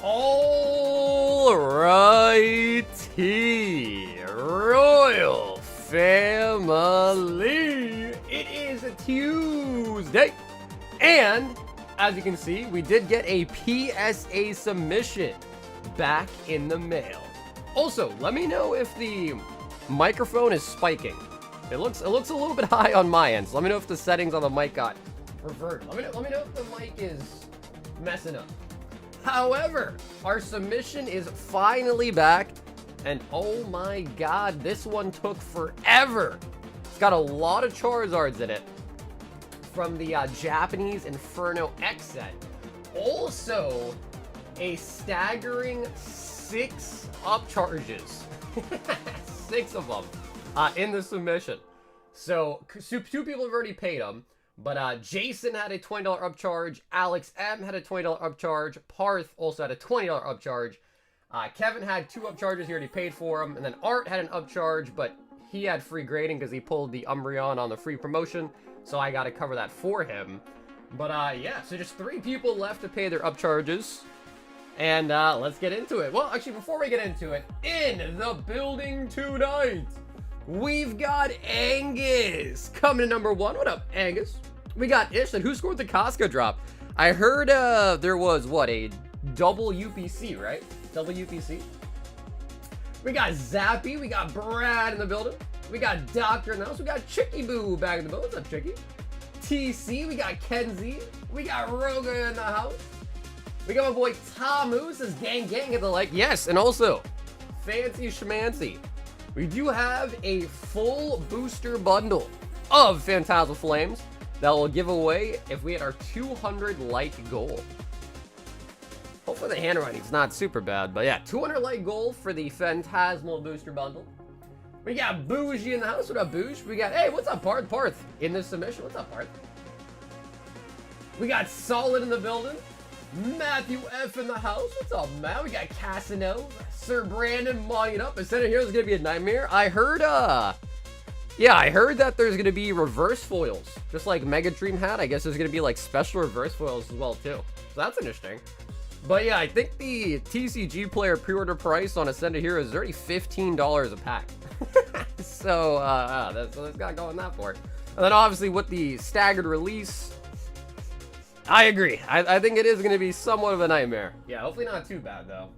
Alrighty, Royal Family, it is a Tuesday, and as you can see, we did get a PSA submission back in the mail. Also, let me know if the microphone is spiking. It looks a little bit high on my end, so let me know if the settings on the mic got reverted. Let me know if the mic is messing up. However, our submission is finally back, and oh my god, this one took forever. It's got a lot of Charizards in it from the Japanese Inferno X set. Also, a staggering 6 upcharges. 6 of them in the submission. So, 2 people have already paid them. But Jason had a $20 upcharge, Alex M had a $20 upcharge, Parth also had a $20 upcharge, Kevin had 2 upcharges, he already paid for them, and then Art had an upcharge, but he had free grading because he pulled the Umbreon on the free promotion, so I got to cover that for him. But yeah, so just 3 people left to pay their upcharges, and let's get into it. Well, actually, before we get into it, in the building tonight, we've got Angus coming in number 1. What up, Angus? We got Ish, and who scored the Costco drop? I heard there was, what, a double UPC, right? Double UPC. We got Zappy. We got Brad in the building. We got Doctor in the house. We got Chicky Boo back in the building. What's up, Chicky? TC. We got Kenzie. We got Roga in the house. We got my boy Tamu. Says gang gang at the like. Yes, and also Fancy Schmancy. We do have a full booster bundle of Phantasmal Flames that will give away if we hit our 200 light goal. Hopefully the handwriting's not super bad, but yeah, 200 light goal for the Phantasmal booster bundle. We got Bougie in the house. What up, Bouge? We got, hey, what's up, Parth? Parth in this submission. What's up, Parth? We got Solid in the building. Matthew F in the house. What's up, man? We got Casino, Sir Brandon modding it up. Instead of here, it's gonna be a nightmare. I heard, yeah, I heard that there's gonna be reverse foils, just like Mega Dream had. I guess there's gonna be like special reverse foils as well too. So that's interesting. But yeah, I think the TCG player pre-order price on Ascended Hero is already $15 a pack. So that's got going that for it. And then obviously with the staggered release, I agree. I think it is going to be somewhat of a nightmare. Yeah, hopefully not too bad though.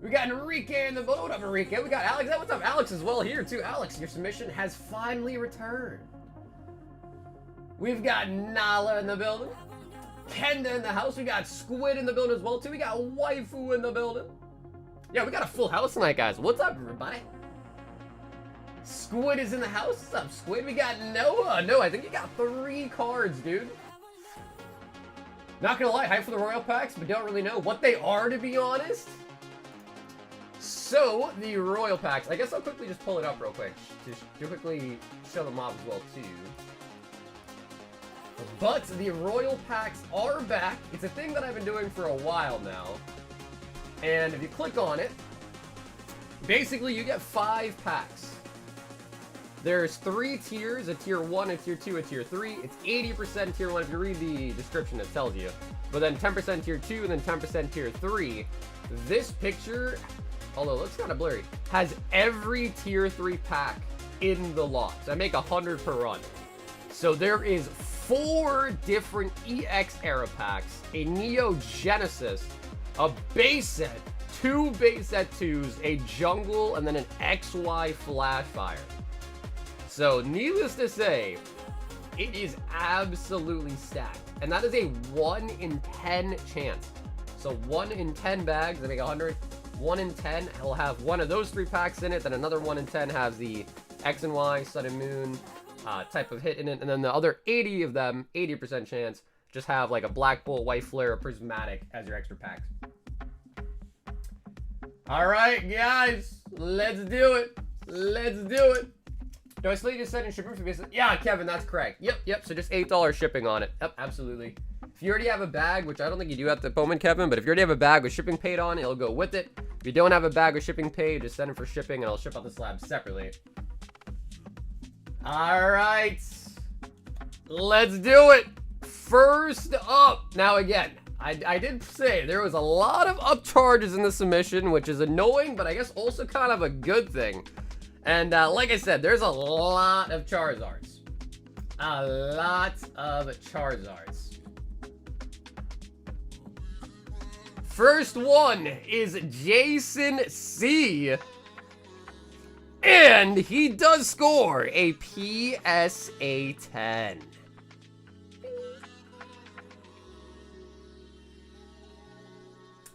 We got Enrique in the building. What up, Enrique? We got Alex. What's up, Alex, as well here too. Alex, your submission has finally returned. We've got Nala in the building. Kenda in the house. We got Squid in the building as well too. We got Waifu in the building. Yeah, we got a full house tonight, guys. What's up, everybody? Squid is in the house. What's up, Squid? We got Noah. No, I think you got 3 cards, dude. Not gonna lie, hype for the Royal Packs, but don't really know what they are, to be honest. So, the Royal Packs. I guess I'll quickly just pull it up real quick to quickly show the mob as well, too. But the Royal Packs are back. It's a thing that I've been doing for a while now. And if you click on it, basically you get 5 packs. There's 3 tiers, a tier 1, a tier 2, a tier 3. It's 80% tier 1 if you read the description, it tells you. But then 10% tier 2 and then 10% tier 3. This picture, although it looks kind of blurry, has every tier 3 pack in the lot. So I make 100 per run. So there is 4 different EX era packs, a Neo Genesis, a base set, 2 base set 2s, a jungle, and then an XY flash fire. So needless to say, it is absolutely stacked. And that is a 1 in 10 chance. So 1 in 10 bags, they make 100. 1 in 10 will have one of those 3 packs in it, then another 1 in 10 has the X and Y, Sun and Moon type of hit in it, and then the other 80 of them, 80% chance, just have like a Black Bolt, White Flare, or Prismatic as your extra packs. Alright, guys, let's do it. Let's do it. Do I still need to send in shipping for business? Yeah, Kevin, that's correct. Yep, so just $8 shipping on it. Yep, absolutely. If you already have a bag, which I don't think you do at the moment, Kevin, but if you already have a bag with shipping paid on, it'll go with it. If you don't have a bag with shipping paid, just send it for shipping and I'll ship out the slabs separately. Alright, let's do it. First up, now again, I did say there was a lot of upcharges in the submission, which is annoying, but I guess also kind of a good thing. And like I said, there's a lot of Charizards. A lot of Charizards. First one is Jason C. And he does score a PSA 10.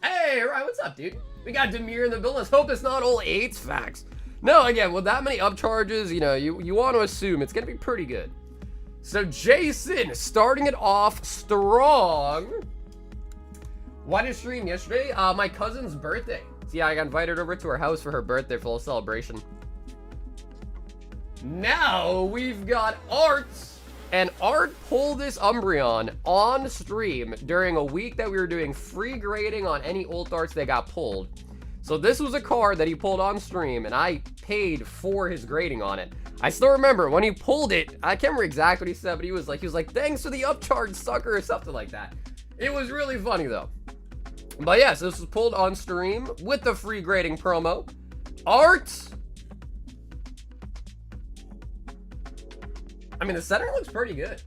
Hey, Ryan, what's up, dude? We got Demir in the building. Let's hope it's not all 8s facts. No, again, with that many upcharges, you know, you want to assume it's going to be pretty good. So, Jason, starting it off strong. Why did you stream yesterday? My cousin's birthday. So, yeah, I got invited over to her house for her birthday for a little celebration. Now, we've got Art. And Art pulled this Umbreon on stream during a week that we were doing free grading on any old arts that got pulled. So this was a card that he pulled on stream, and I paid for his grading on it. I still remember when he pulled it, I can't remember exactly what he said, but he was like, thanks for the upcharge, sucker, or something like that. It was really funny, though. But yeah, so this was pulled on stream with the free grading promo. Art. I mean, the center looks pretty good.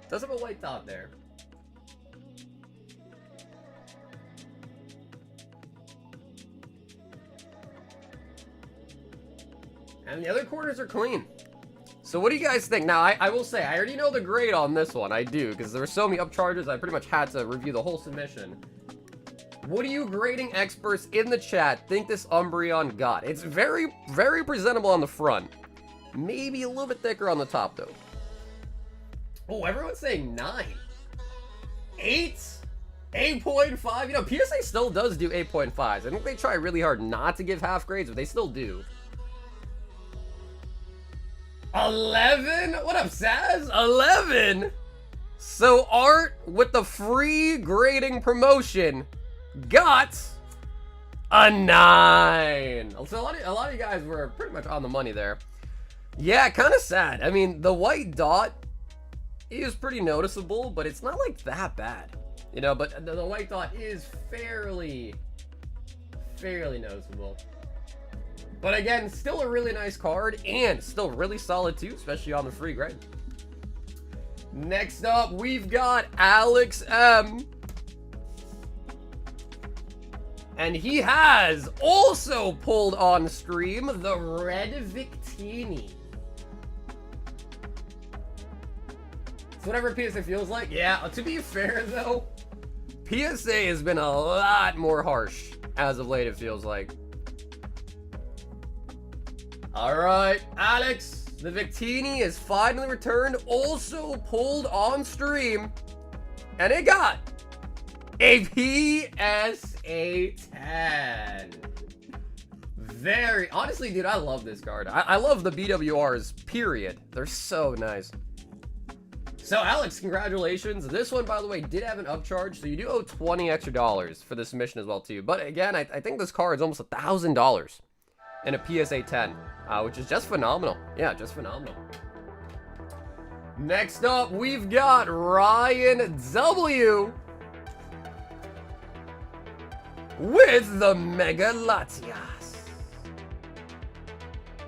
Does have a white dot there. And the other corners are clean. So what do you guys think? Now, I will say, I already know the grade on this one. I do, because there were so many upcharges, I pretty much had to review the whole submission. What do you grading experts in the chat think this Umbreon got? It's very, very presentable on the front. Maybe a little bit thicker on the top, though. Oh, everyone's saying 9. 8? 8.5? You know, PSA still does do 8.5s. I think they try really hard not to give half grades, but they still do. 11? What up, Saz? 11? So Art, with the free grading promotion, got a 9. So a lot of you guys were pretty much on the money there. Yeah, kind of sad. I mean, the white dot is pretty noticeable, but it's not like that bad. You know, but the white dot is fairly noticeable. But again, still a really nice card, and still really solid too, especially on the free grade. Next up, we've got Alex M. And he has also pulled on stream the Red Victini. It's whatever PSA feels like. Yeah, to be fair though, PSA has been a lot more harsh as of late, it feels like. Alright, Alex, the Victini is finally returned, also pulled on stream, and it got a PSA 10. Honestly, dude, I love this card. I love the BWRs, period. They're so nice. So, Alex, congratulations. This one, by the way, did have an upcharge, so you do owe $20 extra for this submission as well, too. But again, I think this card is almost $1,000 in a PSA 10, which is just phenomenal. Yeah, just phenomenal. Next up, we've got Ryan W. with the Mega Latias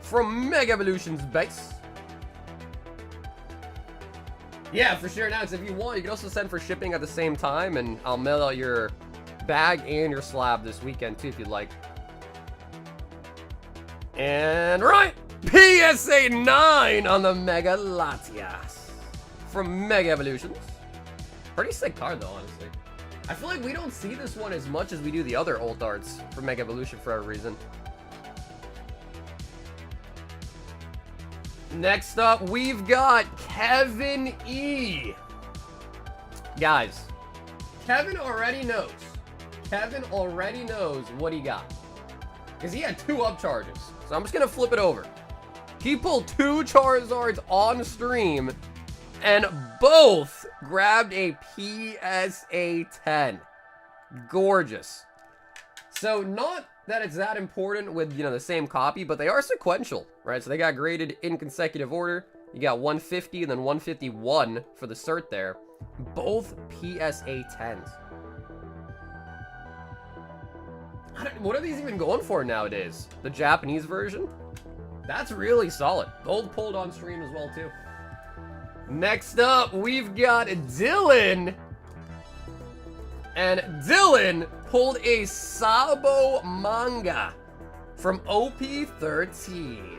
from Mega Evolution's base. Yeah, for sure. Now, if you want, you can also send for shipping at the same time, and I'll mail out your bag and your slab this weekend too, if you'd like. And right, PSA 9 on the Mega Latias from Mega Evolutions. Pretty sick card though, honestly. I feel like we don't see this one as much as we do the other old arts from Mega Evolution for a reason. Next up, we've got Kevin E. Guys, Kevin already knows. Kevin already knows what he got, because he had 2 upcharges. So I'm just going to flip it over. He pulled 2 Charizards on stream, and both grabbed a PSA 10. Gorgeous. So not that it's that important with, you know, the same copy, but they are sequential, right? So they got graded in consecutive order. You got 150 and then 151 for the cert there. Both PSA 10s. What are these even going for nowadays? The Japanese version? That's really solid. Gold pulled on stream as well, too. Next up, we've got Dylan. And Dylan pulled a Sabo manga from OP13.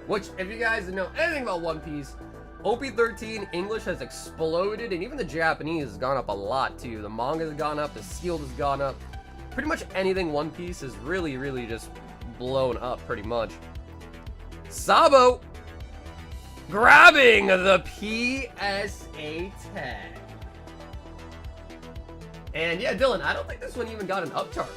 Which, if you guys know anything about One Piece, OP13 English has exploded, and even the Japanese has gone up a lot, too. The manga has gone up, the sealed has gone up. Pretty much anything One Piece is really just blown up, pretty much. Sabo grabbing the PSA 10. And yeah, Dylan, I don't think this one even got an upcharge.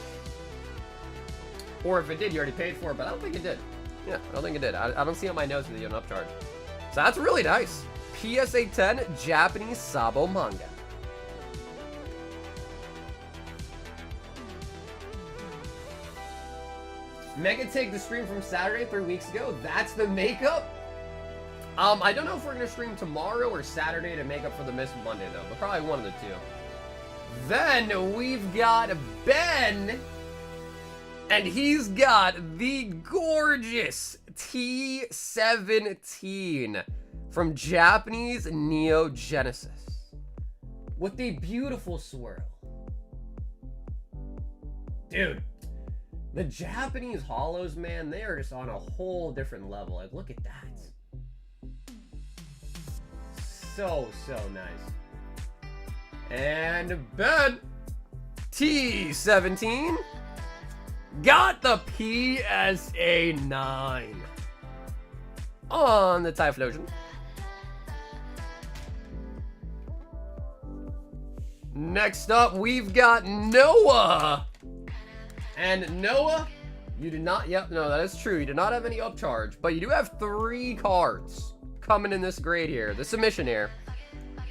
Or if it did, you already paid for it, but I don't think it did. Yeah, I don't think it did. I don't see on my notes that you an upcharge. So that's really nice. PSA 10 Japanese Sabo manga. Mega Take the stream from Saturday 3 weeks ago. That's the makeup. I don't know if we're going to stream tomorrow or Saturday to make up for the missed Monday, though. But probably one of the two. Then we've got Ben. And he's got the gorgeous T17 from Japanese Neo Genesis. With the beautiful swirl. Dude. The Japanese holos, man, they are just on a whole different level. Like, look at that. So nice. And Ben, T17, got the PSA 9 on the Typhlosion. Next up, we've got Noah. And Noah, you did not, yep, no, that is true. You did not have any upcharge, but you do have 3 cards coming in this grade here, the submission here.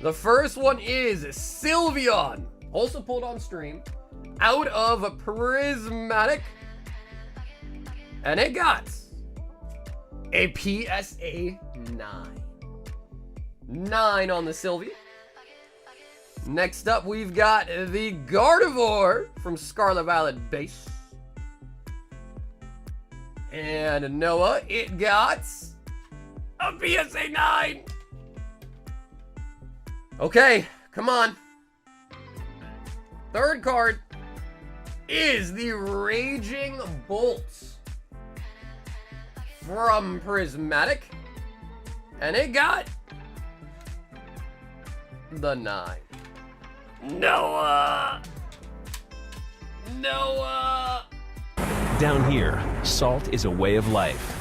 The first one is Sylveon, also pulled on stream, out of Prismatic. And it got a PSA 9. 9 on the Sylvie. Next up, we've got the Gardevoir from Scarlet Violet Base. And Noah, it got a PSA 9. Okay, come on. Third card is the Raging Bolts from Prismatic. And it got the 9. Noah! Noah! Down here, salt is a way of life.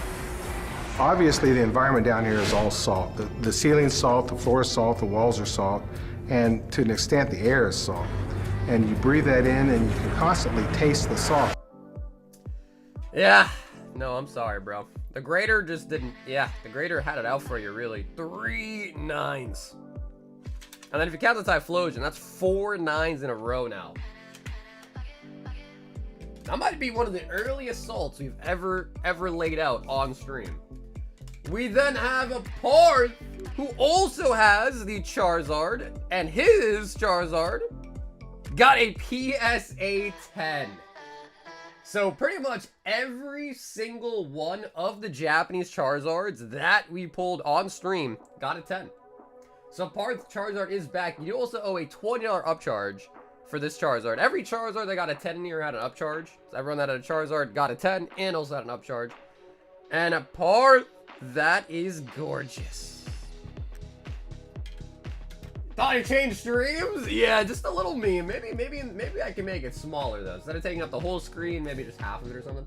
Obviously, the environment down here is all salt. The ceiling's salt, the floor is salt, the walls are salt, and to an extent, the air is salt. And you breathe that in, and you can constantly taste the salt. Yeah. No, I'm sorry, bro. The grader just didn't... Yeah, the grader had it out for you, really. 3 9s. And then if you count the Typhlosion, that's 4 9s in a row now. That might be one of the earliest salts we've ever laid out on stream. We then have a Parth, who also has the Charizard, and his Charizard got a PSA 10. So pretty much every single one of the Japanese Charizards that we pulled on stream got a 10. So Parth Charizard is back. You also owe a $20 upcharge for this Charizard. Every Charizard that got a 10 in here had an upcharge. So everyone that had a Charizard got a 10 and also had an upcharge. And a Parth, that is gorgeous. Thought I changed streams? Yeah, just a little meme. Maybe I can make it smaller though. Instead of taking up the whole screen, maybe just half of it or something.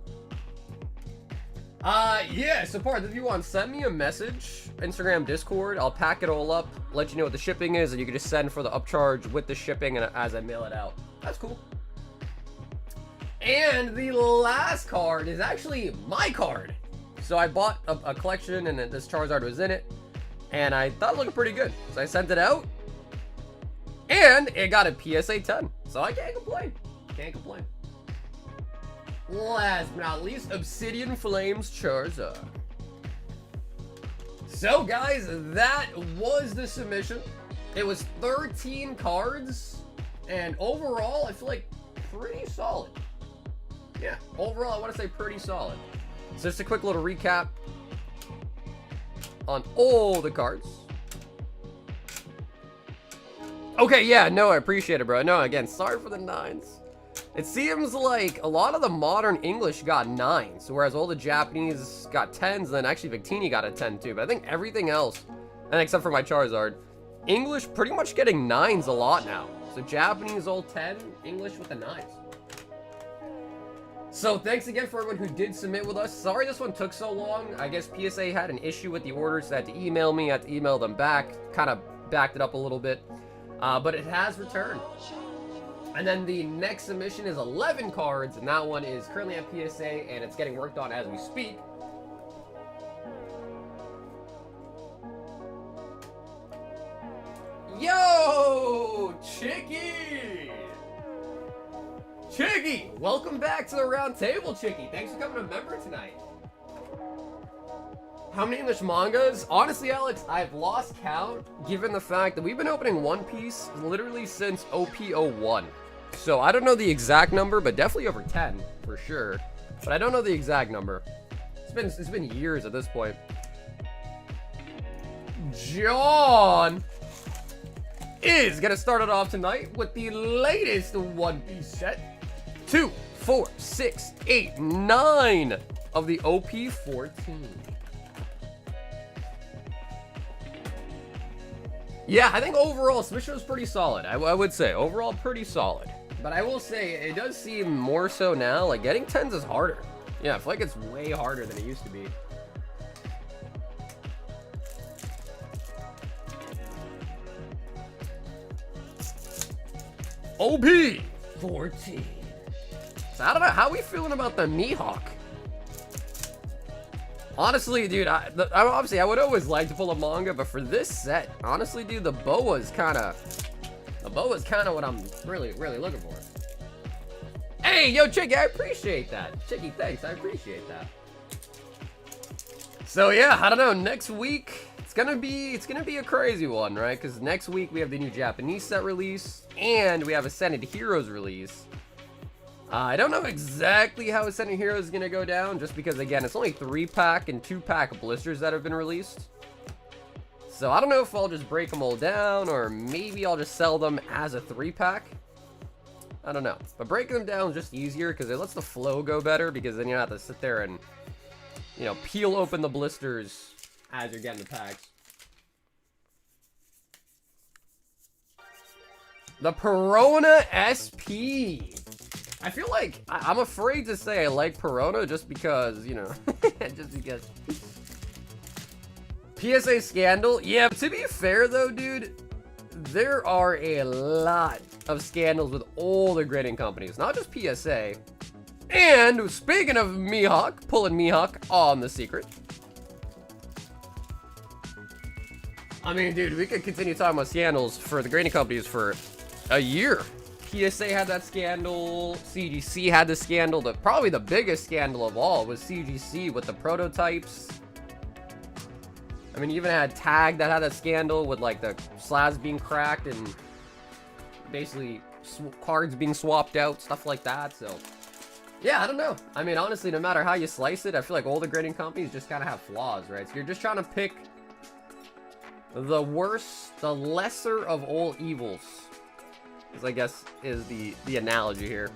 Yeah, so Parth, if you want, send me a message, Instagram, Discord. I'll pack it all up, let you know what the shipping is, and you can just send for the upcharge with the shipping and as I mail it out. That's cool. And the last card is actually my card. So I bought a collection and this Charizard was in it, and I thought it looked pretty good. So I sent it out, and it got a PSA 10. So I can't complain. Can't complain. Last but not least, Obsidian Flames Charizard. So guys, that was the submission. It was 13 cards, and overall, I feel like pretty solid. Yeah, overall, I want to say pretty solid. So just a quick little recap on all the cards. Okay, yeah, no, I appreciate it, bro. No, again, sorry for the 9s. It seems like a lot of the modern English got 9s, whereas all the Japanese got 10s, and then actually Victini got a 10 too. But I think everything else, and except for my Charizard, English pretty much getting 9s a lot now. So Japanese all 10, English with the 9s. So thanks again for everyone who did submit with us. Sorry this one took so long. I guess PSA had an issue with the orders, so they had to email me. I had to email them back. Kind of backed it up a little bit. But it has returned. And then the next submission is 11 cards, and that one is currently at PSA, and it's getting worked on as we speak. Yo, Chicky! Chicky, welcome back to the round table, Chicky. Thanks for coming a member tonight. How many English mangas? Honestly, Alex, I've lost count, given the fact that we've been opening One Piece literally since OP01. So I don't know the exact number, but definitely over 10 for sure. But I don't know the exact number. It's been years at this point. John is gonna start it off tonight with the latest One Piece set. 2, 4, 6, 8, 9 of the OP14. Yeah, I think overall submission was pretty solid. I would say overall pretty solid. But I will say it does seem more so now like getting 10s is harder. Yeah, I feel like it's way harder than it used to be. OP14. So I don't know, how are we feeling about the Mihawk? Honestly, dude, obviously I would always like to pull a manga, but for this set, honestly, dude, the boa's kind of what I'm really looking for. Hey, yo, Chicky, I appreciate that. Chicky, thanks, I appreciate that. So yeah, I don't know. Next week, it's gonna be a crazy one, right? Because next week we have the new Japanese set release, and we have Ascended Heroes release. I don't know exactly how Ascended Heroes is gonna go down, just because again, it's only 3-pack and 2-pack blisters that have been released. So I don't know if I'll just break them all down, or maybe I'll just sell them as a 3-pack. I don't know. But breaking them down is just easier because it lets the flow go better, because then you don't have to sit there and, you know, peel open the blisters as you're getting the packs. The Perona SP. I feel like I'm afraid to say I like Perona just because, you know, just because. PSA Scandal. Yeah, to be fair though, dude, there are a lot of scandals with all the grading companies, not just PSA. And speaking of Mihawk, pulling Mihawk on the secret. I mean, dude, we could continue talking about scandals for the grading companies for a year. PSA had that scandal, CGC had the scandal. Probably the biggest scandal of all was CGC with the prototypes. I mean, you even had Tag that had that scandal with like the slabs being cracked and basically cards being swapped out, stuff like that. So yeah, I don't know. I mean, honestly, no matter how you slice it, I feel like all the grading companies just kind of have flaws, right? So you're just trying to pick the worst, the lesser of all evils, I guess is the analogy here.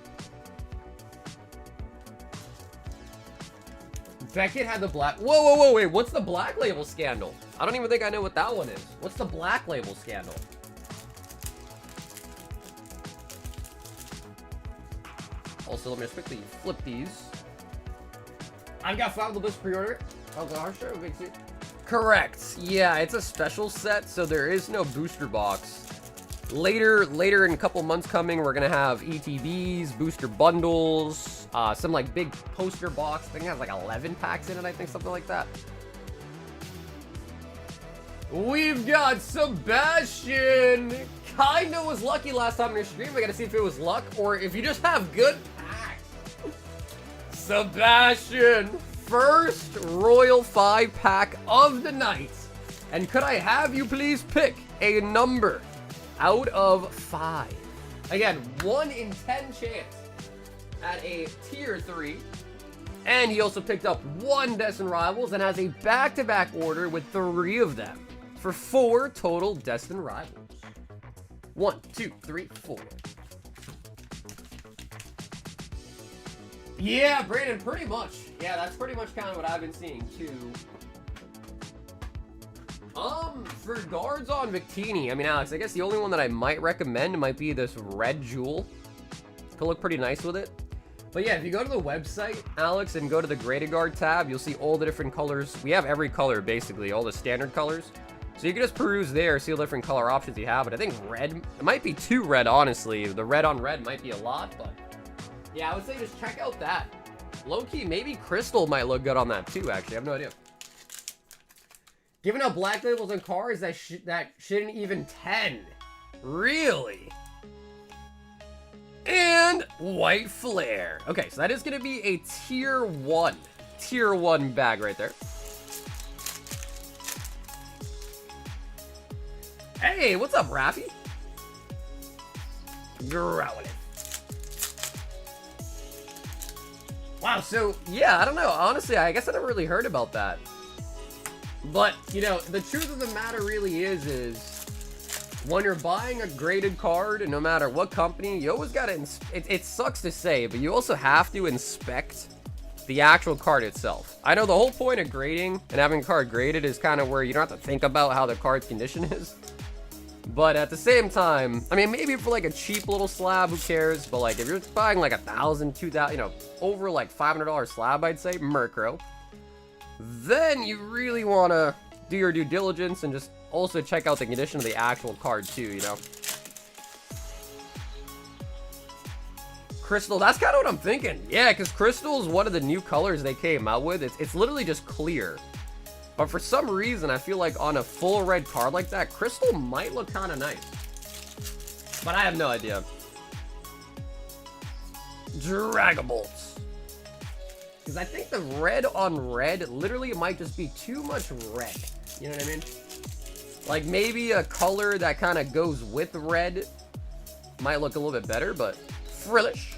Beckett had the black. Whoa, wait. What's the black label scandal? I don't even think I know what that one is. What's the black label scandal? Also, let me just quickly flip these. I've got 5 of the Bliss pre-order. Oh gosh, sure, big suit. Correct. Yeah, it's a special set, so there is no booster box. Later in a couple months coming, we're gonna have ETBs, booster bundles, some like big poster box. I think it has like 11 packs in it, I think, something like that. We've got Sebastian. Kinda was lucky last time in your stream. I gotta see if it was luck or if you just have good packs. Sebastian, first Royal 5-pack of the night. And could I have you please pick a number out of 5? Again, 1 in 10 chance at a tier 3. And he also picked up 1 Destined Rivals and has a back-to-back order with 3 of them for 4 total Destined Rivals. 1, 2, 3, 4. Yeah, Brandon, pretty much. Yeah, that's pretty much kind of what I've been seeing too. For guards on Victini, I mean, Alex, I guess the only one that I might recommend might be this red jewel. Could look pretty nice with it. But yeah, if you go to the website, Alex, and go to the graded guard tab, you'll see all the different colors. We have every color, basically, all the standard colors. So you can just peruse there, see all the different color options you have. But I think red, it might be too red, honestly. The red on red might be a lot, but yeah, I would say just check out that. Low-key, maybe crystal might look good on that too, actually. I have no idea. Giving out black labels on cards, that shouldn't even 10. Really? And white flare. Okay, so that is going to be a tier 1. Tier 1 bag right there. Hey, what's up, Rafi? Growling. Wow, so, yeah, I don't know. Honestly, I guess I never really heard about that. But, you know, the truth of the matter really is when you're buying a graded card, and no matter what company, you always gotta, it sucks to say, but you also have to inspect the actual card itself. I know the whole point of grading and having a card graded is kind of where you don't have to think about how the card's condition is. But at the same time, I mean, maybe for like a cheap little slab, who cares? But like if you're buying like $1,000, $2,000, you know, over like $500 slab, I'd say, Murkrow, then you really want to do your due diligence and just also check out the condition of the actual card too, you know. Crystal, that's kind of what I'm thinking. Yeah, because Crystal is one of the new colors they came out with. It's literally just clear. But for some reason, I feel like on a full red card like that, Crystal might look kind of nice. But I have no idea. Dragabolts. Because I think the red on red, literally it might just be too much red. You know what I mean? Like maybe a color that kind of goes with red might look a little bit better, but frillish.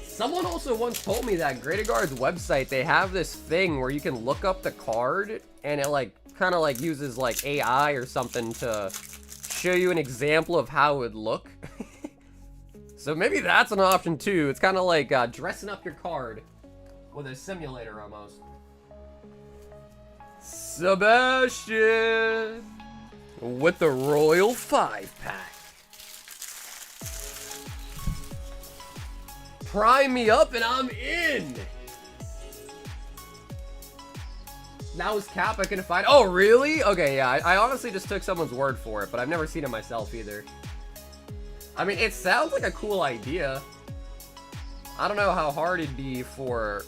Someone also once told me that Greater Guard's website, they have this thing where you can look up the card and it like kind of like uses like AI or something to show you an example of how it would look. So maybe that's an option too. It's kind of like dressing up your card with a simulator almost. Sebastian with the Royal 5-pack. Prime me up and I'm in. That was Cap. I couldn't find. Oh, really? Okay, yeah. I honestly just took someone's word for it, but I've never seen it myself either. I mean, it sounds like a cool idea. I don't know how hard it'd be for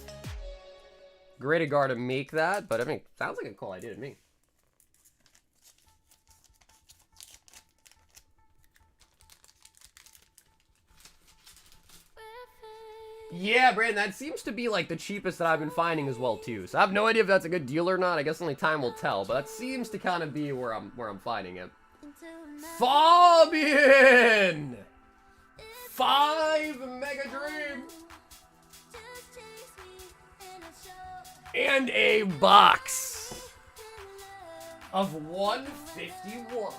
Greater Guard to make that, but I mean, sounds like a cool idea to me. Yeah, Brandon, that seems to be like the cheapest that I've been finding as well too. So I have no idea if that's a good deal or not. I guess only time will tell, but that seems to kind of be where I'm finding it. Fabian! 5 Mega Dream! And a box of 151.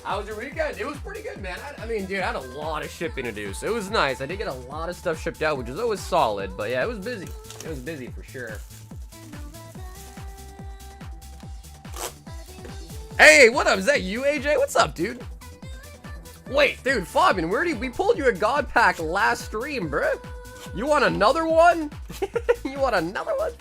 How was your weekend? It was pretty good, man. I mean, dude, I had a lot of shipping to do, so it was nice. I did get a lot of stuff shipped out, which is always solid, but yeah, it was busy. It was busy for sure. Hey, what up? Is that you, AJ? What's up, dude? Wait, dude, Fabian, we pulled you a God Pack last stream, bro. You want another one? You want another one?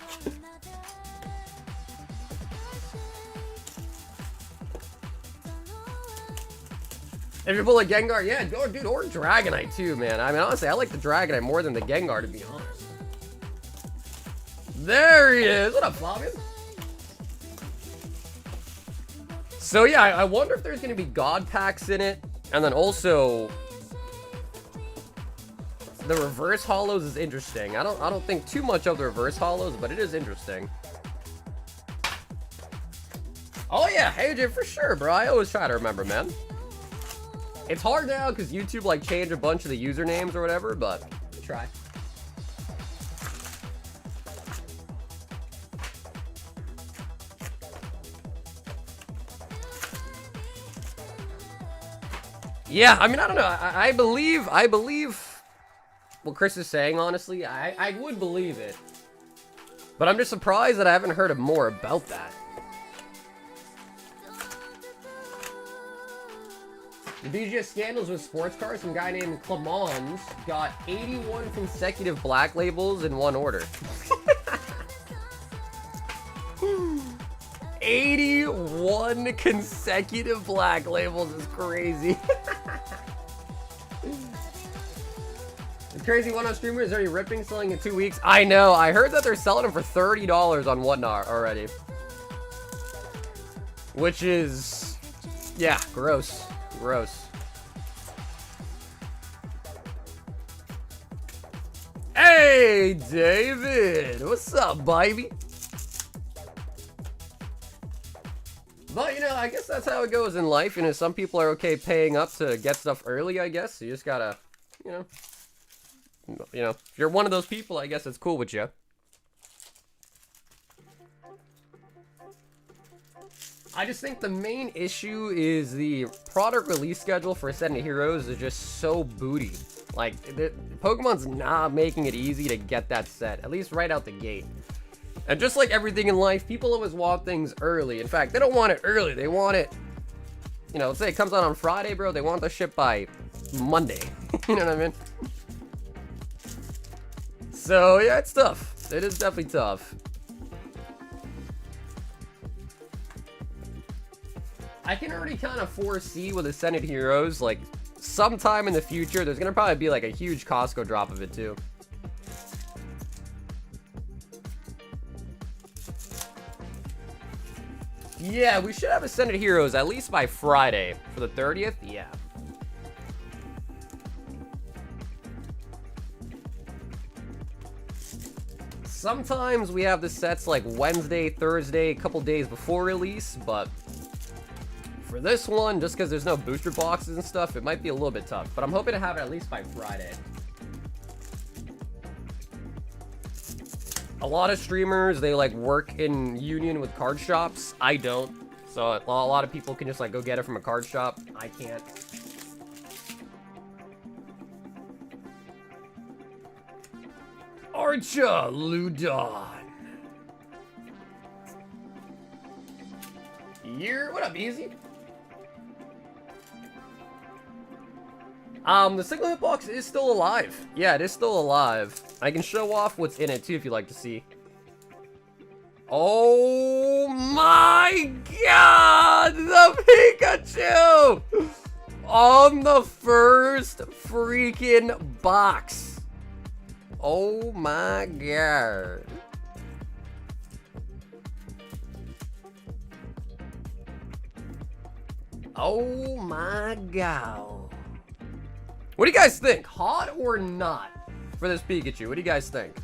If you pull a Gengar, yeah, dude, or Dragonite too, man. I mean, honestly, I like the Dragonite more than the Gengar, to be honest. There he is. What up, Fabian? So yeah, I wonder if there's gonna be God Packs in it, and then also the reverse holos is interesting. I don't think too much of the reverse holos, but it is interesting. Oh yeah, AJ, for sure, bro. I always try to remember, man. It's hard now because YouTube like changed a bunch of the usernames or whatever, but try. Yeah, I mean, I don't know. I believe what Chris is saying, honestly. I would believe it. But I'm just surprised that I haven't heard more about that. The BGS scandals with sports cars, some guy named Clemons got 81 consecutive black labels in one order. 81 consecutive black labels is crazy. The crazy one on streamer is already ripping, selling in 2 weeks. I know, I heard that they're selling them for $30 on Whatnot already. Which is, yeah, gross. Gross. Hey, David! What's up, baby? But, you know, I guess that's how it goes in life. You know, some people are okay paying up to get stuff early, I guess. You just gotta, you know, if you're one of those people, I guess it's cool with you. I just think the main issue is the product release schedule for S&V Heroes is just so booty. Like, Pokemon's not making it easy to get that set, at least right out the gate. And just like everything in life, people always want things early. In fact, they don't want it early. They want it, you know, let's say it comes out on Friday, bro. They want the ship by Monday. You know what I mean? So, yeah, it's tough. It is definitely tough. I can already kind of foresee with Ascended Heroes, like, sometime in the future, there's gonna probably be, like, a huge Costco drop of it, too. Yeah, we should have Ascended Heroes at least by Friday. For the 30th? Yeah. Sometimes we have the sets like Wednesday, Thursday, a couple days before release, but for this one, just because there's no booster boxes and stuff, it might be a little bit tough. But I'm hoping to have it at least by Friday. A lot of streamers, they like work in union with card shops. I don't. So a lot of people can just like go get it from a card shop. I can't. Archa Ludon. What up, Easy? The single hitbox is still alive. Yeah, it is still alive. I can show off what's in it too if you'd like to see. Oh my god! The Pikachu! On the first freaking box. Oh my god. Oh my god. What do you guys think? Hot or not for this Pikachu? What do you guys think?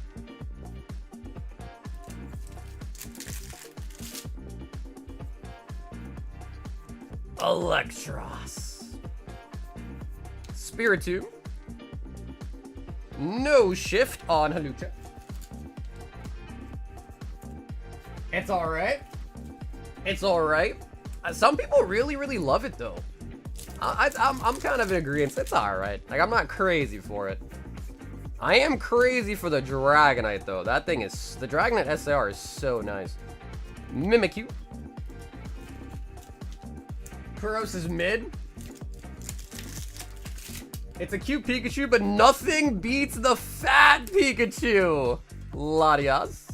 Electros. Spiritomb. No shift on Halucha. It's alright. It's alright. Some people really, really love it though. I'm kind of in agreement. It's alright. Like, I'm not crazy for it. I am crazy for the Dragonite though. That thing is... The Dragonite SAR is so nice. Mimikyu. Kuros is mid. It's a cute Pikachu, but nothing beats the fat Pikachu. Latias.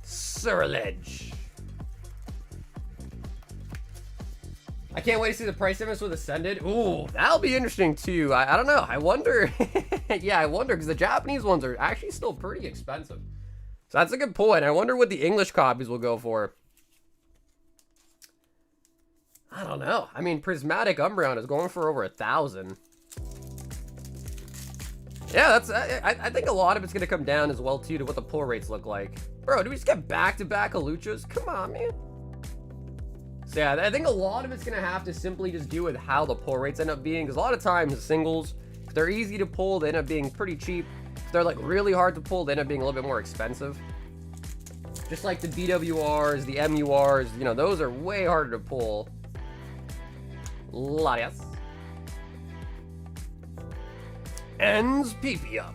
Surlage. I can't wait to see the price difference with Ascended. Ooh, that'll be interesting too. I don't know. I wonder. Yeah, I wonder because the Japanese ones are actually still pretty expensive. So that's a good point. I wonder what the English copies will go for. I don't know. I mean, Prismatic Umbreon is going for over 1,000. Yeah, that's. I think a lot of it's gonna come down as well too to what the pull rates look like. Bro, do we just get back-to-back Aluchas? Come on, man. So yeah, I think a lot of it's gonna have to simply just do with how the pull rates end up being. Because a lot of times the singles, if they're easy to pull, they end up being pretty cheap. If they're like really hard to pull, they end up being a little bit more expensive. Just like the BWRs, the MURs, you know, those are way harder to pull. Latias. Ends PP up.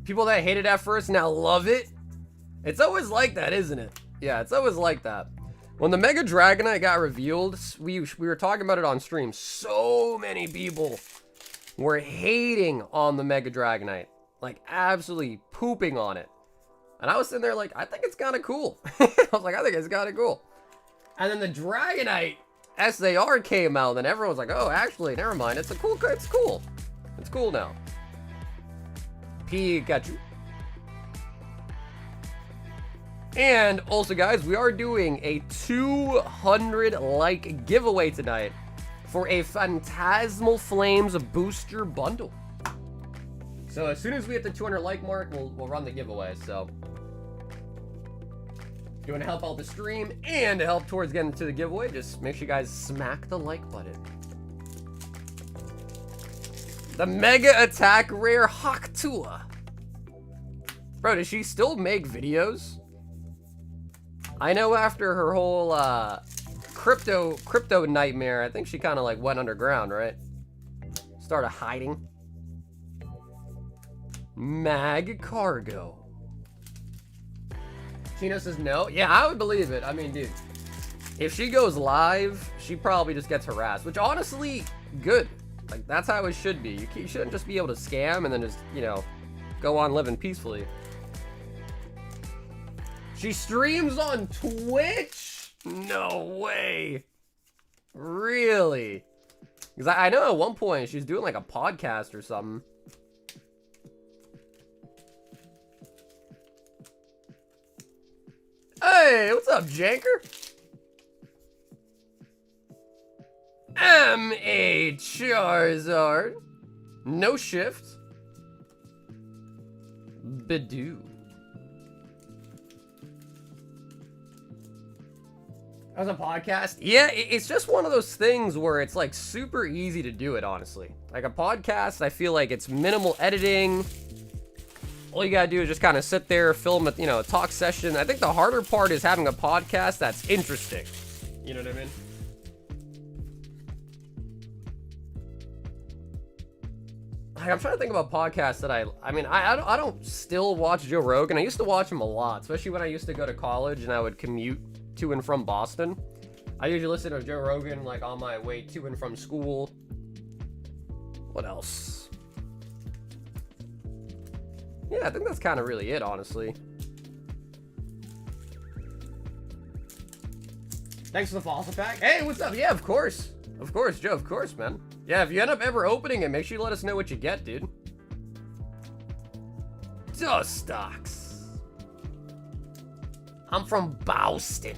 People that hated at first now love it. It's always like that, isn't it? Yeah, it's always like that. When the Mega Dragonite got revealed, we were talking about it on stream. So many people were hating on the Mega Dragonite. Like, absolutely pooping on it. And I was sitting there like, I think it's kind of cool. I was like, I think it's kind of cool. And then the Dragonite SAR came out, and then everyone was like, oh, actually, never mind. It's cool. It's cool. It's cool now. Pikachu. And also, guys, we are doing a 200 like giveaway tonight for a Phantasmal Flames booster bundle. So as soon as we hit the 200 like mark, we'll run the giveaway. So if you want to help out the stream and to help towards getting to the giveaway, just make sure you guys smack the like button. The Mega Attack Rare Hawktua. Bro, does she still make videos? I know after her whole crypto nightmare, I think she kind of like went underground, right? Started hiding. Mag Cargo. Chino says no. Yeah, I would believe it. I mean, dude, if she goes live, she probably just gets harassed, which honestly, good. Like, that's how it should be. You shouldn't just be able to scam and then just, you know, go on living peacefully. She streams on Twitch? No way. Really? Because I know at one point she's doing like a podcast or something. Hey, what's up, Janker? M.A. Charizard. No shift. Bidoo. As a podcast? Yeah, it's just one of those things where it's like super easy to do it, honestly. Like a podcast, I feel like it's minimal editing. All you gotta do is just kind of sit there, film a, you know, a talk session. I think the harder part is having a podcast that's interesting. You know what I mean? Like, I'm trying to think about podcasts that I don't still watch Joe Rogan. I used to watch him a lot, especially when I used to go to college and I would commute to and from Boston. I usually listen to Joe Rogan like on my way to and from school. What else? Yeah, I think that's kind of really it, honestly. Thanks for the fossil pack. Hey, what's up? Yeah, of course. Of course, Joe, of course, man. Yeah, if you end up ever opening it, make sure you let us know what you get, dude. Dustox. I'm from Boston.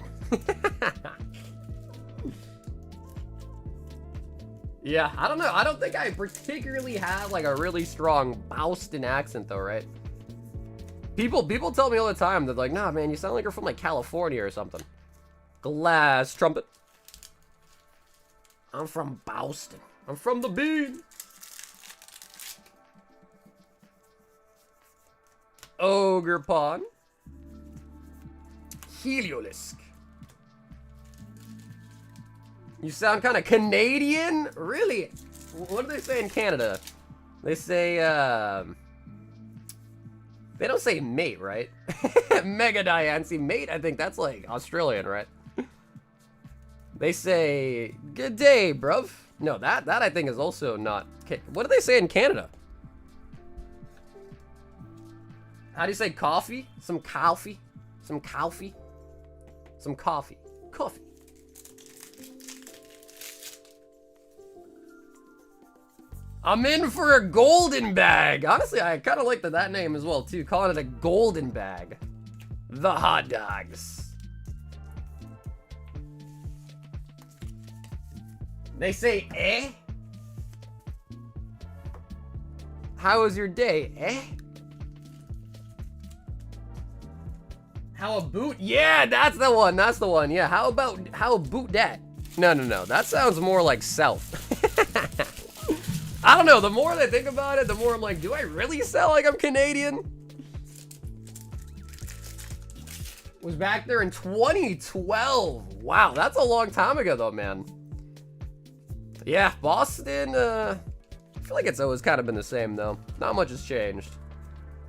Yeah, I don't know. I don't think I particularly have like a really strong Boston accent though, right? People tell me all the time that like, nah, man, you sound like you're from like California or something. Glass trumpet. I'm from Boston. I'm from the bean. Ogre Pond. Heliolisk. You sound kind of Canadian? Really? What do they say in Canada? They say, they don't say mate, right? Mega Diancie. Mate, I think that's like Australian, right? They say, good day, bruv. No, that I think is also not... What do they say in Canada? How do you say coffee? Some coffee? Some coffee? Some coffee. Coffee. I'm in for a golden bag. Honestly, I kind of like that name as well, too. Calling it a golden bag. The hot dogs. They say, eh? How was your day, eh? How about, yeah, that's the one, yeah. How about that? No, that sounds more like South. I don't know, the more I think about it, the more I'm like, do I really sound like I'm Canadian? Was back there in 2012. Wow, that's a long time ago though, man. Yeah, Boston, I feel like it's always kind of been the same though. Not much has changed.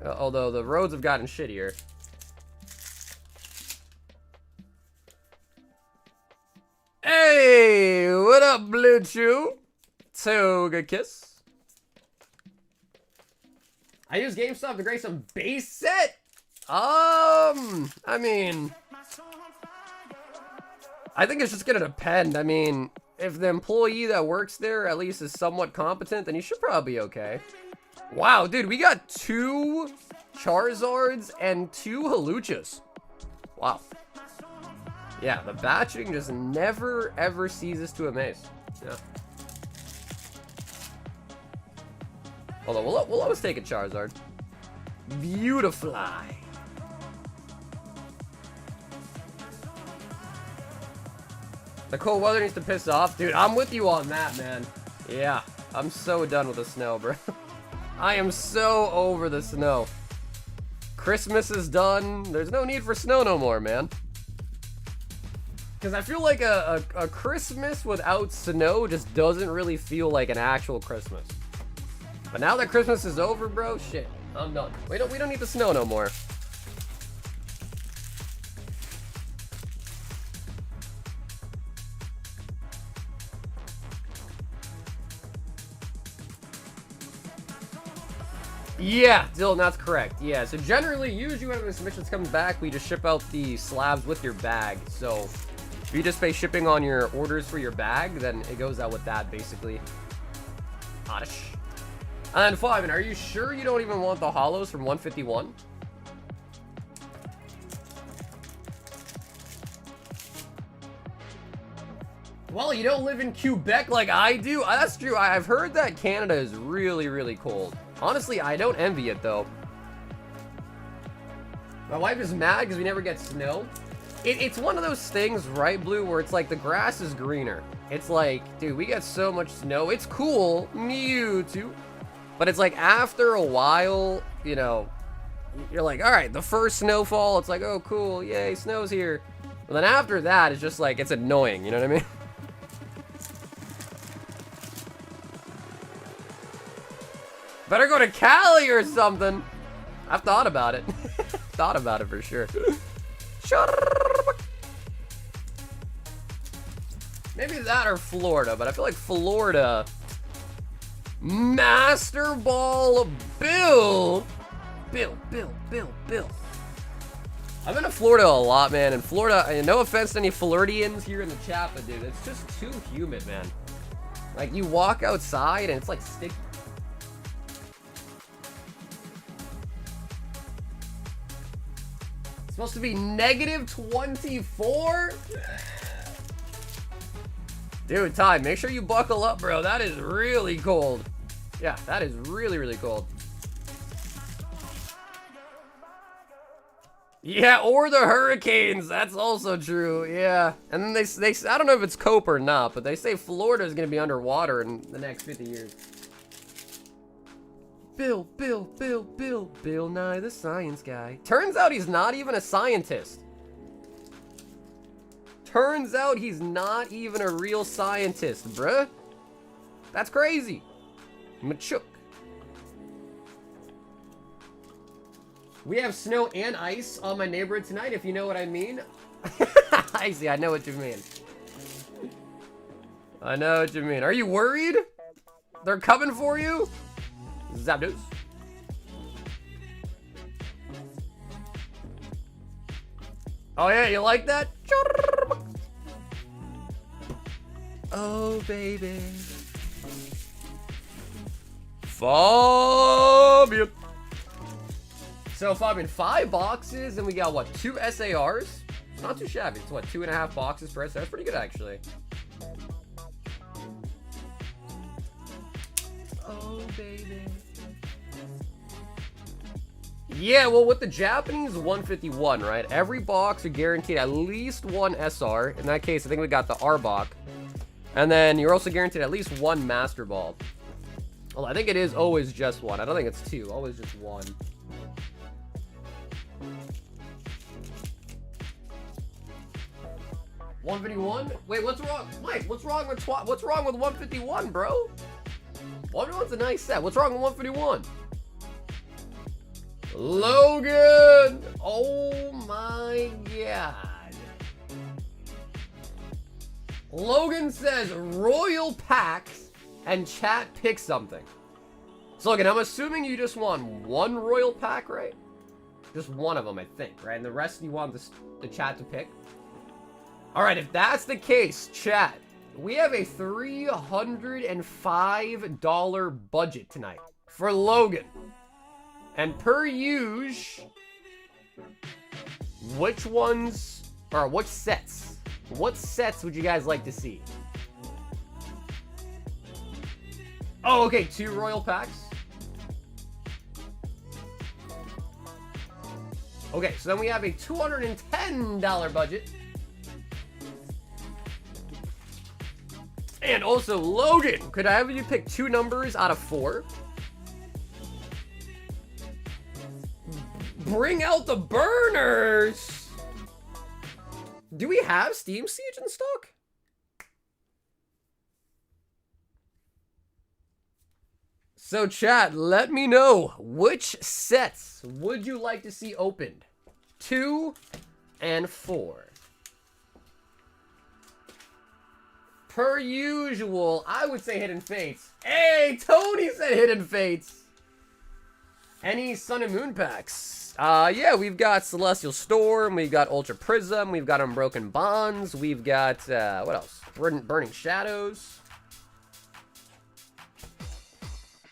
Although the roads have gotten shittier. Hey, what up, Blue Chew? Toga Kiss. I use GameStop to grade some base set. I mean, I think it's just gonna depend. I mean, if the employee that works there at least is somewhat competent, then you should probably be okay. Wow, dude, we got 2 Charizards and 2 Haluchas. Wow. Yeah, the batching just never ever ceases to amaze. Yeah. Although we'll always take a Charizard. Beautifly. The cold weather needs to piss off. Dude, I'm with you on that, man. Yeah, I'm so done with the snow, bro. I am so over the snow. Christmas is done. There's no need for snow no more, man. Because I feel like a Christmas without snow just doesn't really feel like an actual Christmas. But now that Christmas is over, bro, shit, I'm done. We don't need the snow no more. Yeah, Dylan, that's correct. Yeah, so generally, usually when the submissions comes back, we just ship out the slabs with your bag. So if you just pay shipping on your orders for your bag, then it goes out with that, basically. Oddish. And then, Flavin, are you sure you don't even want the holos from 151? Well, you don't live in Quebec like I do. That's true. I've heard that Canada is really, really cold. Honestly, I don't envy it, though. My wife is mad because we never get snow. It's one of those things, right, Blue, where it's like the grass is greener. It's like, dude, we get so much snow. It's cool. Me too. But it's like after a while, you know, you're like, all right, the first snowfall, it's like, oh, cool. Yay, snow's here. But then after that, it's just like, it's annoying. You know what I mean? Better go to Cali or something. I've thought about it. Thought about it for sure. Maybe that or Florida, but I feel like Florida. Master Ball Bill. Bill. I've been to Florida a lot, man. And Florida, no offense to any Floridians here in the chat, but dude, it's just too humid, man. Like, you walk outside and it's like sticky. Supposed to be negative 24? Dude, Ty, make sure you buckle up, bro. That is really cold. Yeah, that is really, really cold. Yeah, or the hurricanes. That's also true. Yeah. And then they I don't know if it's Cope or not, but they say Florida is going to be underwater in the next 50 years. Bill Nye the Science Guy. Turns out he's not even a scientist. Turns out he's not even a real scientist, bruh. That's crazy. Machook. We have snow and ice on my neighborhood tonight, if you know what I mean. I see, I know what you mean. I know what you mean. Are you worried? They're coming for you? Zapdos. Oh yeah, you like that? Oh baby. Fabian. So Fabian, 5 boxes and we got what, 2 SARs? Not too shabby. It's what, 2.5 boxes per SAR? That's pretty good actually. Oh baby. Yeah, well, with the Japanese 151, right? Every box are guaranteed at least 1 SR. In that case, I think we got the Arbok. And then you're also guaranteed at least 1 Master Ball. Well, I think it is always just 1. I don't think it's 2. Always just 1. $151? Wait, what's wrong? Mike, what's wrong with 151, bro? 151's a nice set. What's wrong with 151? Logan! Oh my god. Logan says Royal Packs and chat pick something. So Logan, I'm assuming you just want 1 Royal Pack, right? Just one of them, I think, right? And the rest you want the chat to pick? Alright, if that's the case, chat, we have a $305 budget tonight for Logan. And per usual, what sets would you guys like to see? Oh, okay, 2 Royal Packs. Okay, so then we have a $210 budget. And also, Logan, could I have you pick 2 numbers out of 4? Bring out the burners! Do we have Steam Siege in stock? So chat, let me know, which sets would you like to see opened? 2 and 4. Per usual, I would say Hidden Fates. Hey, Tony said Hidden Fates. Any Sun and Moon packs? Yeah, we've got Celestial Storm, we've got Ultra Prism, we've got Unbroken Bonds, we've got, what else? Burning Shadows.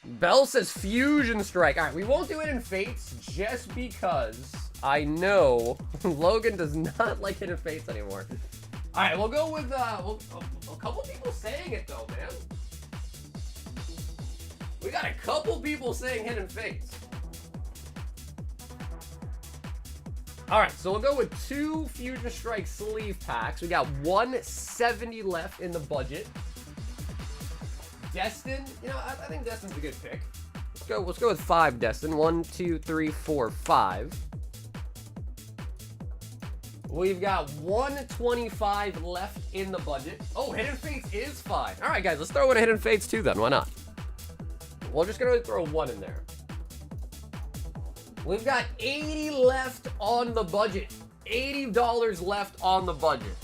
Bell says Fusion Strike. Alright, we won't do it in Fates just because I know Logan does not like Hidden Fates anymore. Alright, we'll go with, a couple people saying it though, man. We got a couple people saying Hidden Fates. Alright, so we'll go with 2 Fusion Strike sleeve packs. We got 170 left in the budget. Destined, you know, I think Destined's a good pick. Let's go with 5 Destined. 1, 2, 3, 4, 5. We've got 125 left in the budget. Oh, Hidden Fates is fine. Alright guys, let's throw in a Hidden Fates too then, why not? We're just gonna throw 1 in there. We've got 80 left on the budget. $80 left on the budget.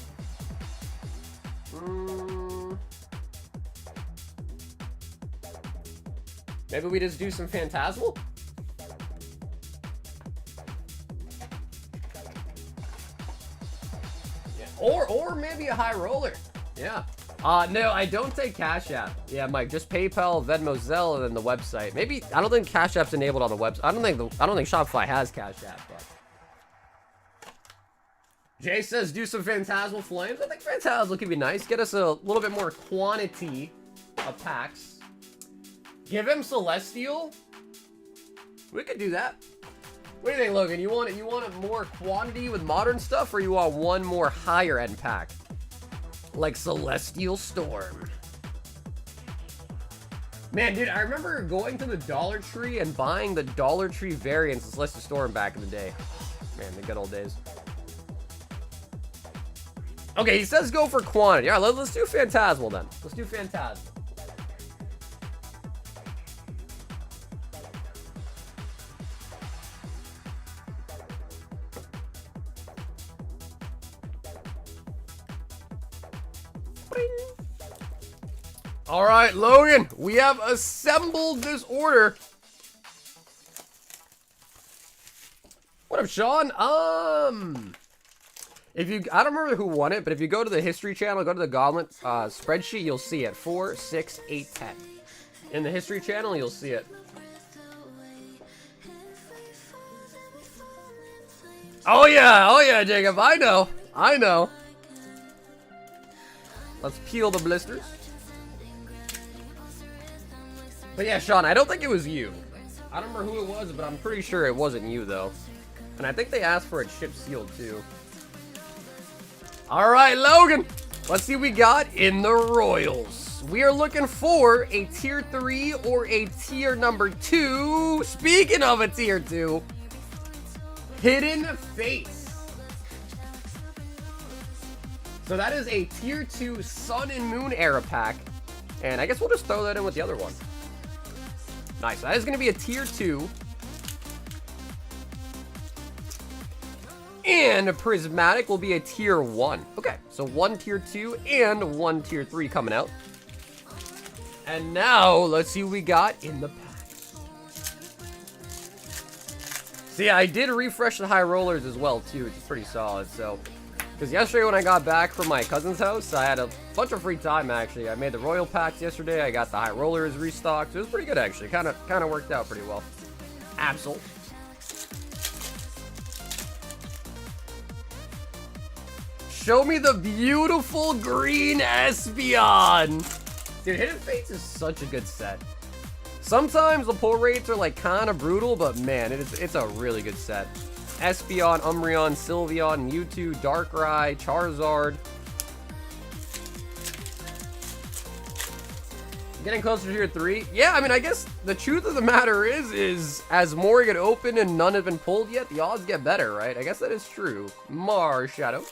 Maybe we just do some Phantasmal? Yeah. Or maybe a high roller. Yeah. No, I don't take Cash App. Yeah, Mike, just PayPal, Venmo, Zelle, and then the website. Maybe I don't think Cash App's enabled on the website. I don't think Shopify has Cash App, but Jay says do some Phantasmal Flames. I think Phantasmal could be nice. Get us a little bit more quantity of packs. Give him Celestial. We could do that. What do you think, Logan? You want it more quantity with modern stuff, or you want one more higher end pack? Like Celestial Storm. Man, dude, I remember going to the Dollar Tree and buying the Dollar Tree variants of Celestial Storm back in the day. Man, the good old days. Okay, he says go for quantity. All right, let's do Phantasmal then. Let's do Phantasmal. All right, Logan, we have assembled this order. What up, Sean? I don't remember who won it, but if you go to the history channel, go to the Gauntlet spreadsheet, you'll see it. 4, 6, 8, 10. In the history channel, you'll see it. Oh yeah, Jacob, I know. Let's peel the blisters. But yeah, Sean, I don't think it was you. I don't remember who it was, but I'm pretty sure it wasn't you, though. And I think they asked for it shipped sealed, too. Alright, Logan. Let's see what we got in the Royals. We are looking for a Tier 3 or a Tier number 2. Speaking of a Tier 2, Hidden Fates. So that is a Tier 2 Sun and Moon era pack. And I guess we'll just throw that in with the other one. Nice. That is going to be a Tier 2. And a Prismatic will be a Tier 1. Okay, so 1 Tier 2 and 1 Tier 3 coming out. And now, let's see what we got in the packs. See, I did refresh the high rollers as well, too, which is pretty solid, so... Because yesterday when I got back from my cousin's house, I had a bunch of free time, actually. I made the Royal packs yesterday. I got the high rollers restocked. It was pretty good, actually. Kind of worked out pretty well. Absol. Show me the beautiful green Espeon. Dude, Hidden Fates is such a good set. Sometimes the pull rates are like kind of brutal, but man, it's a really good set. Espeon, Umbreon, Sylveon, Mewtwo, Darkrai, Charizard. Getting closer to Tier 3. Yeah, I mean, I guess the truth of the matter is as more get open and none have been pulled yet, the odds get better, right? I guess that is true. Shadow.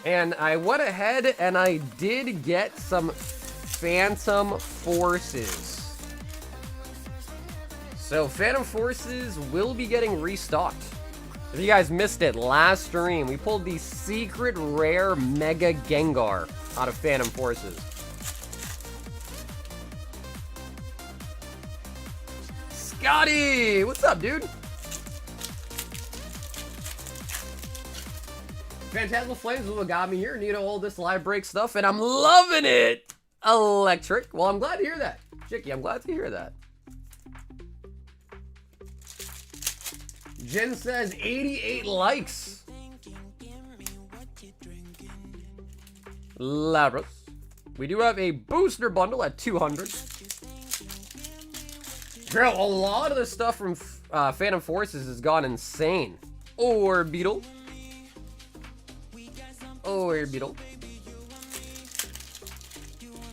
And I went ahead and I did get some Phantom Forces. So Phantom Forces will be getting restocked. If you guys missed it, last stream, we pulled the secret rare Mega Gengar out of Phantom Forces. Scotty! What's up, dude? Phantasmal Flames is what got me here. Need all this live break stuff, and I'm loving it! Electric. Well, I'm glad to hear that. Chicky, I'm glad to hear that. Jen says 88 likes. Labras. We do have a booster bundle at 200. Girl, a lot of the stuff from Phantom Forces has gone insane. Orbital. Orbital.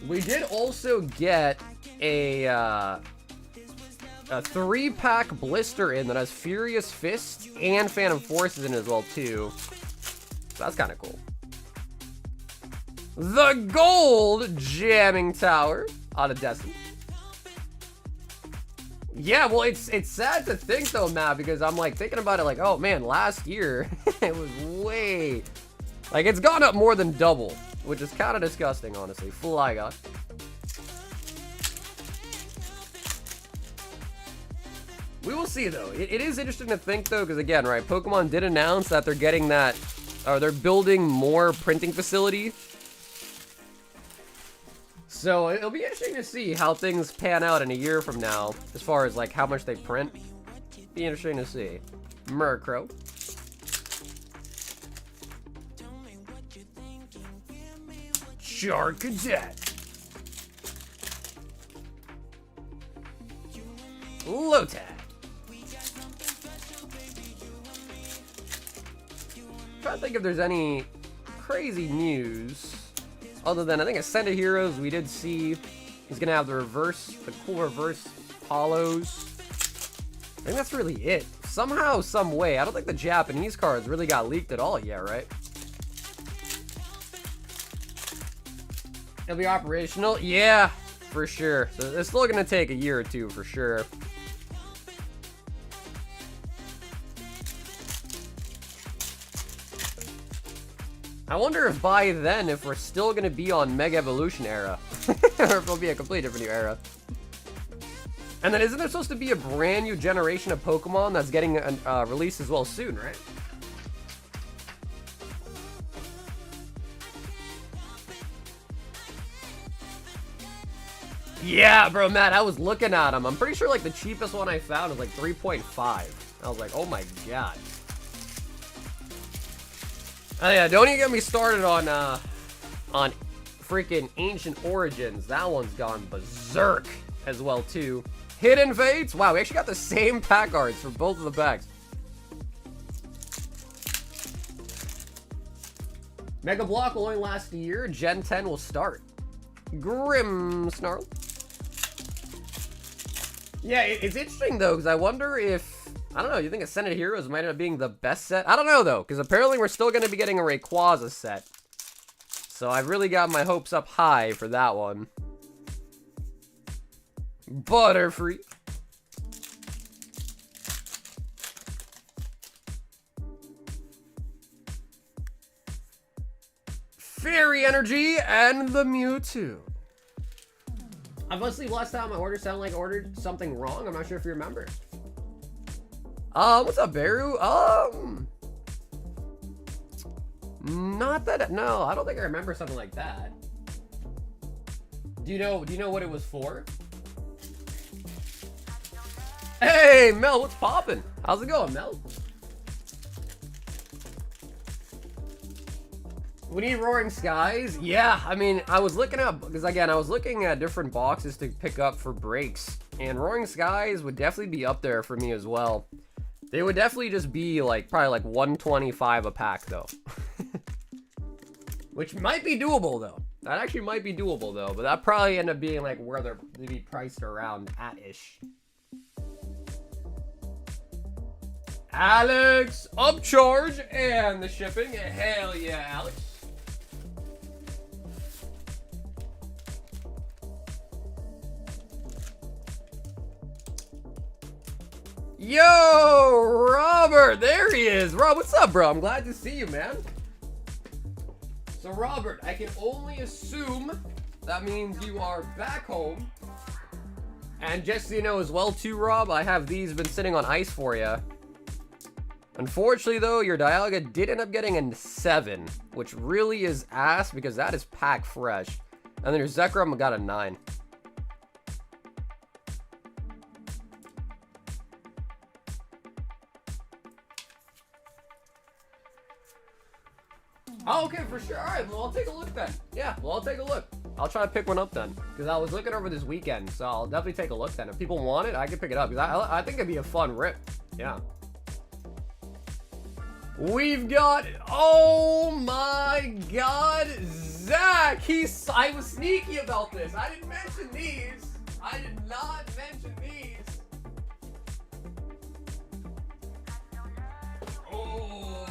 We did also get a 3-pack blister in that has Furious Fist and Phantom Forces in it as well too. So that's kind of cool. The gold jamming tower out of Destiny. Yeah, well, it's sad to think though, Matt, because I'm like thinking about it like, oh man, last year it was way, like it's gone up more than double, which is kind of disgusting, honestly. Fly God. We will see though. It is interesting to think though, because again, right, Pokemon did announce that they're getting that, or they're building more printing facility. So it'll be interesting to see how things pan out in a year from now, as far as like how much they print. Be interesting to see. Murkrow. Charcadet. Lotad. Trying to think if there's any crazy news. Other than, I think Ascended Heroes, we did see he's going to have the cool reverse holos. I think that's really it. Somehow, some way. I don't think the Japanese cards really got leaked at all yet, right? It'll be operational? Yeah, for sure. So it's still going to take a year or two for sure. I wonder if by then, if we're still going to be on Mega Evolution era. Or if it'll be a completely different new era. And then isn't there supposed to be a brand new generation of Pokemon that's getting released as well soon, right? Yeah, bro, Matt, I was looking at them. I'm pretty sure like the cheapest one I found was like 3.5. I was like, oh my god. Oh yeah, don't even get me started on freaking Ancient Origins. That one's gone berserk as well too. Hidden Fates. Wow, we actually got the same pack arts for both of the packs. Mega Block will only last a year. Gen 10 will start. Grim Snarl. Yeah, it's interesting though, because I wonder if, I don't know, you think Ascended Heroes might end up being the best set? I don't know though, because apparently we're still going to be getting a Rayquaza set. So I've really got my hopes up high for that one. Butterfree. Fairy Energy and the Mewtwo. I must leave last time I ordered sounded like I ordered something wrong. I'm not sure if you remember. What's up, Beru? Not that, no, I don't think I remember something like that. Do you know what it was for? Hey, Mel, what's poppin'? How's it going, Mel? We need Roaring Skies? Yeah, I mean, I was looking up, because again, I was looking at different boxes to pick up for breaks, and Roaring Skies would definitely be up there for me as well. They would definitely just be like, probably like 125 a pack though. Which might be doable though. That actually might be doable though, but that probably end up being like where they'd be priced around at-ish. Alex, upcharge and the shipping. Hell yeah, Alex. Yo, Robert, there he is. Rob, what's up, bro? I'm glad to see you, man. So, Robert, I can only assume that means you are back home And just so you know as well too, Rob, I have these been sitting on ice for you. Unfortunately, though, your Dialga did end up getting a 7, which really is ass because that is pack fresh. And then your Zekrom got a 9. Oh, okay, for sure. All right, well, I'll take a look then. Yeah, well, I'll take a look. I'll try to pick one up then, because I was looking over this weekend, so I'll definitely take a look then. If people want it, I can pick it up, because I think it'd be a fun rip. Yeah. We've got, oh my God, Zach. I was sneaky about this. I didn't mention these. I did not mention these. Oh,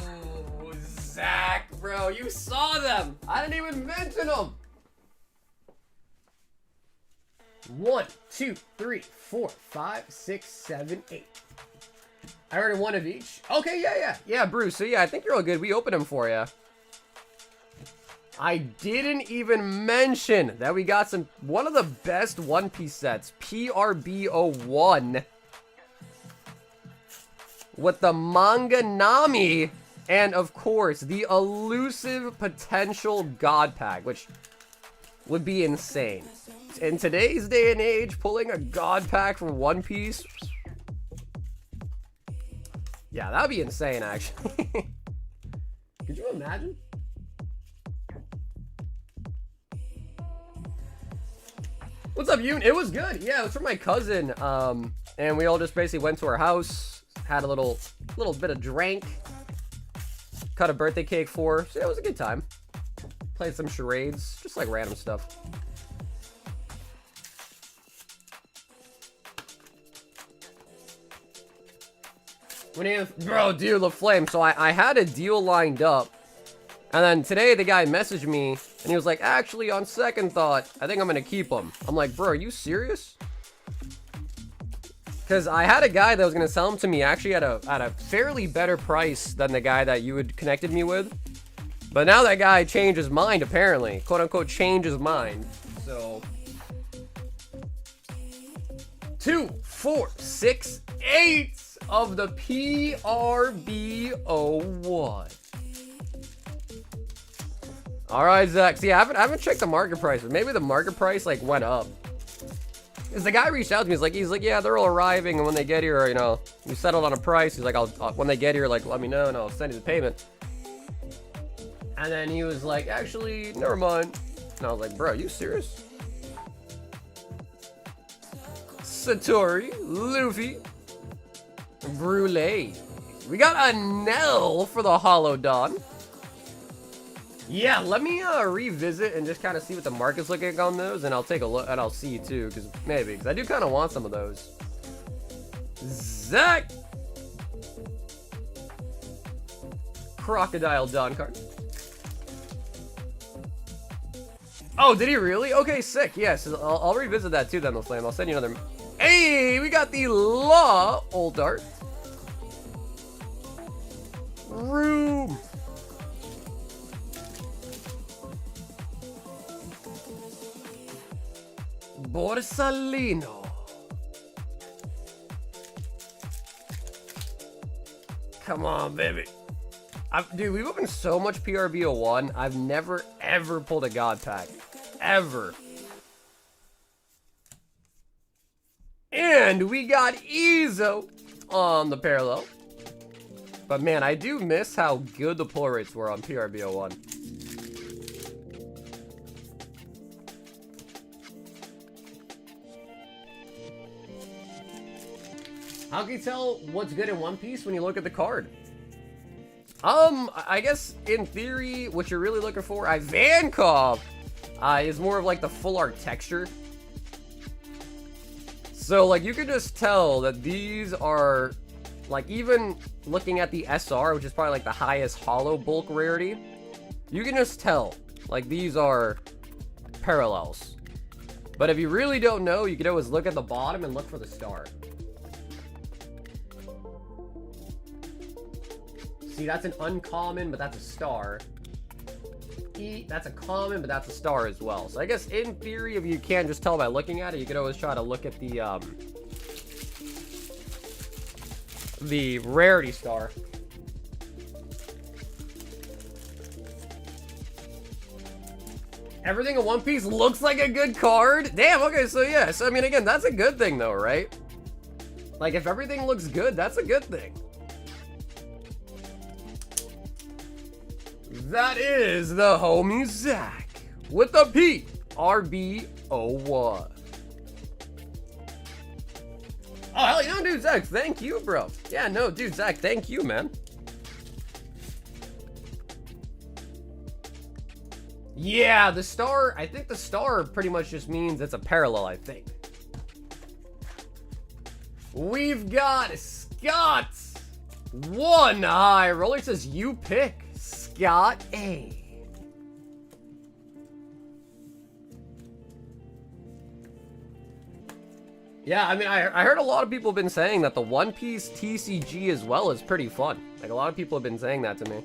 Zach, bro, you saw them. I didn't even mention them. 1, 2, 3, 4, 5, 6, 7, 8. I ordered one of each. Okay, yeah, Bruce. So yeah, I think you're all good. We opened them for you. I didn't even mention that we got one of the best One Piece sets, PRB01, with the manga Nami, and of course the elusive potential God Pack, which would be insane. In today's day and age, pulling a God Pack from One Piece. Yeah, that'd be insane, actually. Could you imagine? What's up, Yoon? It was good. Yeah, it was from my cousin. And we all just basically went to our house, had a little bit of drink, cut a birthday cake for her. So yeah, it was a good time. Played some charades, just like random stuff. Bro, dude, LaFlame. So I had a deal lined up. And then today the guy messaged me and he was like, actually, on second thought, I think I'm going to keep him. I'm like, bro, are you serious? Because I had a guy that was going to sell him to me actually at a fairly better price than the guy that you had connected me with. But now that guy changed his mind, apparently. Quote unquote, changed his mind. So 2, 4, 6, 8 of the PRB01. All right, Zach. See, I haven't checked the market price, but maybe the market price like went up. Because the guy reached out to me. He's like, yeah, they're all arriving, and when they get here, you know, we settled on a price. He's like, when they get here, like, let me know, and I'll send you the payment. And then he was like, actually, never mind. And I was like, bro, are you serious? Satori, Luffy, Brule. We got a Nell for the Holodon. Yeah, let me revisit and just kind of see what the market's looking like on those, and I'll take a look, and I'll see too, because I do kind of want some of those. Zach! Crocodile Don card. Oh, did he really? Okay, sick. Yes, yeah, so I'll revisit that too then, LaFlame. I'll send you another. Hey, we got the Law Old Art. Room. Borsalino. Come on, baby. Dude, we've opened so much PRB01. I've never, ever pulled a God Pack. Ever. And we got Ezo on the parallel. But man, I do miss how good the pull rates were on PRB01. How can you tell what's good in One Piece when you look at the card? I guess in theory, what you're really looking for, Ivankov, is more of like the full art texture. So like you could just tell that these are like, even looking at the SR, which is probably like the highest hollow bulk rarity, you can just tell like these are parallels. But if you really don't know, you can always look at the bottom and look for the star. See, that's an uncommon, but that's a star. E, that's a common, but that's a star as well. So I guess in theory, if you can't just tell by looking at it, you could always try to look at the rarity star. Everything in One Piece looks like a good card? Damn, okay, so yeah. So, I mean, again, that's a good thing, though, right? Like, if everything looks good, that's a good thing. That is the homie Zach with the PRB01. Oh, hell yeah, dude, Zach, thank you, bro. Yeah, no, dude, Zach, thank you, man. Yeah, the star, I think the star pretty much just means it's a parallel, I think. We've got Scott. One high roller says you pick Scott A. Yeah, I mean, I heard a lot of people have been saying that the One Piece TCG as well is pretty fun. Like, a lot of people have been saying that to me.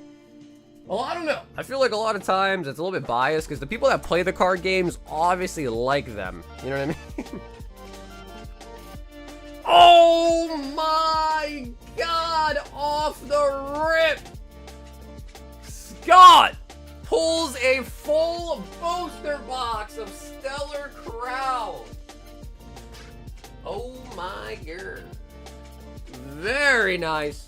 Well, I don't know. I feel like a lot of times it's a little bit biased because the people that play the card games obviously like them. You know what I mean? Oh my god! Off the rip! Scott pulls a full booster box of Stellar Crown. Oh my god. Very nice.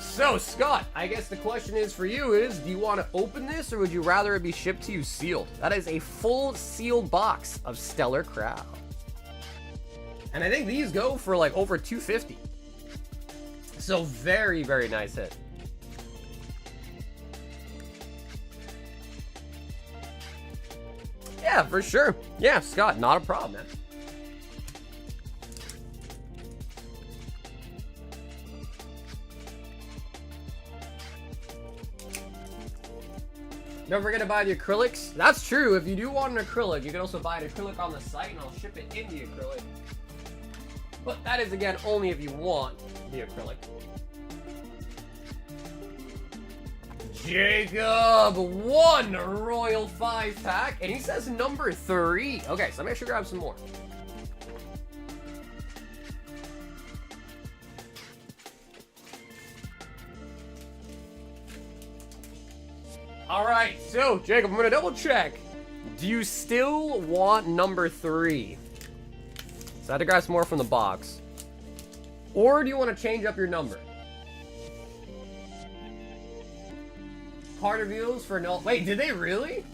So, Scott, I guess the question is for you is, do you want to open this or would you rather it be shipped to you sealed? That is a full sealed box of Stellar Crown. And I think these go for like over $250. So very, very nice hit. Yeah, for sure. Yeah, Scott, not a problem, man. Don't forget to buy the acrylics. That's true. If you do want an acrylic, you can also buy an acrylic on the site and I'll ship it in the acrylic. But that is, again, only if you want the acrylic. Jacob, one Royal 5-pack, and he says number 3. Okay, so let me actually grab some more. All right, so Jacob, I'm gonna double check. Do you still want number 3? So I had to grab some more from the box. Or do you want to change up your number? Card reveals for no... Wait, did they really?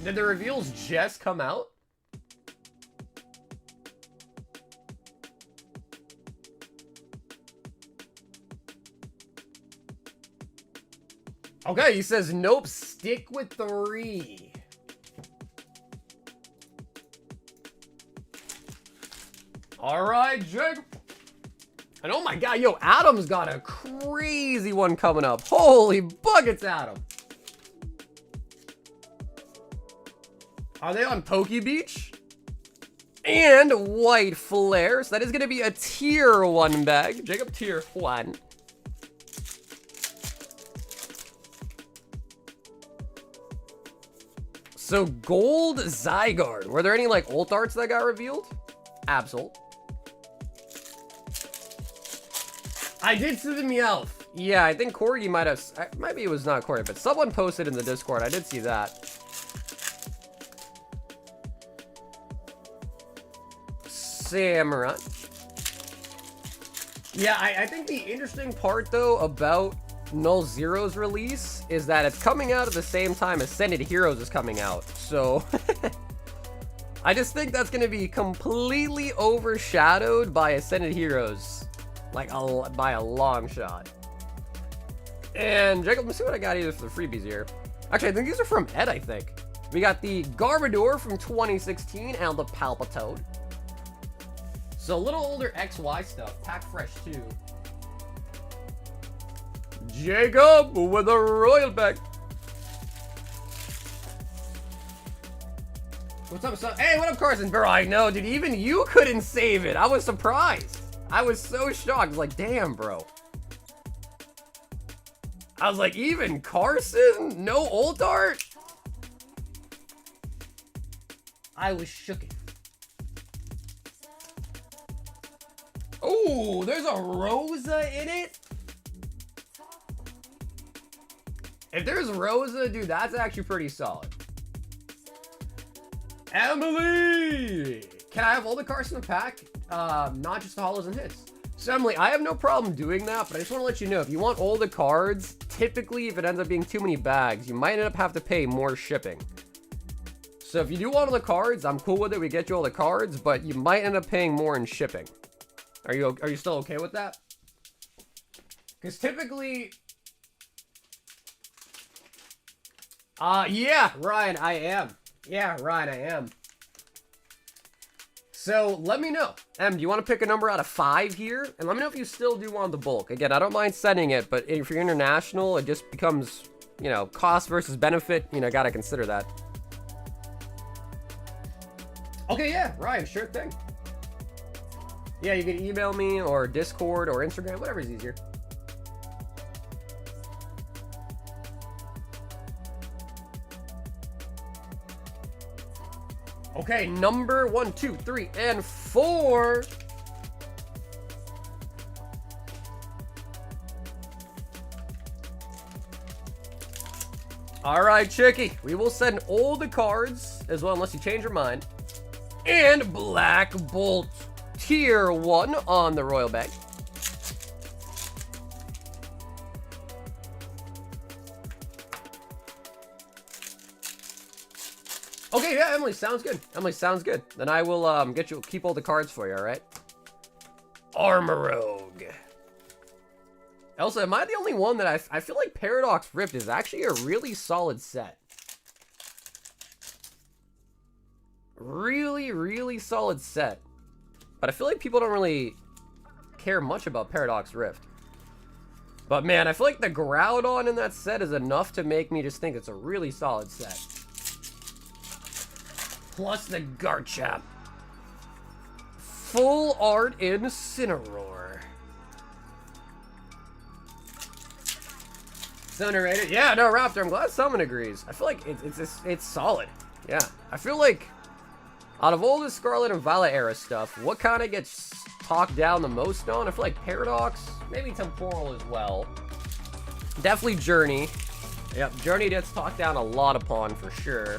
Did the reveals just come out? Okay, he says, nope, stick with 3. All right, Jacob. And oh my god, yo, Adam's got a crazy one coming up. Holy buckets, Adam. Are they on Poke Beach? And White Flare. So that is going to be a tier 1 bag. Jacob, tier 1. So Gold Zygarde. Were there any like ult arts that got revealed? Absol. I did see the Meowth. Yeah, I think Corgi might have... Maybe it was not Corgi, but someone posted in the Discord. I did see that. Samurai. Yeah, I think the interesting part, though, about Null Zero's release is that it's coming out at the same time Ascended Heroes is coming out. So... I just think that's going to be completely overshadowed by Ascended Heroes. Like, by a long shot. And, Jacob, let me see what I got here for the freebies here. Actually, I think these are from Ed, I think. We got the Garbodor from 2016 and the Palpitoad. So, a little older XY stuff. Pack fresh, too. Jacob with a royal pack. What's up, son? Hey, what up, Carson? Bro, I know, dude. Even you couldn't save it. I was surprised. I was so shocked. I was like, damn, bro. I was like, even Carson? No ult art? I was shooken. Oh, there's a Rosa in it? If there's Rosa, dude, that's actually pretty solid. Emily! Can I have all the cards in the pack? Not just the holos and hits. So Emily, I have no problem doing that, but I just want to let you know, if you want all the cards, typically if it ends up being too many bags, you might end up have to pay more shipping. So if you do want all the cards, I'm cool with it. We get you all the cards, but you might end up paying more in shipping. Are you still okay with that? Because typically... yeah, Ryan, I am. Yeah, Ryan, I am. So, let me know. Do you want to pick a number out of 5 here? And let me know if you still do want the bulk. Again, I don't mind sending it, but if you're international, it just becomes, you know, cost versus benefit. You know, gotta consider that. Okay, yeah, Ryan, sure thing. Yeah, you can email me or Discord or Instagram, whatever's easier. Okay, number 1, 2, 3, and 4. All right, Chicky. We will send all the cards as well, unless you change your mind. And Black Bolt Tier 1 on the Royal Bag. Okay, yeah, Emily, sounds good. Emily, sounds good. Then I will keep all the cards for you, all right? Armor Rogue. Elsa, am I the only one that I feel like Paradox Rift is actually a really solid set? Really, really solid set. But I feel like people don't really care much about Paradox Rift. But man, I feel like the Groudon in that set is enough to make me just think it's a really solid set. Plus the Garchomp. Full art Incineroar. Incinerated. Yeah, no, Raptor, I'm glad someone agrees. I feel like it's solid. Yeah. I feel like out of all the Scarlet and Violet era stuff, what kind of gets talked down the most on? I feel like Paradox, maybe Temporal as well. Definitely Journey. Yep, Journey gets talked down a lot upon for sure.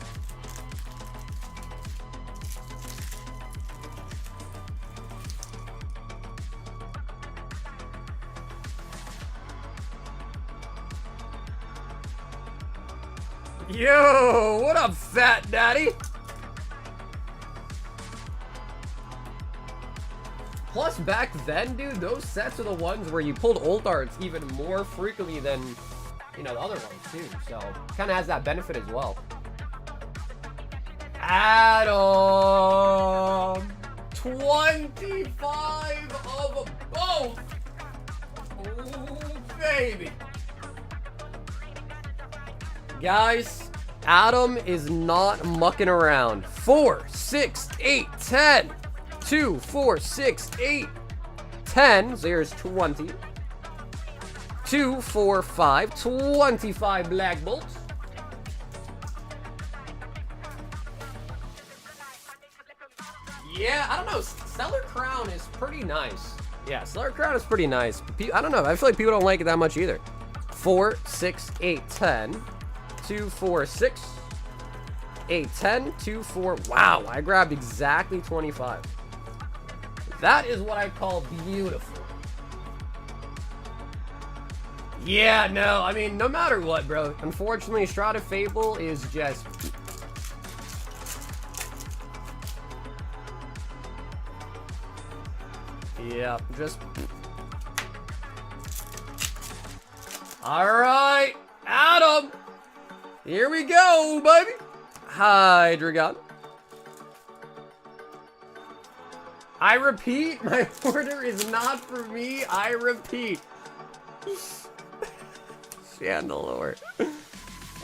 Yo, what up, Fat Daddy? Plus, back then, dude, those sets are the ones where you pulled ult arts even more frequently than, you know, the other ones, too. So, kind of has that benefit as well. Adam! 25 of both! Ooh, baby! Guys, Adam is not mucking around. 4, 6, 8, 10. 2, 4, 6, 8, 10. So here's 20. 2, 4, 5. 25 Black Bolts. Yeah, I don't know. Stellar Crown is pretty nice. Yeah, Stellar Crown is pretty nice. I don't know. I feel like people don't like it that much either. 4, 6, 8, 10. 2, 4, 6, 8, 10, 2, 4. Wow, I grabbed exactly 25. That is what I call beautiful. Yeah, no, I mean, no matter what, bro. Unfortunately, Shrouded Fable is just... yeah, just... Alright, Adam! Here we go, baby. Hi, Dragon. I repeat, my order is not for me. I repeat. Chandelure.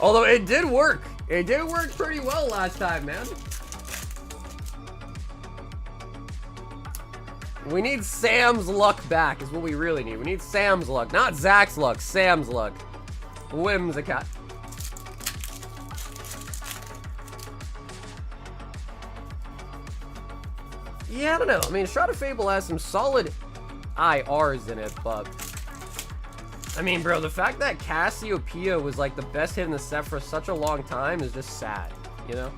Although it did work. It did work pretty well last time, man. We need Sam's luck back is what we really need. We need Sam's luck. Not Zach's luck, Sam's luck. Whimsicott. Yeah, I don't know. I mean, Shrouded Fable has some solid IRs in it, but... I mean, bro, the fact that Cassiopeia was, like, the best hit in the set for such a long time is just sad, you know?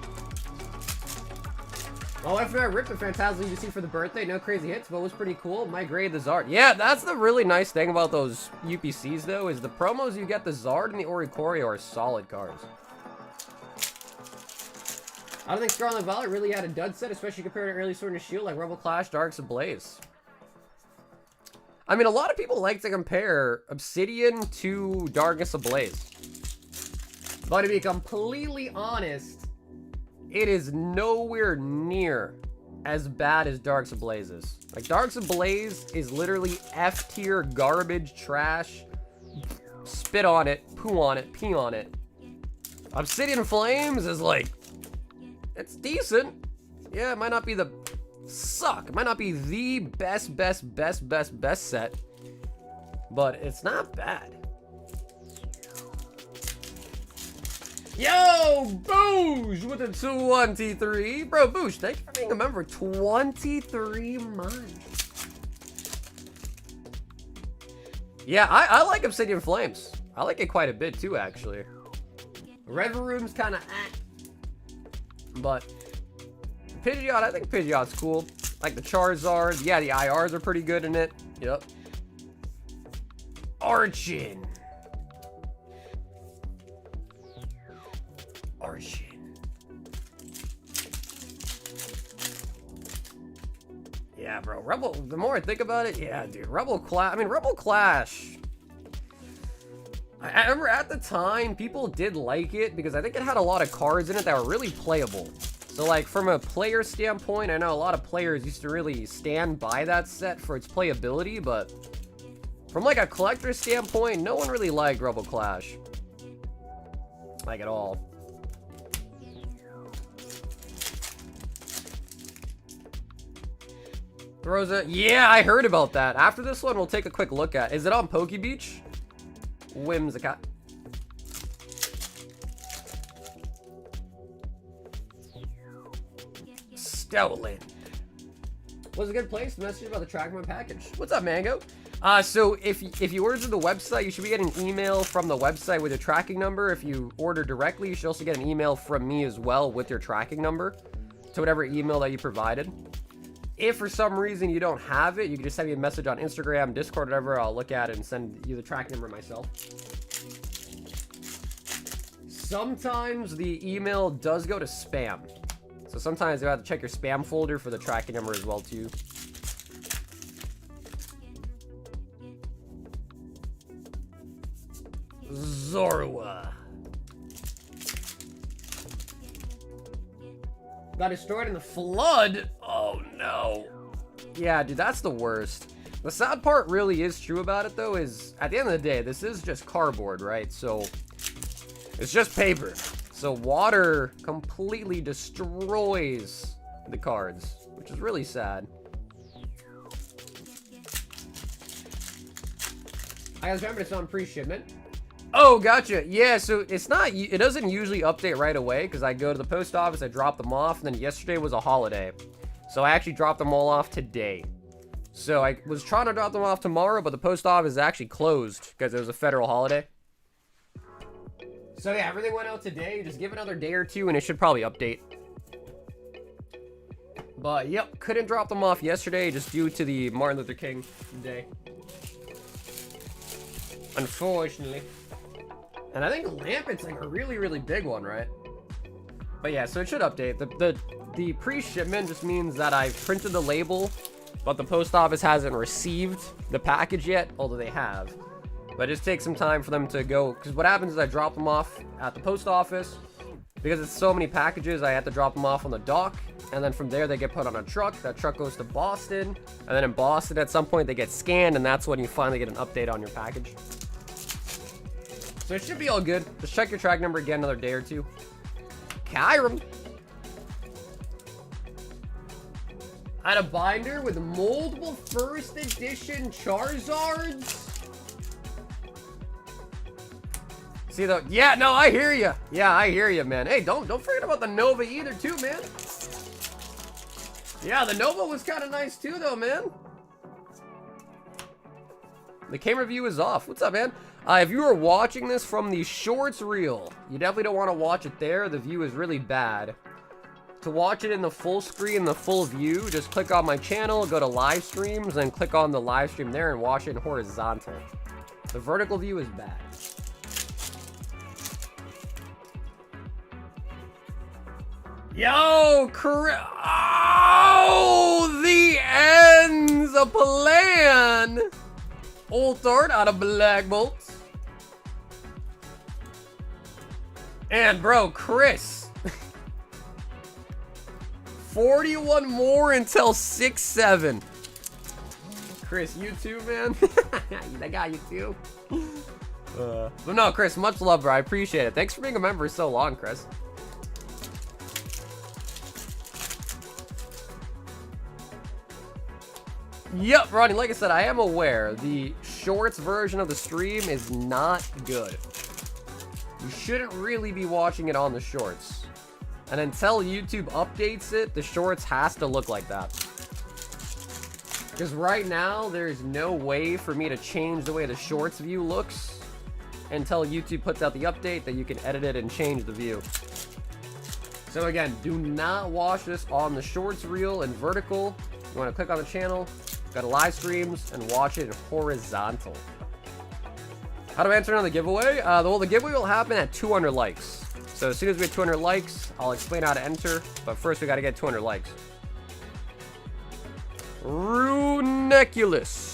Well, after I ripped the Phantasmal UPC for the birthday, no crazy hits, but it was pretty cool. My grade, the Zard. Yeah, that's the really nice thing about those UPCs, though, is the promos you get, the Zard and the Oricorio are solid cards. I don't think Scarlet Violet really had a dud set, especially compared to early Sword and Shield like Rebel Clash, Darks Ablaze. I mean, a lot of people like to compare Obsidian to Darkness Ablaze. But to be completely honest, it is nowhere near as bad as Darks Ablaze is. Like, Darks Ablaze is literally F-tier garbage, trash, spit on it, poo on it, pee on it. Obsidian Flames is like... it's decent. Yeah, it might not be the suck. It might not be the best set, but it's not bad. Yo, Boosh with the 23. Bro, Boosh, thank you for being a member. 23 months. Yeah, I like Obsidian Flames. I like it quite a bit too, actually. Rever Room's kind of but Pidgeot, I think Pidgeot's cool. Like the Charizard. Yeah, the IRs are pretty good in it. Yep. Archon. Yeah, bro. Rebel, the more I think about it, yeah, dude. Rebel Clash. I mean, Rebel Clash. I remember at the time, people did like it because I think it had a lot of cards in it that were really playable. So, like, from a player standpoint, I know a lot of players used to really stand by that set for its playability, but from, like, a collector standpoint, no one really liked Rebel Clash. Like, at all. Throws it. Yeah, I heard about that. After this one, we'll take a quick look at. Is it on Poke Beach? Whimsicott. Stolen. Was a good place. Message about the Trackman package. What's up, Mango? So if you order through the website, you should be getting an email from the website with your tracking number. If you order directly, you should also get an email from me as well with your tracking number to whatever email that you provided. If for some reason you don't have it, you can just send me a message on Instagram, Discord, whatever. I'll look at it and send you the tracking number myself. Sometimes the email does go to spam. So sometimes you have to check your spam folder for the tracking number as well, too. Zorua. Got destroyed in the flood? Oh, no. Yeah, dude, that's the worst. The sad part really is true about it, though, is at the end of the day, this is just cardboard, right? So it's just paper. So water completely destroys the cards, which is really sad. I guys remember it's on pre-shipment. Oh, gotcha. Yeah, so it's not, it doesn't usually update right away because I go to the post office, I drop them off, and then yesterday was a holiday. So I actually dropped them all off today. So I was trying to drop them off tomorrow, but the post office is actually closed because it was a federal holiday. So yeah, everything went out today. Just give it another day or two and it should probably update. But yep, couldn't drop them off yesterday just due to the Martin Luther King Day. Unfortunately. And I think Lampet's like a really, really big one, right? But yeah, so it should update. The pre-shipment just means that I've printed the label, but the post office hasn't received the package yet, although they have. But it just takes some time for them to go, because what happens is I drop them off at the post office. Because it's so many packages, I have to drop them off on the dock, and then from there they get put on a truck. That truck goes to Boston, and then in Boston at some point they get scanned, and that's when you finally get an update on your package. So it should be all good. Just check your track number again another day or two. Kyram. I had a binder with multiple first edition Charizards. See the, yeah, no, I hear you. Yeah, I hear you, man. Hey, don't forget about the Nova either, too, man. Yeah, the Nova was kind of nice, too, though, man. The camera view is off. What's up, man? If you were watching this from the shorts reel, you definitely don't want to watch it there. The view is really bad. To watch it in the full screen, the full view, just click on my channel, go to live streams, and click on the live stream there and watch it in horizontal. The vertical view is bad. Yo, oh, the ends of plan. Altered out of Black Bolts. And bro, Chris. 41 more until 6-7. Chris, you too, man. I got you too. But no, Chris, much love, bro. I appreciate it. Thanks for being a member so long, Chris. Yep, Ronnie, like I said, I am aware the shorts version of the stream is not good. You shouldn't really be watching it on the shorts. And until YouTube updates it, the shorts has to look like that. Because right now, there's no way for me to change the way the shorts view looks until YouTube puts out the update that you can edit it and change the view. So again, do not watch this on the shorts reel in vertical. You want to click on the channel, go to live streams, and watch it in horizontal. How do I enter on the giveaway? Well, the giveaway will happen at 200 likes. So as soon as we get 200 likes, I'll explain how to enter. But first, we got to get 200 likes. Runeculus.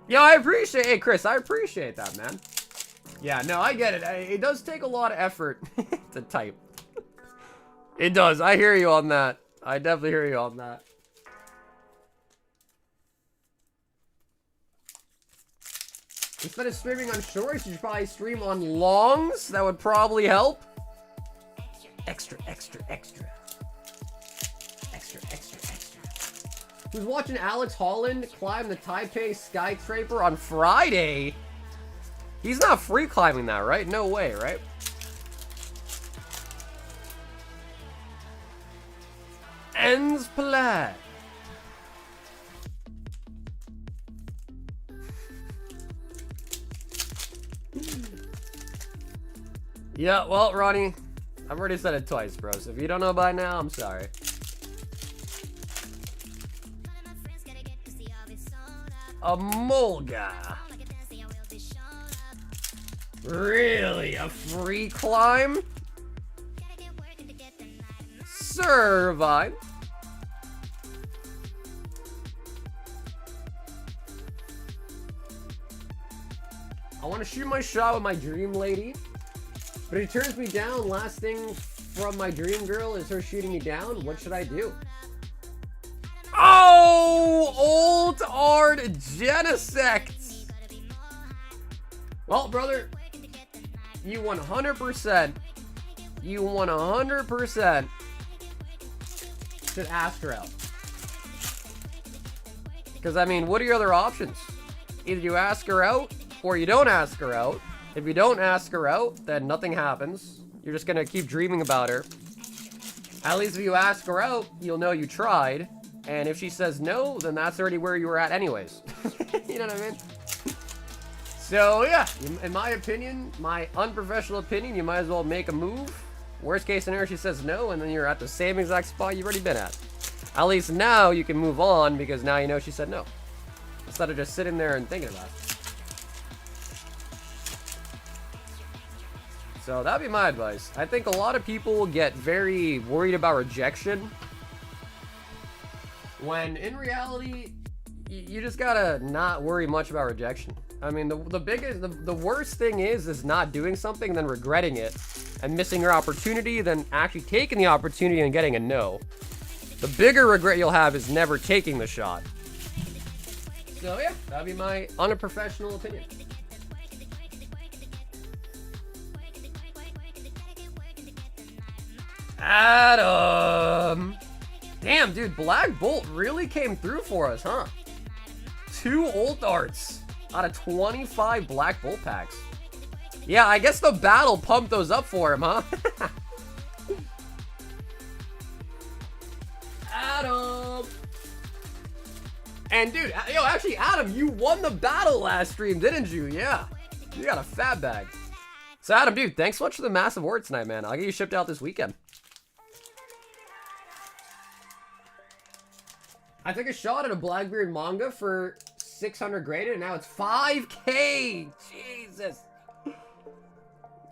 Yo, I appreciate, hey Chris, I appreciate that, man. Yeah, no, I get it. It does take a lot of effort to type. It does. I hear you on that. I definitely hear you on that. Instead of streaming on shorts, you should probably stream on longs. That would probably help. Extra, extra, extra. Extra, extra, extra. Who's watching Alex Holland climb the Taipei Skyscraper on Friday? He's not free climbing that, right? No way, right? Ends play. Yeah, well, Ronnie, I've already said it twice, bro. So if you don't know by now, I'm sorry. A Molga. Really? A free climb? Survive. I want to shoot my shot with my dream lady, but it turns me down. Last thing from my dream girl is her shooting me down. What should I do? Oh, old art Genesect. Well, brother, you 100%, you 100% should ask her out. Because, I mean, what are your other options? Either you ask her out, or you don't ask her out. If you don't ask her out, then nothing happens. You're just gonna keep dreaming about her. At least if you ask her out, you'll know you tried. And if she says no, then that's already where you were at anyways. You know what I mean? So, yeah, in my opinion, my unprofessional opinion, you might as well make a move. Worst case scenario, she says no, and then you're at the same exact spot you've already been at. At least now you can move on because now you know she said no. Instead of just sitting there and thinking about it. So that'd be my advice. I think a lot of people get very worried about rejection, when in reality, you just gotta not worry much about rejection. I mean, the worst thing is not doing something and then regretting it and missing your opportunity than actually taking the opportunity and getting a no. The bigger regret you'll have is never taking the shot. So yeah, that'd be my unprofessional opinion. Adam. Damn, dude, Black Bolt really came through for us, huh? 2 ult arts out of 25 Black Bolt packs. Yeah, I guess the battle pumped those up for him, huh? Adam! And dude, yo, actually, Adam, you won the battle last stream, didn't you? Yeah. You got a fat bag. So Adam, dude, thanks so much for the massive order tonight, man. I'll get you shipped out this weekend. I took a shot at a Blackbeard manga for 600 graded, and now it's 5K. Jesus.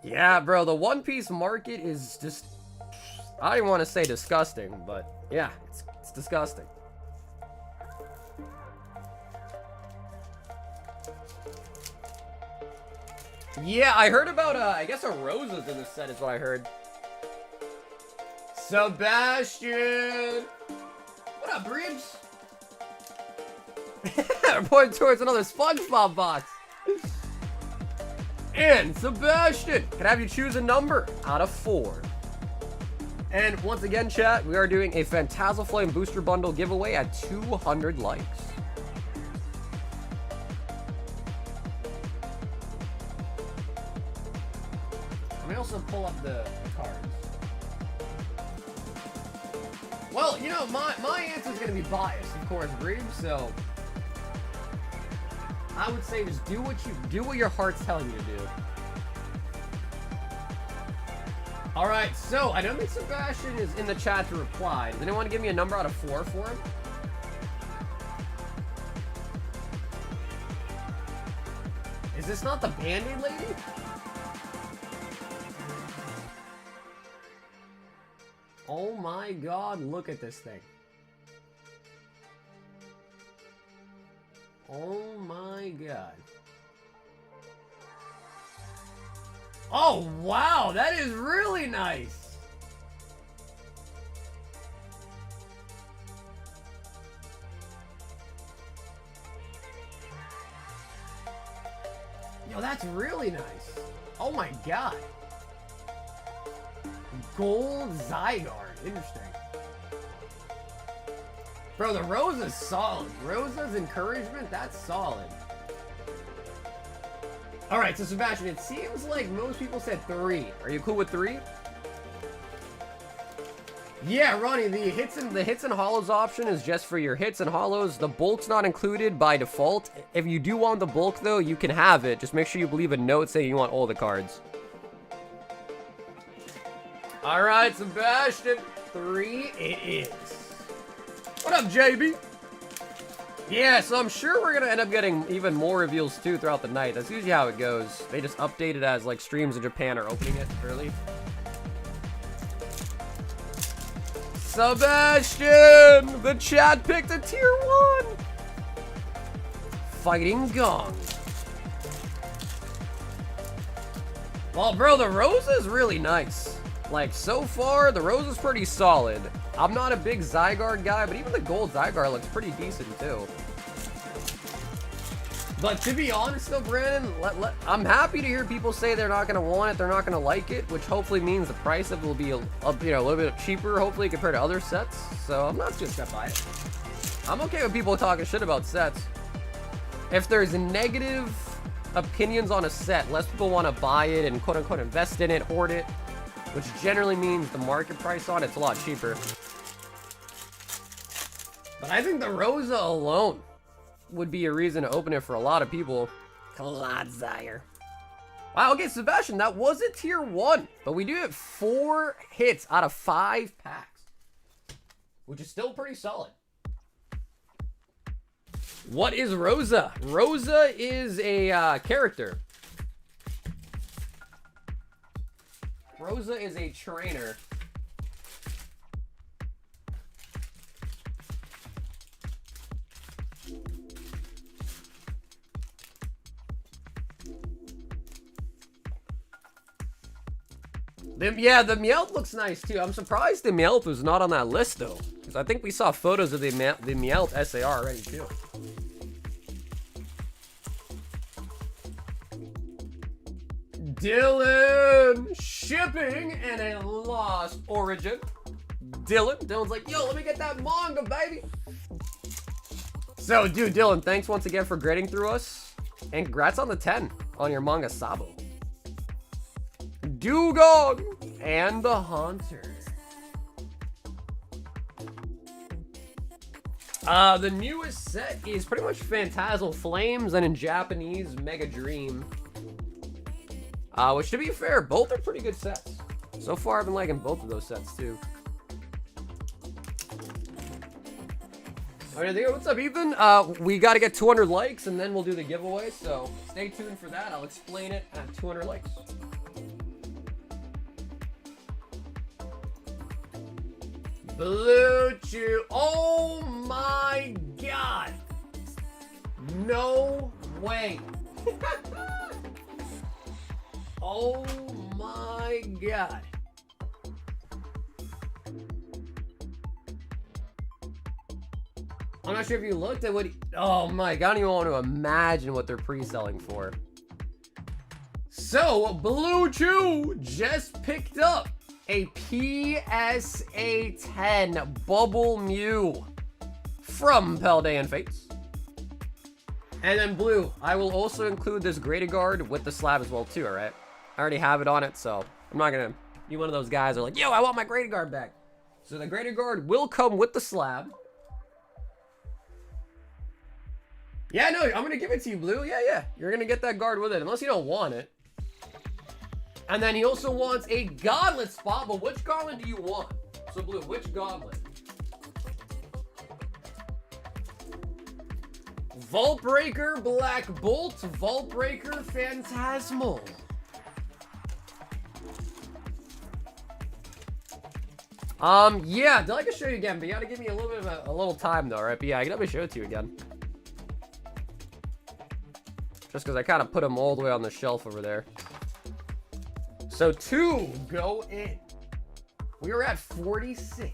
Yeah, bro, the One Piece market is just, I don't even want to say disgusting, but yeah, it's disgusting. Yeah, I heard about, I guess a Rosa's in this set is what I heard. Sebastian! What up, Bribs? We're pointing towards another SpongeBob box. And Sebastian, can I have you choose a number out of 4? And once again, chat, we are doing a Phantasmal Flame booster bundle giveaway at 200 likes. Let me also pull up the cards. Well, you know, my answer is going to be biased, of course, Reeb, so I would say just do what your heart's telling you to do. All right, so I don't think Sebastian is in the chat to reply. Does anyone give me a number out of 4 for him? Is this not the Band-Aid lady? Oh my god, look at this thing. Oh my god. Oh wow, that is really nice. Yo, that's really nice. Oh my god. Gold Zygarde. Interesting. Bro, the Rosa's solid. Rosa's encouragement, that's solid. Alright, so Sebastian, it seems like most people said 3. Are you cool with 3? Yeah, Ronnie, the hits and hollows option is just for your hits and hollows. The bulk's not included by default. If you do want the bulk, though, you can have it. Just make sure you leave a note saying you want all the cards. Alright, Sebastian. 3 it is. What up, JB? Yeah, so I'm sure we're gonna end up getting even more reveals too throughout the night. That's usually how it goes. They just update it as like streams in Japan are opening it early. Sebastian! The chat picked a tier 1! Fighting Gong. Well, bro, the Rosa is really nice. Like, so far, the Rose is pretty solid. I'm not a big Zygarde guy, but even the gold Zygarde looks pretty decent, too. But to be honest, though, Brandon, I'm happy to hear people say they're not going to want it, they're not going to like it, which hopefully means the price of it will be a little bit cheaper, hopefully, compared to other sets. So I'm not just going to buy it. I'm okay with people talking shit about sets. If there's negative opinions on a set, less people want to buy it and quote-unquote invest in it, hoard it, which generally means the market price on it's a lot cheaper. But I think the Rosa alone would be a reason to open it for a lot of people. Clodsire. Wow, okay, Sebastian, that was a tier 1, but we do have 4 hits out of 5 packs, which is still pretty solid. What is Rosa? Rosa is a character. Rosa is a trainer. Yeah, the Meowth looks nice too. I'm surprised the Meowth was not on that list though, because I think we saw photos of the Meowth SAR already too. Dylan shipping and a lost origin. Dylan. Dylan's like, yo, let me get that manga, baby. So, dude, Dylan, thanks once again for grading through us. And congrats on the 10 on your manga Sabo. Dugong and the Haunter. The newest set is pretty much Phantasmal Flames and in Japanese, Mega Dream. Which, to be fair, both are pretty good sets. So far, I've been liking both of those sets, too. Alright, what's up, Ethan? We got to get 200 likes, and then we'll do the giveaway, so stay tuned for that. I'll explain it at 200 likes. Blue Chew. Oh my god. No way. Oh my god. I'm not sure if you looked at what oh my god, I don't even want to imagine what they're pre-selling for. So, Blue Chew just picked up a PSA 10 Bubble Mew from Paldean Fates. And then Blue, I will also include this graded guard with the slab as well too, alright? I already have it on it, so I'm not gonna be one of those guys who are like, yo, I want my graded guard back. So the graded guard will come with the slab. Yeah, no, I'm gonna give it to you, Blue. Yeah. You're gonna get that guard with it, unless you don't want it. And then he also wants a gauntlet spot, but which gauntlet do you want? So, Blue, which gauntlet? Vault Breaker, Black Bolt, Vault Breaker, Phantasmal. Yeah, I can show you again, but you gotta give me a little bit of a little time though, right? But yeah, I can definitely show it to you again. Just because I kind of put them all the way on the shelf over there. So 2 go in. We are at 46.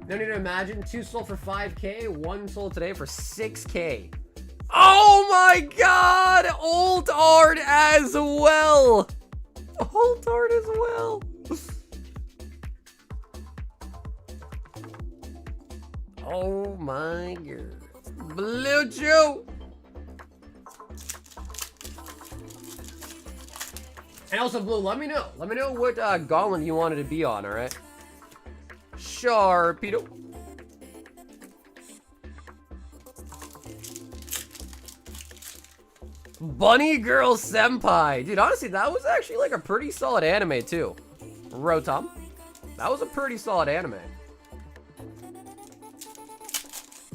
No need to imagine. 2 sold for 5K, 1 sold today for 6K. Oh my god! Old art as well! Old art as well! Oh my god. Blue Chew! And also, Blue, let me know. Let me know what gauntlet you wanted to be on, alright? Sharpedo. Bunny Girl Senpai. Dude, honestly, that was actually like a pretty solid anime, too. Rotom. That was a pretty solid anime.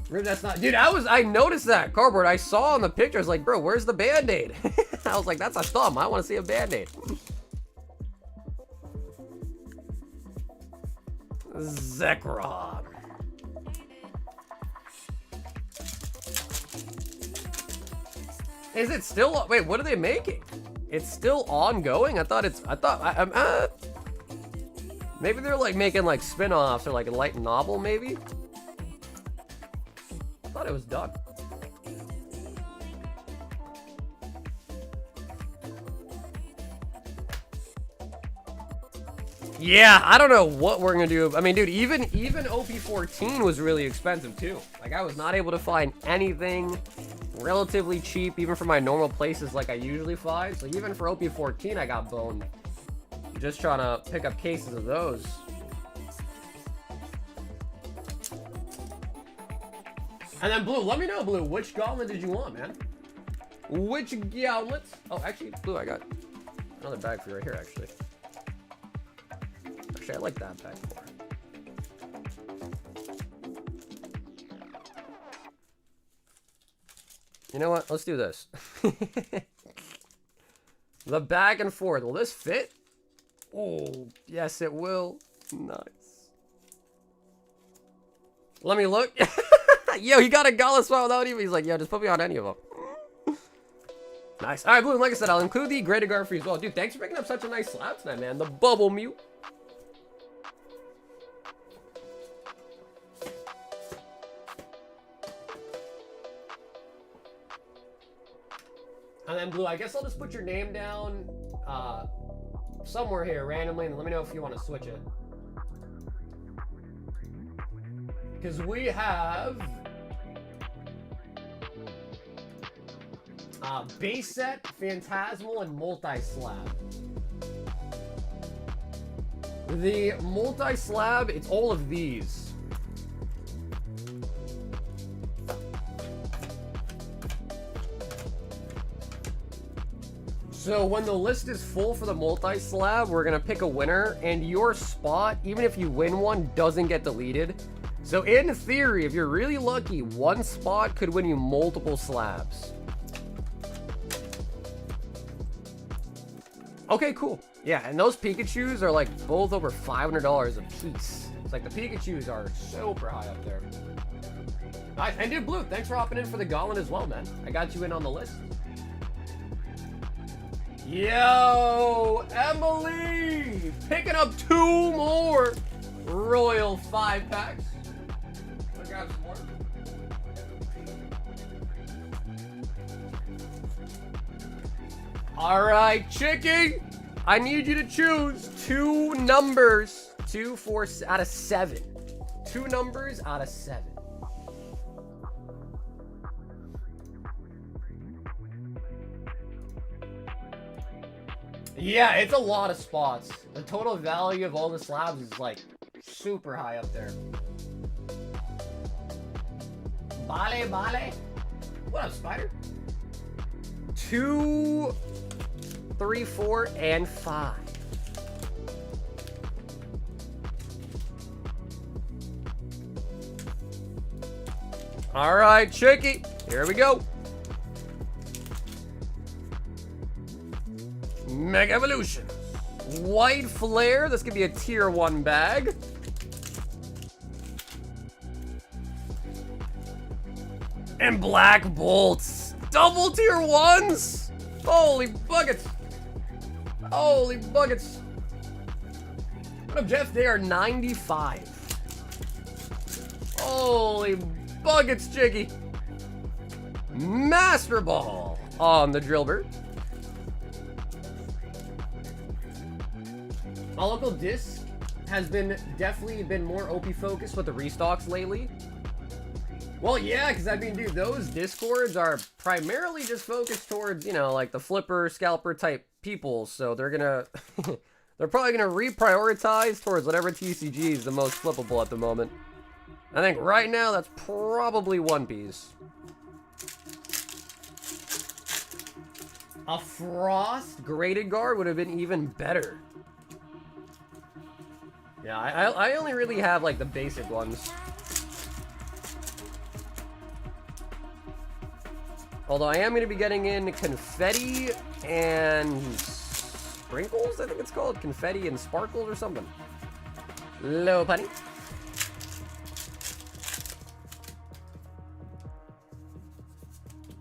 That's not, dude. I noticed that cardboard. I saw on the picture. I was like, bro, where's the band-aid? I was like, that's a thumb. I want to see a band-aid. Zekrom. Is it still? Wait, what are they making? It's still ongoing. Maybe they're like making like spin-offs or like a light novel, maybe. I thought it was done. Yeah, I don't know what we're gonna do. I mean, dude, even OP14 was really expensive too. Like, I was not able to find anything relatively cheap, even for my normal places like I usually find. So even for OP14, I got boned. Just trying to pick up cases of those. And then Blue, let me know, Blue, which gauntlet did you want, man? Which gauntlet? Oh, actually, Blue, I got another bag for you right here, actually. Actually, I like that bag more. You know what? Let's do this. The back and forth. Will this fit? Oh, yes, it will. Nice. Let me look. Yo, he got a gauntlet spot without even. He's like, yo, just put me on any of them. Nice. All right, Blue, like I said, I'll include the graded guard for you as well. Dude, thanks for picking up such a nice slab tonight, man. The Bubble Mew. And then Blue, I guess I'll just put your name down somewhere here randomly, and let me know if you want to switch it. Because we have base set, Phantasmal, and multi-slab. The multi-slab, it's all of these. So when the list is full for the multi-slab, we're gonna pick a winner, and your spot, even if you win one, doesn't get deleted. So in theory, if you're really lucky, one spot could win you multiple slabs. Okay, cool. Yeah, and those Pikachus are like both over $500 a piece. It's like the Pikachus are super high up there. Nice. And dude, Blue, thanks for hopping in for the gauntlet as well, man. I got you in on the list. Yo, Emily, picking up 2 more Royal 5-packs. I got some more. All right, Chicky, I need you to choose 2 numbers, 2 out of 7. 2 numbers out of 7. Yeah, it's a lot of spots. The total value of all the slabs is like super high up there. Bale, bale. What up, Spider? 2, 3, 4, and 5. All right, Chicky, here we go. Mega Evolution. White Flare, this could be a tier 1 bag. And Black Bolts. Double tier 1s? Holy buckets. Holy buckets. What up, Jeff? They are 95. Holy buckets, Jiggy. Master Ball on the Drillbird. My local disc has definitely been more OP focused with the restocks lately. Well, yeah, because I mean, dude, those discords are primarily just focused towards, you know, like the flipper, scalper type people. So they're gonna, they're probably gonna reprioritize towards whatever TCG is the most flippable at the moment. I think right now that's probably One Piece. A Frost graded guard would have been even better. Yeah, I only really have like the basic ones. Although I am going to be getting in Confetti and Sprinkles, I think it's called. Confetti and Sparkles or something. Hello, buddy.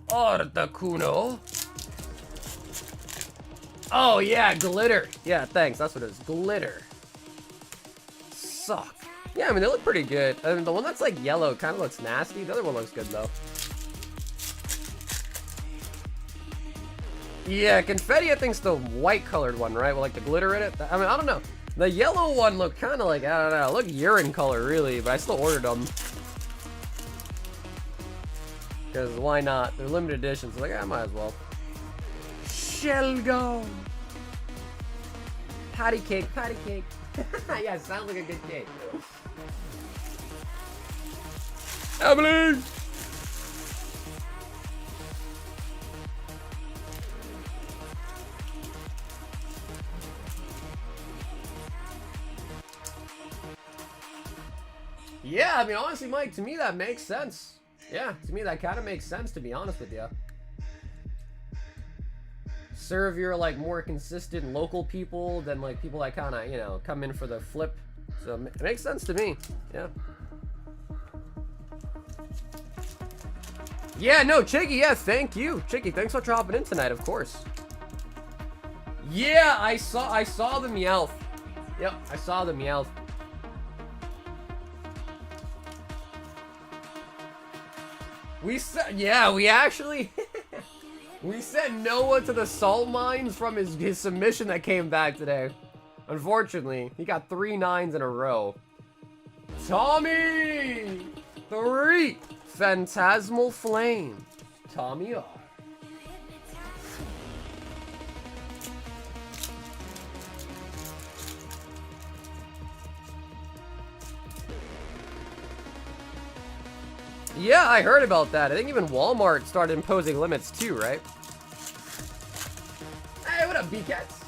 Articuno. Oh, yeah, glitter. Yeah, thanks. That's what it is. Glitter. Suck. Yeah, I mean, they look pretty good. I mean, the one that's like yellow kind of looks nasty. The other one looks good, though. Yeah, Confetti, I think's the white colored one, right? With like the glitter in it. I mean, I don't know. The yellow one looked kind of like, I don't know, look urine color, really, but I still ordered them. Because why not? They're limited editions. So like, I might as well. Shelgo. Patty cake, patty cake. Yeah, sounds like a good cake. Emily! Yeah, I mean, honestly, Mike, to me that makes sense. Yeah, to me that kind of makes sense, to be honest with you. Serve your, like, more consistent local people than, like, people that kind of, you know, come in for the flip. So it makes sense to me. Yeah. Yeah, no, Chicky, yeah, thank you. Chicky, thanks for dropping in tonight, of course. Yeah, I saw the Meowth. Yep, I saw the Meowth. We actually We sent Noah to the salt mines from his submission that came back today. Unfortunately, he got 3 9s in a row. Tommy! 3 Phantasmal Flames. Tommy R. Yeah, I heard about that. I think even Walmart started imposing limits too, right? Hey, what up, B-Cats?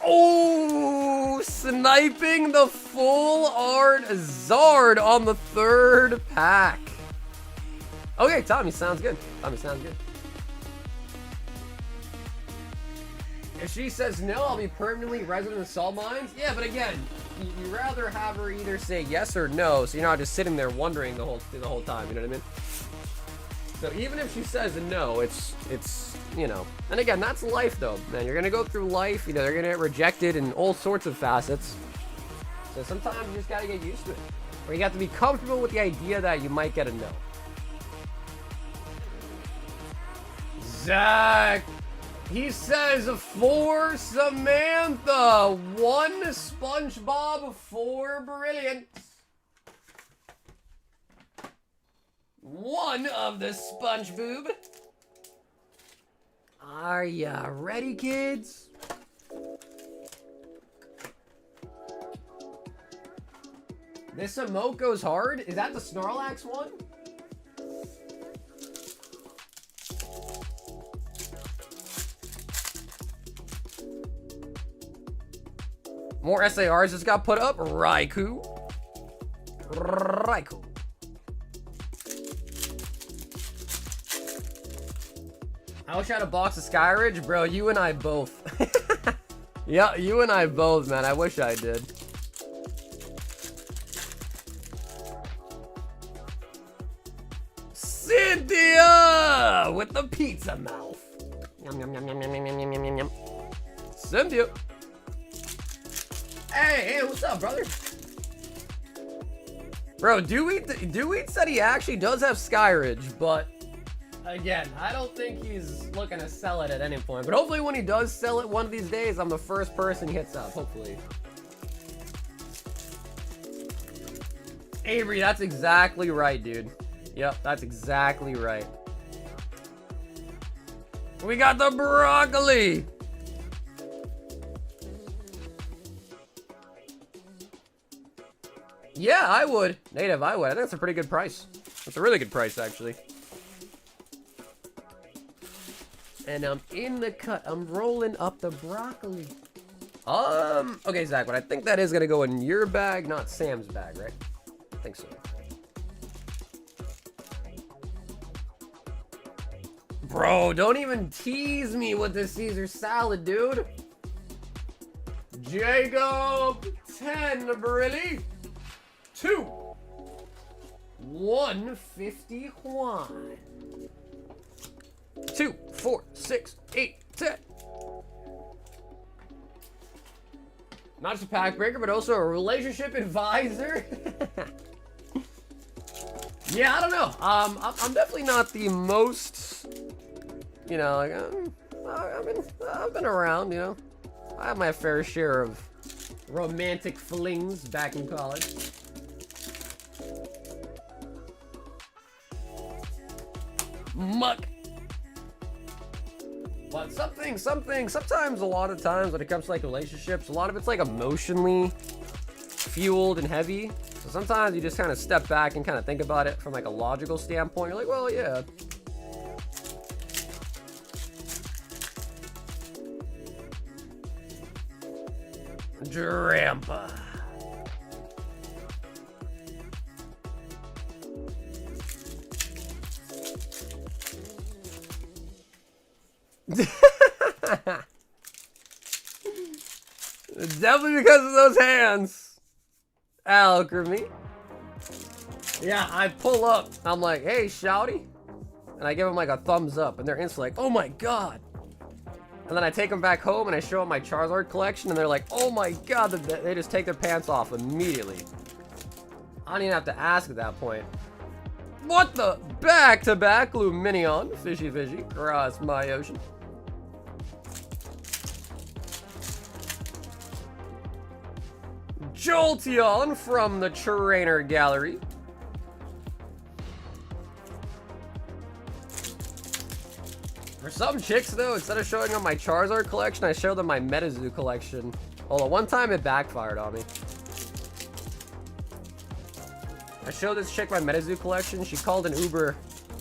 Oh, sniping the full art Zard on the 3rd pack. Okay, Tommy, sounds good. Tommy, sounds good. If she says no, I'll be permanently resident in salt mines. Yeah, but again, you rather have her either say yes or no, so you're not just sitting there wondering the whole time. You know what I mean? So even if she says no, it's you know. And again, that's life, though, man. You're gonna go through life. You know, they're gonna get rejected in all sorts of facets. So sometimes you just gotta get used to it, or you have to be comfortable with the idea that you might get a no. Zach. He says 4 Samantha, 1 SpongeBob, 4 Brilliant. 1 of the SpongeBob. Are ya ready, kids? This emote goes hard? Is that the Snorlax one? More SARs just got put up. Raikou. Raikou. I wish I had a box of Skyridge. Bro, you and I both. Yeah, you and I both, man. I wish I did. Cynthia! With the pizza mouth. Yum, yum, yum, yum, yum, yum, yum, yum, yum, yum. Cynthia. Hey, what's up, brother? Bro, Dewey said he actually does have Skyridge, but again, I don't think he's looking to sell it at any point. But hopefully when he does sell it one of these days, I'm the first person he hits up, hopefully. Avery, that's exactly right, dude. Yep, that's exactly right. We got the broccoli. Yeah, I would. Native, I would. I think that's a pretty good price. That's a really good price, actually. And I'm in the cut. I'm rolling up the broccoli. Okay, Zach, but I think that is gonna go in your bag, not Sam's bag, right? I think so. Bro, don't even tease me with the Caesar salad, dude. Jacob, 10, Brilly. 2, 151. 2, 4, 6, 8, 10. Not just a pack breaker, but also a relationship advisor. Yeah, I don't know. I'm definitely not the most, you know, like I've been around, you know. I have my fair share of romantic flings back in college. Muck. But sometimes a lot of times when it comes to like relationships, a lot of it's like emotionally fueled and heavy. So sometimes you just kind of step back and kind of think about it from like a logical standpoint. You're like, well, yeah. Drampa. Definitely because of those hands. Alchemy. Yeah, I pull up. I'm like, hey, shouty. And I give them like a thumbs up. And they're instantly like, oh my god. And then I take them back home and I show them my Charizard collection and they're like, oh my god, they just take their pants off immediately. I don't even have to ask at that point. What the? Back-to-back Luminion. Fishy fishy. Cross my ocean. Jolteon from the Trainer Gallery. For some chicks, though, instead of showing them my Charizard collection, I show them my Metazoo collection. Although one time it backfired on me. I showed this chick my Metazoo collection. She called an Uber.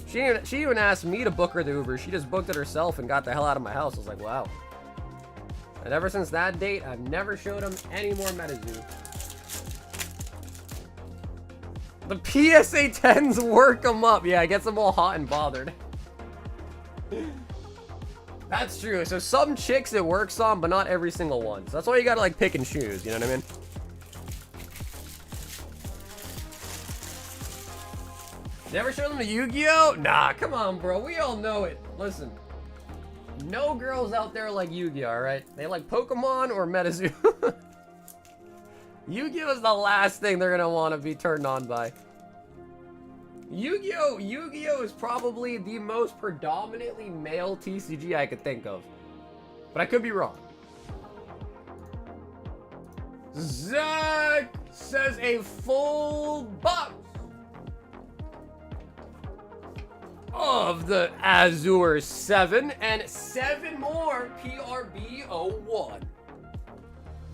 She even asked me to book her the Uber. She just booked it herself and got the hell out of my house. I was like, wow. And ever since that date, I've never showed him any more Metazoo. The PSA 10s work them up. Yeah, it gets them all hot and bothered. That's true. So some chicks it works on, but not every single one. So that's why you gotta like pick and choose. You know what I mean? Never show them the Yu-Gi-Oh? Nah, come on, bro. We all know it. Listen. No girls out there like Yu-Gi-Oh, alright? They like Pokemon or Metazoo. Yu-Gi-Oh is the last thing they're gonna want to be turned on by. Yu-Gi-Oh is probably the most predominantly male TCG I could think of. But I could be wrong. Zach says a full box of the Azure 7 and 7 more PRB01.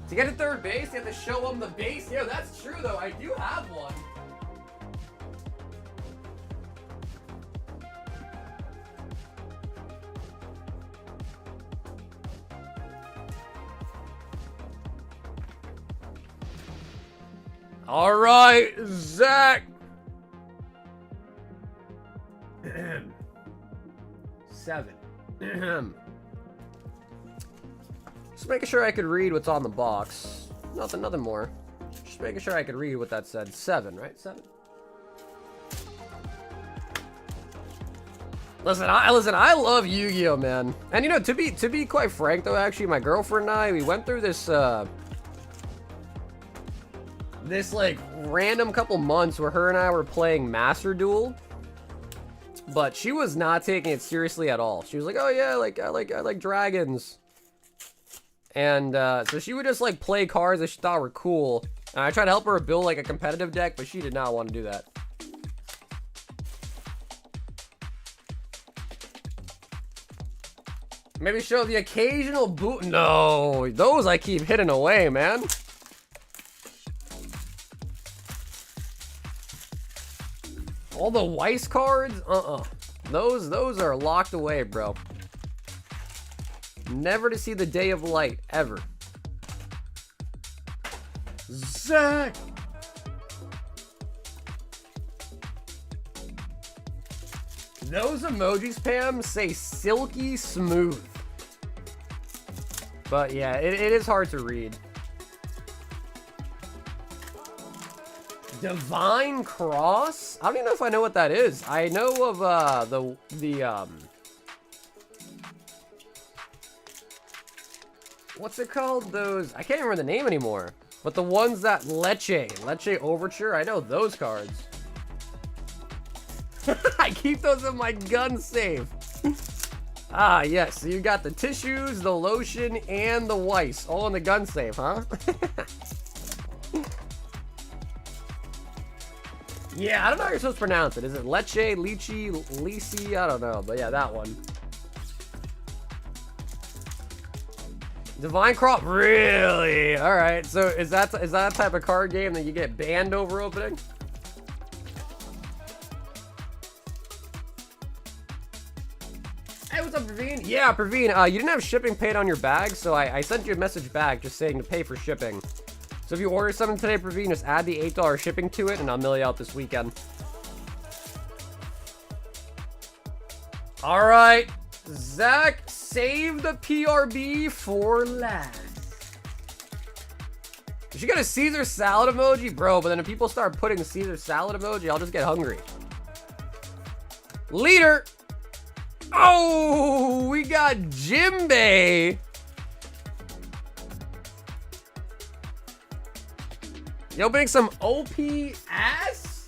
To get to third base, you have to show them the base. Yeah, that's true though. I do have one. All right, Zach. 7. Just making sure I could read what's on the box. Nothing more. Just making sure I could read what that said. 7, right? 7. Listen, I love Yu-Gi-Oh, man. And you know, to be quite frank though, actually, my girlfriend and I, we went through this this like random couple months where her and I were playing Master Duel. But she was not taking it seriously at all. She was like, "Oh yeah, I like dragons." And so she would just like play cards that she thought were cool. And I tried to help her build like a competitive deck, but she did not want to do that. Maybe show the occasional boot. No, those I keep hidden away, man. All the Weiss cards? Those are locked away, bro. Never to see the day of light, ever. Zach! Those emojis, Pam, say silky smooth. But yeah, it is hard to read. Divine Cross? I don't even know if I know what that is. I know of what's it called? Those, I can't remember the name anymore. But the ones that Leche Overture, I know those cards. I keep those in my gun safe. Ah, yes. So you got the tissues, the lotion, and the Weiss all in the gun safe, huh? Yeah, I don't know how you're supposed to pronounce it. Is it Leche, Lychee, Lisi? I don't know, but yeah, that one. Divine Crop, really? All right. So is that a type of card game that you get banned over opening? Hey, what's up, Praveen? Yeah, Praveen. You didn't have shipping paid on your bag, so I sent you a message back just saying to pay for shipping. So if you order something today, Praveen, just add the $8 shipping to it, and I'll mail you out this weekend. All right, Zach, save the PRB for last. You should get a Caesar salad emoji, bro, but then if people start putting Caesar salad emoji, I'll just get hungry. Leader! Oh, we got Jimbei. You opening some OP ass?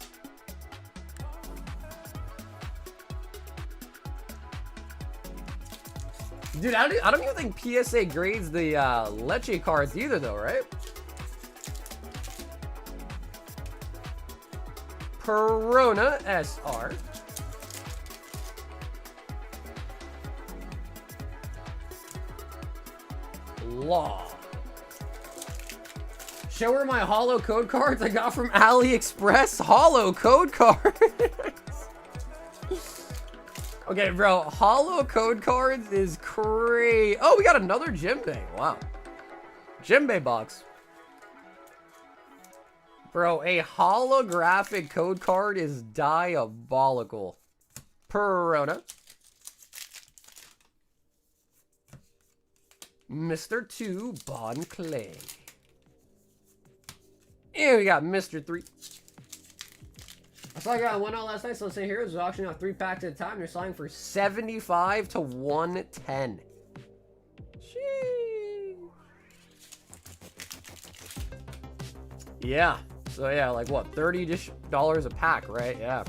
Dude, I don't even think PSA grades the Leche cards either, though, right? Perona SR. Law. Show her my holo code cards I got from AliExpress. Holo code cards. Okay, bro. Holo code cards is crazy. Oh, we got another Jimbei. Wow. Jimbei box. Bro, a holographic code card is diabolical. Perona. Mr. 2 Bon Clay. And we got Mr. 3. I saw I got one out last night, so say Heroes was auctioning off 3 packs at a time. They're selling for 75 to 110. Sheesh. Yeah. So yeah, like what, $30 a pack, right? Yeah.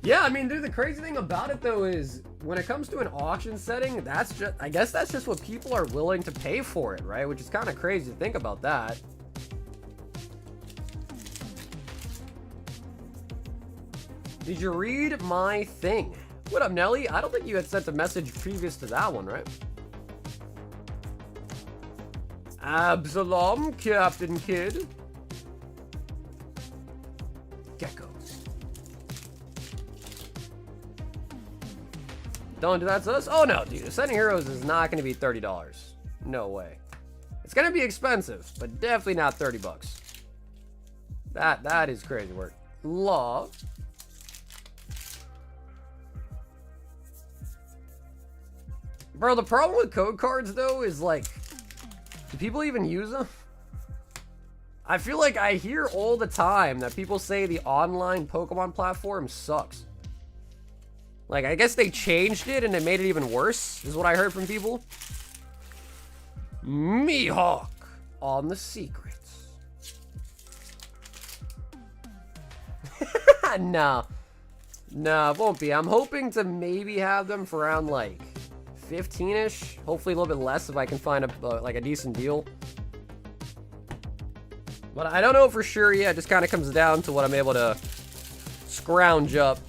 Yeah, I mean, dude, the crazy thing about it though is when it comes to an auction setting, that's just, I guess that's just what people are willing to pay for it, right? Which is kind of crazy to think about that. Did you read my thing? What up, Nelly? I don't think you had sent a message previous to that one, right? Absalom, Captain Kid. Geckos. Don't do that to us? Oh no, dude. Ascending Heroes is not going to be $30. No way. It's going to be expensive, but definitely not 30 bucks. That is crazy work. Law. Bro, the problem with code cards, though, is, like, do people even use them? I feel like I hear all the time that people say the online Pokemon platform sucks. Like, I guess they changed it and it made it even worse, is what I heard from people. Mihawk on the secrets. No, it won't be. I'm hoping to maybe have them for around, like, 15-ish, hopefully a little bit less if I can find a like a decent deal. But I don't know for sure yet. It just kind of comes down to what I'm able to scrounge up.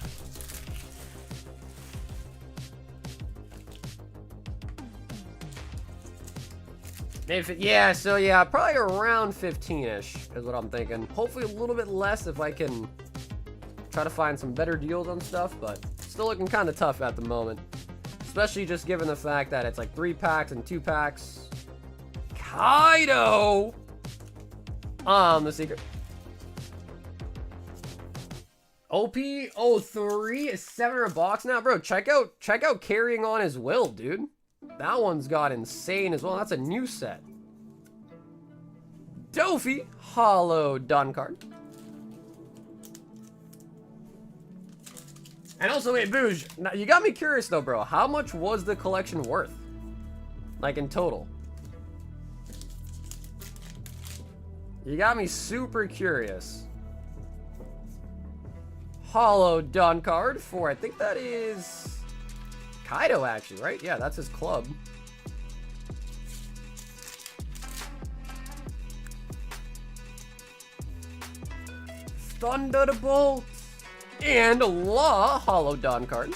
Maybe, yeah, so yeah, probably around 15-ish is what I'm thinking. Hopefully a little bit less if I can try to find some better deals on stuff, but still looking kind of tough at the moment. Especially just given the fact that it's like 3 packs and 2 packs. Kaido! The secret. OP03 is 700 bucks now. Bro, check out Carrying On His Will, dude. That one's got insane as well. That's a new set. Dofi, Hollow Dun card. And also, wait, Booge, now you got me curious though, bro. How much was the collection worth? Like in total? You got me super curious. Hollow Dun card for, I think that is Kaido actually, right? Yeah, that's his club. Thunderbolt. And Law Hollow Dawn card.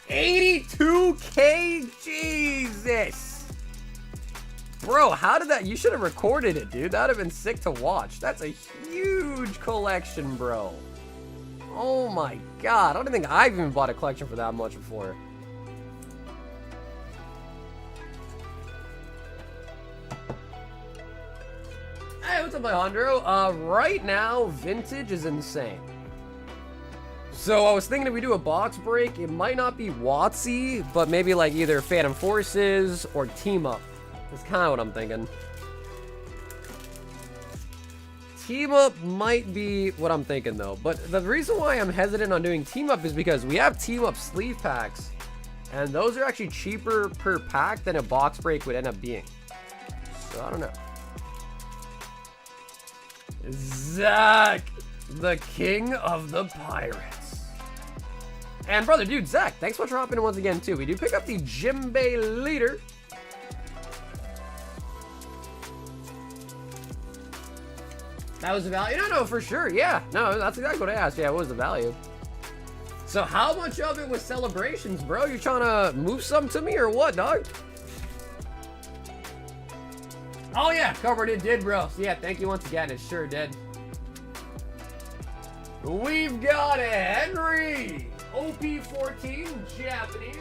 82K, Jesus. Bro, how did that? You should have recorded it, dude. That would have been sick to watch. That's a huge collection, bro. Oh my god. I don't think I've even bought a collection for that much before. Hey, what's up, Alejandro? Right now, vintage is insane. So I was thinking if we do a box break, it might not be WotC, but maybe like either Phantom Forces or Team Up. That's kind of what I'm thinking. team up might be what I'm thinking though. But the reason why I'm hesitant on doing team up is because we have team up sleeve packs, and those are actually cheaper per pack than a box break would end up being. So I don't know. Zach, the king of the pirates. And brother, dude, Zach, thanks for dropping in once again too. We do pick up the Jimbei leader. That was the value? No, for sure. Yeah, no, that's exactly what I asked. Yeah, what was the value? So how much of it was celebrations, bro? You trying to move something to me or what, dog? Oh yeah, covered it did, bro. So yeah, thank you once again. It sure did. We've got a Henry OP14 Japanese.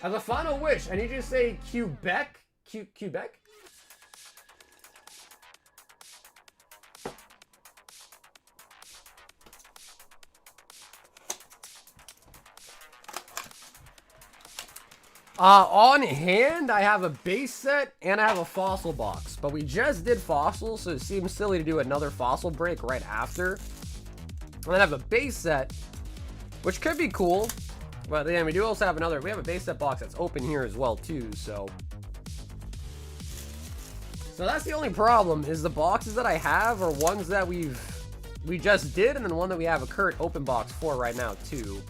As a final wish, I need you to say Quebec. Quebec? On hand, I have a base set and I have a fossil box. But we just did fossils, so it seems silly to do another fossil break right after. And then I have a base set, which could be cool. But then we do also have we have a base set box that's open here as well too, so that's the only problem, is the boxes that I have are ones that we just did, and then one that we have a current open box for right now too.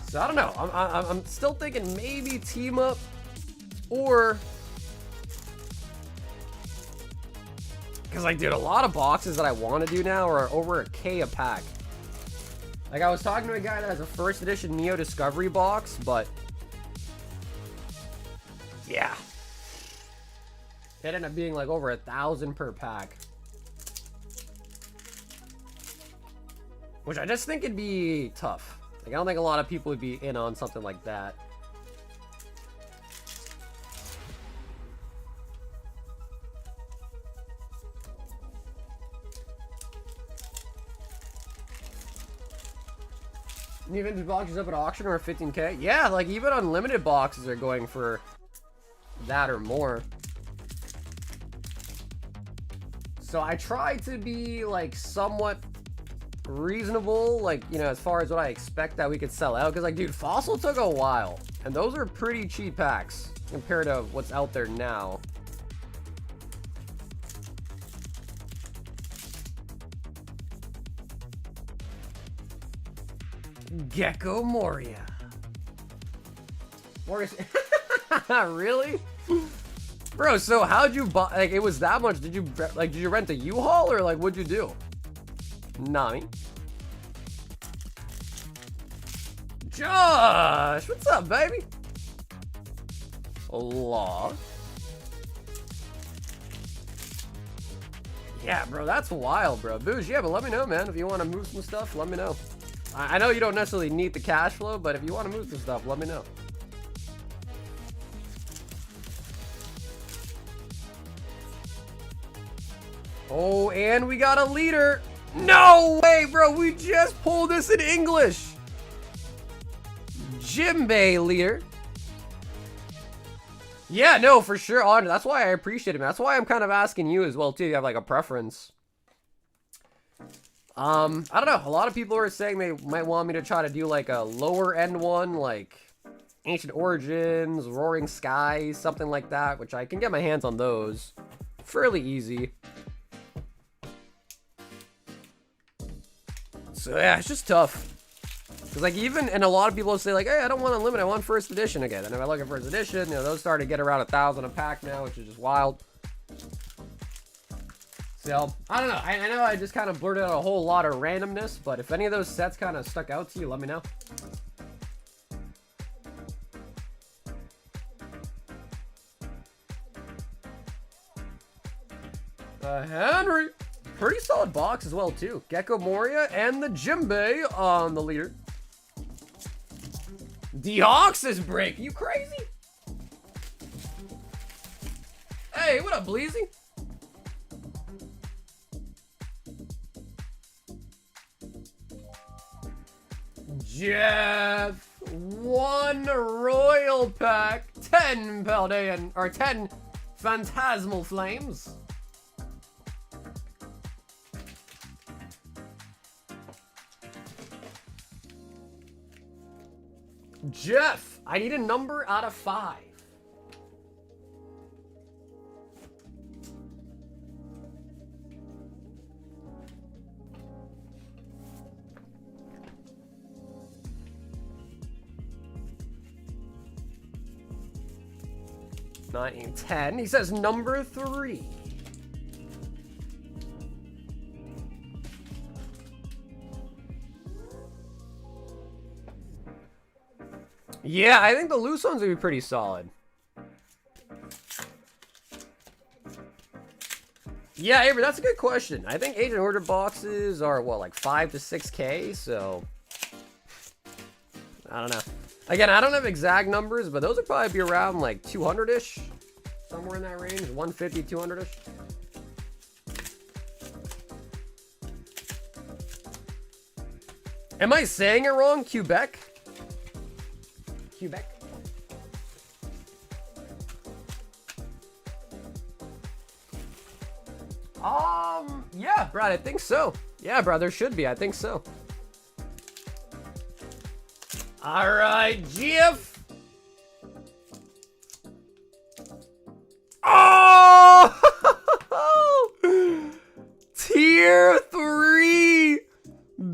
So I don't know. I'm still thinking maybe team up, or because like, dude, a lot of boxes that I want to do now are over $1K a pack. Like, I was talking to a guy that has a first edition Neo Discovery box, but yeah, it ended up being like over 1,000 per pack, which I just think it'd be tough. Like, I don't think a lot of people would be in on something like that. New vintage boxes up at auction or 15K? Yeah, like even unlimited boxes are going for that or more. So I try to be like somewhat reasonable, like, you know, as far as what I expect that we could sell out. Because like, dude, Fossil took a while, and those are pretty cheap packs compared to what's out there now. Gecko Moria. Really? Bro, so how'd you buy, like, it was that much? Did you rent a U-Haul, or like, what'd you do? Nami. Josh, what's up, baby? Law. Yeah, bro, that's wild, bro. Boosh, yeah, but let me know, man. If you want to move some stuff, let me know. I know you don't necessarily need the cash flow, but if you want to move some stuff, let me know. Oh, and we got a leader. No way, bro. We just pulled this in English. Jimbei leader. Yeah, no, for sure. That's why I appreciate it, man. That's why I'm kind of asking you as well, too. You have like a preference. I don't know. A lot of people are saying they might want me to try to do like a lower end one, like Ancient Origins, Roaring Skies, something like that, which I can get my hands on those fairly easy. So yeah, it's just tough. Because like and a lot of people say like, hey, I don't want Unlimited, I want first edition again. And if I look at first edition, you know, those start to get around 1,000 a pack now, which is just wild. So, I don't know. I know I just kind of blurted out a whole lot of randomness, but if any of those sets kind of stuck out to you, let me know. Henry. Pretty solid box as well, too. Gecko Moria and the Jimbei on the leader. Deoxys break. You crazy? Hey, what up, Bleezy? Jeff. 1 Royal Pack, 10 Paldean, or 10 Phantasmal Flames. Jeff, I need a number out of 5. Nine, 10. He says number 3. Yeah, I think the loose ones would be pretty solid. Yeah, Avery, that's a good question. I think agent order boxes are, what, like 5 to 6K, so... I don't know. Again, I don't have exact numbers, but those would probably be around, like, 200-ish. Somewhere in that range, 150, 200-ish. Am I saying it wrong? Quebec? Quebec? Yeah, Brad, I think so. Yeah, Brad, there should be. I think so. All right, Jeff. Oh! Tier 3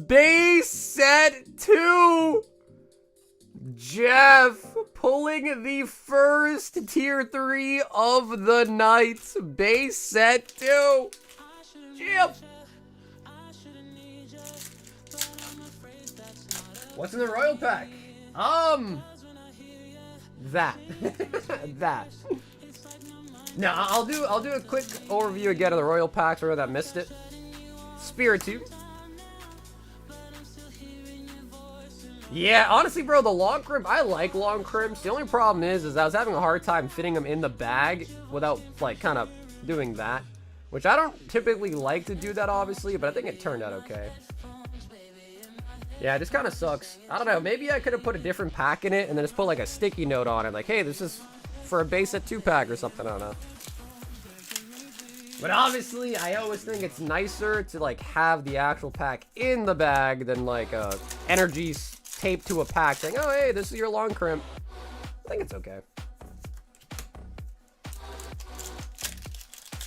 base set 2. Jeff pulling the first tier 3 of the night. Base set 2. Jeff. What's in the Royal Pack? That. That. No, I'll do a quick overview again of the Royal Packs for anyone that missed it. Spiritomb. Yeah, honestly, bro, the long crimp, I like long crimps. The only problem is I was having a hard time fitting them in the bag without, like, kind of doing that. Which I don't typically like to do that, obviously, but I think it turned out okay. Yeah, it just kind of sucks. I don't know, maybe I could have put a different pack in it and then just put, like, a sticky note on it. Like, hey, this is for a base set 2 pack or something, I don't know. But obviously, I always think it's nicer to, like, have the actual pack in the bag than, like, energy taped to a pack saying, oh, hey, this is your long crimp. I think it's okay.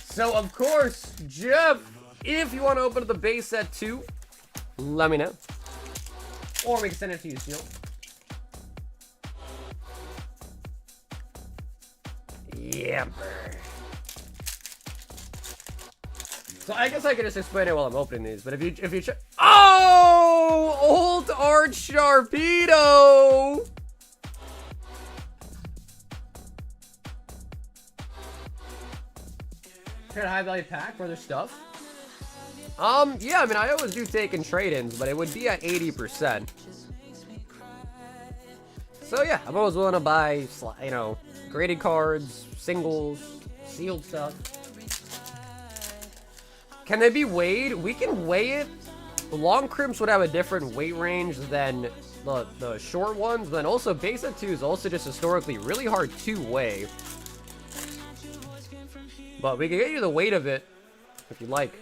So, of course, Jeff, if you want to open up the base set 2, let me know. Or we can send it to you, Steel. Yeah, brr. So I guess I could just explain it while I'm opening these, but if you check, oh, old art Sharpedo. Kind of high value pack for their stuff. Yeah, I mean, I always do take in trade-ins, but it would be at 80%. So yeah, I'm always willing to buy, you know, graded cards, singles, sealed stuff. Can they be weighed? We can weigh it. The long crimps would have a different weight range than the short ones. But then also base set 2 is also just historically really hard to weigh. But we can get you the weight of it if you like.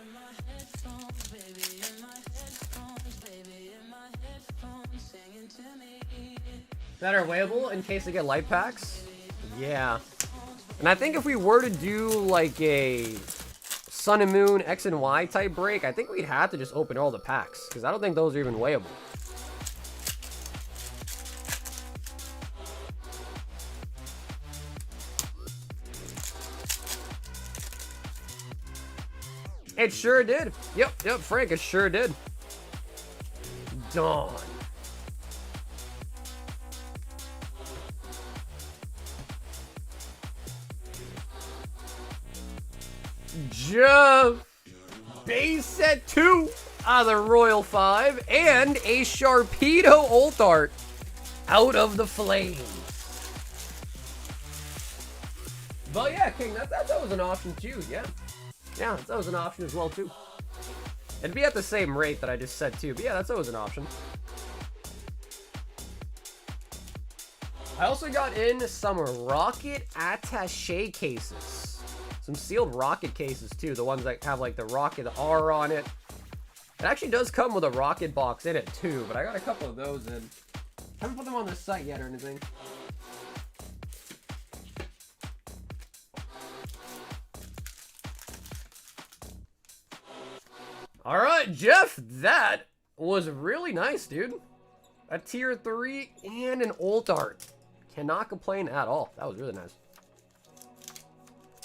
That are weighable in case they get light packs? Yeah. And I think if we were to do like a Sun and Moon X and Y type break, I think we'd have to just open all the packs, because I don't think those are even weighable. It sure did. Yep, Frank, it sure did. Dawn. Jeff, base set 2 out of the Royal 5, and a Sharpedo Ult Art out of the Flames. But yeah, King, that was an option too, yeah. Yeah, that was an option as well too. It'd be at the same rate that I just said too, but yeah, that's always an option. I also got in some rocket attaché cases. Some sealed rocket cases too. The ones that have like the rocket R on it. It actually does come with a rocket box in it too, but I got a couple of those in. Haven't put them on the site yet or anything. All right, Jeff, that was really nice, dude. A tier 3 and an alt art. Cannot complain at all. That was really nice.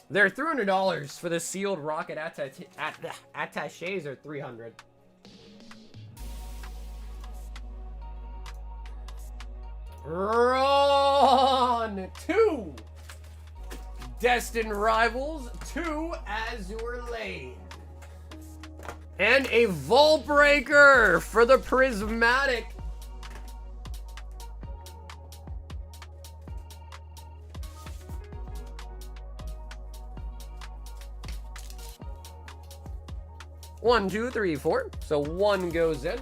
They're $300 for the sealed rocket attachés are $300. Run 2 Destined Rivals, 2 Azure Lane. And a Vault Breaker for the Prismatic. One, two, three, four. So 1 goes in.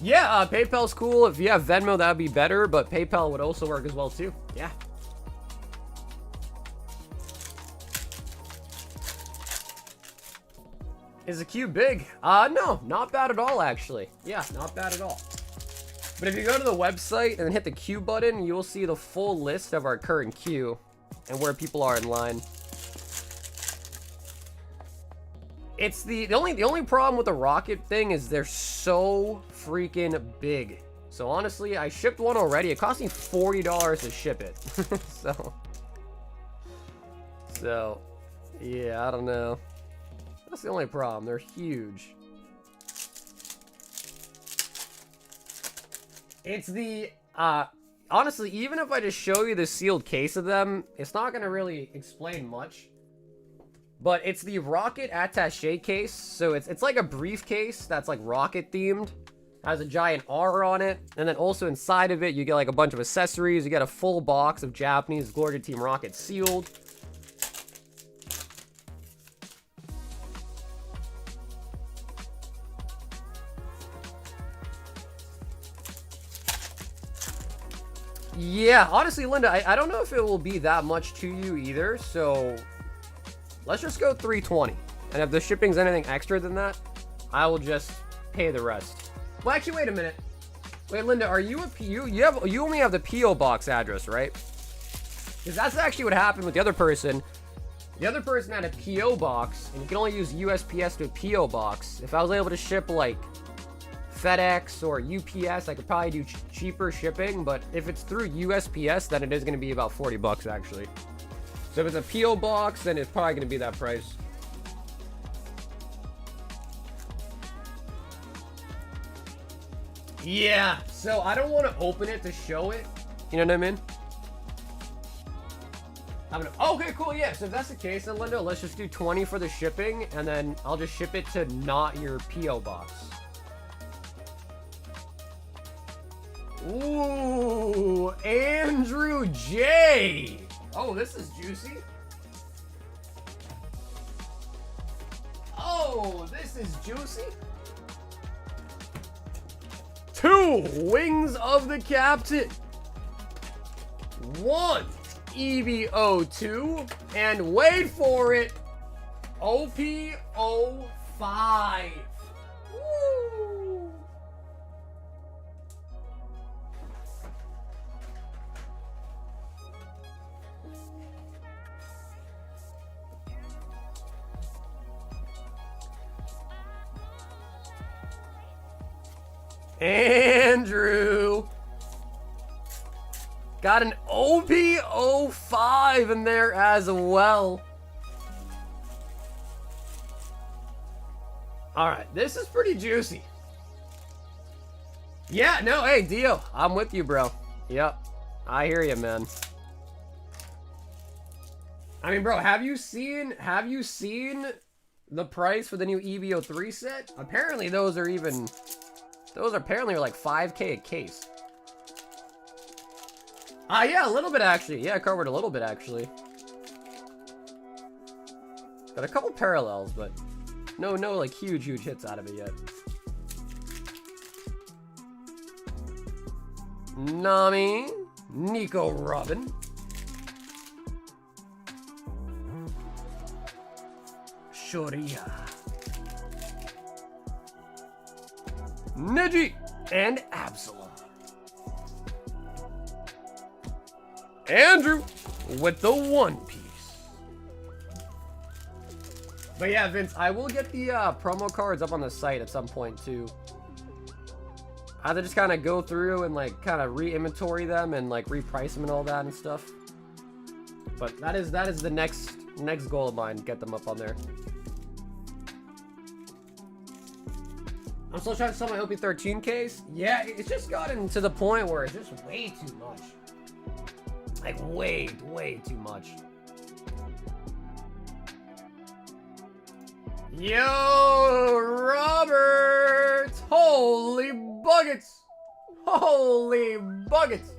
Yeah, PayPal's cool. If you have Venmo, that would be better, but PayPal would also work as well, too. Yeah. Is the queue big? No, not bad at all, actually. Yeah, not bad at all. But if you go to the website and hit the queue button, you'll see the full list of our current queue and where people are in line. It's the only problem with the rocket thing is they're so freaking big. So honestly, I shipped one already. It cost me $40 to ship it. so yeah, I don't know. That's the only problem. They're huge. It's the honestly, even if I just show you the sealed case of them, it's not gonna really explain much. But it's the rocket attaché case, so it's like a briefcase that's like rocket themed. Has a giant R on it, and then also inside of it you get like a bunch of accessories. You get a full box of Japanese Glory Team Rocket sealed. Yeah, honestly, Linda, I don't know if it will be that much to you either, so let's just go 320. And if the shipping's anything extra than that, I will just pay the rest. Well, actually, wait a minute. Wait, Linda, are you you only have the PO box address, right? Because that's actually what happened with the other person. The other person had a PO box, and you can only use USPS to a PO box. If I was able to ship like FedEx or UPS, I could probably do cheaper shipping, but if it's through USPS, then it is going to be about 40 bucks actually. So if it's a PO box, then it's probably going to be that price. Yeah, so I don't want to open it to show it. You know what I mean? Okay, cool, yeah. So if that's the case, then Linda, let's just do 20 for the shipping, and then I'll just ship it to not your PO box. Ooh, Andrew J. Oh, this is juicy. Oh, this is juicy. 2 Wings of the Captain. 1 EVO2. And wait for it, OP05. Woo. Andrew got an OP05 in there as well. All right, this is pretty juicy. Yeah, no, hey, Dio, I'm with you, bro. Yep, I hear you, man. I mean, bro, have you seen the price for the new EVO3 set? Apparently those are apparently like 5K a case. Yeah, a little bit actually. Yeah, I covered a little bit actually. Got a couple parallels, but no like huge hits out of it yet. Nami, Nico Robin, Shoria, Neji, and Absalom. Andrew with the One Piece. But yeah, Vince, I will get the promo cards up on the site at some point too. I have to just kind of go through and like kind of re-inventory them and like reprice them and all that and stuff. But that is the next goal of mine, get them up on there. I'm still trying to sell my OP13 case. Yeah, it's just gotten to the point where it's just way too much. Like way too much. Yo, Robert! Holy buckets! Holy buckets!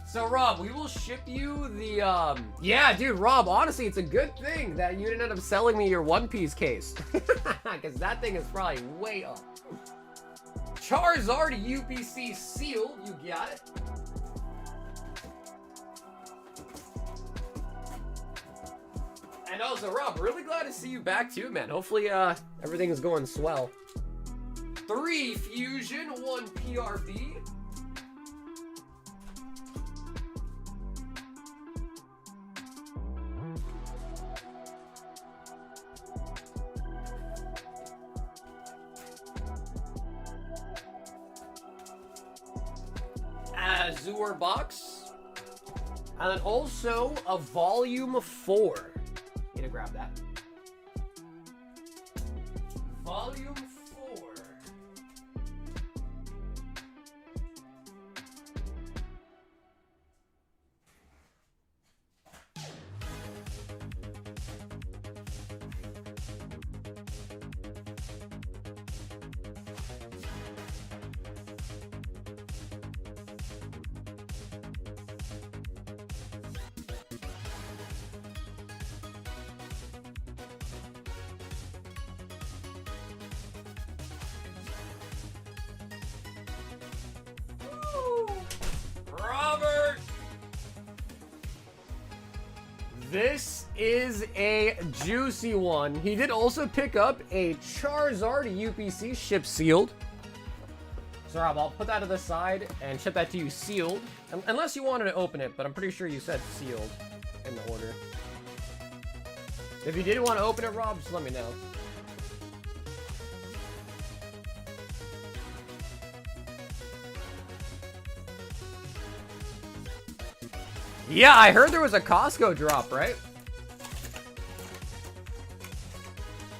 So, Rob, we will ship you the, yeah, dude, Rob, honestly, it's a good thing that you didn't end up selling me your One Piece case. Because that thing is probably way up. Charizard UPC sealed, you got it. And also, Rob, really glad to see you back too, man. Hopefully, everything is going swell. 3 Fusion, 1 PRB. Azure box. And then also a volume 4. Need to grab that. Volume 4. Robert! This is a juicy one. He did also pick up a Charizard UPC ship sealed. So Rob, I'll put that to the side and ship that to you sealed. Unless you wanted to open it, but I'm pretty sure you said sealed in the order. If you did want to open it, Rob, just let me know. Yeah, I heard there was a Costco drop, right?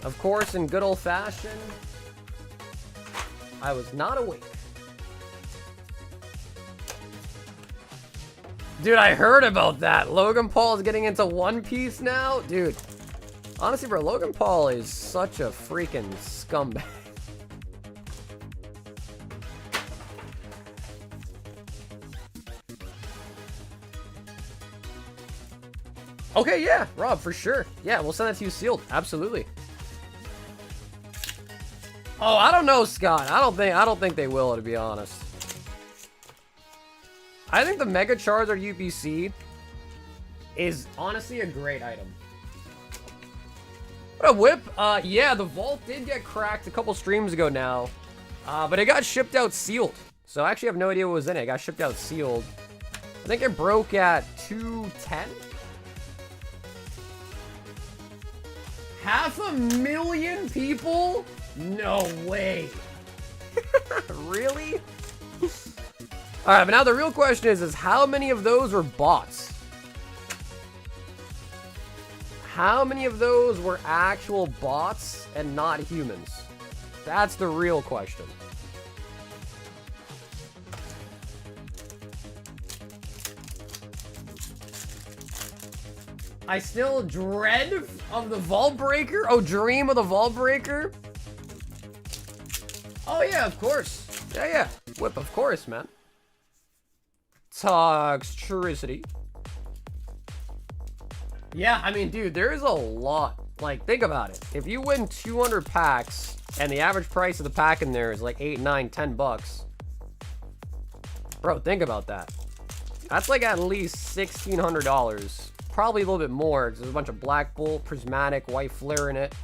Of course, in good old fashion, I was not awake. Dude, I heard about that. Logan Paul is getting into One Piece now? Dude, honestly, bro, Logan Paul is such a freaking scumbag. Okay, yeah, Rob, for sure. Yeah, we'll send that to you sealed. Absolutely. Oh, I don't know, Scott. I don't think they will, to be honest. I think the Mega Charizard UPC is honestly a great item. What up, Whip? Yeah, the vault did get cracked a couple streams ago now. But it got shipped out sealed. So I actually have no idea what was in it. It got shipped out sealed. I think it broke at 210. 500,000 people? No way. Really? Alright, but now the real question is how many of those were bots? How many of those were actual bots and not humans? That's the real question. I still dread of the Vault Breaker? Oh, dream of the Vault Breaker? Oh, yeah, of course. Yeah. Whip, of course, man. Toxtricity. Yeah, I mean, dude, there is a lot. Like, think about it. If you win 200 packs, and the average price of the pack in there is like 8, 9, 10 bucks, Bro, think about that. That's like at least $1,600. Probably a little bit more because there's a bunch of Black Bolt, Prismatic, White Flare in it.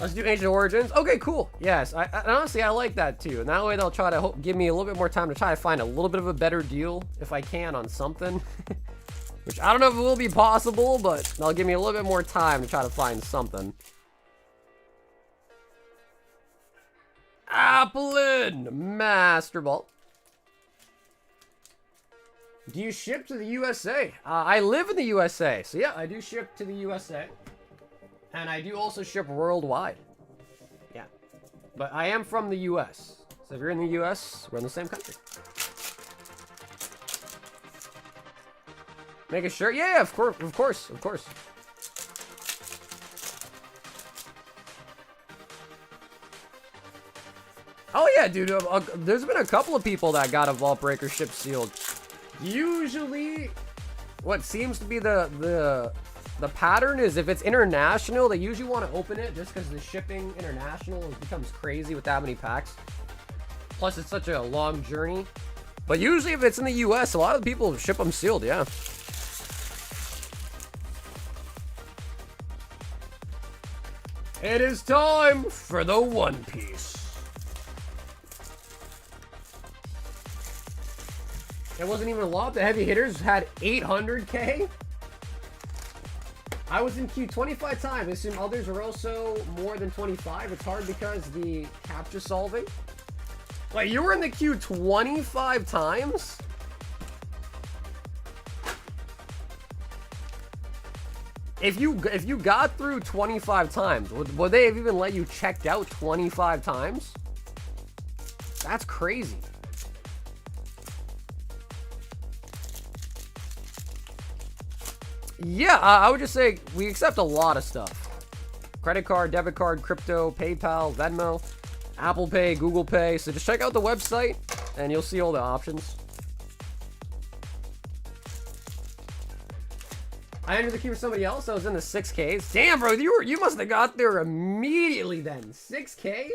Let's do Ancient Origins. Okay, cool. Yes, I honestly, I like that too. And that way they'll try to give me a little bit more time to try to find a little bit of a better deal if I can on something. Which I don't know if it will be possible, but they'll give me a little bit more time to try to find something. Applin Master Ball. Do you ship to the USA? I live in the USA, so yeah, I do ship to the USA. And I do also ship worldwide. Yeah. But I am from the US. So if you're in the US, we're in the same country. Make a shirt? Yeah, of course, of course, of course. Oh yeah, dude, there's been a couple of people that got a Vault Breaker ship sealed. Usually, what seems to be the pattern is if it's international, they usually want to open it just because the shipping international becomes crazy with that many packs. Plus, it's such a long journey. But usually, if it's in the US, a lot of the people ship them sealed, yeah. It is time for the One Piece. It wasn't even a lot. The heavy hitters had 800K. I was in queue 25 times. I assume others are also more than 25. It's hard because the capture solving. Wait, you were in the queue 25 times? If you got through 25 times, would they have even let you checked out 25 times? That's crazy. Yeah, I would just say we accept a lot of stuff. Credit card, debit card, crypto, PayPal, Venmo, Apple Pay, Google Pay. So just check out the website and you'll see all the options. I entered the queue for somebody else. I was in the 6Ks. Damn, bro, you must have got there immediately then. 6K?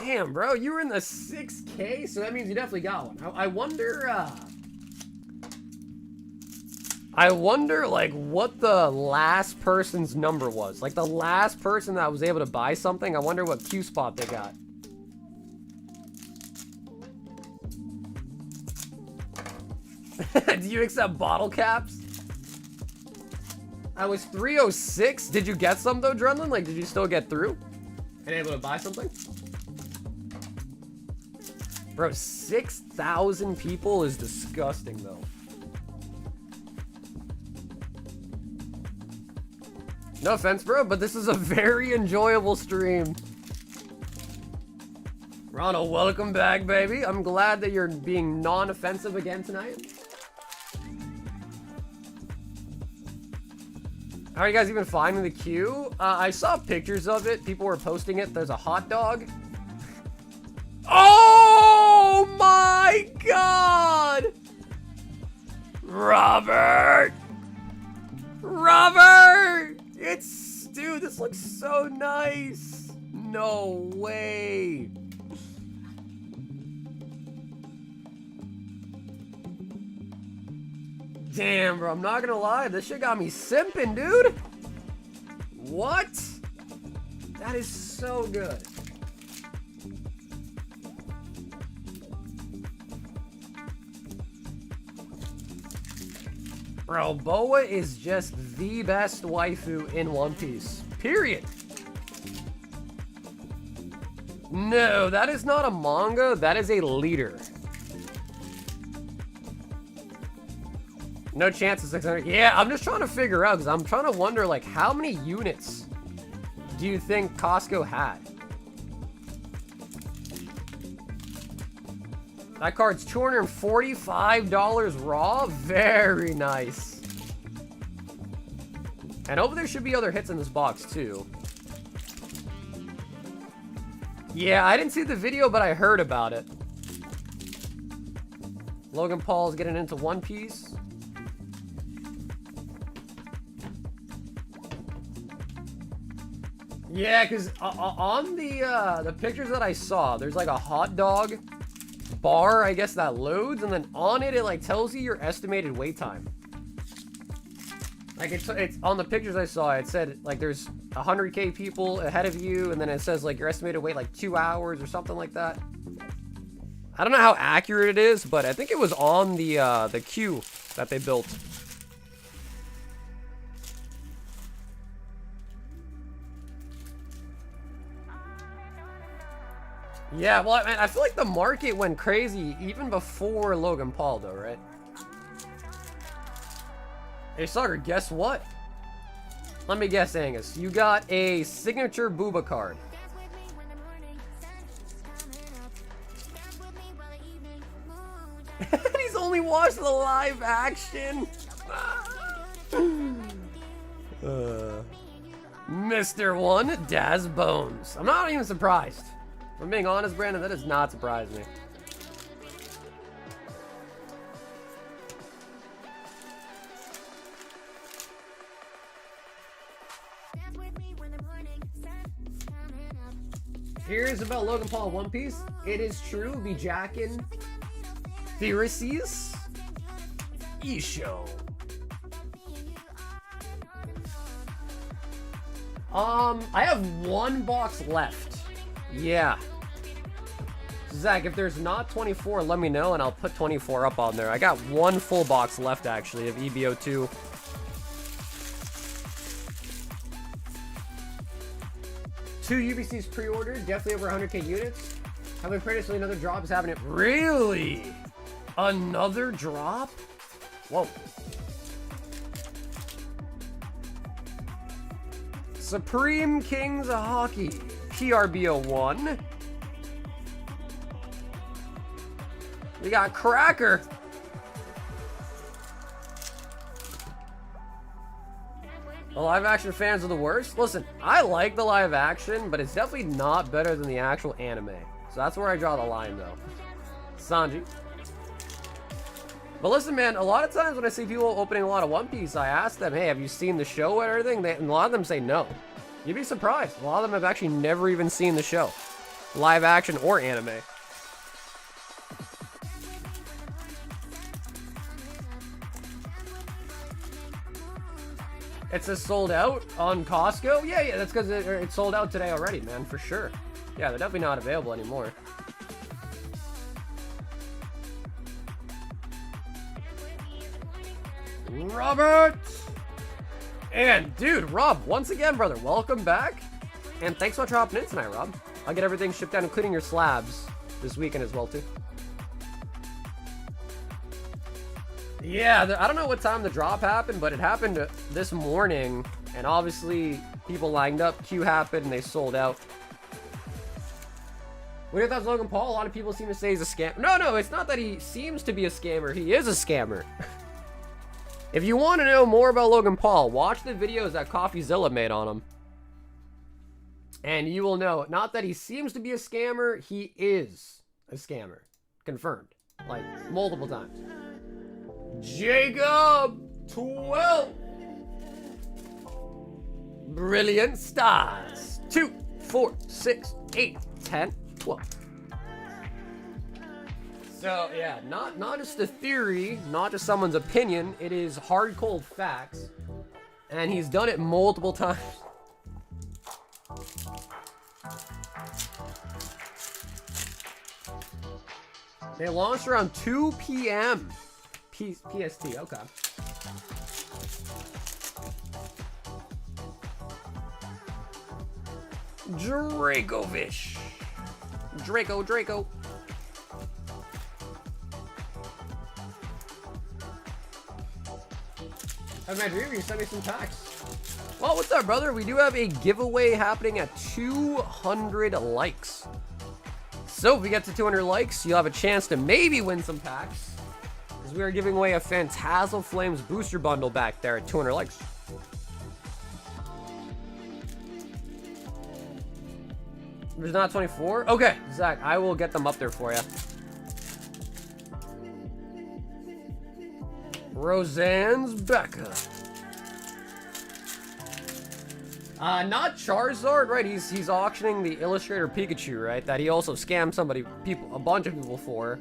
Damn, bro, you were in the 6K, so that means you definitely got one. I wonder, like, what the last person's number was. Like, the last person that was able to buy something, I wonder what Q spot they got. Do you accept bottle caps? I was 306. Did you get some, though, Drunlin? Like, did you still get through? And able to buy something? Bro, 6,000 people is disgusting, though. No offense, bro, but this is a very enjoyable stream. Ronald, welcome back, baby. I'm glad that you're being non-offensive again tonight. How are you guys even finding the queue? I saw pictures of it. People were posting it. There's a hot dog. Oh my God! Robert! Robert! Dude, this looks so nice. No way. Damn, bro, I'm not gonna lie. This shit got me simping, dude. What? That is so good. Bro, Boa is just the best waifu in One Piece. Period. No, that is not a manga. That is a leader. No chance of 600. Yeah, I'm just trying to figure out because I'm trying to wonder, like, how many units do you think Costco had? That card's $245 raw. Very nice. And over there should be other hits in this box too. Yeah, I didn't see the video, but I heard about it. Logan Paul's getting into One Piece. Yeah, because on the pictures that I saw, there's like a hot dog bar, I guess, that loads, and then on it, it like tells you your estimated wait time. Like it's on the pictures I saw, it said like there's 100K people ahead of you, and then it says like your estimated wait like 2 hours or something like that. I don't know how accurate it is, but I think it was on the queue that they built. Yeah, well, man, I feel like the market went crazy even before Logan Paul, though, right? Hey, Sucker, guess what? Let me guess, Angus. You got a signature Booba card. He's only watched the live action. Mr. One, Daz Bones. I'm not even surprised. If I'm being honest, Brandon, that does not surprise me. Here's about Logan Paul One Piece. It is true, be jacking Pharisees. Isho. I have 1 box left. Yeah. Zach, if there's not 24, let me know and I'll put 24 up on there. I got 1 full box left actually of EBO2. Two UBCs pre-ordered, definitely over 100K units. Have been previously another drop is happening. Really? Another drop? Whoa. Supreme Kings of Hockey, PRBO1. We got Cracker. The live action fans are the worst. Listen, I like the live action, but it's definitely not better than the actual anime. So that's where I draw the line, though. Sanji. But listen, man, a lot of times when I see people opening a lot of One Piece, I ask them, hey, have you seen the show and everything? And a lot of them say no. You'd be surprised. A lot of them have actually never even seen the show. Live action or anime. It says sold out on Costco? Yeah, that's because it sold out today already, man, for sure. Yeah, they're definitely not available anymore. Robert! And, dude, Rob, once again, brother, welcome back. And thanks so much for hopping in tonight, Rob. I'll get everything shipped out, including your slabs, this weekend as well, too. Yeah, I don't know what time the drop happened, but it happened this morning, and obviously people lined up, queue happened, and they sold out. What are your thoughts, Logan Paul? A lot of people seem to say he's a scam. No, it's not that he seems to be a scammer. He is a scammer. If you want to know more about Logan Paul, watch the videos that CoffeeZilla made on him. And you will know, not that he seems to be a scammer, he is a scammer. Confirmed. Like, multiple times. Jacob 12. Brilliant stars. 2, 4, 6, 8, 10, 12. So yeah, not just a theory, not just someone's opinion. It is hard cold facts, and he's done it multiple times. They launched around 2 p.m. PST, okay. Dracovish. Draco. Have my dream, you sent me some packs. Well, what's up, brother? We do have a giveaway happening at 200 likes. So if we get to 200 likes, you'll have a chance to maybe win some packs. We are giving away a Phantasmal Flames booster bundle back there at 200 likes. There's not 24? Okay, Zach, I will get them up there for you. Roseanne's Becca. Not Charizard, right? He's auctioning the Illustrator Pikachu, right? That he also scammed a bunch of people for.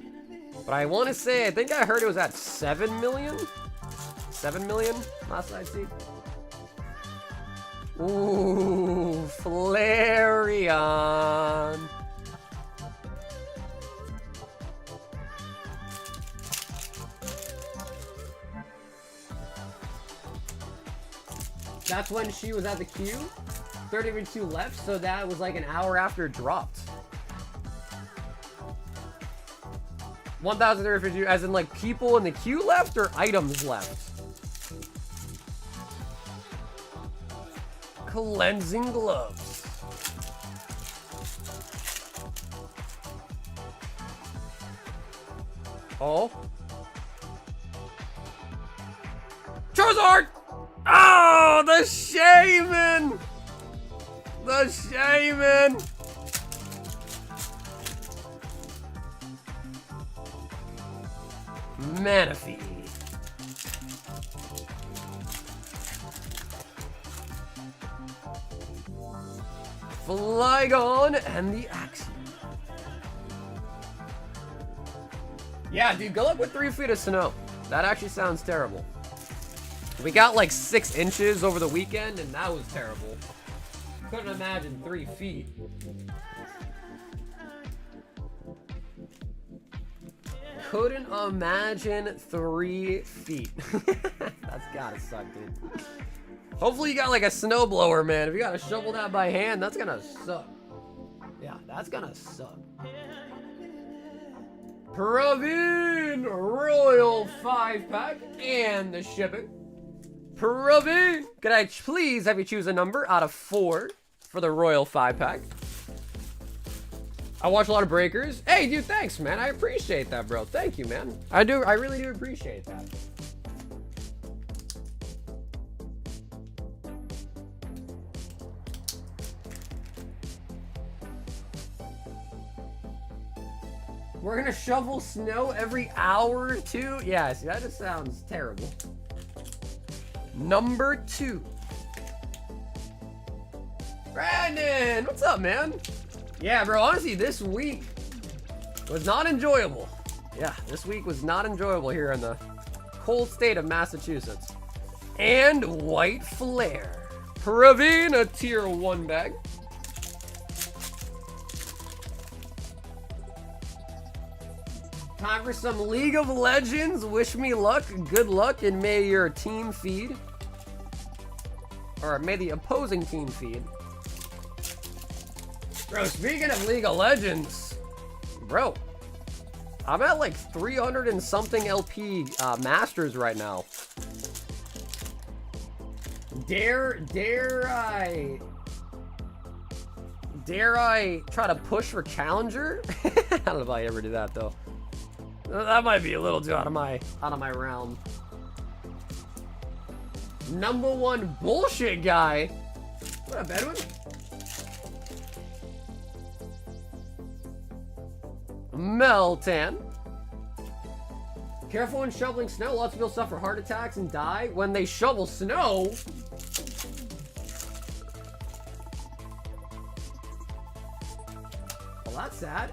But I want to say, I think I heard it was at 7 million? 7 million last I see. Ooh, Flareon. That's when she was at the queue. 32 left, so that was like an hour after it dropped. 1,350, as in like people in the queue left or items left? Cleansing gloves. Oh. Charizard! Oh, the Shaman! The Shaman! Manaphy. Flygon and the Axiom. Yeah, dude, good luck with 3 feet of snow. That actually sounds terrible. We got like 6 inches over the weekend, and that was terrible. Couldn't imagine 3 feet. Couldn't imagine 3 feet. That's gotta suck, dude. Hopefully you got like a snowblower, man. If you gotta shovel that by hand, that's gonna suck. Yeah, that's gonna suck. Praveen Royal 5-pack and the shipping. Praveen, could I please have you choose a number out of 4 for the Royal 5-pack? I watch a lot of breakers. Hey, dude, thanks, man. I appreciate that, bro. Thank you, man. I really do appreciate that. We're gonna shovel snow every hour or 2? Yeah, see, that just sounds terrible. Number 2. Brandon, what's up, man? Yeah, bro, honestly, this week was not enjoyable. Yeah, this week was not enjoyable here in the cold state of Massachusetts. And White Flare. Praveen, a tier 1 bag. Time for some League of Legends. Wish me luck, good luck, and may your team feed. Or may the opposing team feed. Bro, speaking of League of Legends, bro, I'm at like 300 and something LP Masters right now. Dare I try to push for Challenger? I don't know if I ever do that though. That might be a little too out of my realm. Number 1 bullshit guy. What up, Edwin? Meltan. Careful when shoveling snow. Lots of people suffer heart attacks and die when they shovel snow. Well, that's sad.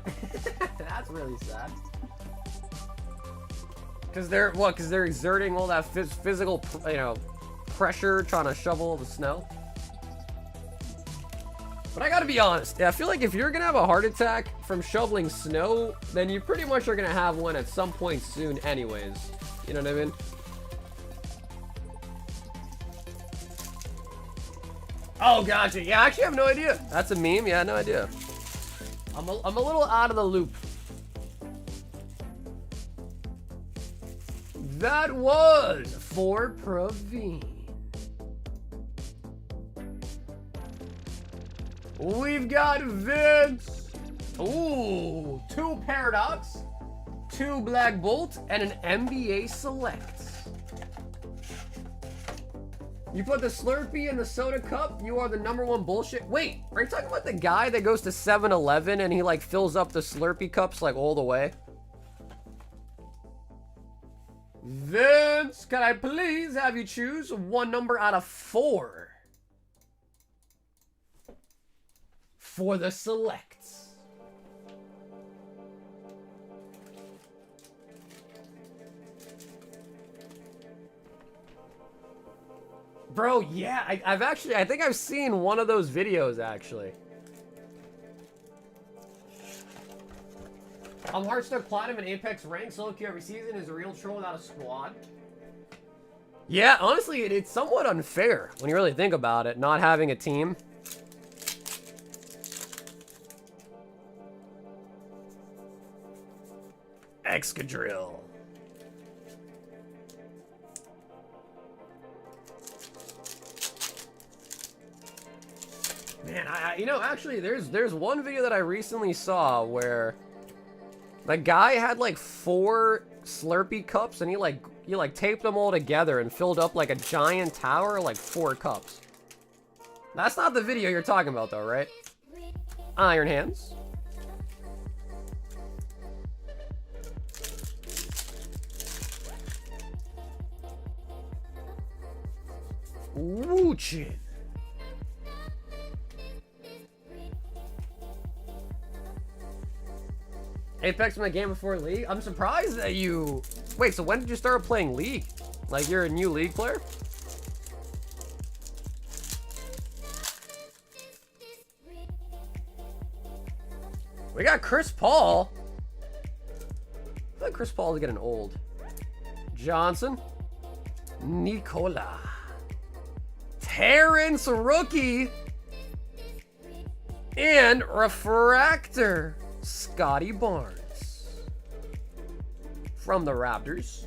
That's really sad. Because they're exerting all that physical, pressure trying to shovel the snow. But I gotta be honest, I feel like if you're gonna have a heart attack from shoveling snow, then you pretty much are gonna have one at some point soon anyways. You know what I mean? Oh, gotcha. Yeah, I actually have no idea. That's a meme? Yeah, no idea. I'm a little out of the loop. That was for Praveen. We've got Vince. Ooh, 2 Paradox, 2 Black Bolt, and an NBA Select. You put the Slurpee in the soda cup, you are the number 1 bullshit. Wait, are you talking about the guy that goes to 7-Eleven and he like fills up the Slurpee cups like all the way? Vince, can I please have you choose 1 number out of 4 for the selects. Bro, yeah, I think I've seen one of those videos, actually. Hearthstone Platinum and Apex rank solo queue every season is a real troll without a squad. Yeah, honestly, it's somewhat unfair when you really think about it, not having a team. Excadrill. Man, you know, actually, there's one video that I recently saw where the guy had like 4 Slurpee cups and he taped them all together and filled up like a giant tower, like 4 cups. That's not the video you're talking about though, right? Iron Hands. Woochin. Apex my game before League? I'm surprised that you... Wait, so when did you start playing League? Like, you're a new League player? We got Chris Paul. I feel like Chris Paul is getting old. Johnson. Nicola. Terrence Rookie. And Refractor. Scotty Barnes from the Raptors.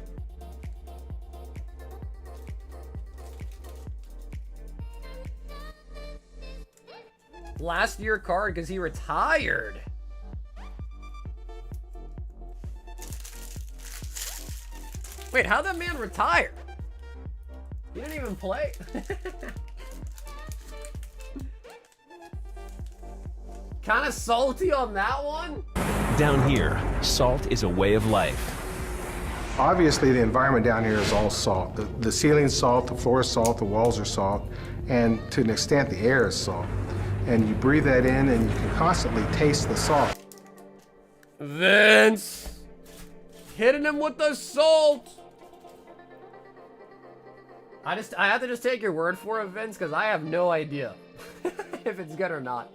Last year card because he retired. Wait, how'd that man retire? He didn't even play? Kind of salty on that one. Down here, salt is a way of life. Obviously, the environment down here is all salt. The ceiling's salt, the floor is salt, the walls are salt, and to an extent, the air is salt. And you breathe that in, and you can constantly taste the salt. Vince, hitting him with the salt. I have to just take your word for it, Vince, because I have no idea if it's good or not.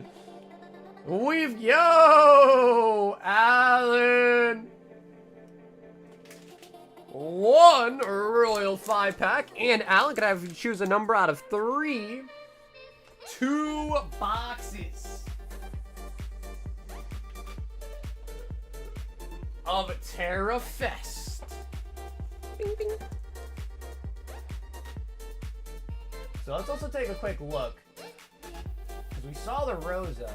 Yo, Alan. 1 Royal 5-pack, and Alan could have you choose a number out of 3. 2 boxes of Terra Fest. Bing, bing. So let's also take a quick look, because we saw the Rosa.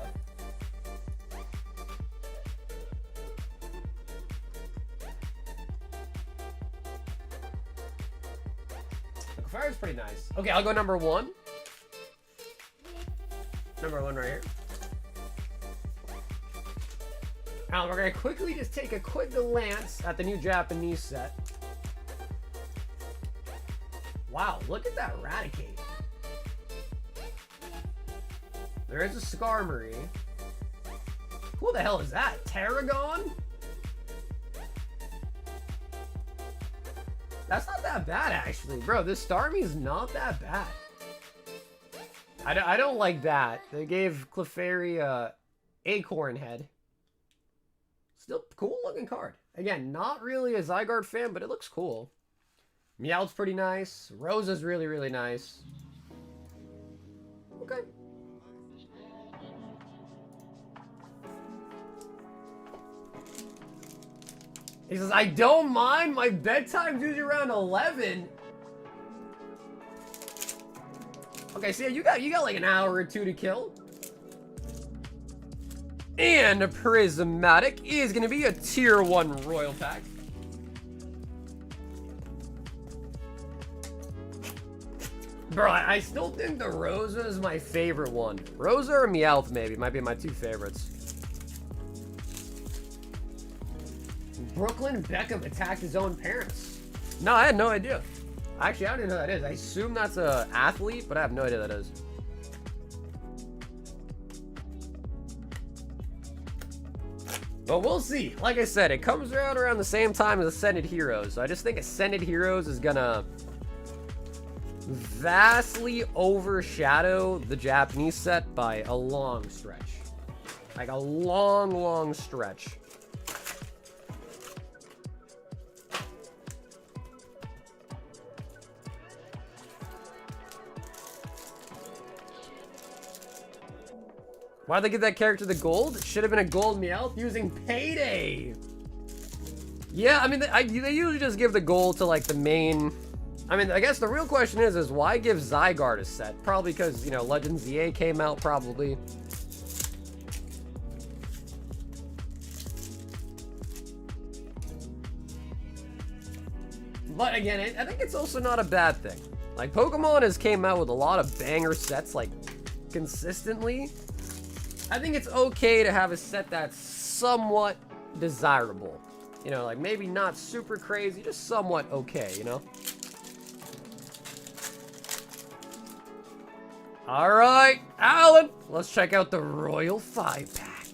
Fire's pretty nice. Okay, I'll go number 1. Number 1 right here. Now we're gonna quickly just take a quick glance at the new Japanese set. Wow, look at that Raticate. There is a Skarmory. Who the hell is that? Tarragon? That's not that bad, actually. Bro, this Starmie is not that bad. I don't like that. They gave Clefairy Acorn Head. Still cool looking card. Again, not really a Zygarde fan, but it looks cool. Meowth's pretty nice. Rosa's really, really nice. Okay. He says, I don't mind. My bedtime's usually around 11. Okay, so yeah, you got like an hour or 2 to kill. And a Prismatic is going to be a tier 1 Royal Pack. Bro, I still think the Rosa is my favorite one. Rosa or Meowth, maybe. Might be my 2 favorites. Brooklyn Beckham attacked his own parents. No, I had no idea. Actually, I don't even know who that is. I assume that's an athlete, but I have no idea who that is. But we'll see. Like I said, it comes around the same time as Ascended Heroes. So I just think Ascended Heroes is gonna vastly overshadow the Japanese set by a long stretch. Like a long, long stretch. Why'd they give that character the gold? It should have been a gold Meowth using Payday. Yeah, I mean, they usually just give the gold to, like, the main... I mean, I guess the real question is why give Zygarde a set? Probably because, you know, Legends EA came out, probably. But again, I think it's also not a bad thing. Like, Pokemon has came out with a lot of banger sets, like, consistently. I think it's okay to have a set that's somewhat desirable. You know, like maybe not super crazy, just somewhat okay, you know? Alright, Alan, let's check out the Royal 5-pack.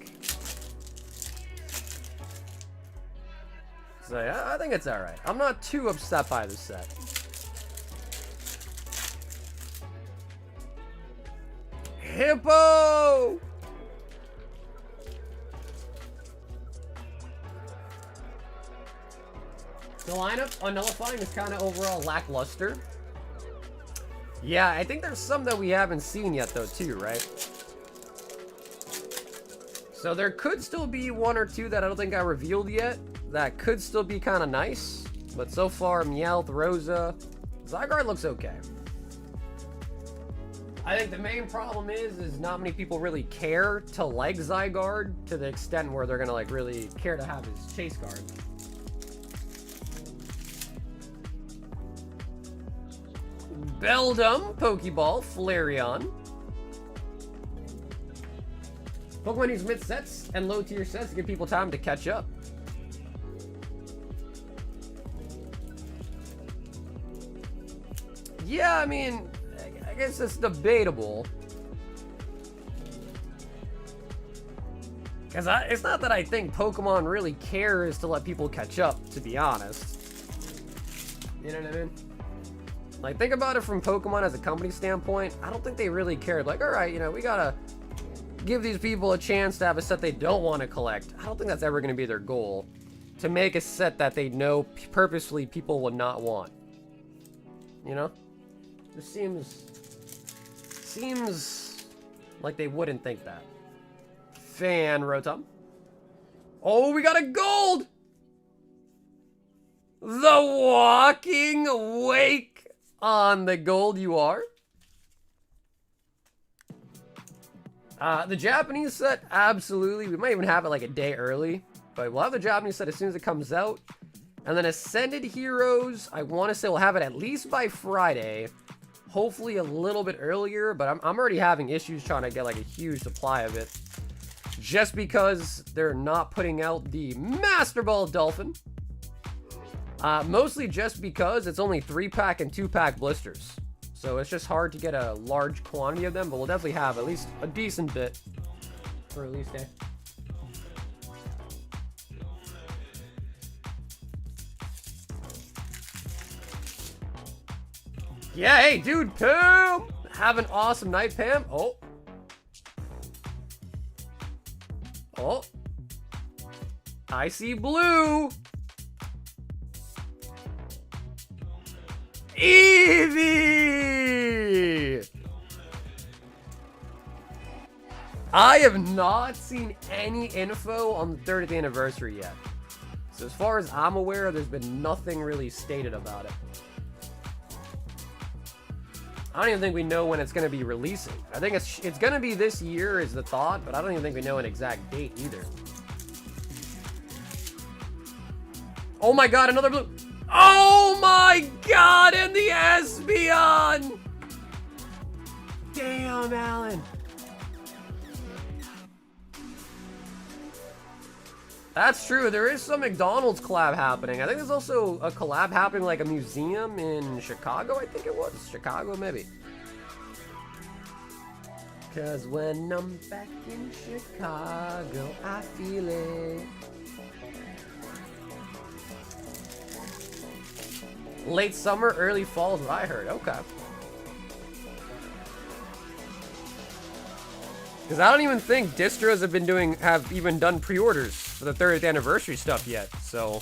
So yeah, I think it's alright. I'm not too upset by this set. Hippo! The lineup on Nullifying is kind of overall lackluster. Yeah, I think there's some that we haven't seen yet though too, right? So there could still be one or two that I don't think I revealed yet that could still be kind of nice. But so far, Meowth, Rosa, Zygarde looks okay. I think the main problem is not many people really care to like Zygarde to the extent where they're gonna like really care to have his chase card. Beldum, Pokeball, Flareon. Pokemon needs mid sets and low tier sets to give people time to catch up. Yeah, I mean, I guess it's debatable. Because it's not that I think Pokemon really cares to let people catch up, to be honest. You know what I mean? Like, think about it from Pokemon as a company standpoint. I don't think they really cared. Like, alright, you know, we gotta give these people a chance to have a set they don't want to collect. I don't think that's ever going to be their goal. To make a set that they know purposefully people would not want. You know? It seems like they wouldn't think that. Fan Rotom. Oh, we got a gold! The Walking Wake on the gold you are. The Japanese set, absolutely. We might even have it like a day early. But we'll have the Japanese set as soon as it comes out. And then Ascended Heroes, I want to say we'll have it at least by Friday. Hopefully a little bit earlier. But I'm already having issues trying to get like a huge supply of it. Just because they're not putting out the Master Ball Dolphin. Mostly just because it's only 3-pack and 2-pack blisters. So it's just hard to get a large quantity of them, but we'll definitely have at least a decent bit for release day. Yeah, hey, dude, Pam! Have an awesome night, Pam. Oh. Oh. I see blue. Eevee! I have not seen any info on the 30th anniversary yet. So as far as I'm aware, there's been nothing really stated about it. I don't even think we know when it's going to be releasing. I think it's going to be this year is the thought, but I don't even think we know an exact date either. Oh my god, another blue. Oh my god, and the Espeon! Damn, Alan. That's true, there is some McDonald's collab happening. I think there's also a collab happening like a museum in Chicago, I think it was. Chicago, maybe. 'Cause when I'm back in Chicago, I feel it. Late summer, early fall is what I heard. Okay. Because I don't even think distros have even done pre-orders for the 30th anniversary stuff yet. So,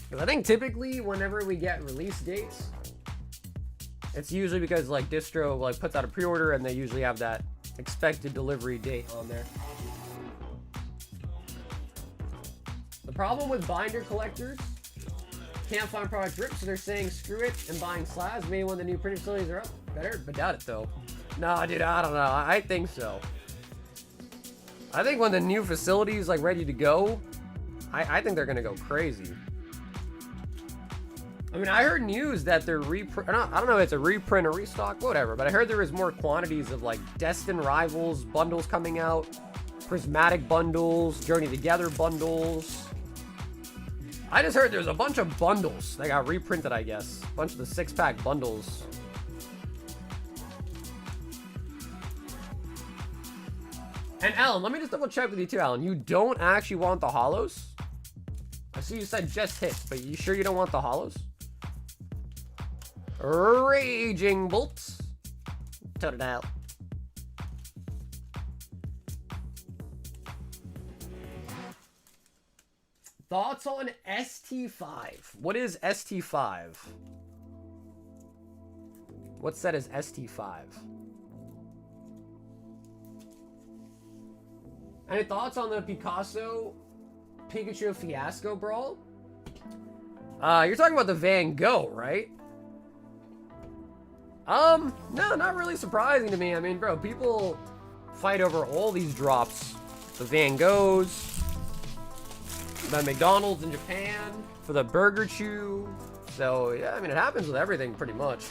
because I think typically whenever we get release dates, it's usually because like distro like puts out a pre-order and they usually have that expected delivery date on there. The problem with binder collectors, can't find product rips, so they're saying screw it and buying slabs. Maybe when the new printing facilities are up. Better, but doubt it though. No, dude, I don't know. I think so. I think when the new facility is like ready to go, I think they're gonna go crazy. I mean, I heard news that they're I don't know if it's a reprint or restock, whatever, but I heard there was more quantities of like Destined Rivals bundles coming out, Prismatic bundles, Journey Together bundles. I just heard there's a bunch of bundles that got reprinted, I guess. A bunch of the 6-pack bundles. And Alan, let me just double check with you too, Alan. You don't actually want the holos? I see you said just hits, but you sure you don't want the holos? Raging bolts. Tote it out. Thoughts on ST5? What is ST5? What set is ST5? Any thoughts on the Picasso Pikachu Fiasco Brawl? You're talking about the Van Gogh, right? No, not really surprising to me. I mean, bro, people fight over all these drops. The Van Goghs, the McDonald's in Japan, for the Burger Chew. So, yeah, I mean, it happens with everything pretty much.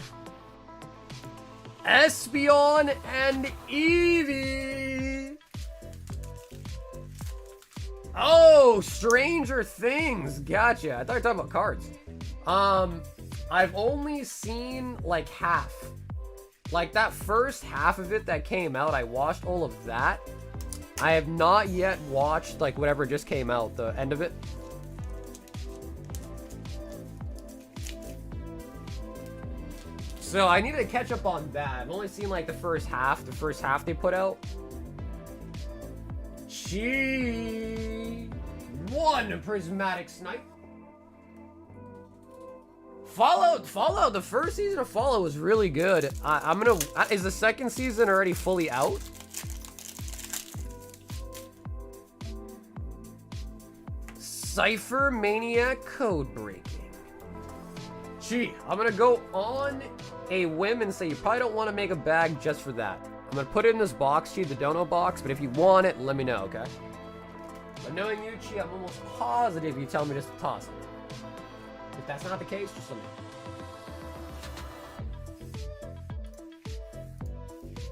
Espeon and Eevee. Oh, Stranger Things. Gotcha. I thought you were talking about cards. I've only seen like half. Like that first half of it that came out, I watched all of that. I have not yet watched like whatever just came out, the end of it. So I need to catch up on that. I've only seen like the first half they put out. Gee, one Prismatic Snipe. Fallout, the first season of Fallout was really good. Is the second season already fully out? Cypher Maniac Code Breaking. Gee, I'm gonna go on a whim and say you probably don't want to make a bag just for that. I'm gonna put it in this box, Chi, the dono box, but if you want it, let me know, okay? But knowing you, Chi, I'm almost positive you tell me just to toss it. If that's not the case, just let me know.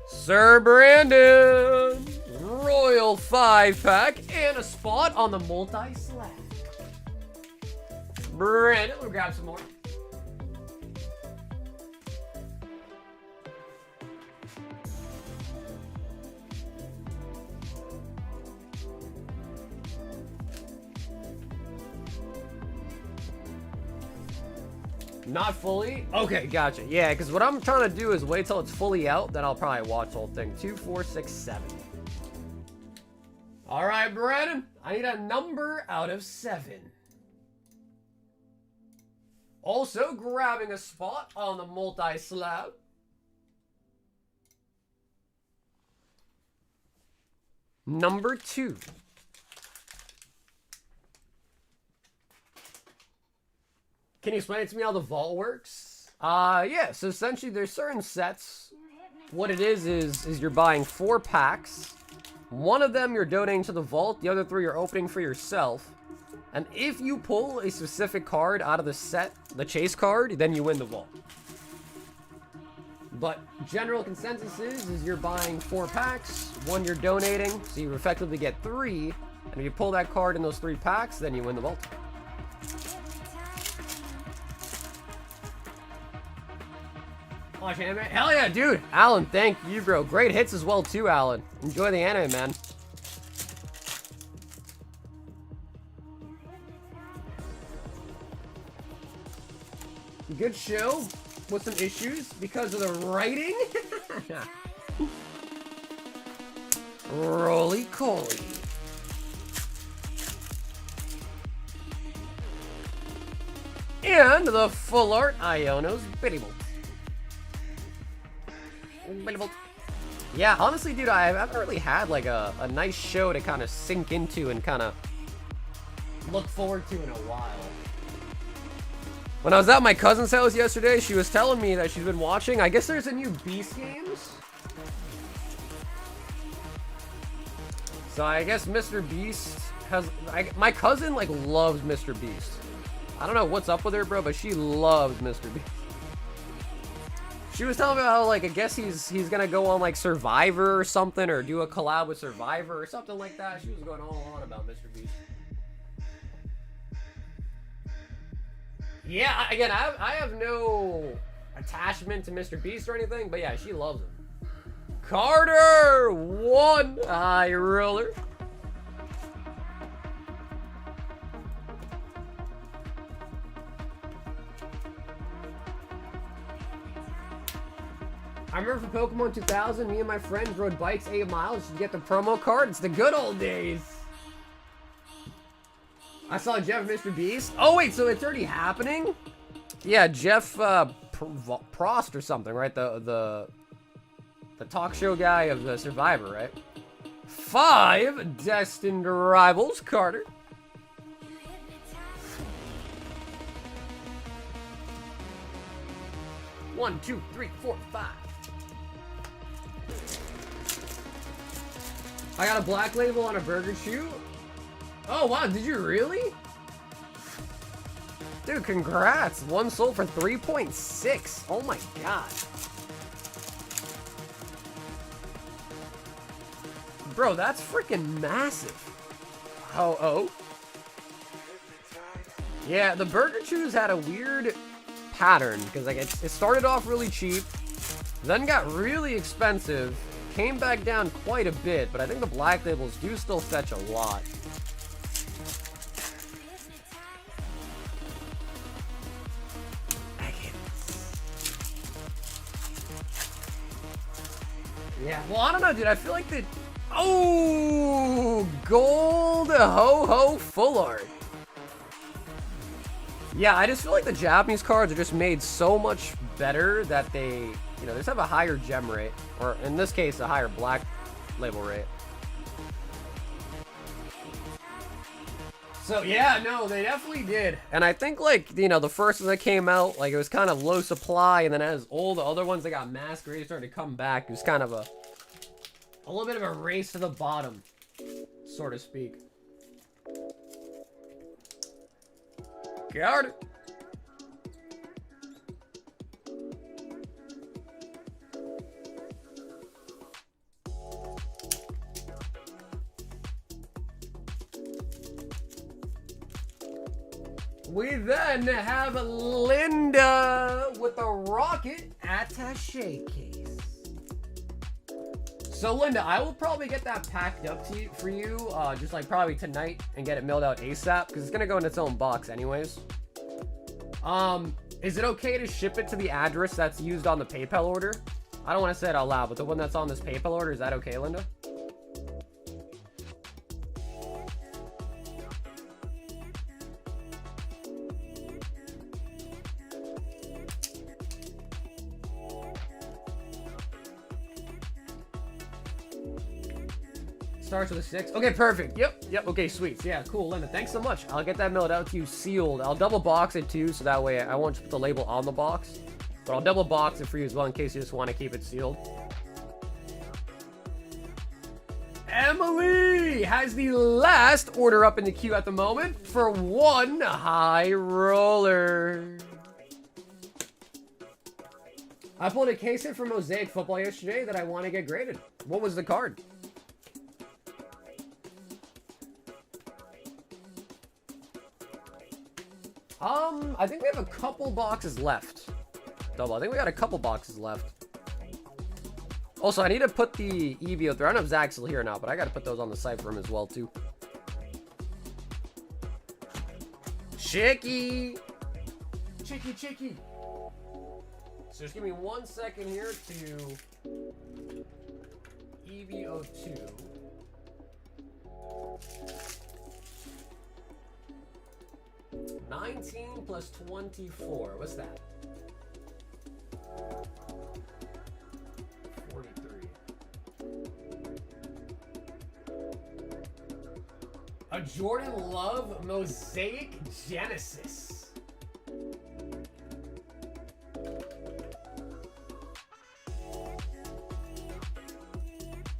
Sir Brandon! Royal 5-pack and a spot on the multi-slab. Brandon, we'll grab some more. Not fully? Okay, gotcha. Yeah, because what I'm trying to do is wait till it's fully out, then I'll probably watch the whole thing. 2, 4, 6, 7. All right, Brandon. I need a number out of 7. Also grabbing a spot on the multi-slab. Number 2. Can you explain to me how the vault works? Yeah, so essentially there's certain sets. What it is you're buying 4 packs. One of them you're donating to the vault, the other 3 you're opening for yourself. And if you pull a specific card out of the set, the chase card, then you win the vault. But general consensus is you're buying 4 packs, 1 you're donating, so you effectively get 3. And if you pull that card in those 3 packs, then you win the vault. Watch anime? Hell yeah, dude. Alan, thank you, bro. Great hits as well, too, Alan. Enjoy the anime, man. Good show with some issues because of the writing. Roly Coly. And the full art Iono's Bittybolt. Yeah, honestly, dude, I haven't really had like a nice show to kind of sink into and kind of look forward to in a while. When I was at my cousin's house yesterday, she was telling me that she's been watching. I guess there's a new Beast games. So I guess Mr. Beast has... my cousin, like, loves Mr. Beast. I don't know what's up with her, bro, but she loves Mr. Beast. She was telling me how, like, I guess he's gonna go on, like, Survivor or something, or do a collab with Survivor or something like that. She was going all on about Mr. Beast. Yeah, again, I have no attachment to Mr. Beast or anything, but yeah, she loves him. Carter, one high roller. I remember for Pokemon 2000, me and my friends rode bikes 8 miles to get the promo card. It's the good old days. I saw Jeff Mr. Beast. Oh, wait, so it's already happening? Yeah, Jeff Prost or something, right? The talk show guy of the Survivor, right? 5 Destined Rivals, Carter. One, two, three, four, 5. I got a black label on a burger chew. Oh, wow, did you really? Dude, congrats. One sold for 3.6. Oh my god. Bro, that's freaking massive. Oh. Yeah, the burger chews had a weird pattern because like it started off really cheap, then got really expensive, came back down quite a bit, but I think the black labels do still fetch a lot. Yeah, well, I don't know, dude. I feel like the... Oh! Gold ho-ho full art. Yeah, I just feel like the Japanese cards are just made so much better that they, you know, they just have a higher gem rate. Or, in this case, a higher black label rate. So, yeah, no, they definitely did. And I think, like, you know, the first one that came out, like, it was kind of low supply. And then as all the other ones that got Masquerade started to come back, it was kind of a little bit of a race to the bottom, so to speak. Got it. We then have Linda with a rocket attaché case. So Linda, I will probably get that packed up to you, for you, just like probably tonight and get it mailed out ASAP because it's gonna go in its own box anyways. Is it okay to ship it to the address that's used on the PayPal order? I don't want to say it out loud, but the one that's on this PayPal order, is that okay, Linda? Starts with a 6. Okay, perfect. Yep. Okay, sweet. Yeah, cool, Linda. Thanks so much. I'll get that mailed out to you sealed. I'll double box it too, so that way I won't put the label on the box. But I'll double box it for you as well in case you just want to keep it sealed. Emily has the last order up in the queue at the moment for one high roller. I pulled a case in for Mosaic Football yesterday that I want to get graded. What was the card? I think we have a couple boxes left. double. I think we got a couple boxes left. Also, I need to put the EVO through. I don't know if Zach's still here now, but I got to put those on the site for him as well, too. Chicky! Chicky, chicky! So just give me 1 second here to EVO2. $19 plus 24. What's that? 43. A Jordan Love Mosaic Genesis.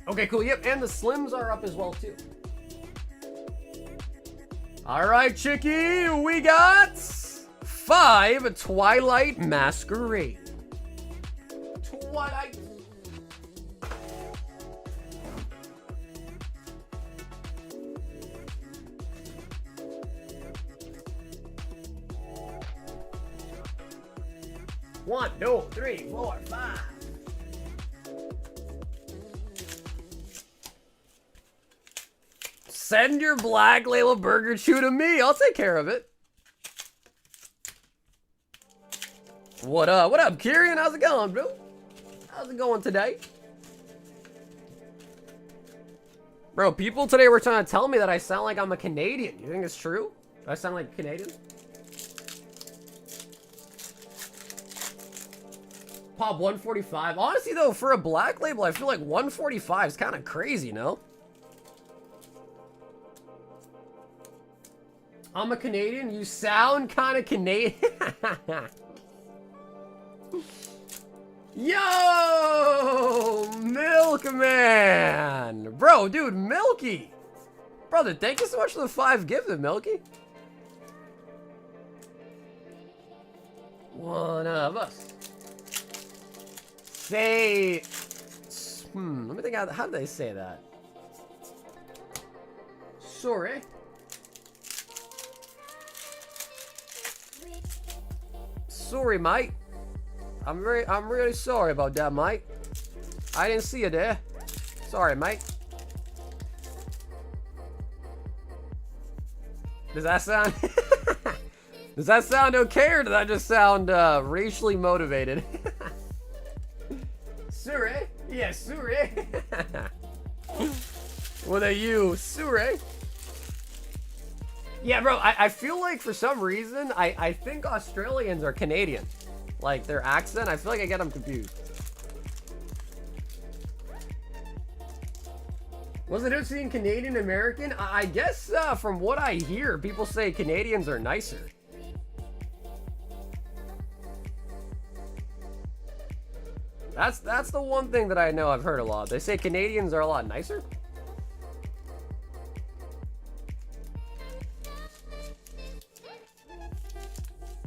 Okay, cool. Yep, and the Slims are up as well, too. All right, Chicky, we got 5 Twilight Masquerade. Twilight. One, two, three, four, five. Send your Black Label Burger Chew to me. I'll take care of it. What up, Kieran? How's it going, bro? How's it going today? Bro, people today were trying to tell me that I sound like I'm a Canadian. You think it's true? Do I sound like a Canadian? Pop 145. Honestly, though, for a Black Label, I feel like 145 is kind of crazy, no? I'm a Canadian. You sound kind of Canadian. Yo, Milkman. Bro, dude, Milky. Brother, thank you so much for the 5 gifted, Milky. One of us. Say, let me think, how do they say that? Sorry. Sorry, mate. I'm really sorry about that, mate. I didn't see you there. Sorry, mate. Does that sound does that sound okay, or did that just sound racially motivated? Sorry. Yeah, sorry. What are you? Sorry. Yeah, bro, I feel like for some reason, I think Australians are Canadian. Like, their accent, I feel like I get them confused. Was it interesting Canadian American? I guess from what I hear, people say Canadians are nicer. That's the one thing that I know I've heard a lot. They say Canadians are a lot nicer.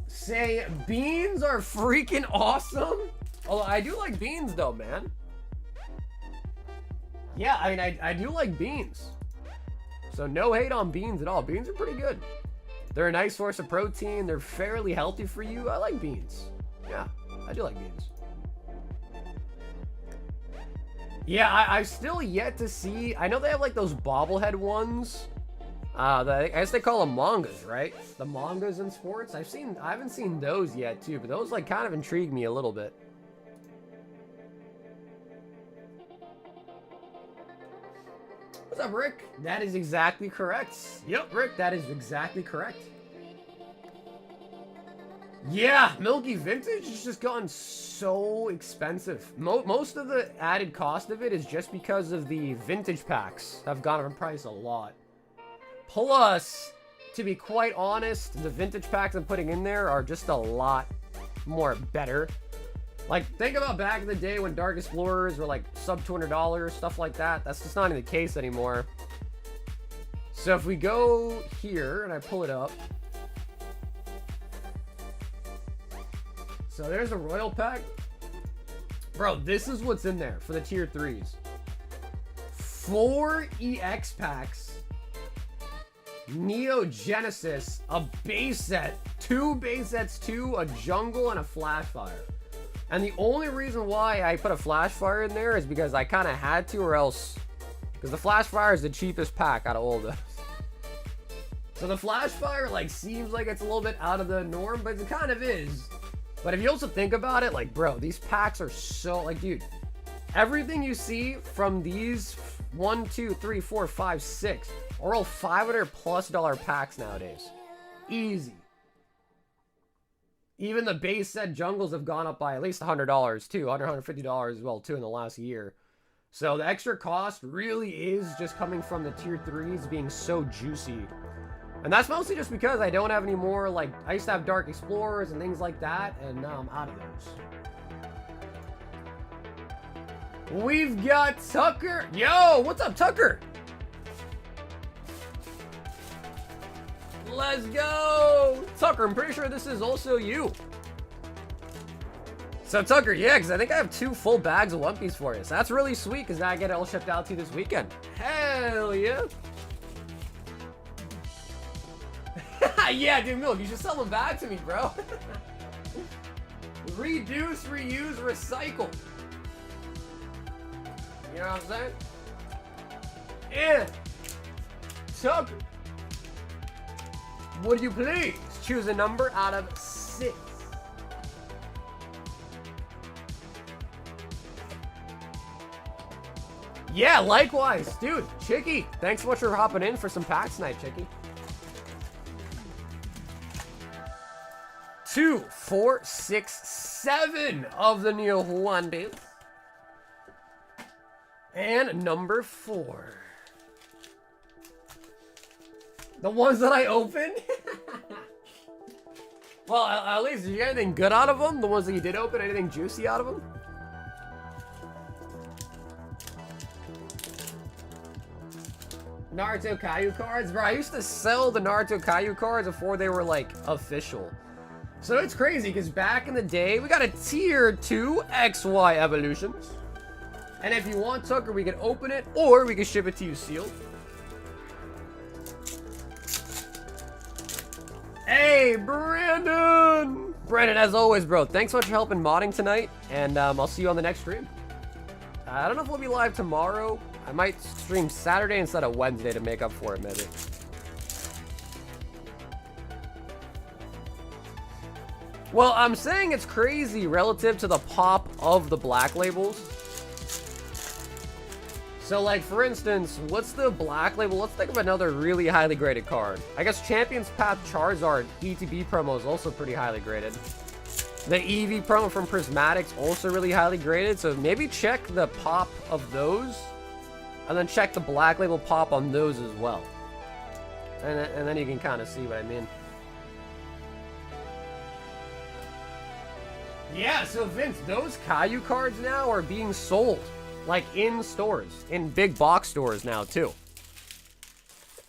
Say beans are freaking awesome. Although I do like beans though, man. Yeah, I mean, I do like beans. So no hate on beans at all. Beans are pretty good. They're a nice source of protein. They're fairly healthy for you. I like beans. Yeah, I do like beans. Yeah, I've still yet to see. I know they have like those bobblehead ones. I guess they call them mangas, right? The mangas in sports. I haven't seen those yet too, but those like kind of intrigue me a little bit. What's up, Rick? That is exactly correct. Yep, Rick, that is exactly correct. Yeah, Milky Vintage has just gotten so expensive. Most of the added cost of it is just because of the vintage packs have gone up in price a lot. Plus, to be quite honest, the vintage packs I'm putting in there are just a lot more better. Like, think about back in the day when Dark Explorers were like sub $200, stuff like that. That's just not even the case anymore. So if we go here and I pull it up. So there's a Royal Pack. Bro, this is what's in there for the tier 3s. 4 EX packs. Neo Genesis, a base set, 2 base sets, 2, a jungle, and a Flashfire. And the only reason why I put a flash fire in there is because I kind of had to, or else, because the flash fire is the cheapest pack out of all of those. So the flash fire like seems like it's a little bit out of the norm, but it kind of is. But if you also think about it, like, bro, these packs are so, like, dude, everything you see from these 1, 2, 3, 4, 5, 6 are all $500+ packs nowadays. Easy. Even the base set jungles have gone up by at least $100 too, $150 as well too in the last year. So the extra cost really is just coming from the tier 3s being so juicy. And that's mostly just because I don't have any more, like, I used to have Dark Explorers and things like that, and now I'm out of those. We've got Tucker. Yo, what's up, Tucker? Let's go. Tucker, I'm pretty sure this is also you. So, Tucker, yeah, because I think I have 2 full bags of One Piece for you. So that's really sweet, because I get it all shipped out to you this weekend. Hell yeah. Yeah, dude, Milk, you should sell them back to me, bro. Reduce, reuse, recycle. You know what I'm saying? And Tucker, would you please choose a number out of 6? Yeah, likewise. Dude, Chicky, thanks so much for hopping in for some packs tonight, Chicky. 2, 4, 6, 7 of the Neo Huande. And number 4. The ones that I opened? Well, at least, did you get anything good out of them? The ones that you did open, anything juicy out of them? Naruto Kaiju cards? Bro, I used to sell the Naruto Kaiju cards before they were, like, official. So it's crazy, because back in the day, we got a tier 2 XY evolutions. And if you want, Tucker, we can open it, or we can ship it to you sealed. Hey, Brandon! Brandon, as always, bro, thanks so much for helping modding tonight, and I'll see you on the next stream. I don't know if we'll be live tomorrow. I might stream Saturday instead of Wednesday to make up for it, maybe. Well, I'm saying it's crazy relative to the pop of the black labels. So, like, for instance, what's the black label? Let's think of another really highly graded card. I guess Champion's Path Charizard ETB promo is also pretty highly graded. The EV promo from Prismatics also really highly graded. So maybe check the pop of those, and then check the black label pop on those as well. And then you can kind of see what I mean. Yeah, so Vince, those Kaiju cards now are being sold, like, in stores, in big box stores now, too.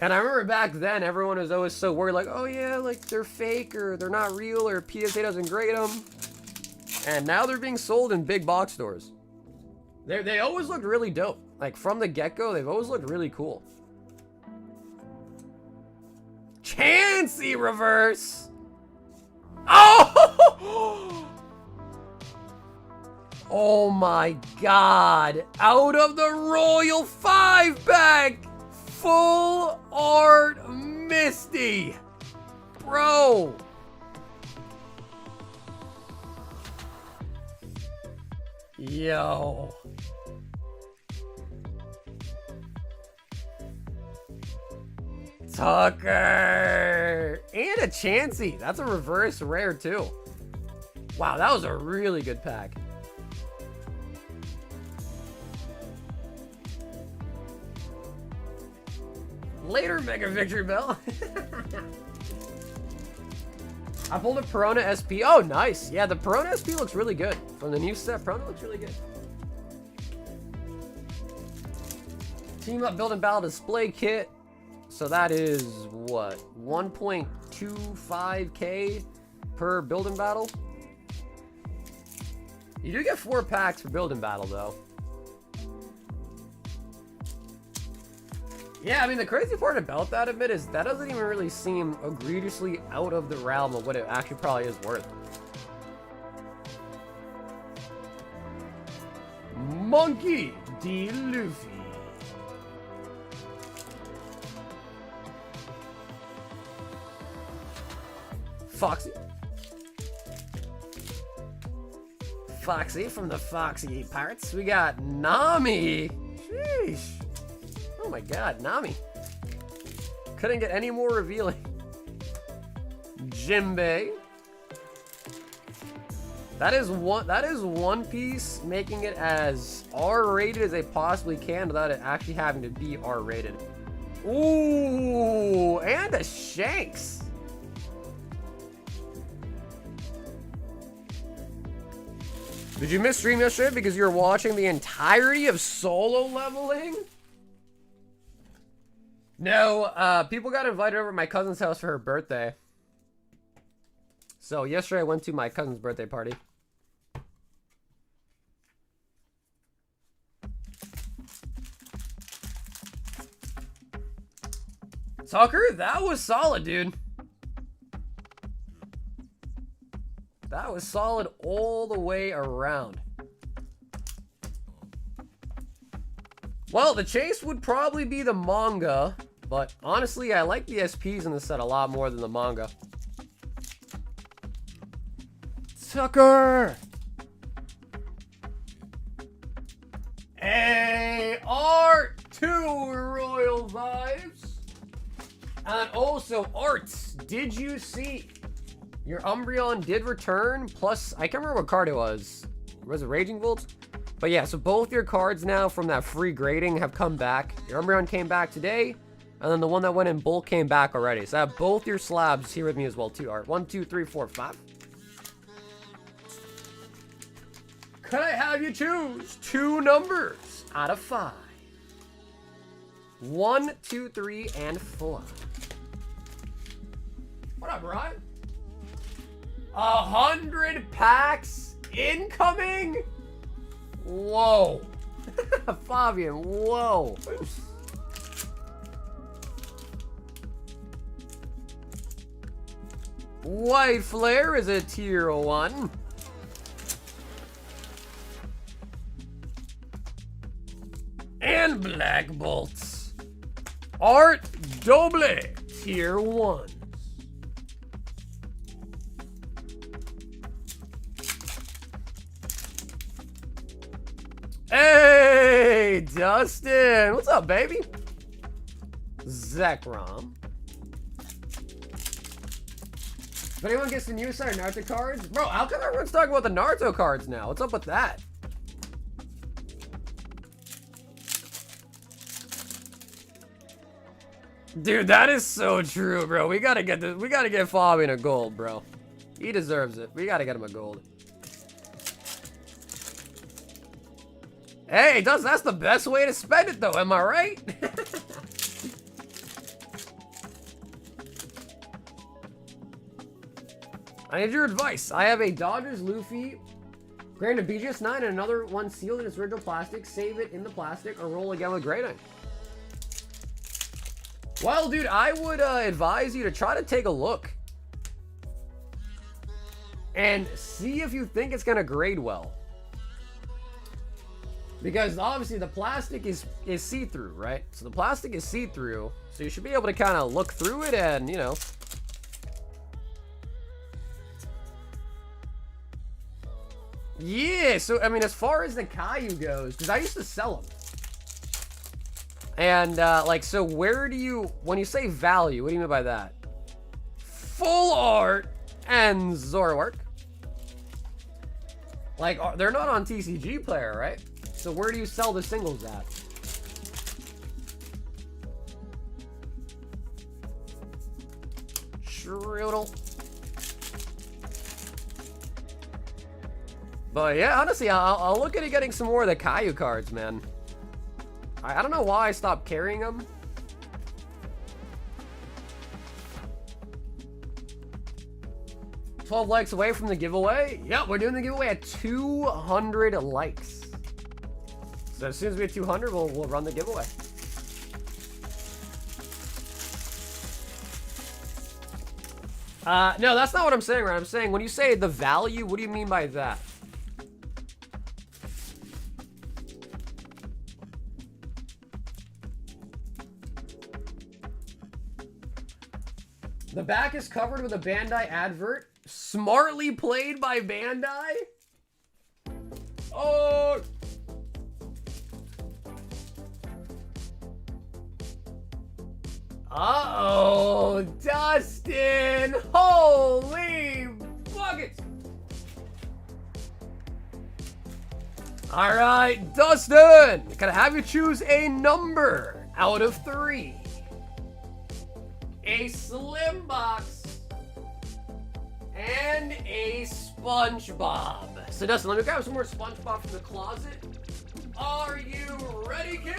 And I remember back then, everyone was always so worried, like, oh yeah, like, they're fake, or they're not real, or PSA doesn't grade them. And now they're being sold in big box stores. They always looked really dope. Like, from the get-go, they've always looked really cool. Chansey reverse! Oh! Oh my god. Out of the Royal 5-pack! Full art Misty! Bro! Yo. Tucker! And a Chansey. That's a reverse rare too. Wow, that was a really good pack. Later, Mega Victory Bell. I pulled a Perona SP. Oh, nice. Yeah, the Perona SP looks really good. From the new set, Perona looks really good. Team Up Build and Battle Display Kit. So that is, what, 1.25k per Build and Battle? You do get 4 packs for Build and Battle, though. Yeah, I mean, the crazy part about that, admit, is that doesn't even really seem egregiously out of the realm of what it actually probably is worth. Monkey D. Luffy. Foxy. Foxy from the Foxy Pirates. We got Nami. Sheesh. Oh my god, Nami. Couldn't get any more revealing. Jinbei. That is One Piece making it as R-rated as they possibly can without it actually having to be R-rated. Ooh, and a Shanks. Did you miss stream yesterday because you were watching the entirety of Solo Leveling? No, people got invited over to my cousin's house for her birthday. So yesterday I went to my cousin's birthday party. Tucker, that was solid, dude. That was solid all the way around. Well, the chase would probably be the manga, but honestly, I like the SPs in the set a lot more than the manga. Tucker! AR2 Royal Vibes. And also, Arts, did you see your Umbreon did return? Plus, I can't remember what card it was. Was it Raging Volt? But yeah, so both your cards now from that free grading have come back. Your Umbreon came back today, and then the one that went in bulk came back already. So I have both your slabs here with me as well, too, Art. 1, 2, 3, 4, 5. Could I have you choose 2 numbers out of 5? 1, 2, 3, and 4. What up, Ryan? 100 packs incoming? Whoa. Fabian, whoa. White Flare is a tier 1. And Black Bolts. Art Doble, tier 1. Hey, Dustin. What's up, baby? Zekrom. If anyone gets the new side of Naruto cards, bro, how come everyone's talking about the Naruto cards now? What's up with that? Dude, that is so true, bro. We gotta get this. We gotta get Fabian a gold, bro. He deserves it. We gotta get him a gold. Hey, that's the best way to spend it, though. Am I right? I need your advice. I have a Dodgers Luffy, granted BGS 9, and another one sealed in its original plastic. Save it in the plastic or roll again with grading. Well, dude, I would advise you to try to take a look and see if you think it's gonna grade well. Because obviously the plastic is see-through, right? So the plastic is see-through, so you should be able to kind of look through it and, you know. Yeah, so, I mean, as far as the Caillou goes, because I used to sell them. And, like, so where do you, when you say value, what do you mean by that? Full art and Zoroark. Like, they're not on TCG Player, right? So where do you sell the singles at? Strudel. But yeah, honestly, I'll look at getting some more of the Caillou cards, man. I don't know why I stopped carrying them. $12 likes away from the giveaway. Yep, we're doing the giveaway at 200 likes. So as soon as we get 200, we'll run the giveaway. No, that's not what I'm saying, right? I'm saying when you say the value, what do you mean by that? The back is covered with a Bandai advert. Smartly played by Bandai. Oh! Uh-oh, Dustin! Holy buckets! All right, Dustin, can I have you choose a number out of 3? A slim box and a SpongeBob. So Dustin, let me grab some more SpongeBob from the closet. Are you ready, kids?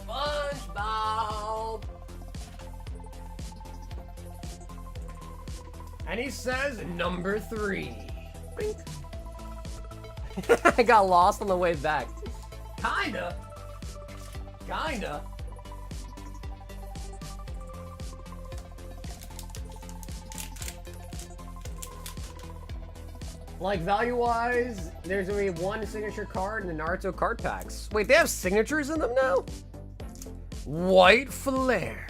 SpongeBob. And he says number 3. Bink. I got lost on the way back. Kinda. Like, value-wise, there's gonna be 1 signature card in the Naruto card packs. Wait, they have signatures in them now? White Flare.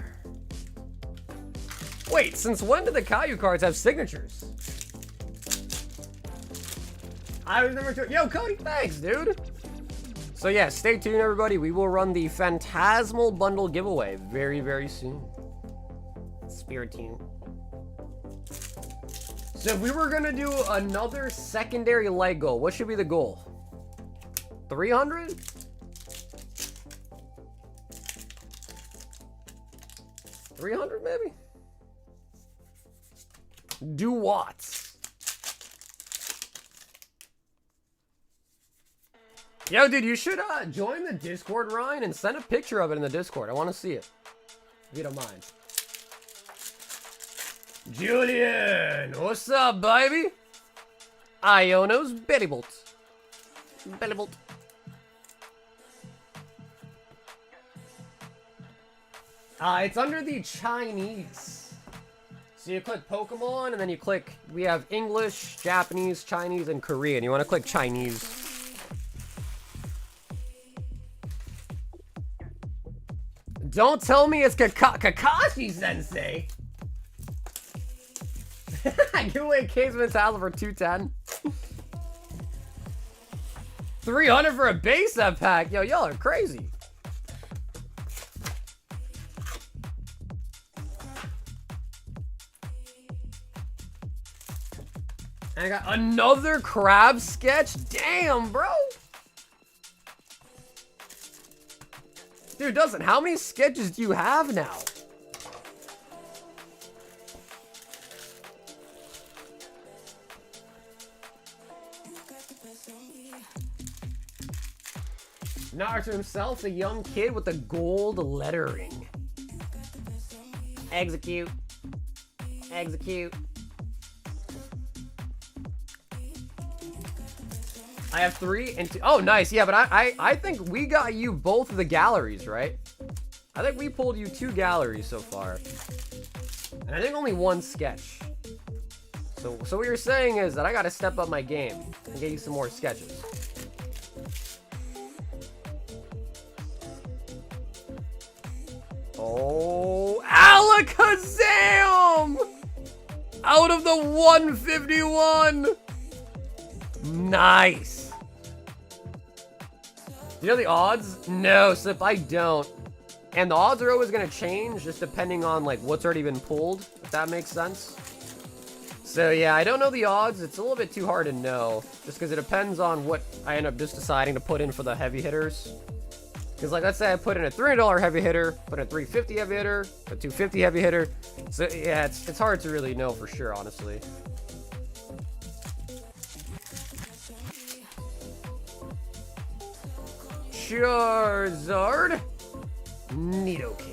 Wait, since when did the Caillou cards have signatures? I was never sure. Yo, Cody, thanks, dude. So yeah, stay tuned, everybody. We will run the Phantasmal Bundle giveaway very, very soon. Spirit team. So if we were gonna do another secondary leg goal, what should be the goal? 300? $300 maybe? Do what? Yo, dude, you should join the Discord, Ryan, and send a picture of it in the Discord. I want to see it. If you don't mind. Julian, what's up, baby? Iono's Belly Bolt. Belly Bolt. It's under the Chinese. So you click Pokemon, and then you click, we have English, Japanese, Chinese, and Korean. You want to click Chinese. Don't tell me it's Kakashi Sensei. Give away Casement Talent for 210. 300 for a base set pack. Yo, y'all are crazy. And I got another crab sketch. Damn, bro. Dude, Dustin, how many sketches do you have now? Naruto himself, a young kid with a gold lettering. Execute. Execute. I have 3 and 2. Oh, nice. Yeah, but I think we got you both of the galleries, right? I think we pulled you 2 galleries so far. And I think only 1 sketch. So what you're saying is that I gotta step up my game and get you some more sketches. Oh, Alakazam! Out of the 151! Nice! You know the odds? No, Slip, I don't. And the odds are always going to change just depending on like what's already been pulled, if that makes sense. So yeah, I don't know the odds. It's a little bit too hard to know just because it depends on what I end up just deciding to put in for the heavy hitters. Because like, let's say I put in a $300 heavy hitter, put in a $350 heavy hitter, a $250 heavy hitter. So yeah, it's hard to really know for sure, honestly. Charizard. Nidoking.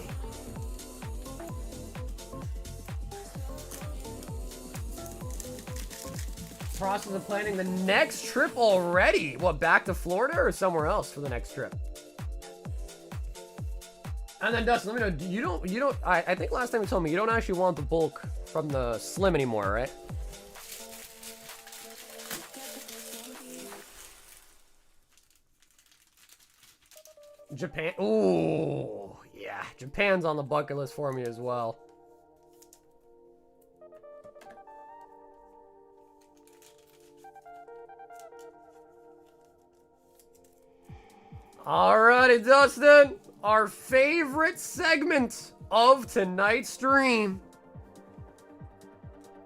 Process of planning the next trip already. What, back to Florida or somewhere else for the next trip? And then Dustin, let me know, you don't, I think last time you told me you don't actually want the bulk from the Slim anymore, right? Japan, ooh, yeah, Japan's on the bucket list for me as well. Alrighty, Dustin. Our favorite segment of tonight's stream.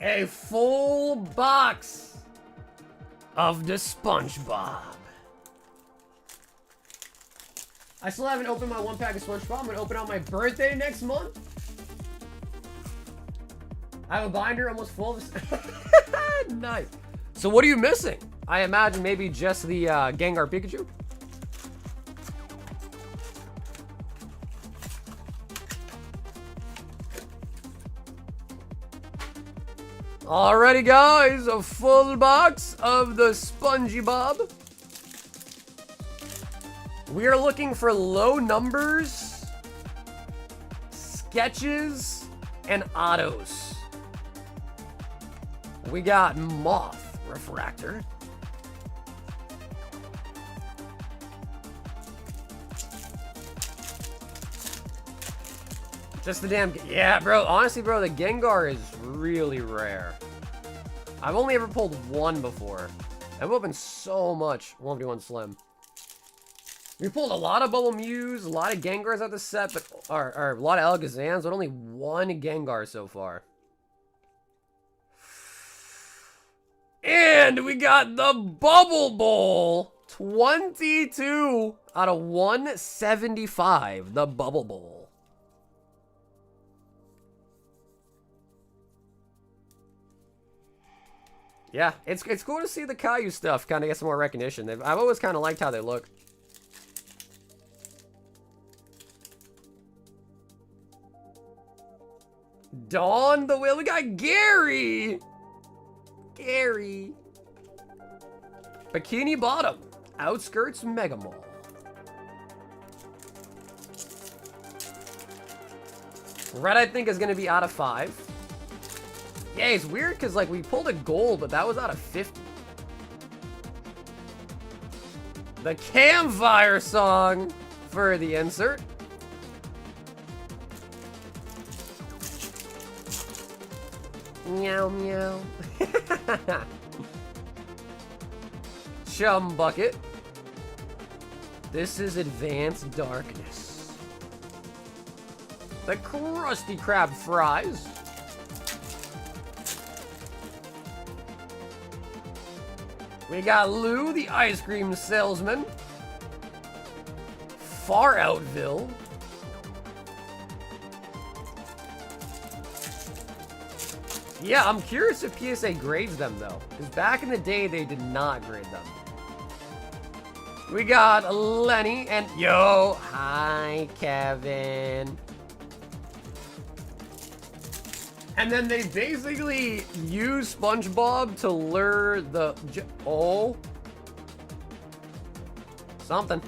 A full box of the SpongeBob. I still haven't opened my one pack of SpongeBob. I'm going to open on my birthday next month. I have a binder almost full of... Nice. So what are you missing? I imagine maybe just the Gengar Pikachu. Alrighty, guys, a full box of the SpongeBob. We are looking for low numbers, sketches, and autos. We got Moth Refractor. Just the damn... Yeah, bro. Honestly, bro, the Gengar is really rare. I've only ever pulled one before. I've opened so much 1v1 Slim. We pulled a lot of Bubble Mews, a lot of Gengars out the set, but or a lot of Alakazams, but only one Gengar so far. And we got the Bubble Bowl. 22 out of 175. The Bubble Bowl. Yeah, it's cool to see the Caillou stuff kind of get some more recognition. I've always kind of liked how they look. Dawn the Whale. We got Gary. Gary. Bikini Bottom. Outskirts Mega Mall. Red, I think, is going to be out of 5. Yeah, it's weird because, like, we pulled a gold, but that was out of 50. The Campfire Song for the insert. Meow, meow. Chum Bucket. This is Advanced Darkness. The Krusty Krab Fries. We got Lou, the ice cream salesman. Far Outville. Yeah, I'm curious if PSA grades them, though. Because back in the day, they did not grade them. We got Lenny and... Yo! Hi, Kevin. And then they basically use SpongeBob to lure the... Oh. Something.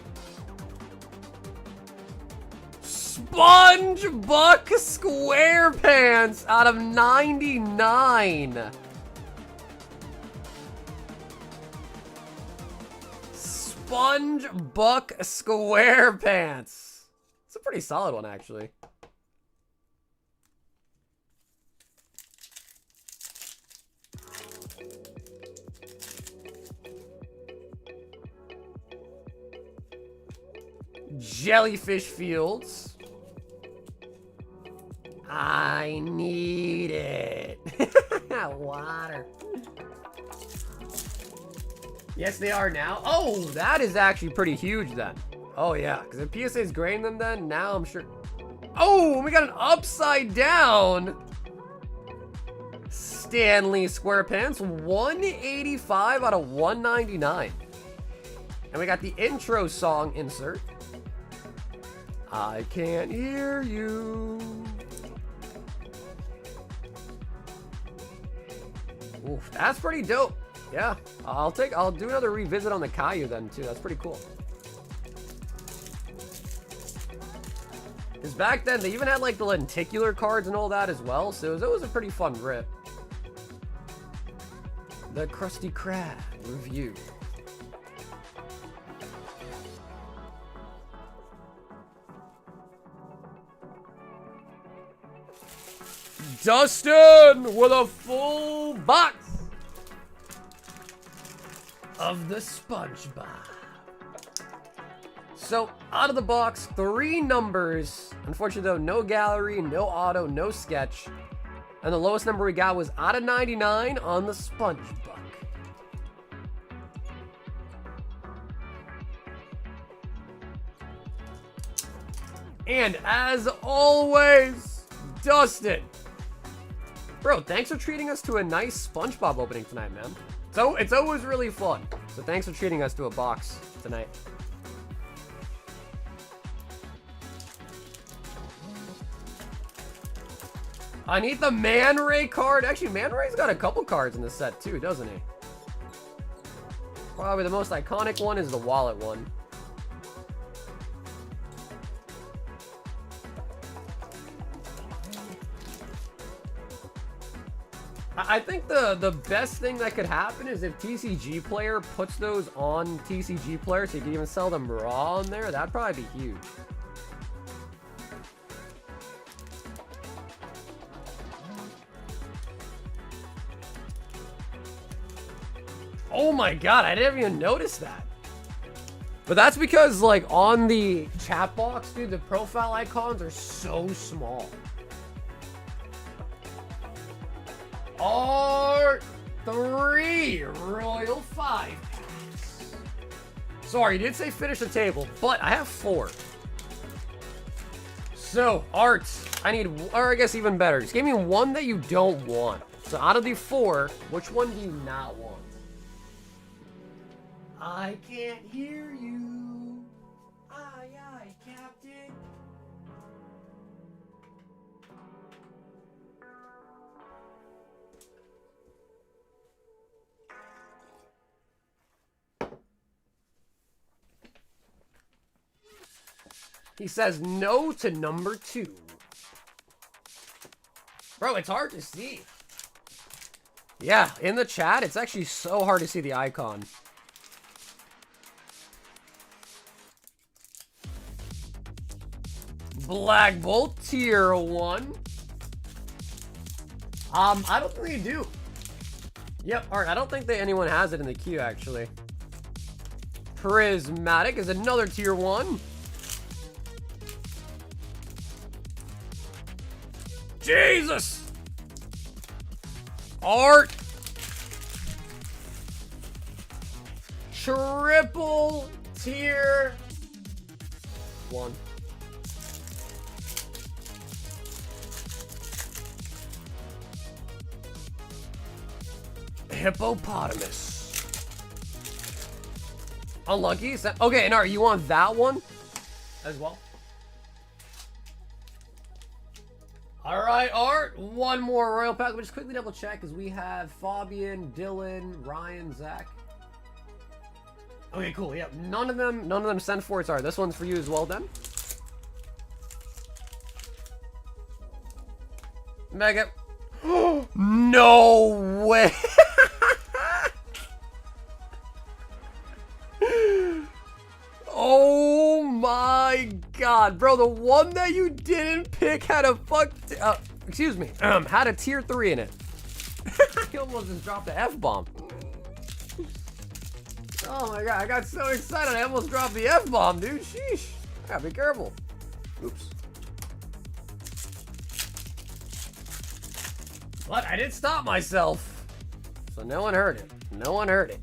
SpongeBuck SquarePants out of 99. SpongeBuck SquarePants. It's a pretty solid one, actually. Jellyfish Fields. I need it. Water. Yes, they are now. Oh, that is actually pretty huge then. Oh, yeah. Because if PSA is grading them then, now I'm sure. Oh, we got an upside down Stanley SquarePants. 185 out of 199. And we got the intro song insert. I can't hear you. Oof, that's pretty dope. Yeah, I'll do another revisit on the Caillou then too. That's pretty cool. Because back then they even had like the lenticular cards and all that as well, so it was a pretty fun rip. The Krusty Krab review. Dustin with a full box of the SpongeBob. So, out of the box, 3 numbers. Unfortunately, though, no gallery, no auto, no sketch. And the lowest number we got was out of 99 on the SpongeBob. And as always, Dustin. Bro, thanks for treating us to a nice SpongeBob opening tonight, man. So it's always really fun. So thanks for treating us to a box tonight. I need the Man Ray card. Actually, Man Ray's got a couple cards in this set too, doesn't he? Probably the most iconic one is the wallet one. I think the best thing that could happen is if TCG Player puts those on TCG Player so you can even sell them raw on there. That'd probably be huge. Oh my god, I didn't even notice that. But that's because, like, on the chat box, dude, the profile icons are so small. R3 Royal 5 packs. Sorry, you did say finish the table, but I have 4. So, Art, I need, or I guess even better, just give me one that you don't want. So out of the 4, which one do you not want? I can't hear you. Aye, aye, Captain. He says no to number 2. Bro, it's hard to see. Yeah, in the chat, it's actually so hard to see the icon. Black Bolt tier 1. I don't think they do. Yep, Art, I don't think anyone has it in the queue, actually. Prismatic is another tier 1. Jesus! Art! Triple tier 1. Hippopotamus. Unlucky. Okay, and Art, you want that one as well? Alright, Art. One more Royal Pack. We'll just quickly double check because we have Fabian, Dylan, Ryan, Zach. Okay, cool. Yep. None of them sent for it. Alright, this one's for you as well then. Mega. No way. Oh my god, bro, the one that you didn't pick had a had a tier 3 in it. I almost just dropped the F-bomb. Oh my god, I got so excited I almost dropped the F-bomb, dude. Sheesh. Yeah, be careful. Oops. But I did stop myself. So no one heard it. No one heard it.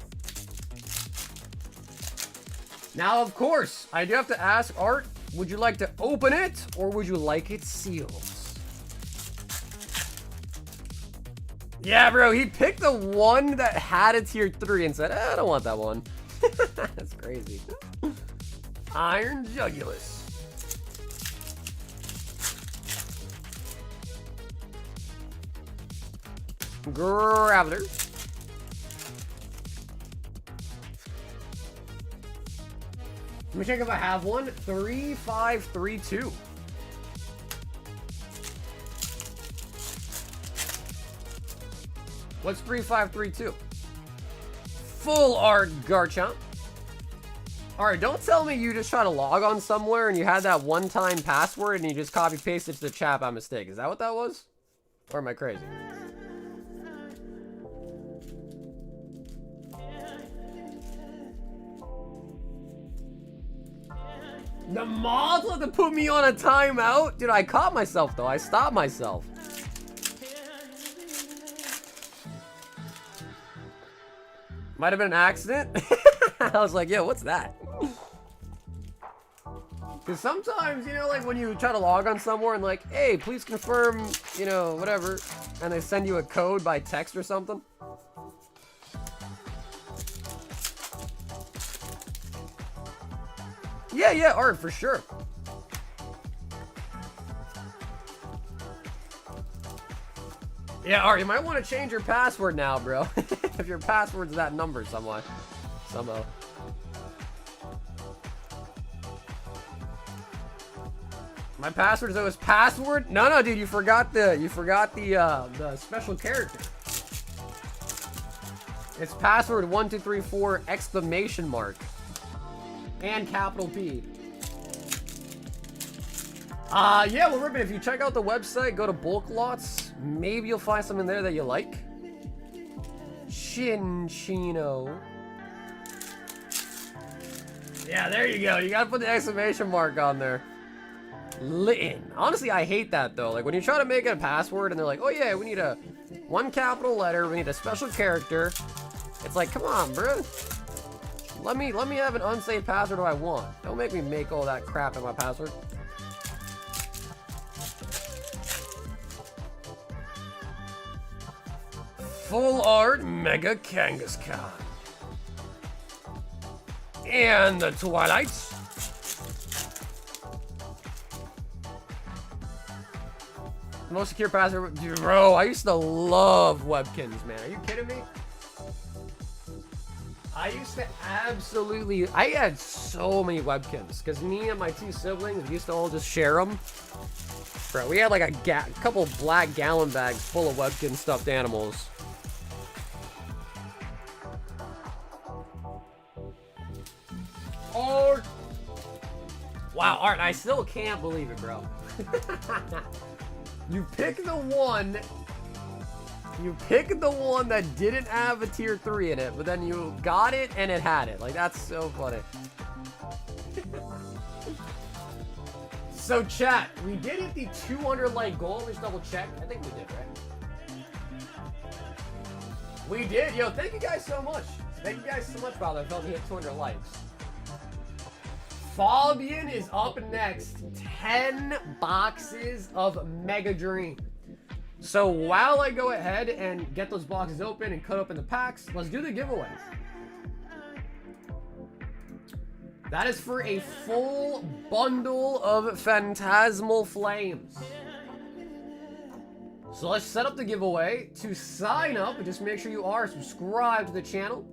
Now, of course, I do have to ask Art, would you like to open it or would you like it sealed? Yeah, bro, he picked the one that had a tier 3 and said, I don't want that one. That's crazy. Iron Jugulus. Graveler. Let me check if I have one. 3532. What's 3532? Full art Garchomp. Alright, don't tell me you just try to log on somewhere and you had that one-time password and you just copy-pasted to the chat by mistake. Is that what that was? Or am I crazy? The mods had to put me on a timeout? Dude, I caught myself though. I stopped myself. Might have been an accident. I was like, yo, what's that? Because sometimes, you know, like when you try to log on somewhere and like, hey, please confirm, you know, whatever. And they send you a code by text or something. Yeah, Art, for sure. Yeah, Art, you might want to change your password now, bro. If your password's that number somehow. My password is always password? No, dude, you forgot the special character. It's password 1234 exclamation mark. And capital P. Yeah, well, Ribbon, if you check out the website, go to bulk lots, maybe you'll find something there that you like. Chinchino. Yeah, there you go. You gotta put the exclamation mark on there. Litten. Honestly, I hate that, though. Like, when you try to make it a password and they're like, oh, yeah, we need one capital letter, we need a special character. It's like, come on, bro. Let me have an unsafe password if I want. Don't make me make all that crap in my password. Full art Mega Kangaskhan. And the Twilights. Most secure password. Dude, bro, I used to love Webkins, man. Are you kidding me? I used to absolutely... I had so many Webkins. Because me and my two siblings, we used to all just share them. Bro, we had like a couple black gallon bags full of Webkin stuffed animals. Art! Wow, Art, I still can't believe it, bro. You picked the one... You picked the one that didn't have a tier 3 in it, but then you got it and it had it. Like, that's so funny. So, chat, we did hit the 200 like goal. Let's double check. I think we did, right? We did. Yo, thank you guys so much. Thank you guys so much, brother. I felt we hit 200 likes. Fabian is up next. 10 boxes of Mega Dream. So while I go ahead and get those boxes open and cut open the packs, let's do the giveaway. That is for a full bundle of Phantasmal Flames. So let's set up the giveaway. To sign up, just make sure you are subscribed to the channel.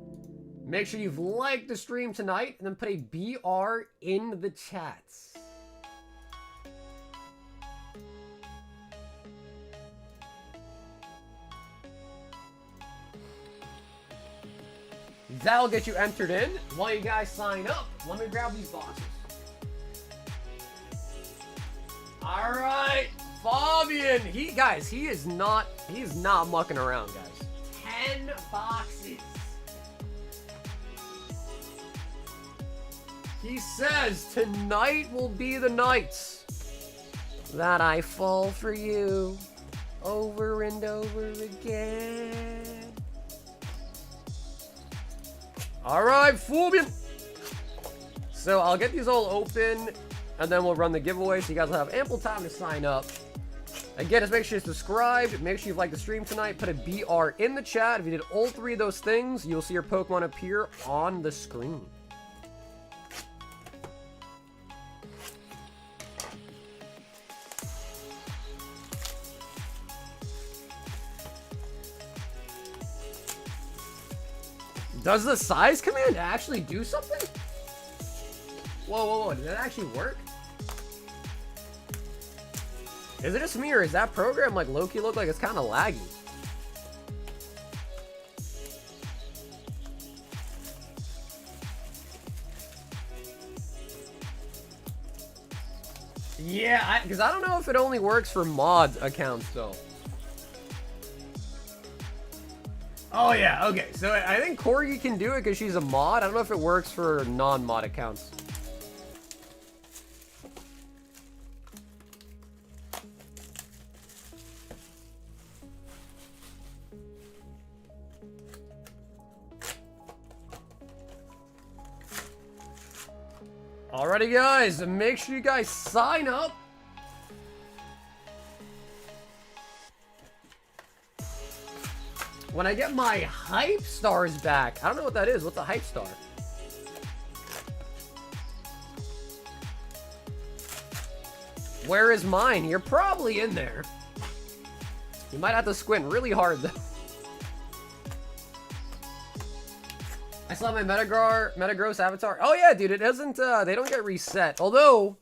Make sure you've liked the stream tonight, and then put a BR in the chats. That'll get you entered in. While you guys sign up, let me grab these boxes. All right, Fabian. He's not mucking around, guys. 10 boxes. He says tonight will be the night that I fall for you over and over again. Alright, Fabian. So I'll get these all open and then we'll run the giveaway so you guys will have ample time to sign up. Again, just make sure you're subscribed. Make sure you've liked the stream tonight. Put a BR in the chat. If you did all three of those things, you'll see your Pokemon appear on the screen. Does the size command actually do something? Whoa, whoa, whoa. Did that actually work? Is it just me, or is that program like low-key look like it's kind of laggy? Yeah, because I don't know if it only works for mod accounts, though. Oh, yeah, okay. So I think Corgi can do it because she's a mod. I don't know if it works for non-mod accounts. Alrighty, guys, make sure you guys sign up. When I get my hype stars back, I don't know what that is. What's a hype star? Where is mine? You're probably in there. You might have to squint really hard, though. I saw my Metagross avatar. Oh yeah, dude, it doesn't, they don't get reset. Although,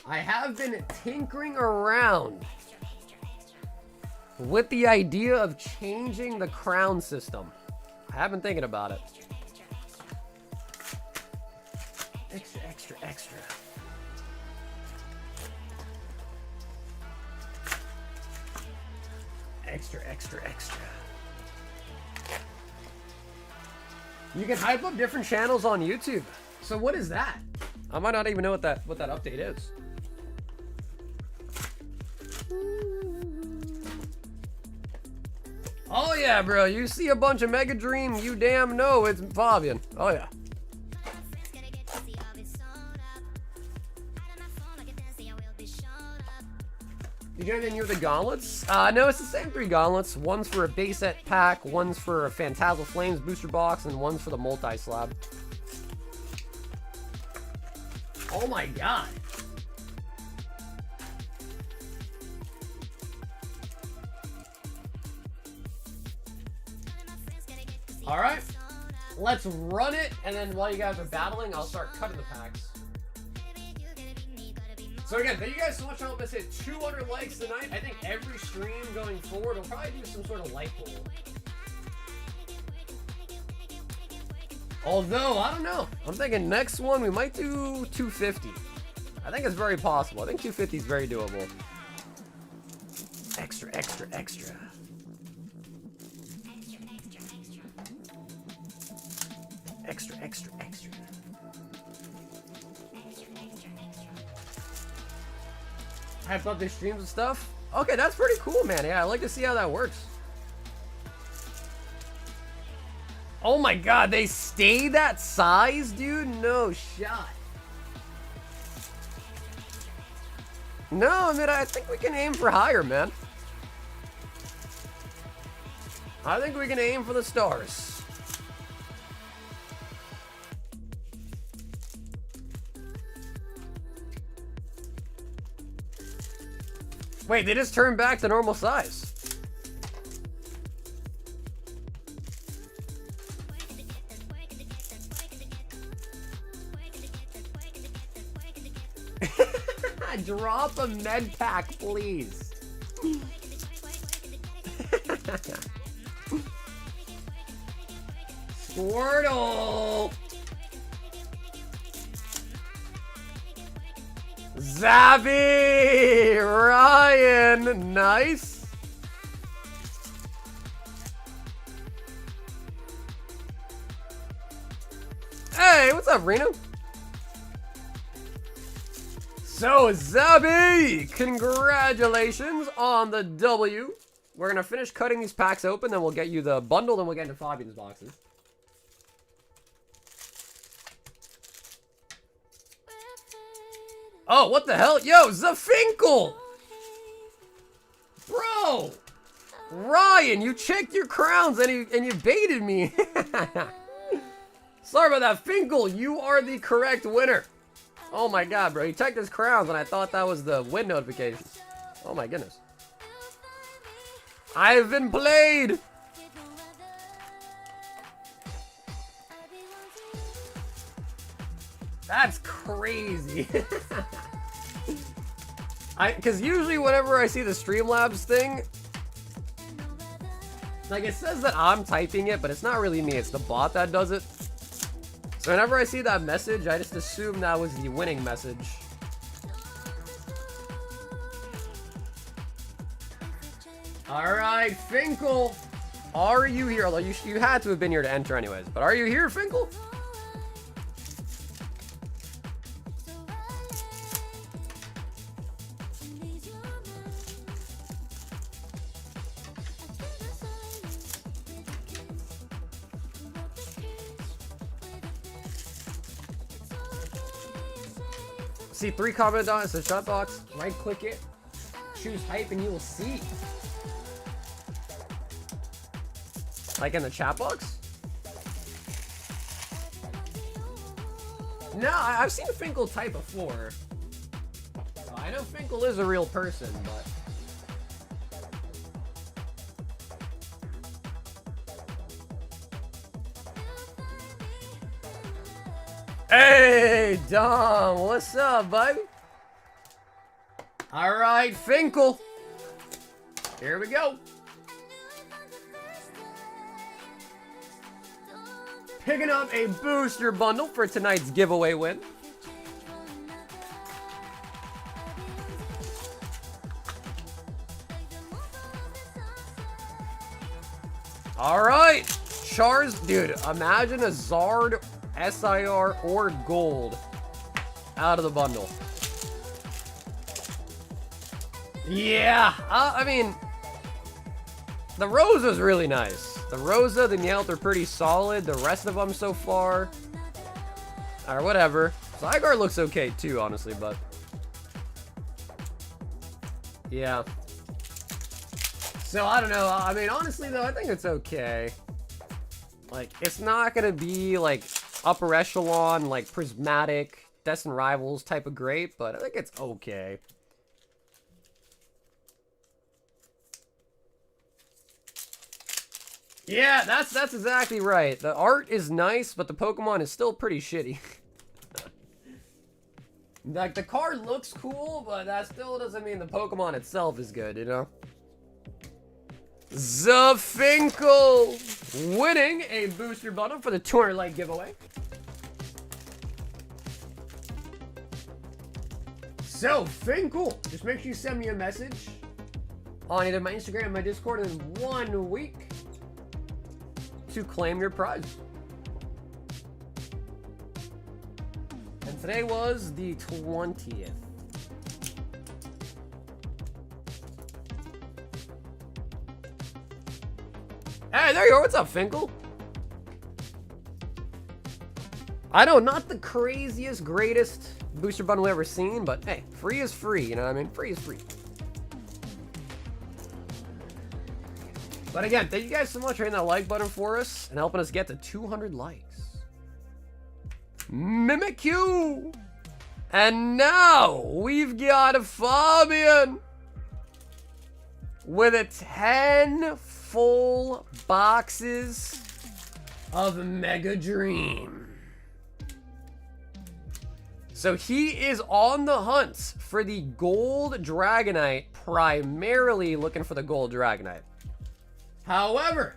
I have been tinkering around with the idea of changing the crown system. I have been thinking about it. Extra, extra, extra. Extra, extra, extra. You can hype up different channels on YouTube. So what is that? I might not even know what that update is. Oh yeah, bro. You see a bunch of Mega Dream, you damn know it's Fabian. Oh yeah. You get anything new with the gauntlets? No, it's the same 3 gauntlets. One's for a base set pack, one's for a Phantasmal Flames booster box, and one's for the multi-slab. Oh my god. Alright. Let's run it, and then while you guys are battling, I'll start cutting the packs. So again, thank you guys so much. I hope this hit 200 likes tonight. I think every stream going forward will probably do some sort of like poll. Although, I don't know. I'm thinking next one we might do 250. I think it's very possible. I think 250 is very doable. Extra, extra, extra. Extra, extra, extra. Hype up their streams and stuff. Okay, that's pretty cool, man. Yeah, I like to see how that works. Oh my god, they stay that size, dude? No shot. No, I mean, I think we can aim for higher, man. I think we can aim for the stars. Wait, they just turned back to normal size. Drop a med pack, please. Squirtle. Zabby! Ryan! Nice! Hey, what's up, Reno? So, Zabby, congratulations on the W. We're going to finish cutting these packs open, then we'll get you the bundle, then we'll get into Fabian's boxes. Oh, what the hell? Yo, Zafinkle! Bro! Ryan, you checked your crowns and you baited me. Sorry about that, Finkel. You are the correct winner. Oh my god, bro. He checked his crowns and I thought that was the win notification. Oh my goodness. I've been played. That's crazy. Because usually whenever I see the Streamlabs thing, like it says that I'm typing it, but it's not really me. It's the bot that does it. So whenever I see that message, I just assume that was the winning message. Alright, Finkel. Are you here? Although you had to have been here to enter anyways. But are you here, Finkel? See 3 comment dots, the chat box, right click it, choose hype and you will see. Like in the chat box? No, I've seen Finkel type before. So I know Finkel is a real person, but... Hey, Dom, what's up, baby? All right, Finkel. Here we go. Picking up a booster bundle for tonight's giveaway win. All right, Chars, dude, imagine a Zard SIR or gold out of the bundle. Yeah, I mean, the Rosa's really nice. The Rosa, the Meowth are pretty solid. The rest of them so far, or whatever. Zygarde looks okay too, honestly, but yeah. So I don't know. I mean, honestly though, I think it's okay. Like, it's not gonna be like upper echelon, like prismatic, Destined Rivals type of great, but I think it's okay. Yeah, that's exactly right. The art is nice, but the Pokemon is still pretty shitty. Like, the card looks cool, but that still doesn't mean the Pokemon itself is good, you know? Zafinkle winning a booster bundle for the 200 like giveaway. So, Finkel, just make sure you send me a message on either my Instagram or my Discord in 1 week to claim your prize. And today was the 20th. Hey, there you are. What's up, Finkel? I know, not the craziest, greatest booster bundle we've ever seen, but hey, free is free, you know what I mean? Free is free. But again, thank you guys so much for hitting that like button for us and helping us get to 200 likes. Mimikyu! And now, we've got Fabian with a 10 full boxes of Mega Dream. So he is on the hunt for the Gold Dragonite, primarily looking for the Gold Dragonite. However,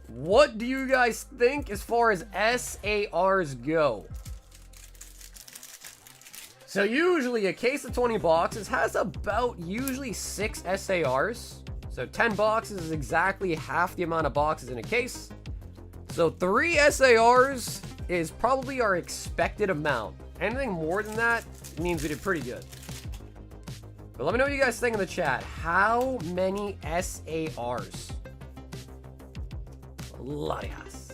what do you guys think as far as SARs go? So usually a case of 20 boxes has about usually 6 SARs. So 10 boxes is exactly half the amount of boxes in a case. So 3 SARs is probably our expected amount. Anything more than that means we did pretty good. But let me know what you guys think in the chat. How many SARs? Larias.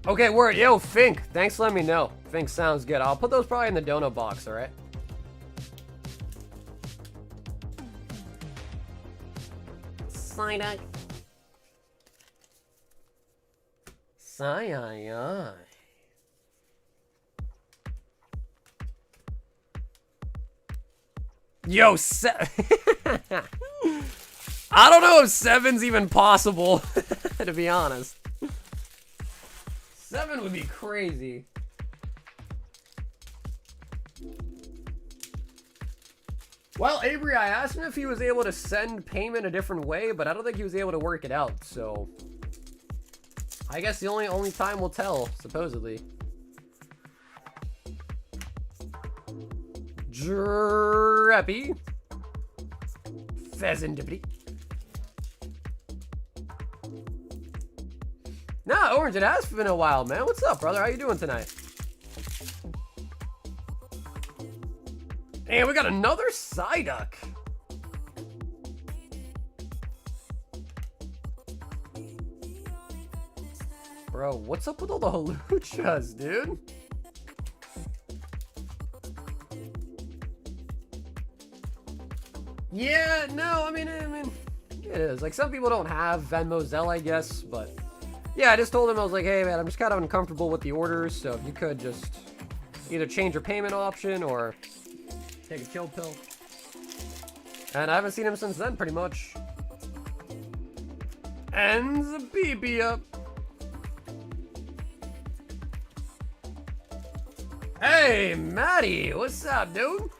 Okay, word. Yo, Fink. Thanks for letting me know. Fink sounds good. I'll put those probably in the donut box, alright? Psyduck. Sigh. Yo, I don't know if 7's even possible, to be honest. 7 would be crazy. Well, Avery, I asked him if he was able to send payment a different way, but I don't think he was able to work it out, so I guess the only time will tell, supposedly. Dreppy. Pheasantipity. Nah, Orange, it has been a while, man. What's up, brother? How you doing tonight? And we got another Psyduck. Bro, what's up with all the haluchas, dude? Yeah, no, I mean, it is. Like, some people don't have Venmo, Zelle, I guess, but yeah, I just told him, I was like, hey, man, I'm just kind of uncomfortable with the orders, so if you could just either change your payment option or take a chill pill. And I haven't seen him since then, pretty much. And the BB up. Hey, Maddie, what's up, dude?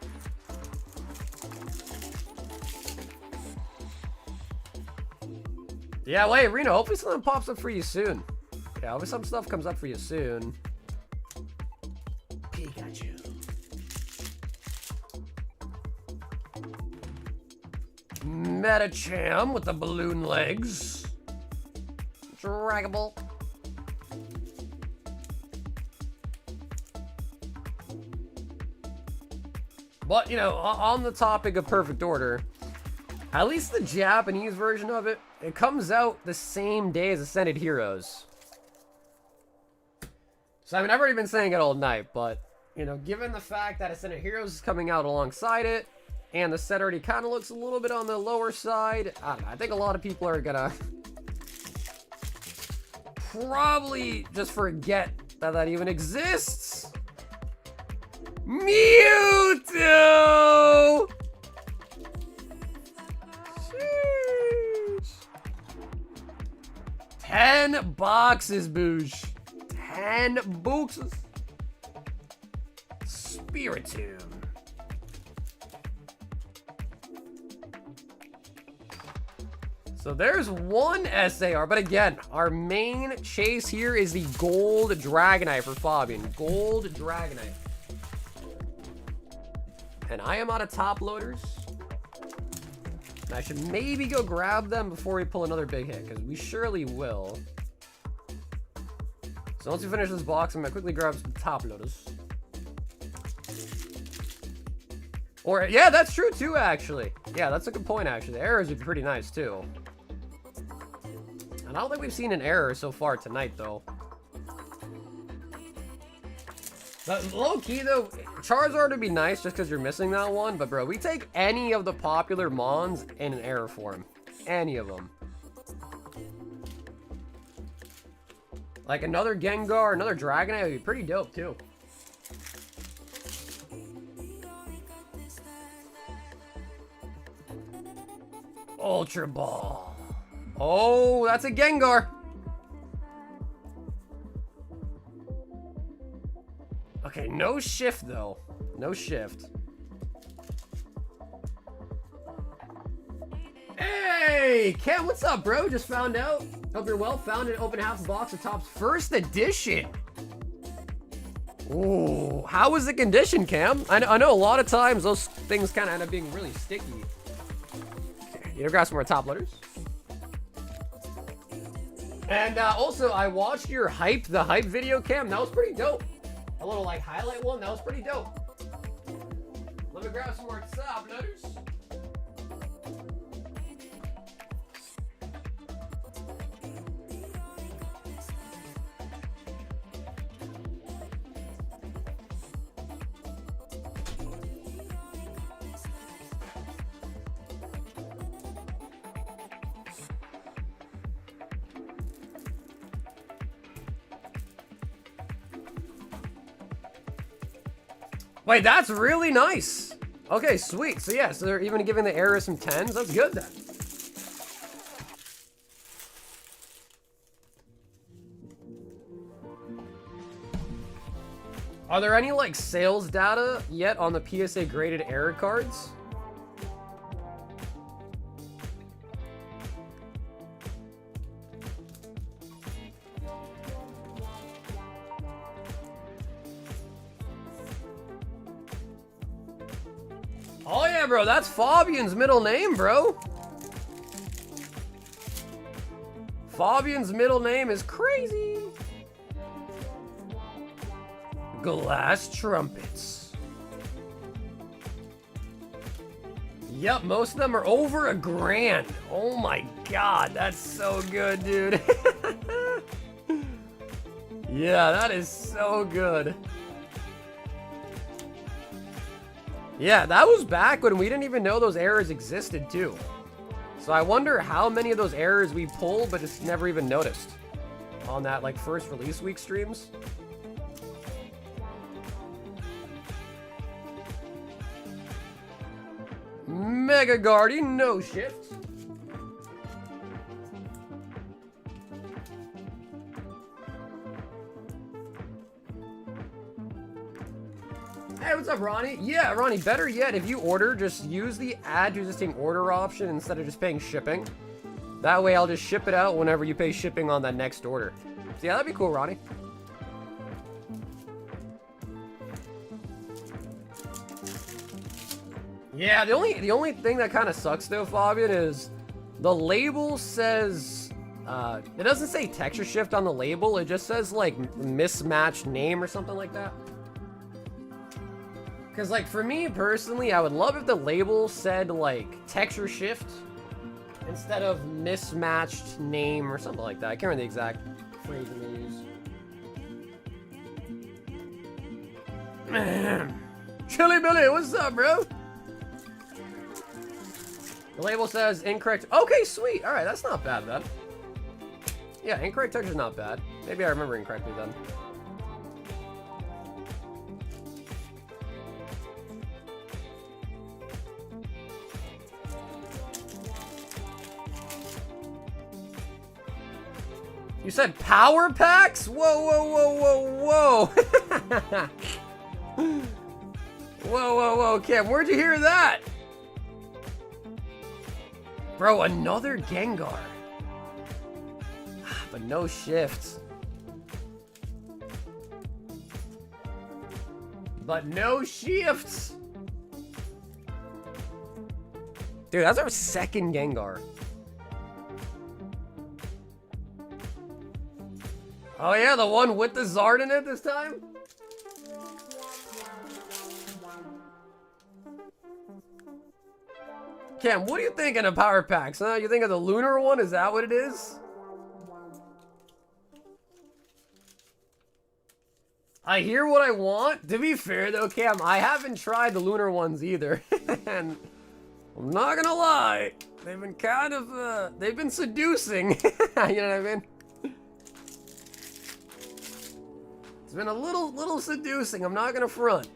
Yeah, wait, Reno, hopefully something pops up for you soon. Yeah, hopefully some stuff comes up for you soon. Pikachu. Metacham with the balloon legs. Draggable. But, you know, on the topic of perfect order, at least the Japanese version of it, it comes out the same day as Ascended Heroes. So, I mean, I've already been saying it all night, but, you know, given the fact that Ascended Heroes is coming out alongside it, and the set already kind of looks a little bit on the lower side, I don't know, I think a lot of people are gonna probably just forget that that even exists. Mewtwo! Sheesh. 10 boxes, Boosh. 10 boxes. Spiritomb. So there's one SAR, but again, our main chase here is the Gold Dragonite for Fabian. Gold Dragonite. And I am out of top loaders. And I should maybe go grab them before we pull another big hit, because we surely will. So once we finish this box, I'm going to quickly grab some top loaders. Or, yeah, that's true too, actually. Yeah, that's a good point, actually. The errors would be pretty nice, too. And I don't think we've seen an error so far tonight, though. But low-key, though, Charizard would be nice just because you're missing that one. But, bro, we take any of the popular Mons in an error form. Any of them. Like, another Gengar, another Dragonite would be pretty dope, too. Ultra Ball. Oh, that's a Gengar. Okay, no shift, though. No shift. Hey, Ken, what's up, bro? Just found out. Hope you're well. Found and opened half a box of Topps first edition. Ooh, how was the condition, Cam? I know a lot of times those things kind of end up being really sticky. Okay, you grab some more top loaders. And also, I watched your the hype video, Cam. That was pretty dope. A little like highlight one. That was pretty dope. Let me grab some more sub letters. Wait, that's really nice. Okay, sweet. So yeah, so they're even giving the error some 10s. That's good then. Are there any like sales data yet on the PSA graded error cards? Oh yeah, bro, that's Fabian's middle name, bro. Fabian's middle name is crazy. Glass trumpets. Yep, most of them are over $1,000. Oh my god, that's so good, dude. Yeah, that is so good. Yeah, that was back when we didn't even know those errors existed too. So I wonder how many of those errors we pulled but just never even noticed on that like first release week streams. Mega Guardian, no shift. Hey, what's up, Ronnie? Yeah, Ronnie, better yet, if you order, just use the add to existing order option instead of just paying shipping. That way I'll just ship it out whenever you pay shipping on that next order. So yeah, that'd be cool, Ronnie. Yeah, the only thing that kind of sucks though, Fabian, is the label says it doesn't say texture shift on the label. It just says like mismatched name or something like that. Because like for me personally, I would love if the label said like texture shift instead of mismatched name or something like that. I can't remember the exact phrasing they use. Chili Billy, what's up, bro? The label says incorrect. Okay, sweet. All right, that's not bad then. Yeah, incorrect texture's not bad. Maybe I remember incorrectly then. You said power packs? Whoa, whoa, whoa, whoa, whoa. Whoa, whoa, whoa, Cam, where'd you hear that? Bro, another Gengar. But no shifts. But no shifts. Dude, that's our second Gengar. Oh yeah, the one with the Zard in it this time? Cam, what are you thinking of power packs, huh? You think of the lunar one? Is that what it is? I hear what I want. To be fair though, Cam, I haven't tried the lunar ones either. And I'm not gonna lie, they've been kind of, they've been seducing. You know what I mean? It's been a little seducing, I'm not gonna front.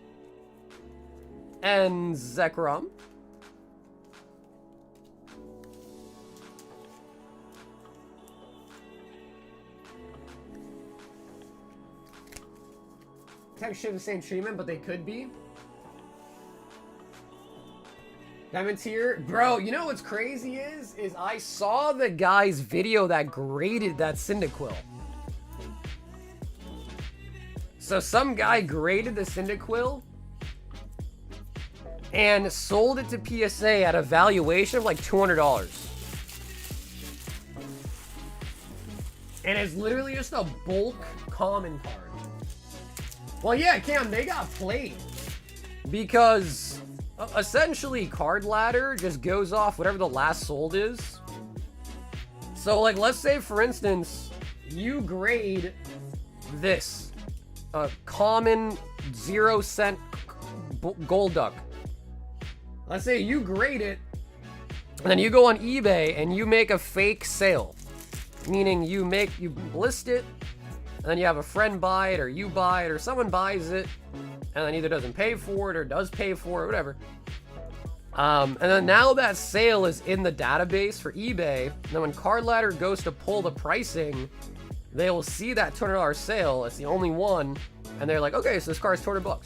And Zekrom. Texture the same treatment, but they could be. Diamond's here. Bro, you know what's crazy is I saw the guy's video that graded that Cyndaquil. So some guy graded the Cyndaquil and sold it to PSA at a valuation of like $200. And it's literally just a bulk common card. Well, yeah, Cam, they got played. Because essentially card ladder just goes off whatever the last sold is. So, like, let's say, for instance, you grade this. A common 0-cent gold duck. Let's say you grade it, and then you go on eBay and you make a fake sale. Meaning you list it, and then you have a friend buy it, or you buy it, or someone buys it, and then either doesn't pay for it or does pay for it, whatever. And then now that sale is in the database for eBay. And then when Card Ladder goes to pull the pricing, they will see that $200 sale. It's the only one, and they're like, okay, so this card's $200.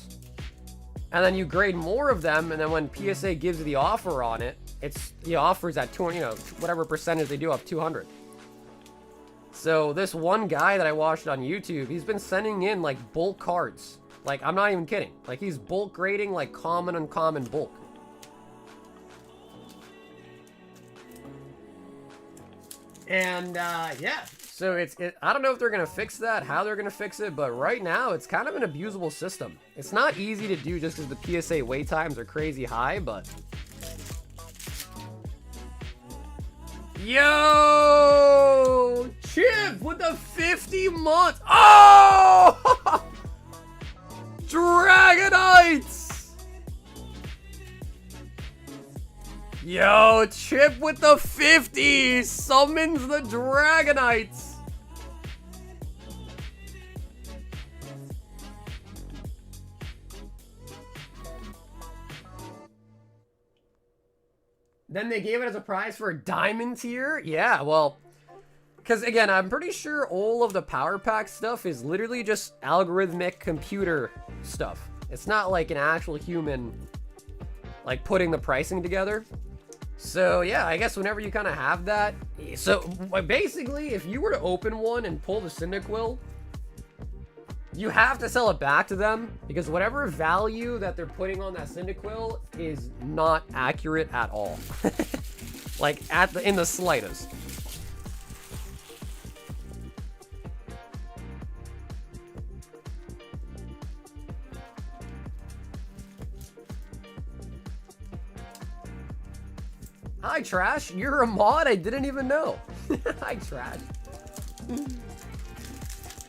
And then you grade more of them, and then when PSA gives you the offer on it, it's the offer's at 200, whatever percentage they do up 200. So this one guy that I watched on YouTube, he's been sending in like bulk cards. Like, I'm not even kidding. Like, he's bulk grading like common, uncommon, bulk. And yeah, so I don't know if they're gonna fix that, how they're gonna fix it, but right now it's kind of an abusable system. It's not easy to do just because the PSA wait times are crazy high, but yo, Chip with the 50 months. Oh, Dragonites. Yo, Chip with the 50 summons the Dragonites. Then they gave it as a prize for a diamond tier? Yeah, well, because again, I'm pretty sure all of the power pack stuff is literally just algorithmic computer stuff. It's not like an actual human, like, putting the pricing together. So yeah, I guess whenever you kind of have that, so basically if you were to open one and pull the Cyndaquil, you have to sell it back to them because whatever value that they're putting on that Cyndaquil is not accurate at all. Like in the slightest. Hi, Trash. You're a mod? I didn't even know. Hi, Trash.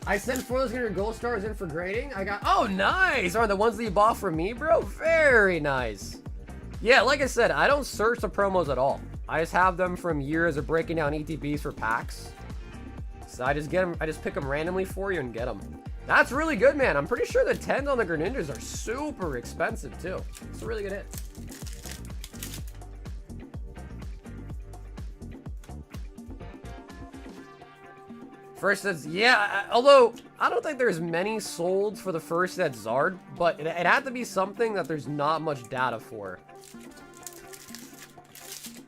I sent 400 gold stars in for grading. I got... Oh, nice! Are the ones that you bought from me, bro? Very nice. Yeah, like I said, I don't search the promos at all. I just have them from years of breaking down ETBs for packs. So I just get them. I just pick them randomly for you and get them. That's really good, man. I'm pretty sure the 10s on the Greninjas are super expensive, too. It's a really good hit. First sets, yeah, although I don't think there's many sold for the first set Zard, but it had to be something that there's not much data for.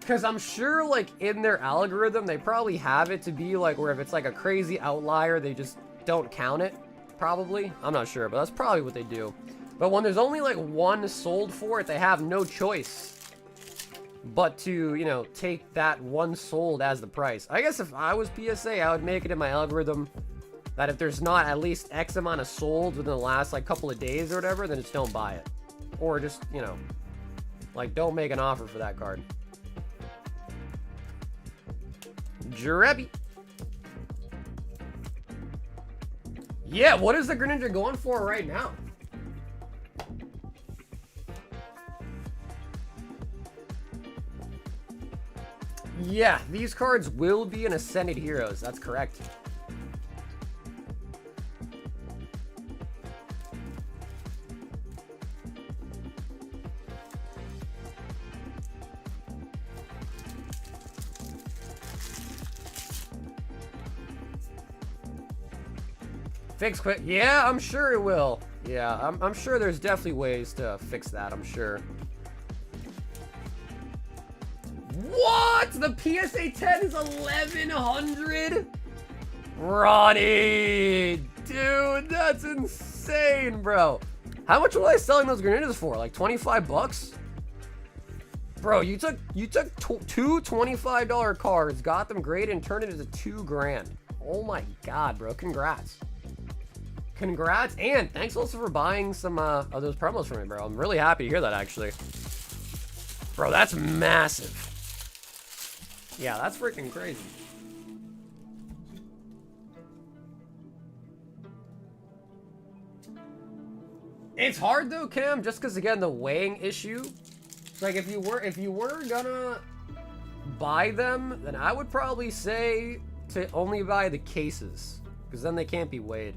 Because I'm sure, like, in their algorithm, they probably have it to be, like, where if it's, like, a crazy outlier, they just don't count it, probably. I'm not sure, but that's probably what they do. But when there's only, like, one sold for it, they have no choice but to, take that one sold as the price. I guess if I was PSA, I would make it in my algorithm that if there's not at least X amount of sold within the last, like, couple of days or whatever, then just don't buy it. Or just, like, don't make an offer for that card. Jrebby. Yeah, what is the Greninja going for right now? Yeah, these cards will be in Ascended Heroes. That's correct. Fix quick. Yeah, I'm sure it will. Yeah, I'm sure there's definitely ways to fix that, I'm sure. What? The PSA 10 is 1100? Ronnie! Dude, that's insane, bro. How much were I selling those Greninjas for? Like 25 bucks? Bro, you took two $25 cards, got them graded, and turned it into $2 grand. Oh my god, bro. Congrats. Congrats, and thanks also for buying some of those promos for me, bro. I'm really happy to hear that, actually. Bro, that's massive. Yeah, that's freaking crazy. It's hard though, Cam, just because again the weighing issue. It's like if you were gonna buy them, then I would probably say to only buy the cases, because then they can't be weighed.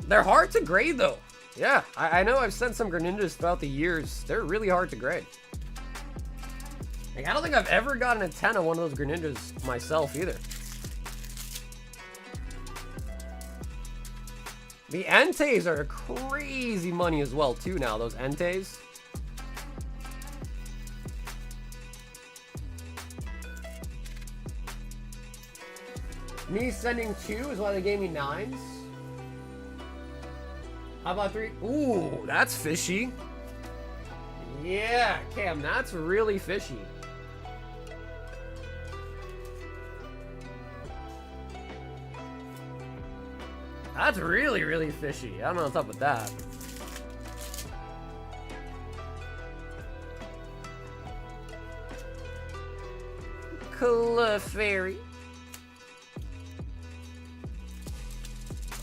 They're hard to grade though. Yeah, I know I've sent some Greninjas throughout the years. They're really hard to grade. Like, I don't think I've ever gotten a 10 on one of those Greninjas myself either. The Entei are crazy money as well too now, those Entei. Me sending 2 is why they gave me 9s. How about 3? Ooh, that's fishy. Yeah, Cam, that's really fishy. That's really, really fishy. I don't know what's up with that. Clefairy.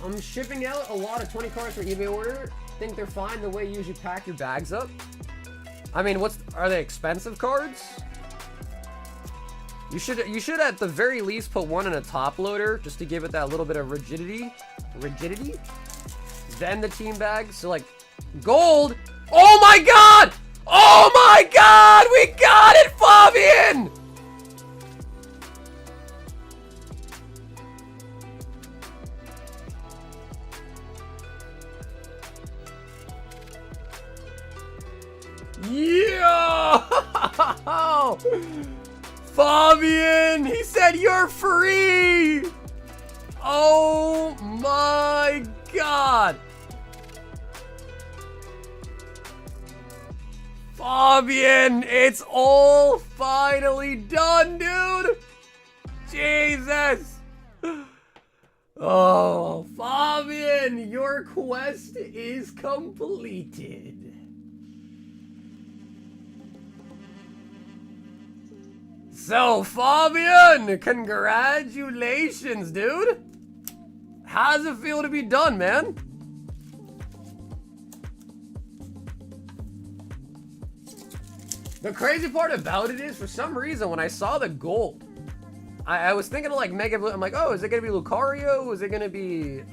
I'm shipping out a lot of 20 cards for eBay order. Think they're fine the way you usually pack your bags up? I mean, are they expensive cards? You should at the very least put one in a top loader just to give it that little bit of rigidity. Then the team bag. So like gold. Oh my god! Oh my god! We got it, Fabian! Yeah! Fabian! He said you're free! Oh my god! Fabian, it's all finally done, dude! Jesus! Oh, Fabian, your quest is completed. So, Fabian, congratulations, dude. How does it feel to be done, man? The crazy part about it is, for some reason, when I saw the gold, I was thinking of like Mega Blue. I'm like, oh, is it going to be Lucario? Is it going to be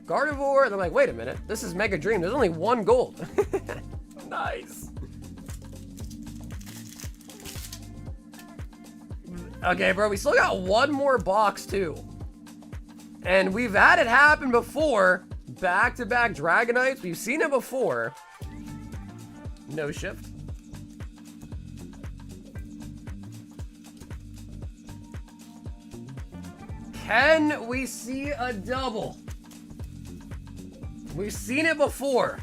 Gardevoir? And I'm like, wait a minute. This is Mega Dream. There's only one gold. Nice. Okay, bro, we still got one more box, too. And we've had it happen before. Back-to-back Dragonites. We've seen it before. No shift. Can we see a double? We've seen it before.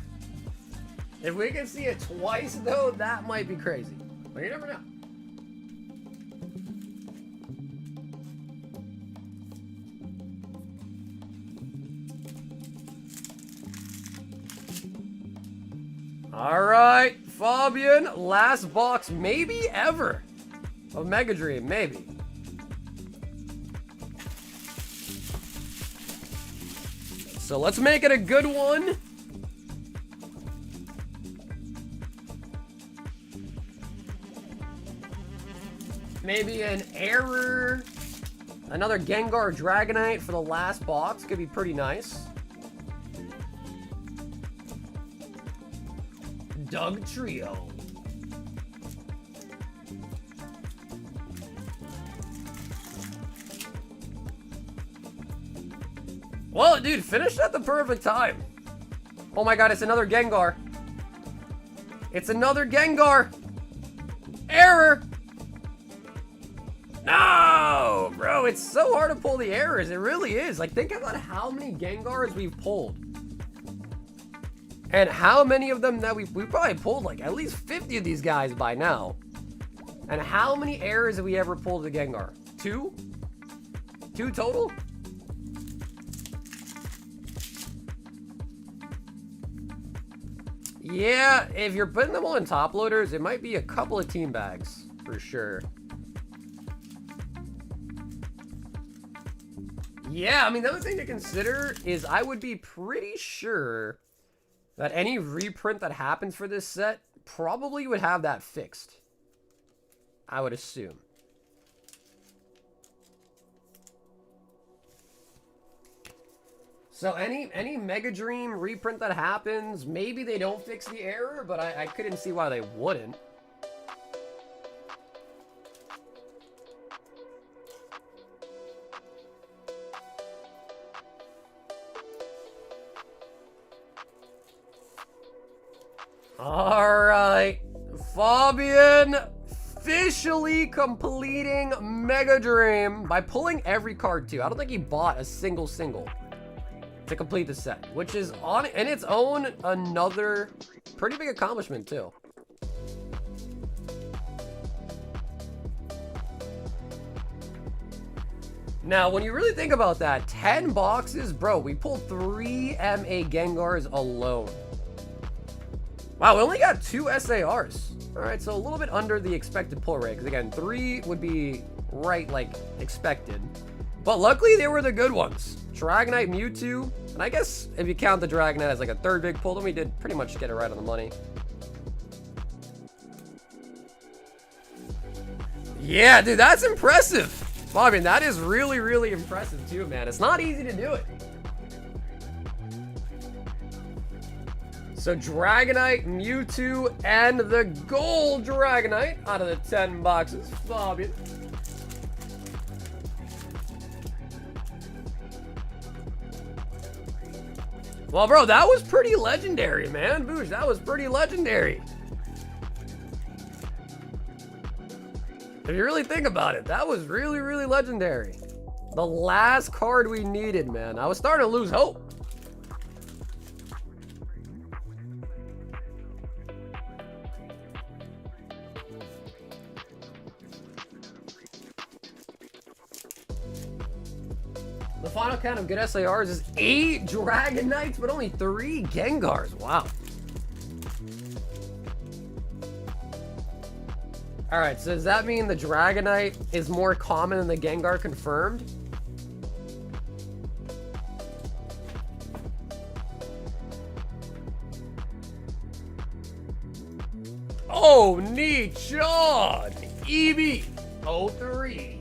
If we can see it twice, though, that might be crazy. But you never know. All right, Fabian, last box, maybe ever, of Mega Dream, maybe. So let's make it a good one. Maybe an error. Another Gengar Dragonite for the last box could be pretty nice. Doug Trio. Well, dude, finished at the perfect time. Oh my god, it's another Gengar. It's another Gengar. Error. No, bro, it's so hard to pull the errors. It really is. Like, think about how many Gengars we've pulled. And how many of them that we probably pulled like at least 50 of these guys by now. And how many errors have we ever pulled to Gengar? 2? 2 total? Yeah, if you're putting them all in top loaders, it might be a couple of team bags for sure. Yeah, I mean, the other thing to consider is I would be pretty sure that any reprint that happens for this set probably would have that fixed. I would assume. So any Mega Dream reprint that happens, maybe they don't fix the error, but I couldn't see why they wouldn't. Alright, Fabian officially completing Mega Dream by pulling every card too. I don't think he bought a single to complete the set, which is on in its own another pretty big accomplishment too. Now, when you really think about that, 10 boxes, bro, we pulled 3 MA Gengars alone. Wow, we only got 2 SARs. All right, so a little bit under the expected pull rate, because again, 3 would be right, like, expected. But luckily, they were the good ones. Dragonite, Mewtwo, and I guess if you count the Dragonite as like a third big pull, then we did pretty much get it right on the money. Yeah, dude, that's impressive. Well, I mean, that is really, really impressive too, man. It's not easy to do it. So Dragonite, Mewtwo, and the Gold Dragonite out of the 10 boxes. Fabian. Well, bro, that was pretty legendary, man. Boosh, that was pretty legendary. If you really think about it, that was really, really legendary. The last card we needed, man. I was starting to lose hope. The final count of good SARs is 8 Dragonites, but only 3 Gengars. Wow. Alright, so does that mean the Dragonite is more common than the Gengar confirmed? Oh, neat, Sean! EB03.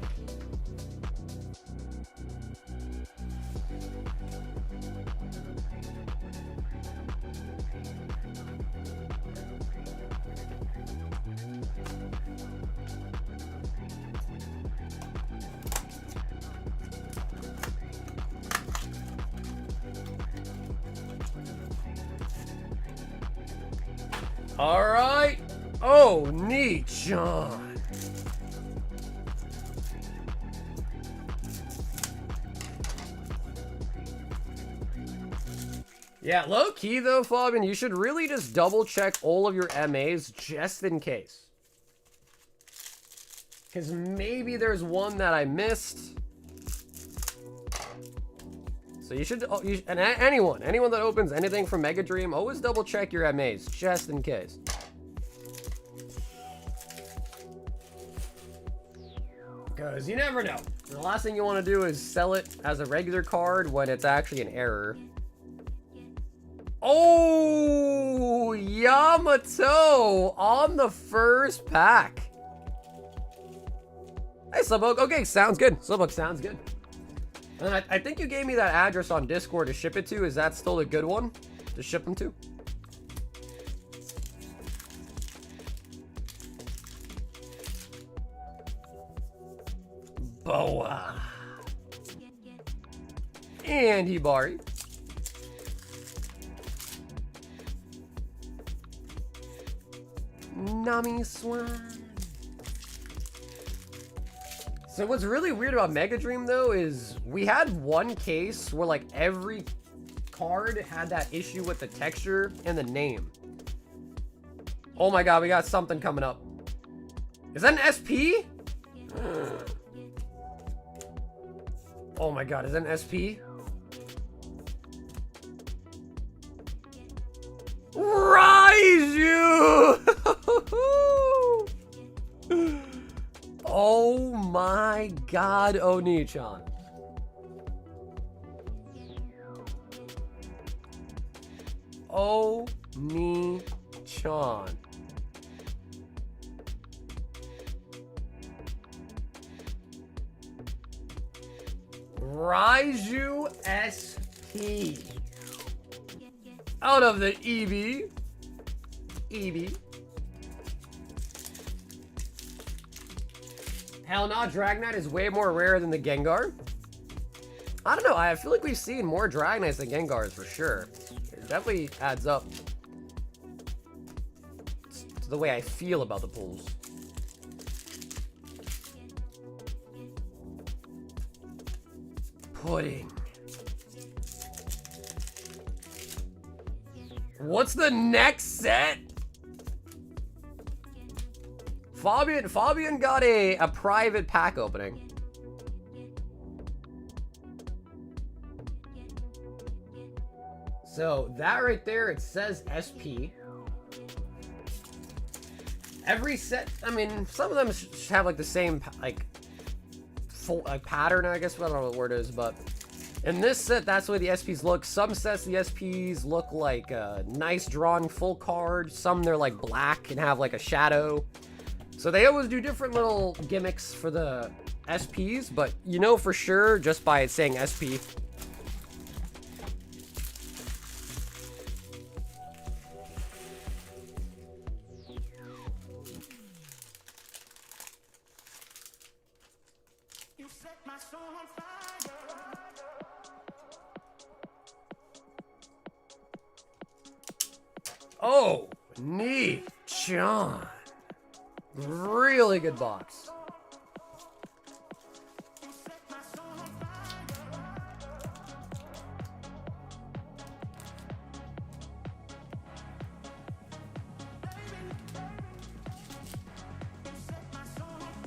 All right. Oh, neat, John. Yeah, low key though, Fabian, you should really just double check all of your MAs just in case. Because maybe there's one that I missed. So you should, and anyone that opens anything from Mega Dream, always double check your MAs, just in case. Because you never know. The last thing you want to do is sell it as a regular card when it's actually an error. Oh, Yamato on the first pack. Hey, Slowpoke. Okay, sounds good. Slowpoke, sounds good. And I think you gave me that address on Discord to ship it to. Is that still a good one to ship them to? Boa. And Hibari. Nami Swan. So what's really weird about Mega Dream though is we had one case where like every card had that issue with the texture and the name. Oh my god, we got something coming up. Is that an SP? Oh my god, is that an SP? Raiju! Oh my god, Oni-chan. Oni-chan. Raiju SP. Out of the EV. EV. Hell no, Dragonite is way more rare than the Gengar. I don't know, I feel like we've seen more Dragonites than Gengars for sure. It definitely adds up to the way I feel about the pools. Pudding. What's the next set? Fabian got a private pack opening. So that right there, it says SP. Every set, I mean, some of them have like the same like full pattern, I guess. I don't know what the word is, but in this set, that's the way the SPs look. Some sets, the SPs look like a nice drawn full card. Some they're like black and have like a shadow. So they always do different little gimmicks for the SPs, but you know for sure just by it saying SP. Oh, neat, John. Really good box.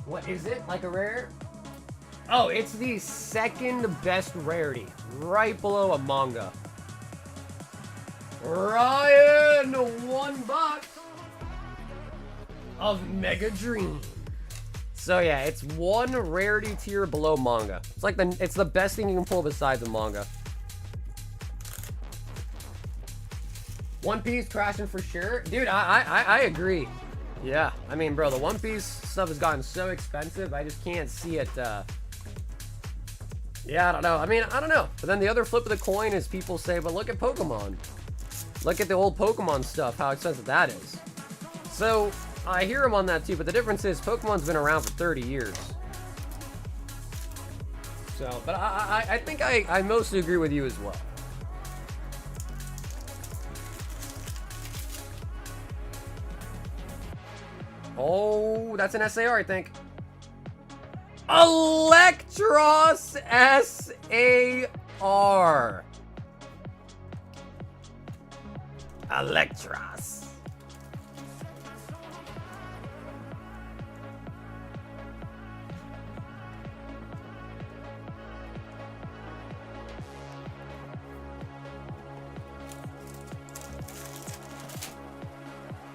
What is it? Like a rare? Oh, it's the second best rarity, right below a manga. Ryan, $1 of Mega Dream. So yeah, it's one rarity tier below manga. It's like it's the best thing you can pull besides the manga. One Piece crashing for sure, dude. I agree. Yeah, I mean, bro, the One Piece stuff has gotten so expensive. I just can't see it. Yeah, I don't know. I mean, I don't know. But then the other flip of the coin is people say, but look at Pokemon. Look at the old Pokemon stuff, how expensive that is. So, I hear him on that too, but the difference is Pokemon's been around for 30 years. So, but I think I mostly agree with you as well. Oh, that's an SAR, I think. Electros SAR. Electros.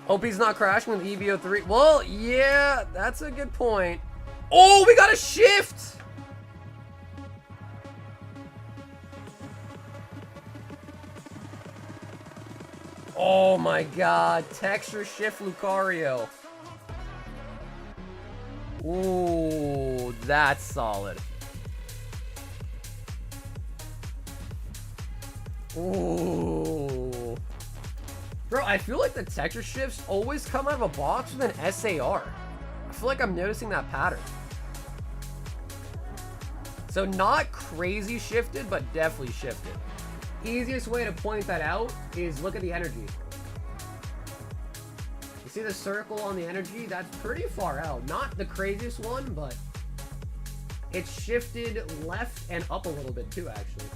Hope he's not crashing with EVO3. Well, yeah, that's a good point. Oh, we got a shift. Oh my god, texture shift Lucario. Ooh, that's solid. Ooh. Bro, I feel like the texture shifts always come out of a box with an SAR. I feel like I'm noticing that pattern. So not crazy shifted, but definitely shifted. Easiest way to point that out is look at the energy. You see the circle on the energy? That's pretty far out. Not the craziest one, but it's shifted left and up a little bit too, actually.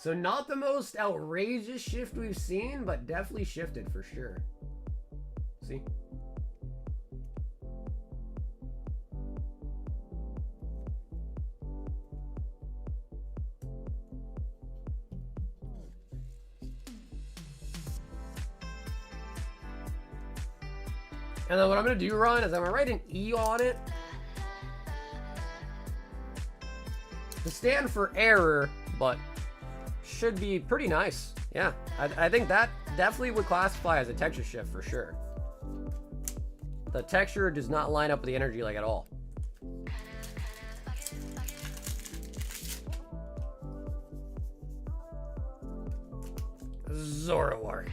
So not the most outrageous shift we've seen, but definitely shifted for sure. See? And then what I'm going to do, Ron, is I'm going to write an E on it to stand for error, but should be pretty nice. Yeah, I think that definitely would classify as a texture shift for sure. The texture does not line up with the energy like at all. Zoroark.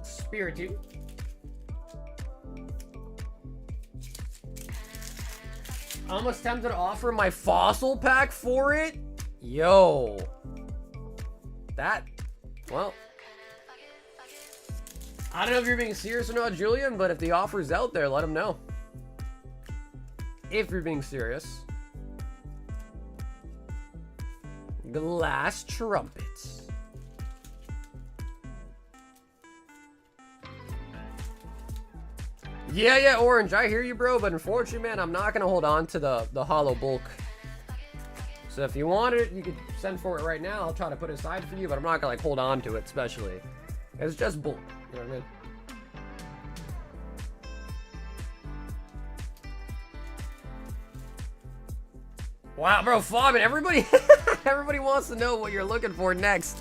Spiritomb. Almost tempted to offer my fossil pack for it. Yo. That, well. I don't know if you're being serious or not, Julian, but if the offer's out there, let them know. If you're being serious. Glass trumpets. Yeah, Orange, I hear you, bro, but unfortunately, man, I'm not going to hold on to the hollow bulk. So if you want it, you could send for it right now. I'll try to put it aside for you, but I'm not going to, like, hold on to it, especially. It's just bulk, you know what I mean? Wow, bro, Fabian, everybody, everybody wants to know what you're looking for next.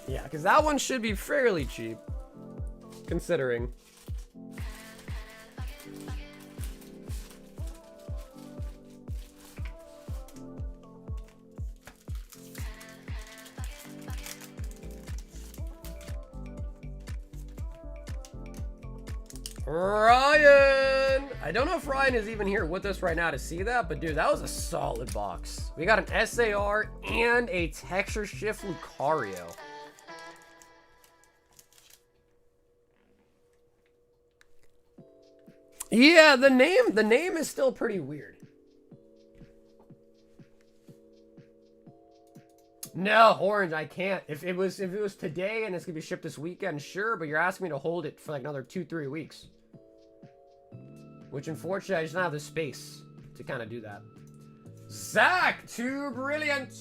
Yeah, because that one should be fairly cheap, considering. Ryan! I don't know if Ryan is even here with us right now to see that, but dude, that was a solid box. We got an SAR and a texture shift Lucario. Yeah, the name is still pretty weird. No, Orange, I can't. If it was today and it's gonna be shipped this weekend, sure, but you're asking me to hold it for like another 2-3 weeks. Which unfortunately I just don't have the space to kind of do that. Zach, too brilliant.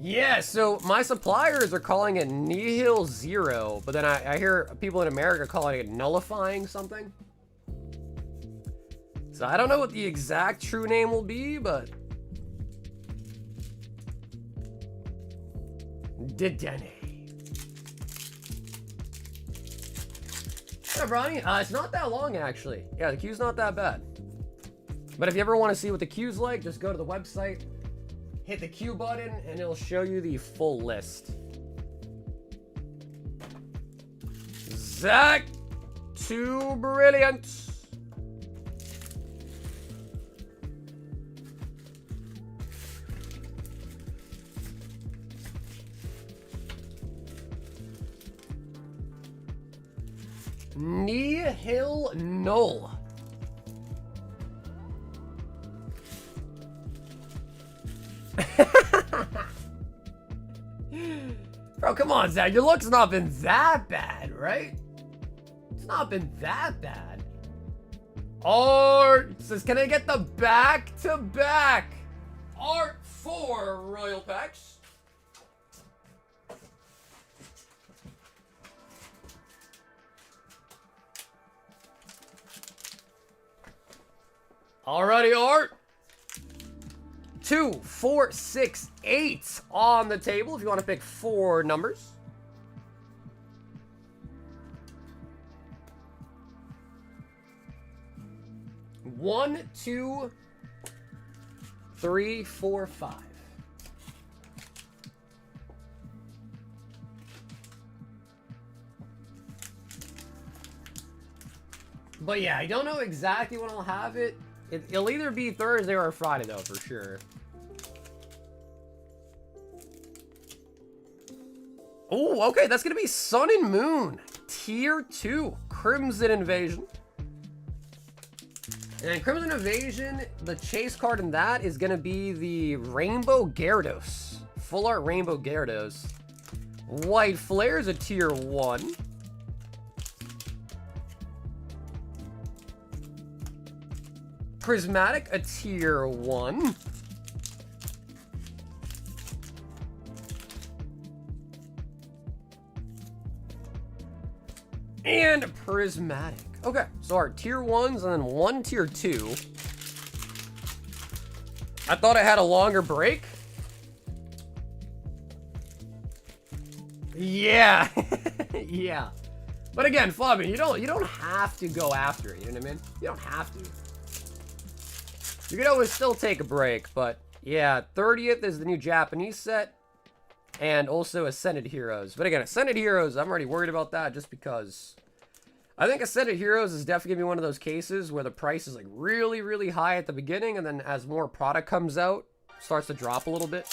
Yeah, so my suppliers are calling it Nihil Zero, but then I hear people in America calling it nullifying something. So I don't know what the exact true name will be, but... Dedenne. Yeah, Bronny, it's not that long, actually. Yeah, the queue's not that bad. But if you ever want to see what the queue's like, just go to the website, hit the queue button, and it'll show you the full list. Zach, too brilliant. Nihil Null. Bro, come on, Zach. Your look's not been that bad, right? It's not been that bad. Art says, can I get the back-to-back Art 4 Royal Packs? Alrighty, Art. 2, 4, 6, 8 on the table if you want to pick 4 numbers. One, 2, 3, 4, 5. But yeah, I don't know exactly when I'll have it. It'll either be Thursday or Friday, though, for sure. Oh, okay, that's gonna be Sun and Moon. Tier 2, Crimson Invasion. And Crimson Invasion, the chase card in that is gonna be the Rainbow Gyarados. Full art Rainbow Gyarados. White Flare is a tier 1. Prismatic, a tier 1. And Prismatic. Okay, so our tier 1s and then 1 tier 2. I thought I had a longer break. Yeah. Yeah. But again, Fabian, you don't have to go after it, you know what I mean? You don't have to. You can always still take a break, but yeah, 30th is the new Japanese set. And also Ascended Heroes. But again, Ascended Heroes, I'm already worried about that just because I think Ascended Heroes is definitely going to be one of those cases where the price is like really, really high at the beginning, and then as more product comes out, starts to drop a little bit.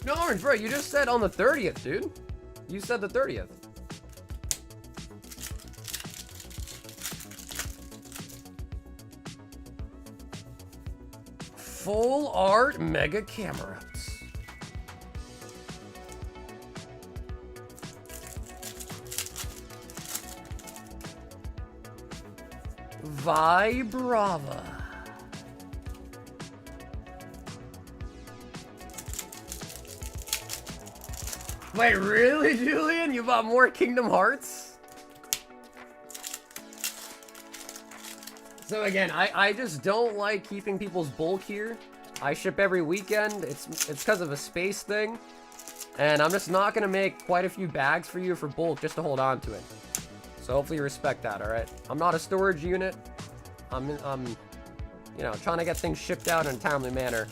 No, Orange, bro, you just said on the 30th, dude. You said the 30th. Full art Mega Camerons. Vibrava. Wait, really, Julian? You bought more Kingdom Hearts? So again, I just don't like keeping people's bulk here. I ship every weekend. It's because of a space thing. And I'm just not going to make quite a few bags for you for bulk just to hold on to it. So hopefully you respect that, alright? I'm not a storage unit. I'm you know, trying to get things shipped out in a timely manner.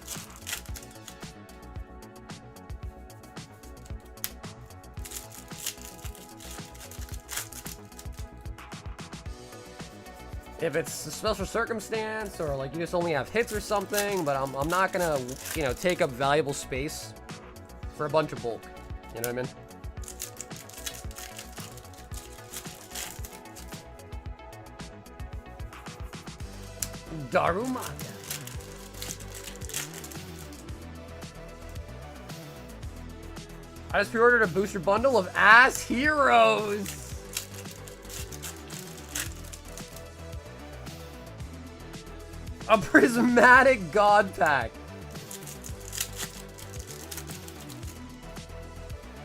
If it's a special circumstance or like you just only have hits or something, but I'm not gonna, you know, take up valuable space for a bunch of bulk. You know what I mean? Darumaka. I just pre-ordered a booster bundle of Ass Heroes. A prismatic god pack.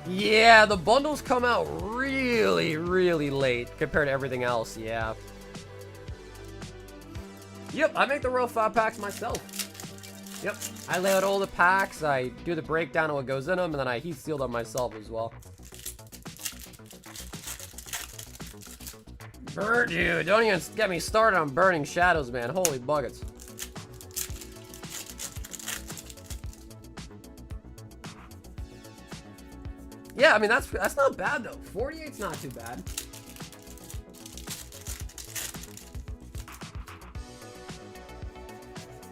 Yeah, the bundles come out really, really late compared to everything else, yeah. Yep, I make the Royal 5 packs myself. Yep, I lay out all the packs, I do the breakdown of what goes in them, and then I heat seal them myself as well. Dude, don't even get me started on Burning Shadows, man. Holy buckets. Yeah, I mean, that's not bad, though. 48's not too bad.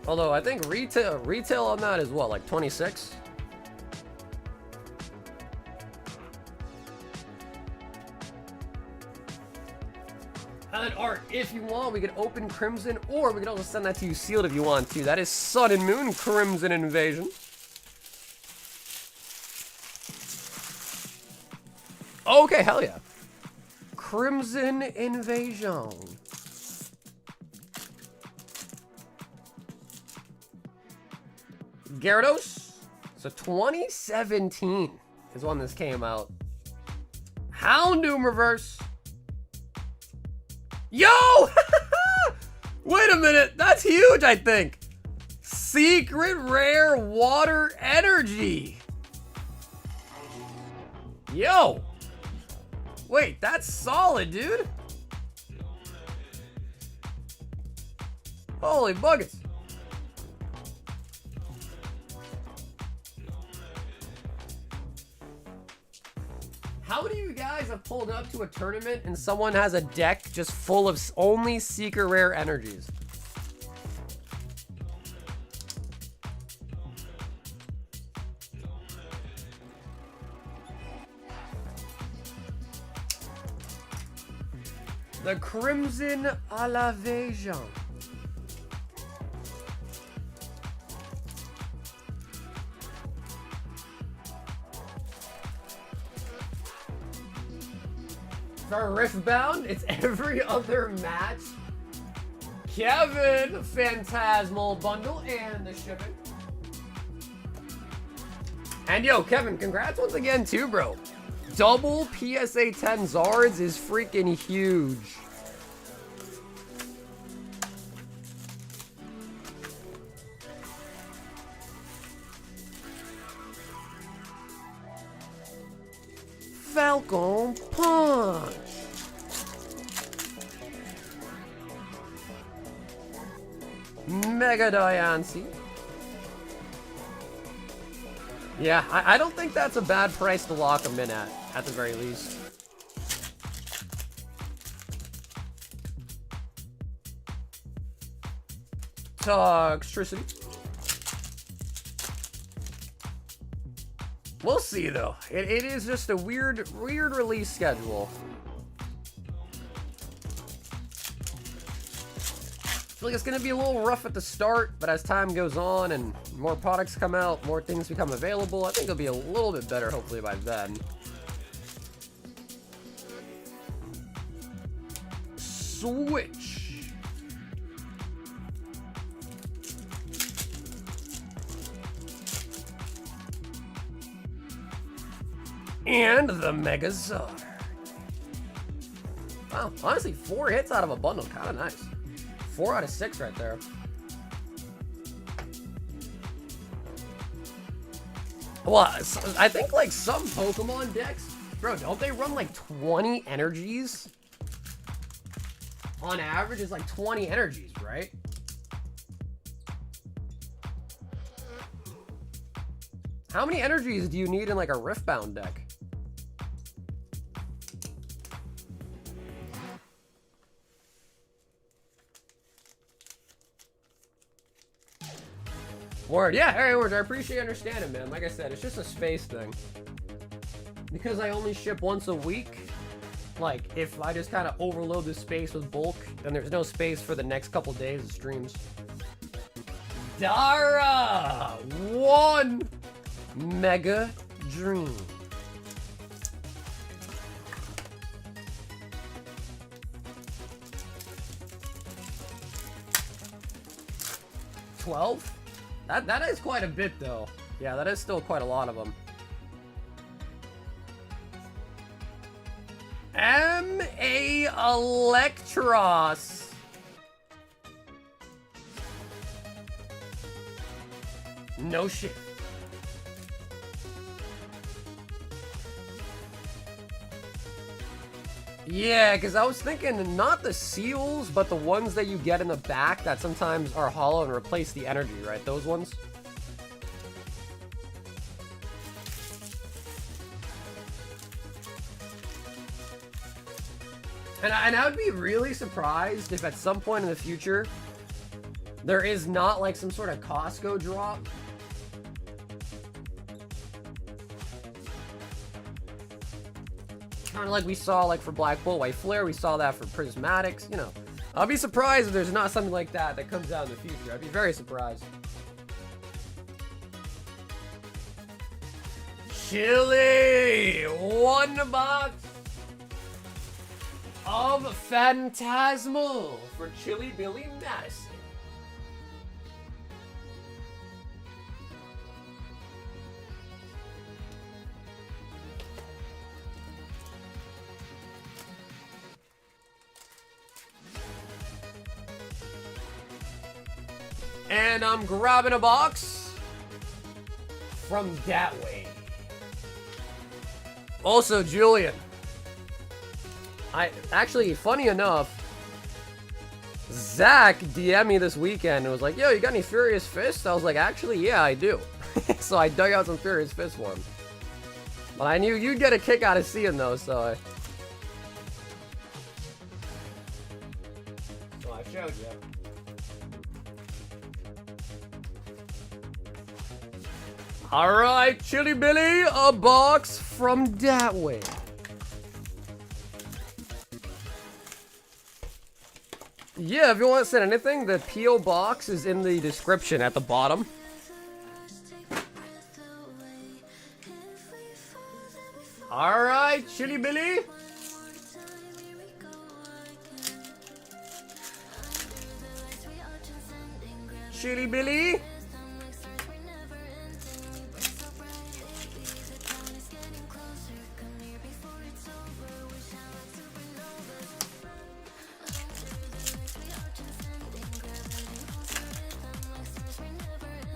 Although, I think retail on that is what, like 26? And then, Art, if you want, we could open Crimson, or we could also send that to you sealed if you want to. That is Sun and Moon Crimson Invasion. Okay, hell yeah. Crimson Invasion. Gyarados. So 2017 is when this came out. Houndoom Reverse. Yo! Wait a minute. That's huge, I think. Secret Rare Water Energy. Yo. Wait, that's solid, dude. Holy buckets. How many of you guys have pulled up to a tournament and someone has a deck just full of only secret rare energies? The Crimson Alavejan. For Riftbound, it's every other match. Kevin, Phantasmal bundle and the shipping. And yo, Kevin, congrats once again too, bro. Double PSA 10 Zards is freaking huge. Falcon Punch. Mega Diancie. Yeah, I don't think that's a bad price to lock them in at the very least. Toxtricity. We'll see though. It is just a weird release schedule. I feel like it's gonna be a little rough at the start, but as time goes on and more products come out, more things become available, I think it'll be a little bit better hopefully by then. Switch. And the Megazord. Wow, honestly, 4 hits out of a bundle, kind of nice. 4 out of 6 right there. Well, I think like some Pokemon decks, bro, don't they run like 20 energies? On average, it's like 20 energies, right? How many energies do you need in like a Riftbound deck? Word, yeah, Harry Words, I appreciate you understanding, man. Like I said, it's just a space thing. Because I only ship once a week, like, if I just kind of overload the space with bulk, then there's no space for the next couple days of streams. Dara! 1 Mega Dream. $12? That is quite a bit, though. Yeah, that is still quite a lot of them. M.A. Electros. No shit. Yeah, because I was thinking not the seals, but the ones that you get in the back that sometimes are hollow and replace the energy, right? Those ones. And I would be really surprised if at some point in the future there is not like some sort of Costco drop. Kind of like we saw like for Black Bolt, White Flare, we saw that for Prismatics, you know. I'll be surprised if there's not something like that that comes out in the future. I'd be very surprised. Chili! 1 box of Phantasmal for Chili Billy Madison. And I'm grabbing a box from that way. Also, Julian. Actually, funny enough, Zach DM'd me this weekend and was like, yo, you got any Furious Fists? I was like, actually, yeah, I do. So I dug out some Furious Fists for him. But I knew you'd get a kick out of seeing those, so I showed you. Alright, Chili Billy, a box from that way. Yeah, if you want to send anything, the P.O. box is in the description at the bottom. Alright, Chili Billy. Chili Billy.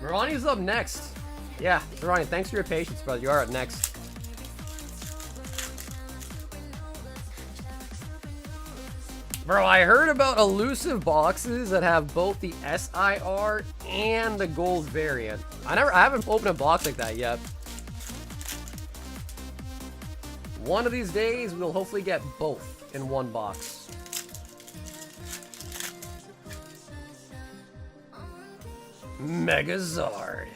Ronnie's up next. Yeah, Ronnie, thanks for your patience, brother. You are up next. Bro, I heard about elusive boxes that have both the SIR and the gold variant. I haven't opened a box like that yet. One of these days, we'll hopefully get both in one box. Megazard.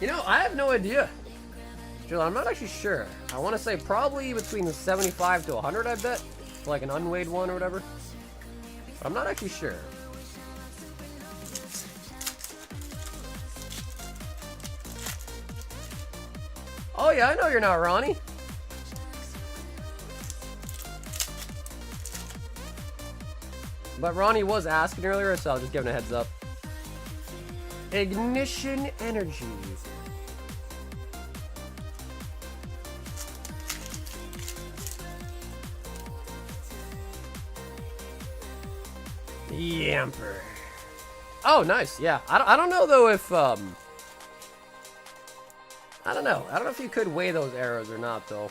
You know, I have no idea. I'm not actually sure. I want to say probably between 75 to 100, I bet. For like an unweighed one or whatever. But I'm not actually sure. Oh yeah, I know you're not Ronnie. But Ronnie was asking earlier, so I was just giving a heads up. Ignition Energy. Yamper. Oh, nice. Yeah. I don't know though if I don't know. I don't know if you could weigh those arrows or not though.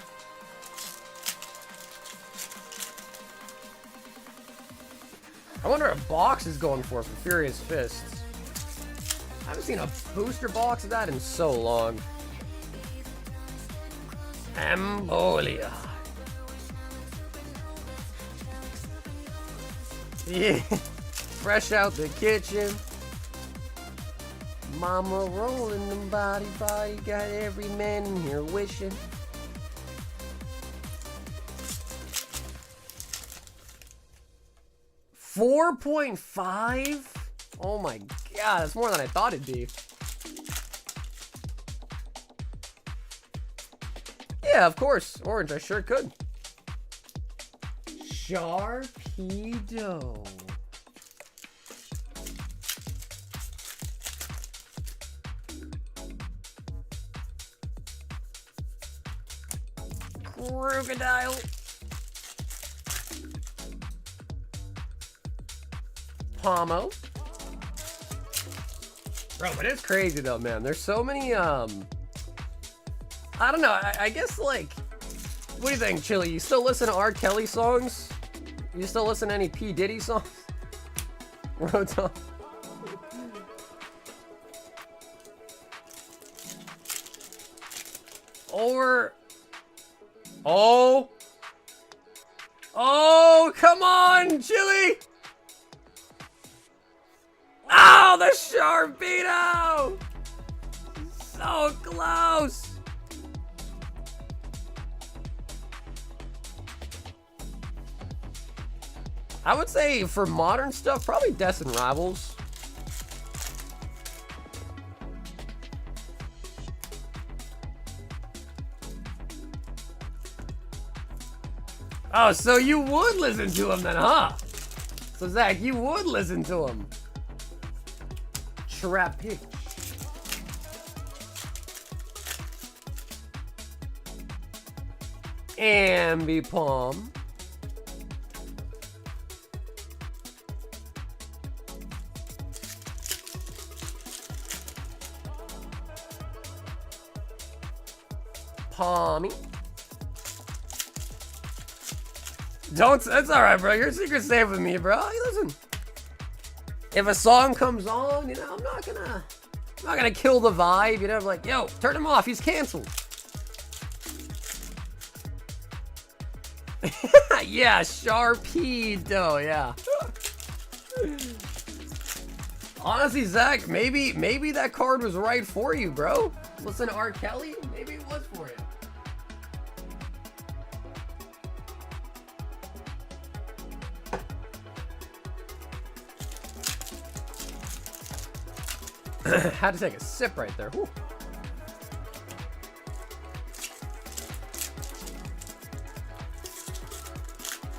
I wonder what box is going for Furious Fists. I haven't seen a booster box of that in so long. Ambolia. Yeah. Fresh out the kitchen. Mama rolling them body. Got every man in here wishing. $4.5? Oh my god, that's more than I thought it'd be. Yeah, of course. Orange, I sure could. Sharpedo. Crocodile. Pomo. Bro, but it's crazy though, man. There's so many, I don't know, I guess, like, what do you think, Chili? You still listen to R. Kelly songs? You still listen to any P. Diddy songs? Rotom. Or... Oh! Oh, come on, Chili! Oh, the Sharpedo! So close! I would say for modern stuff, probably Destined Rivals. Oh, so you would listen to him then, huh? So Zach, you would listen to him. Trapinch. Ambipom. Palmy. Don't, that's alright, bro. Your secret's safe with me, bro. Hey, listen. if a song comes on, you know, I'm not gonna kill the vibe, you know, like, yo, turn him off, he's canceled. Yeah, Sharpedo, yeah. Honestly, Zach, maybe that card was right for you, bro. Listen to R. Kelly, maybe it was for you. Had to take a sip right there. Whew.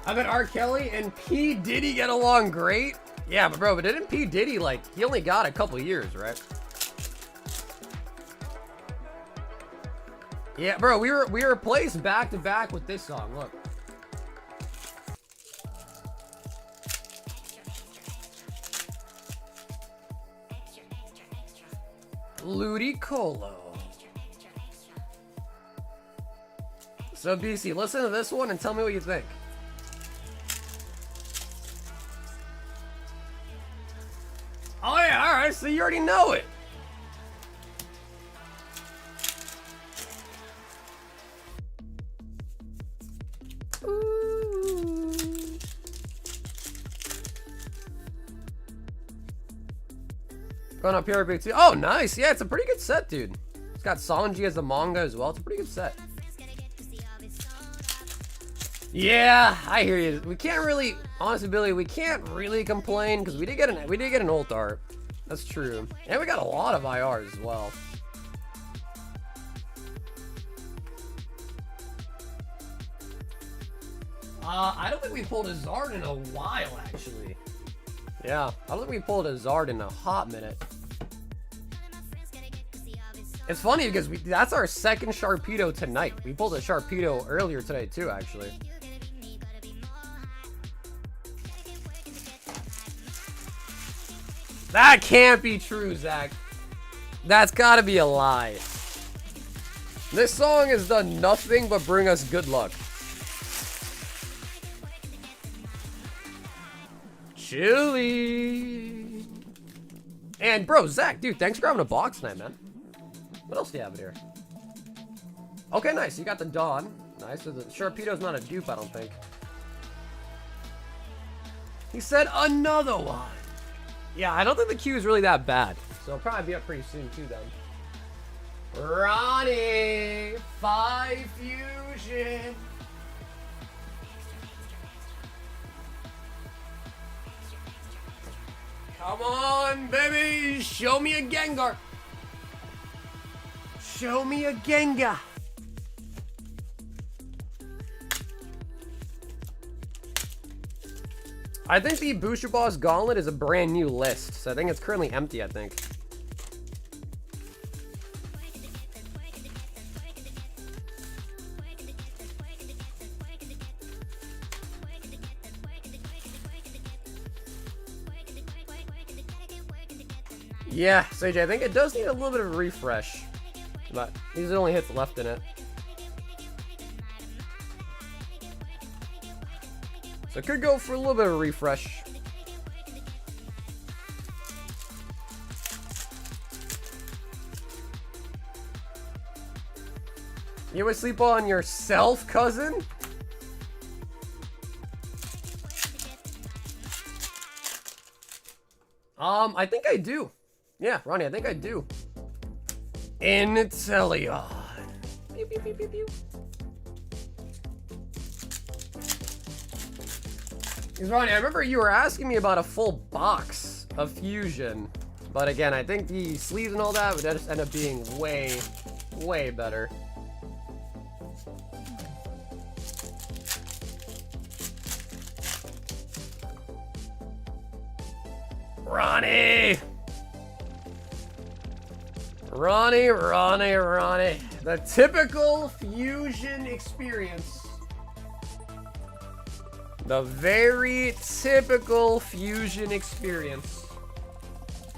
I bet R. Kelly and P. Diddy get along great. Yeah, but bro, but didn't P. Diddy, like, he only got a couple years, right? Yeah, bro, we were placed back to back with this song. Look. Ludicolo. So BC, listen to this one and tell me what you think. Oh yeah, alright, so you already know it. Going up here, big two. Oh, nice. Yeah, it's a pretty good set, dude. It's got Sanji as the manga as well. It's a pretty good set. Yeah, I hear you. We can't really, honestly, Billy, we can't really complain because we did get an ult art. That's true. And we got a lot of IRs as well. I don't think we pulled a Zard in a while, actually. Yeah, I don't think we pulled a Zard in a hot minute. It's funny because that's our second Sharpedo tonight. We pulled a Sharpedo earlier today too, actually. That can't be true, Zach. That's gotta be a lie. This song has done nothing but bring us good luck. Chili. And bro, Zach, dude, thanks for grabbing a box tonight, man. What else do you have in here? Okay, nice. You got the Dawn. Nice. So the Sharpedo's not a dupe, I don't think. He said another one. Yeah, I don't think the queue is really that bad. So it'll probably be up pretty soon, too, then. Ronnie! 5 Fusion! Come on, baby! Show me a Gengar! Show me a Gengar! I think the Booster Boss Gauntlet is a brand new list, so I think it's currently empty, I think. Yeah, Sage, I think it does need a little bit of a refresh. But these are the only hits left in it. So it could go for a little bit of a refresh. You would sleep on yourself, cousin? I think I do. Yeah, Ronnie, I think I do. Inteleon. Pew, pew, pew, pew, pew. Ronnie, I remember you were asking me about a full box of Fusion. But again, I think the sleeves and all that would just end up being way, way better. Ronnie! Ronnie, Ronnie, Ronnie. The typical Fusion experience. The very typical Fusion experience.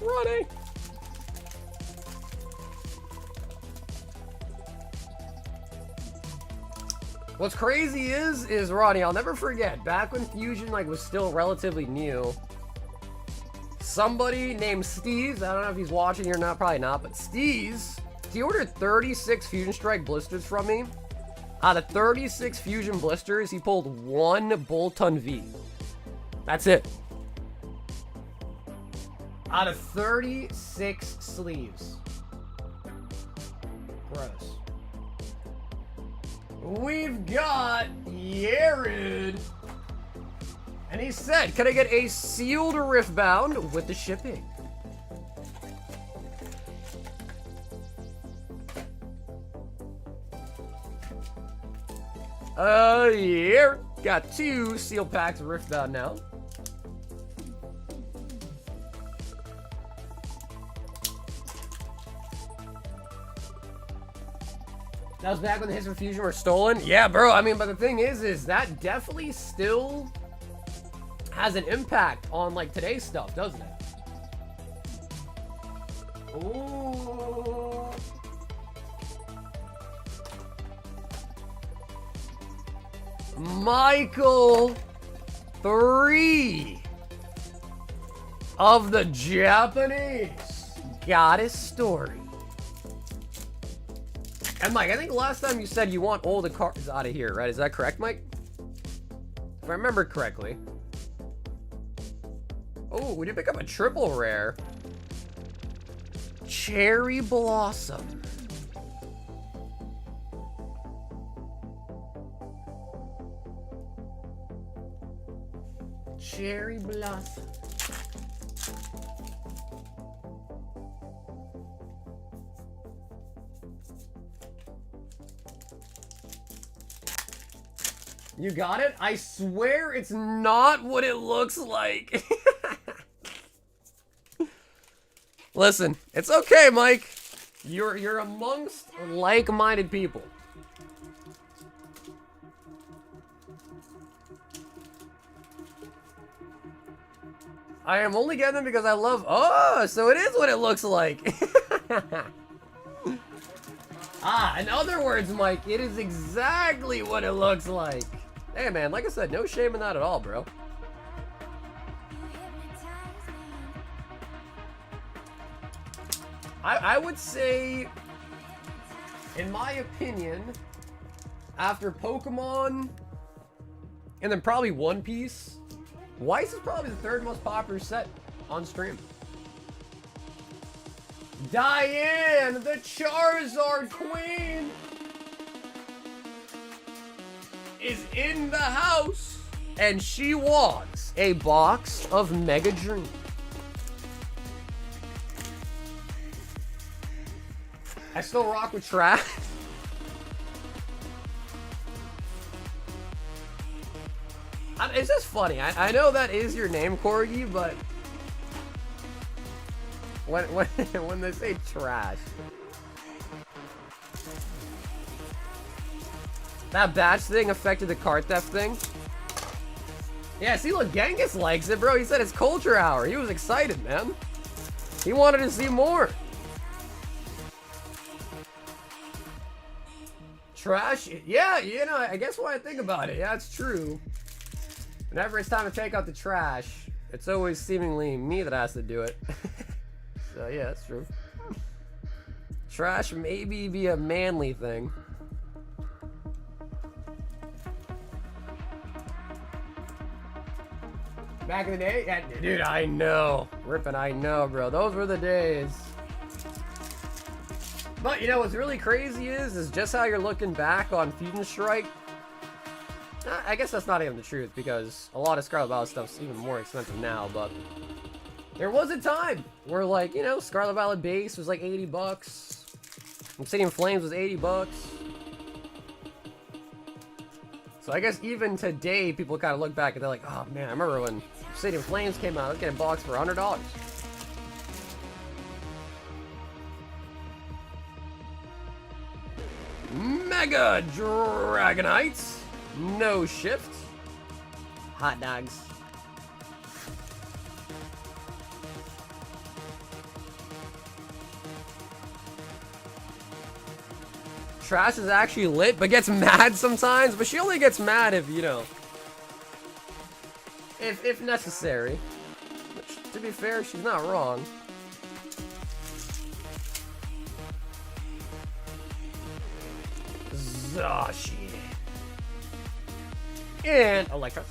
Ronnie. What's crazy is Ronnie, I'll never forget, back when Fusion was still relatively new, somebody named Steez, I don't know if he's watching here or not, probably not, but Steez, he ordered 36 Fusion Strike blisters from me. Out of 36 Fusion blisters, he pulled 1 Bolton V. That's it. Out of 36 sleeves. Gross. We've got Yared. And he said, can I get a sealed Riftbound with the shipping? Yeah. Got 2 sealed packs of Riftbound now. That was back when the hits from Fusion were stolen? Yeah, bro. I mean, but the thing is that definitely still has an impact on, like, today's stuff, doesn't it? Ooh. Michael 3 of the Japanese Goddess Story. And Mike, I think last time you said you want all the cards out of here, right? Is that correct, Mike? If I remember correctly. Oh, we did pick up a triple rare. Cherry Blossom. Cherry Blossom. You got it? I swear it's not what it looks like. Listen, it's okay, Mike. You're amongst like-minded people. I am only getting them because I love... Oh, so it is what it looks like. Ah, in other words, Mike, it is exactly what it looks like. Hey, man, like I said, no shame in that at all, bro. I would say, in my opinion, after Pokemon, and then probably One Piece, Weiss is probably the 3rd most popular set on stream. Diane, the Charizard Queen, is in the house, and she wants a box of Mega Dream. I still rock with Trash. It's just funny. I know that is your name, Corgi, but when they say Trash, that batch thing affected the card theft thing. Yeah, see, look, Genghis likes it, bro. He said it's culture hour. He was excited, man. He wanted to see more. Trash, yeah, you know, I guess when I think about it, yeah, it's true. Whenever it's time to take out the trash, it's always seemingly me that has to do it. So yeah, that's true. Trash maybe be a manly thing. Back in the day? Yeah, dude, I know. Rippin', I know, bro. Those were the days. But, you know, what's really crazy is just how you're looking back on Fusion Strike. I guess that's not even the truth, because a lot of Scarlet Violet stuff's even more expensive now, but there was a time where, like, you know, Scarlet Violet Base was like 80 bucks. Obsidian Flames was 80 bucks. So I guess even today, people kind of look back and they're like, oh man, I remember when Obsidian Flames came out, I was getting a box for $100. Mega Dragonites. No shift. Hot dogs. Trash is actually lit, but gets mad sometimes. But she only gets mad if, you know, if necessary. Which, to be fair, she's not wrong. Zashi. And Electra.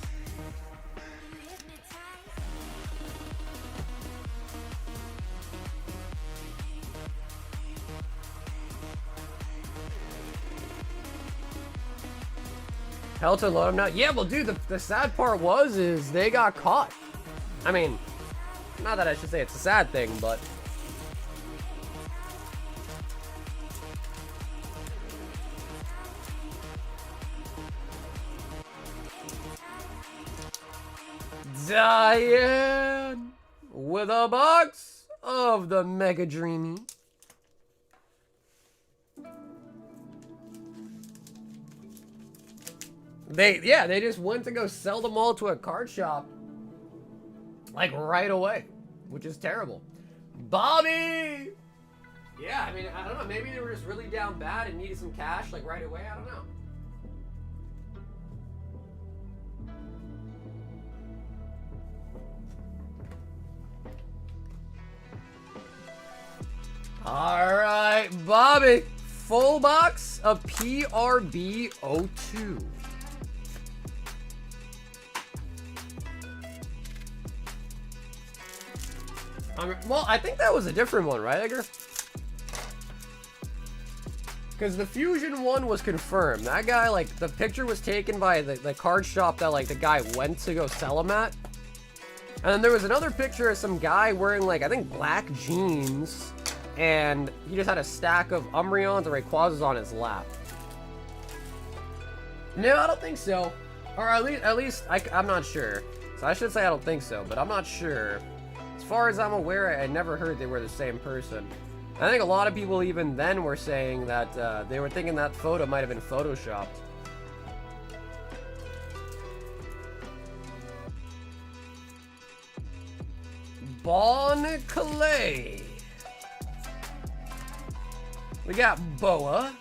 Helter load him now. Yeah, well, dude, the sad part is they got caught. I mean, not that I should say it's a sad thing, but... Diane with a box of the Mega Dreamy. They just went to go sell them all to a card shop, like right away, which is terrible. Bobby! Yeah, I mean, I don't know, maybe they were just really down bad and needed some cash, like right away, I don't know. Alright, Bobby, full box of PRB02. Well, I think that was a different one, right, Edgar? Because the Fusion one was confirmed. That guy, like, the picture was taken by the card shop that, like, the guy went to go sell them at. And then there was another picture of some guy wearing, like, I think black jeans. And he just had a stack of Umbreons or Rayquazas on his lap. No, I don't think so. Or at least I'm not sure. So I should say I don't think so, but I'm not sure. As far as I'm aware, I never heard they were the same person. I think a lot of people even then were saying that they were thinking that photo might have been photoshopped. Bon Clay. We got Boa.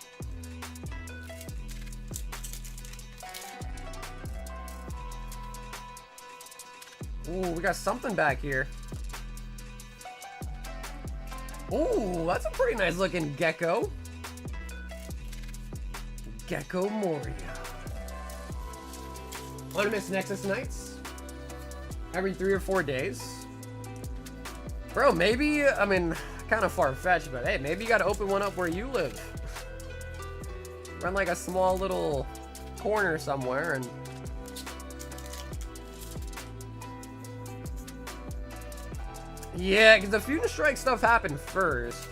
Ooh, we got something back here. Ooh, that's a pretty nice looking Gecko. Gecko Moria. Wanna miss Nexus Nights? Every 3 or 4 days? Bro, maybe, I mean, kind of far-fetched, but hey, maybe you gotta open one up where you live. Run like a small little corner somewhere and... Yeah, because the Fusion Strike stuff happened first.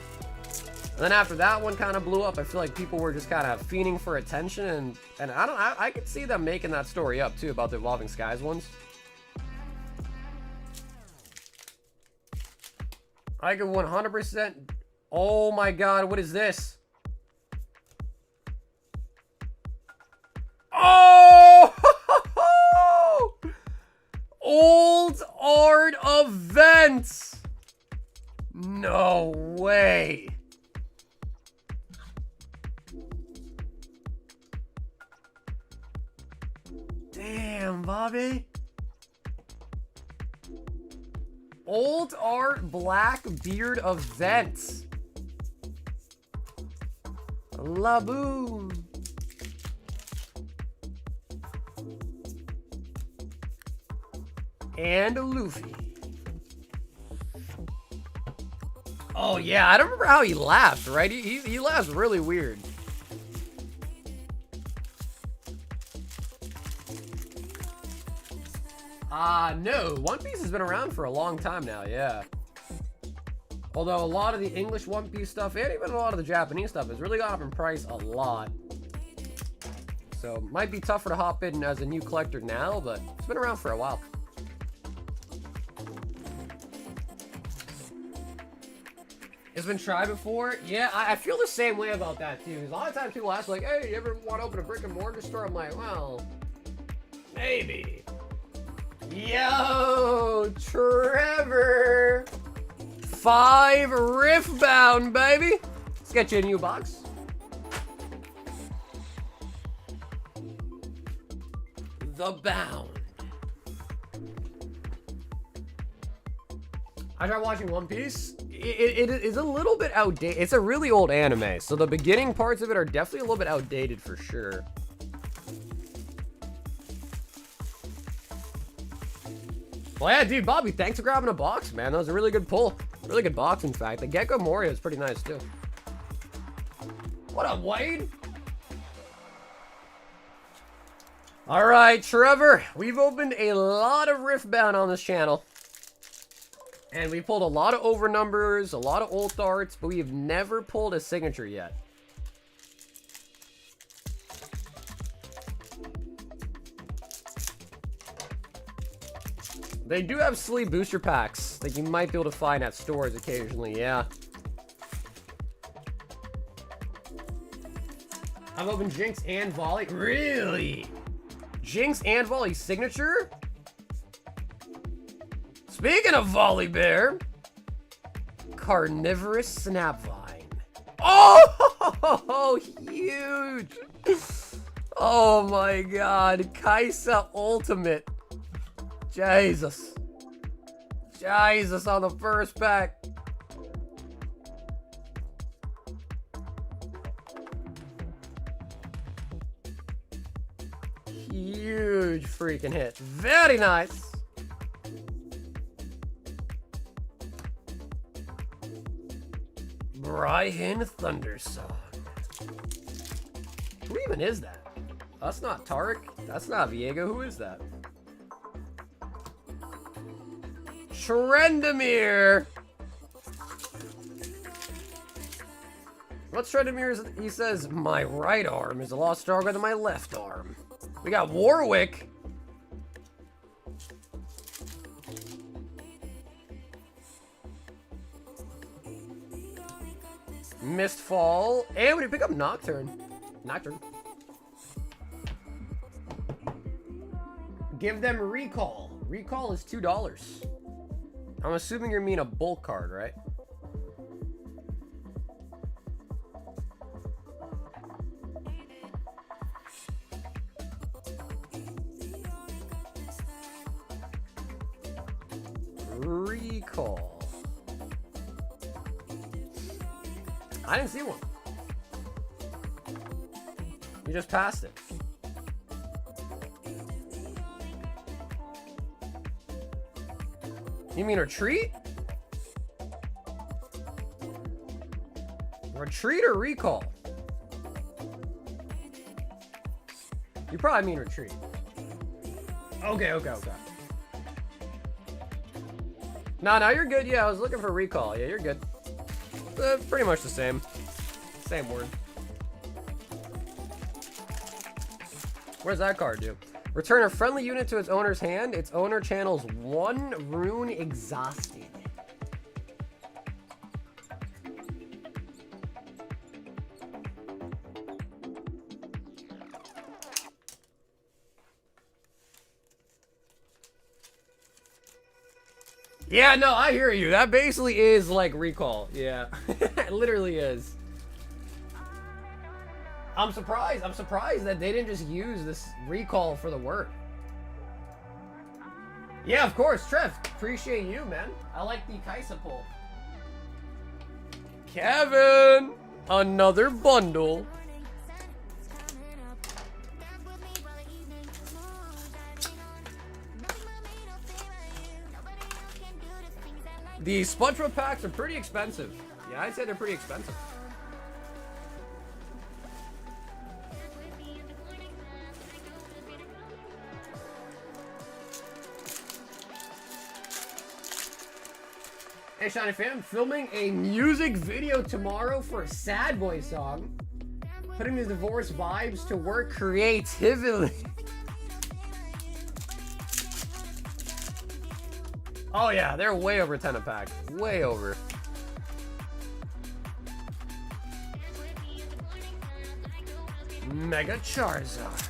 And then after that one kind of blew up, I feel like people were just kind of fiending for attention, and I could see them making that story up too about the Evolving Skies ones. I could 100%. Oh my god, what is this? Oh! Old art events! No way. Damn, Bobby. Old art Blackbeard events. Laboon. And Luffy. Oh yeah, I don't remember how he laughed, right? He laughs really weird. No, One Piece has been around for a long time now, yeah. Although a lot of the English One Piece stuff, and even a lot of the Japanese stuff, has really gone up in price a lot. So, might be tougher to hop in as a new collector now, but it's been around for a while. It's been tried before? Yeah, I feel the same way about that, too. A lot of times people ask, like, hey, you ever want to open a brick and mortar store? I'm like, well, maybe. Yo, Trevor. 5 Riftbound, baby. Let's get you a new box. The Bound. I tried watching One Piece. It is a little bit outdated. It's a really old anime, so the beginning parts of it are definitely a little bit outdated for sure. Well, yeah, dude, Bobby, thanks for grabbing a box, man. That was a really good pull. Really good box, in fact. The Gecko Moria is pretty nice, too. What up, Wade? All right, Trevor. We've opened a lot of Riftbound on this channel. And we pulled a lot of over numbers, a lot of old arts, but we've never pulled a signature yet. They do have sleeve booster packs that you might be able to find at stores occasionally, yeah. I've opened Jinx and Volley. Really? Jinx and Volley signature? Speaking of Volley Bear, Carnivorous Snapvine. Oh, huge. Oh my God, Kaisa Ultimate. Jesus. Jesus on the first pack. Huge freaking hit. Very nice. Brian Thundersong. Who even is that? That's not Tarek. That's not Viego. Who is that? Trendamir. What's Trendamir's? He says, my right arm is a lot stronger than my left arm. We got Warwick. Mistfall. And we pick up Nocturne. Nocturne. Give them Recall. Recall is $2. I'm assuming you mean a bulk card, right? Recall. I didn't see one. You just passed it. You mean retreat? Retreat or recall? You probably mean retreat. Okay. No, you're good. Yeah, I was looking for recall. Yeah, you're good. Pretty much the same. Same word. What does that card do? Return a friendly unit to its owner's hand. Its owner channels one rune exhausted. Yeah, no, I hear you. That basically is like recall. Yeah, it literally is. I'm surprised that they didn't just use this recall for the word. Yeah, of course, Trev. Appreciate you, man. I like the Kaisa pull. Kevin, another bundle. The SpongeBob packs are pretty expensive. Yeah, I'd say they're pretty expensive. Hey, Shiny Fan, filming a music video tomorrow for a Sad Boy song. Putting the divorce vibes to work creatively. Oh yeah, they're way over 10 a pack. Way over. Mega Charizard.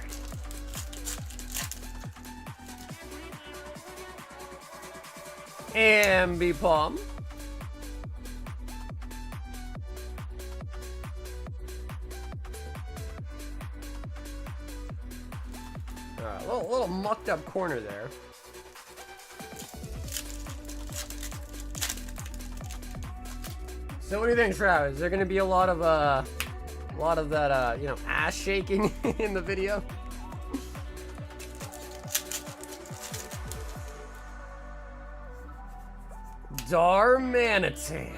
Ambipom. Alright, a little mucked up corner there. So what do you think, Travis? Is there gonna be a lot of that, you know, ass shaking in the video? Darmanitan.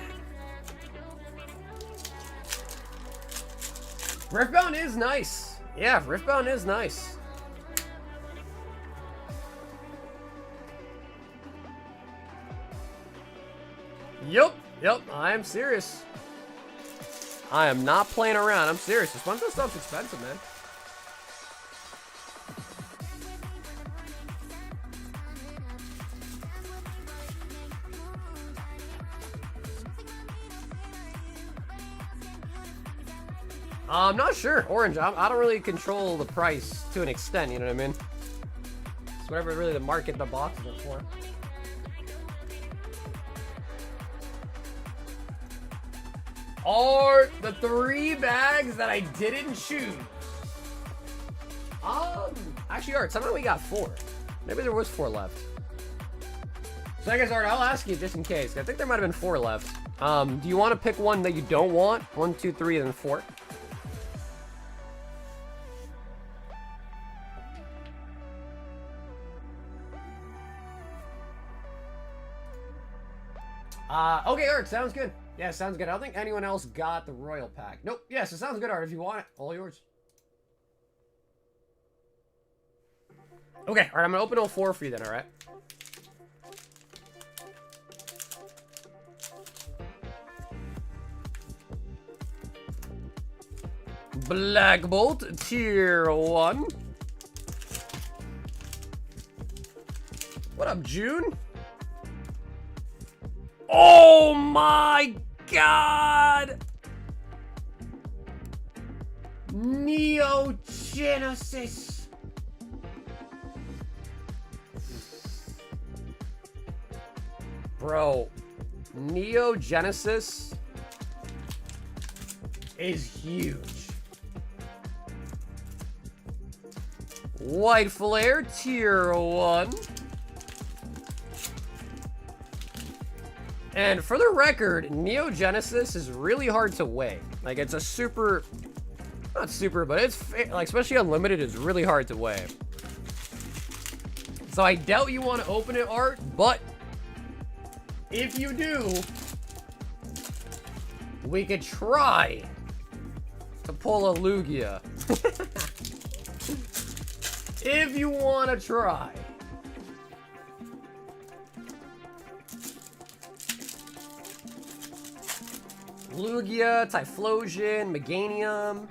Riftbound is nice. Yeah, Riftbound is nice. Yep, I am serious. I am not playing around. I'm serious. This bunch of stuff's expensive, man. I'm not sure. Orange, I don't really control the price to an extent, you know what I mean? It's whatever really the market the box is for. Are the 3 bags that I didn't choose? Actually, Art, somehow we got 4. Maybe there was 4 left. So I guess, Art, I'll ask you just in case. I think there might have been 4 left. Do you want to pick one that you don't want? 1, 2, 3, and then 4. Okay, Art, sounds good. Yeah, sounds good. I don't think anyone else got the Royal Pack. Nope. Yes, it sounds good, Art. If you want it, all yours. Okay, Art, I'm gonna open all 4 for you then, alright? Black Bolt, Tier 1. What up, June? Oh my god! Neo Genesis. Bro, Neo Genesis is huge. White Flare, Tier 1. And for the record, Neo Genesis is really hard to weigh. Like, it's a super... Not super, but it's... Like, especially Unlimited is really hard to weigh. So I doubt you want to open it, Art, but... If you do... We could try... to pull a Lugia. If you want to try. Lugia, Typhlosion, Meganium.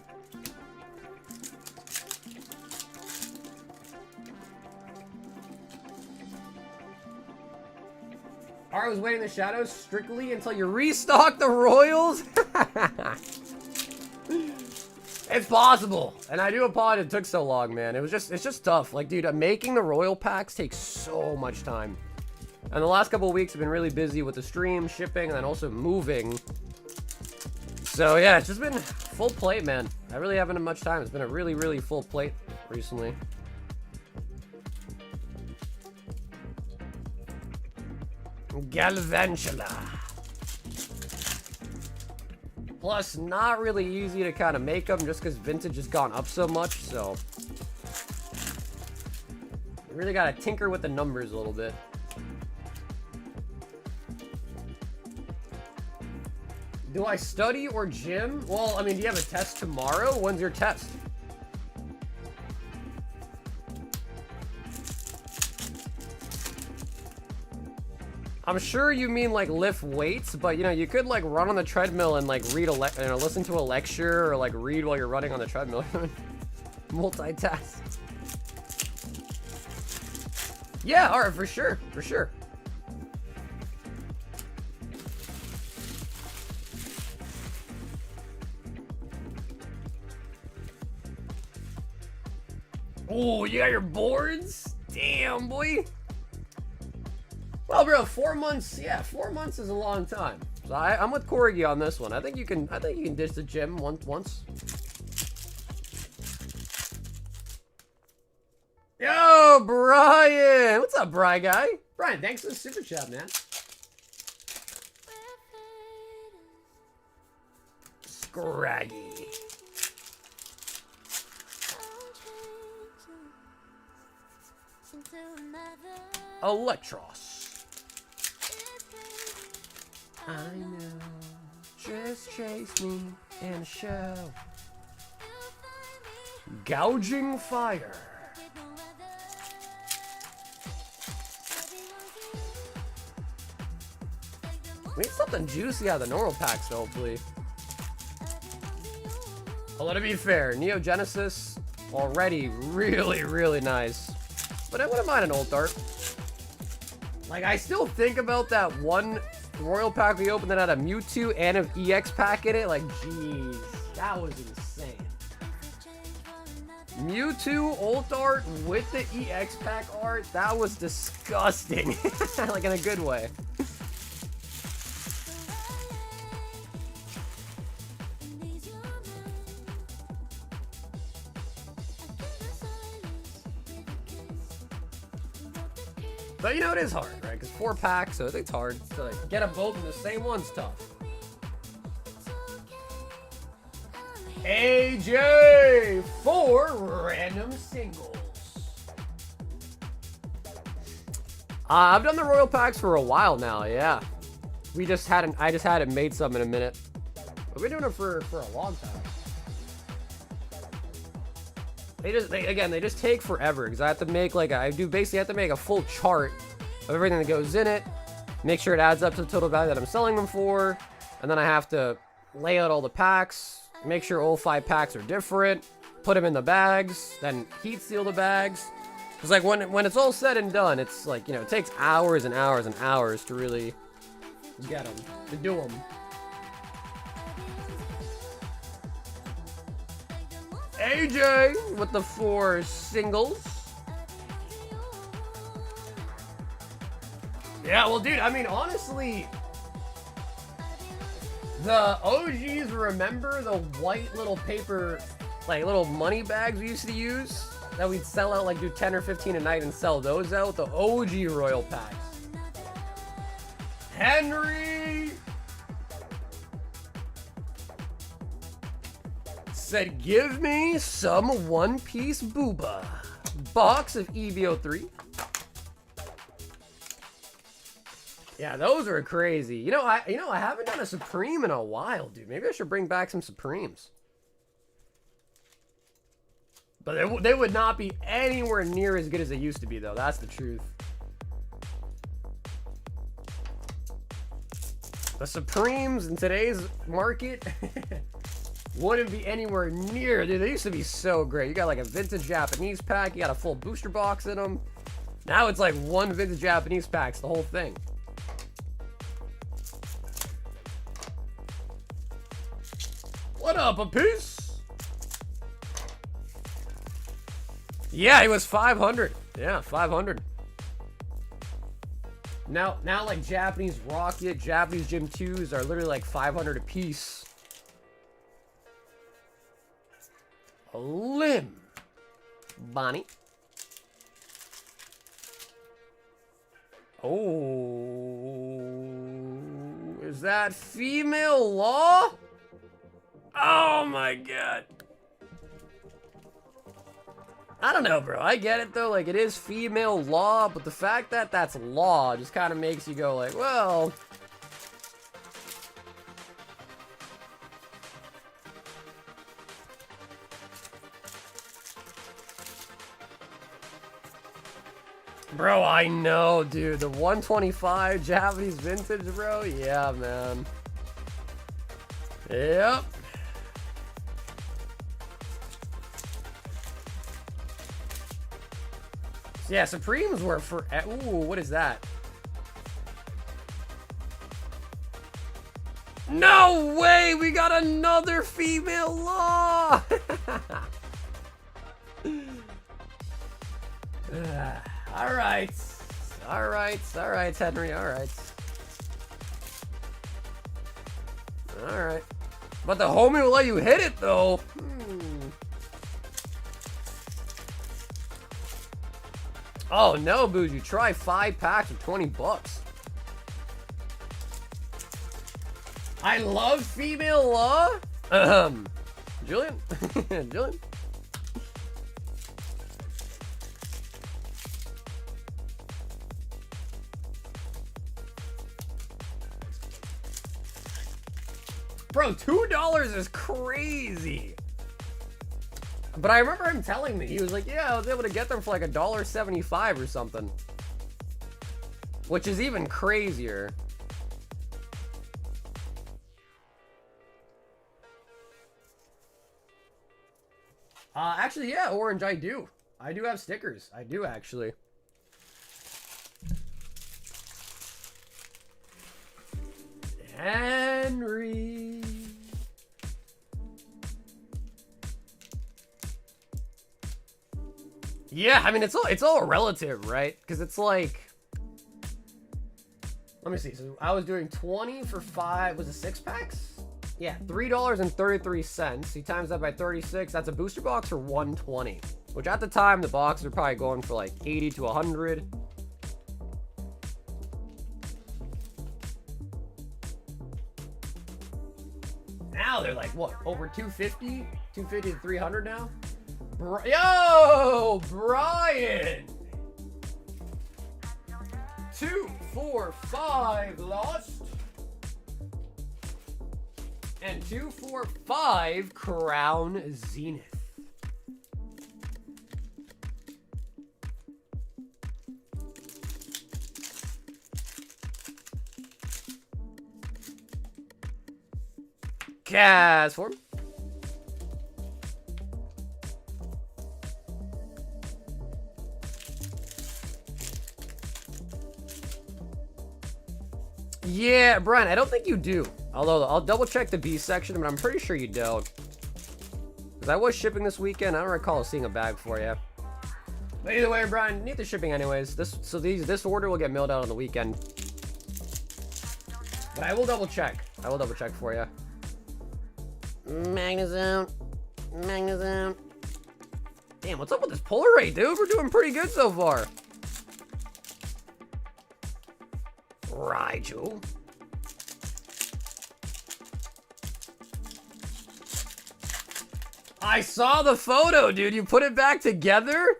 I was waiting in the shadows strictly until you restock the Royals. It's possible, and I do apologize it took so long, man. It's just tough. Like, dude, making the Royal packs takes so much time. And the last couple of weeks have been really busy with the stream, shipping, and then also moving. So yeah, it's just been full plate, man. I really haven't had much time. It's been a really, really full plate recently. Galvantula. Plus, not really easy to kind of make them just because vintage has gone up so much, so... You really gotta tinker with the numbers a little bit. Do I study or gym? Well, I mean, do you have a test tomorrow? When's your test? I'm sure you mean like lift weights, but you know, you could like run on the treadmill and like read listen to a lecture or like read while you're running on the treadmill. Multitask. Yeah, all right, for sure, for sure. Oh, you got your boards? Damn, boy. Well, bro, 4 months. Yeah, 4 months is a long time. So I'm with Corgi on this one. I think you can ditch the gym once. Yo, Brian. What's up, Brian guy? Brian, thanks for the super chat, man. Scraggy. Electros. I know. Just chase me in a show. Gouging Fire. We need something juicy out of the normal packs, hopefully. Well, to be fair, Neo Genesis already really nice. But I wouldn't mind an old art. Like, I still think about that one Royal pack we opened that had a Mewtwo and an EX pack in it. Like, jeez, that was insane. Mewtwo old art with the EX pack art, that was disgusting. Like, in a good way. But you know, it is hard, right? Because 4 packs, so it's hard to like, get them both in the same one's tough. AJ, 4 random singles. I've done the Royal packs for a while now, yeah. I just hadn't made some in a minute. But we've been doing it for a long time. They just take forever because I have to make like basically have to make a full chart of everything that goes in it, make sure it adds up to the total value that I'm selling them for, and then I have to lay out all the packs, make sure all 5 packs are different, put them in the bags, then heat seal the bags. It's like when it's all said and done, it's like, you know, it takes hours and hours and hours to really get them, to do them. AJ with the 4 singles. Yeah, well, dude, I mean, honestly, the OGs remember the white little paper, like little money bags we used to use that we'd sell out, like do 10 or 15 a night and sell those out, the OG Royal packs. Henry said, give me some One Piece booba. Box of EVO 3. Yeah, those are crazy. You know, I haven't done a Supreme in a while, dude. Maybe I should bring back some Supremes. But they would not be anywhere near as good as they used to be, though. That's the truth. The Supremes in today's market wouldn't be anywhere near. Dude, they used to be so great. You got like a vintage Japanese pack. You got a full booster box in them. Now it's like one vintage Japanese pack's the whole thing. What up, a piece? Yeah, he was 500. Yeah, 500. Now like Japanese Rocket, Japanese Gym 2s are literally like 500 a piece. A limb. Bonnie. Oh, is that female law? Oh my god. I don't know, bro. I get it though. Like, it is female law, but the fact that that's law just kind of makes you go like, well. Bro, I know, dude. The 125 Japanese vintage, bro. Yeah, man. Yep. Yeah, Supremes were for... Ooh, what is that? No way! We got another female law! Alright. Alright, Henry, alright. Alright. But the homie will let you hit it, though. Oh no, Bougie. Try 5 packs for 20 bucks. I love female law. Julian? Julian? Bro, $2 is crazy. But I remember him telling me, he was like, yeah, I was able to get them for like $1.75 or something. Which is even crazier. Actually, yeah, Orange, I do. I do have stickers. I do, actually. Henry. Yeah, I mean, it's all relative, right? Because it's like... Let me see. So I was doing 20 for 5. Was it 6 packs? Yeah, $3.33. You times that by 36. That's a booster box for $120. Which at the time, the boxes were probably going for like 80 to 100. Now they're like, what, over 250? 250 to 300 now? Yo, Brian! 2, 4, 5 lost. And 2, 4, 5 Crown Zenith. Cast form. Yeah, Brian, I don't think you do. Although, I'll double check the B section, but I'm pretty sure you don't. Because I was shipping this weekend. I don't recall seeing a bag for you. But either way, Brian, need the shipping anyways. This order will get mailed out on the weekend. But I will double check. I will double check for you. Magnezone. Magnezone. Damn, what's up with this pull rate, dude? We're doing pretty good so far. Rigel. I saw the photo, dude. You put it back together?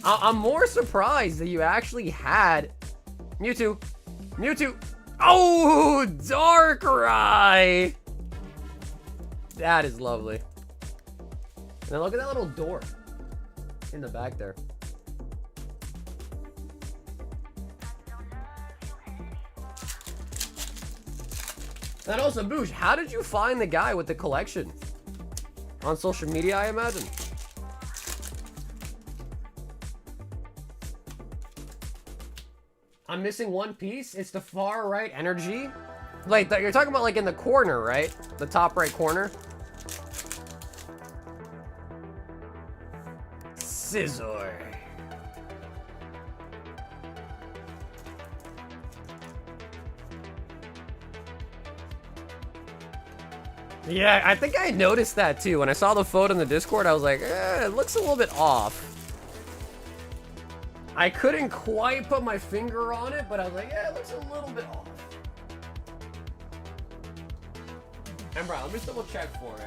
I'm more surprised that you actually had Mewtwo. Mewtwo. Oh, Darkrai. That is lovely. And then look at that little door in the back there. And also, Boosh, how did you find the guy with the collection? On social media, I imagine. I'm missing one piece. It's the far right energy. Like, you're talking about like in the corner, right? The top right corner. Scizor. Yeah, I think I noticed that too. When I saw the photo in the Discord, I was like, it looks a little bit off. I couldn't quite put my finger on it, but I was like, yeah, it looks a little bit off. And bro, let me double check for you.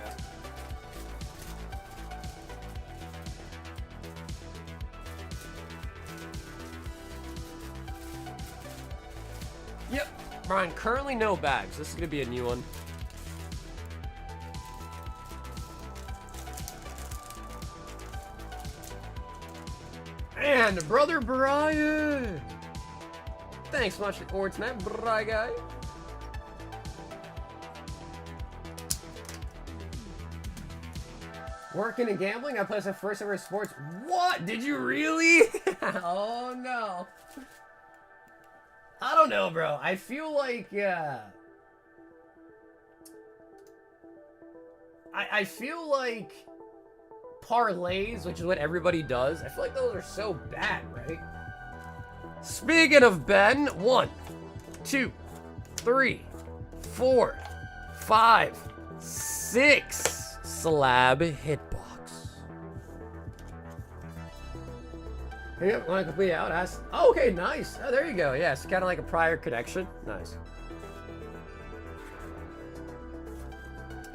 Yep, Brian, currently no bags. This is gonna be a new one. And brother Brian, thanks much for tonight, Brian guy. Working and gambling. I played my first ever sports. What? Did you really? Oh no. I don't know, bro. I feel like I feel like parlays, which is what everybody does, I feel like those are so bad, right? Speaking of Ben, 1, 2, 3, 4, 5, 6 slab hitbox. Hey, want to complete out? Ask. Oh, okay, nice. Oh, there you go. Yes, kind of like a prior connection. Nice.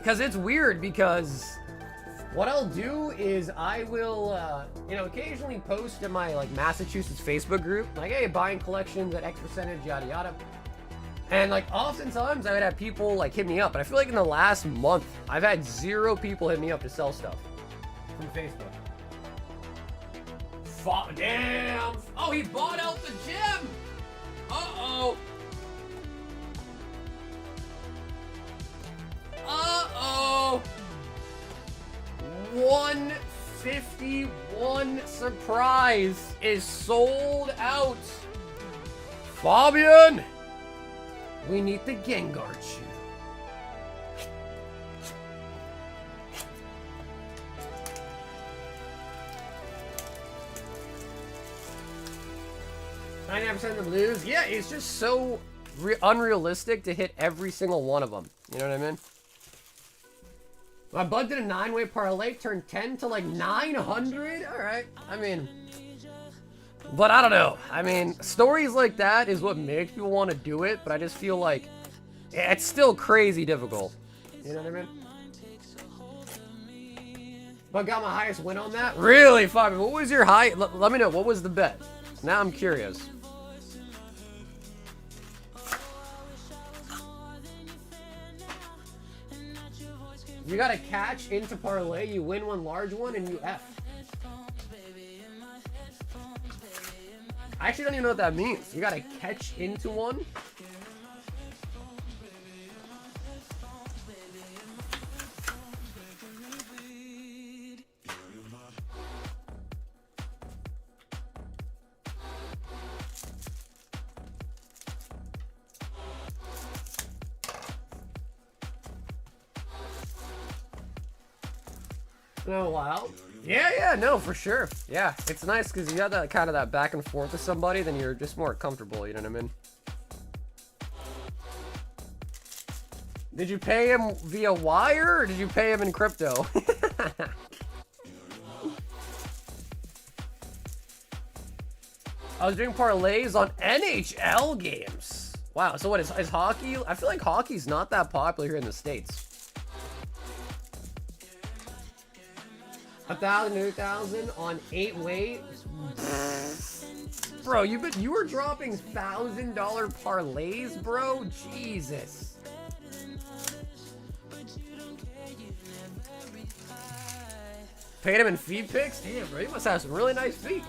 Because it's weird, because what I'll do is I will, you know, occasionally post in my, like, Massachusetts Facebook group, like, hey, buying collections at X percentage, yada yada. And, like, oftentimes I would have people, like, hit me up. But I feel like in the last month, I've had 0 people hit me up to sell stuff from Facebook. Damn! Oh, he bought out the gym! Uh-oh! Uh-oh! 151 surprise is sold out. Fabian, we need the Gengar shoe. %9% of them lose. Yeah, it's just so unrealistic to hit every single one of them. You know what I mean? My bud did a 9-way parlay, turned 10 to like 900. All right. I mean, but I don't know. I mean, stories like that is what makes people want to do it, but I just feel like it's still crazy difficult. You know what I mean? But got my highest win on that? Really, Fabian? What was your high? Let me know. What was the bet? Now I'm curious. You gotta catch into parlay, you win one large one, and you F. I actually don't even know what that means. You gotta catch into one? No, wow. Yeah, no, for sure. Yeah, it's nice because you got that kind of that back and forth with somebody, then you're just more comfortable, you know what I mean? Did you pay him via wire, or did you pay him in crypto? I was doing parlays on NHL games. Wow, so what is hockey? I feel like hockey's not that popular here in the States. 1,000, 2,000 on 8-way. Bro, you were dropping $1,000 parlays, bro. Jesus. Paid him in feed picks? Damn, bro, you must have some really nice feet.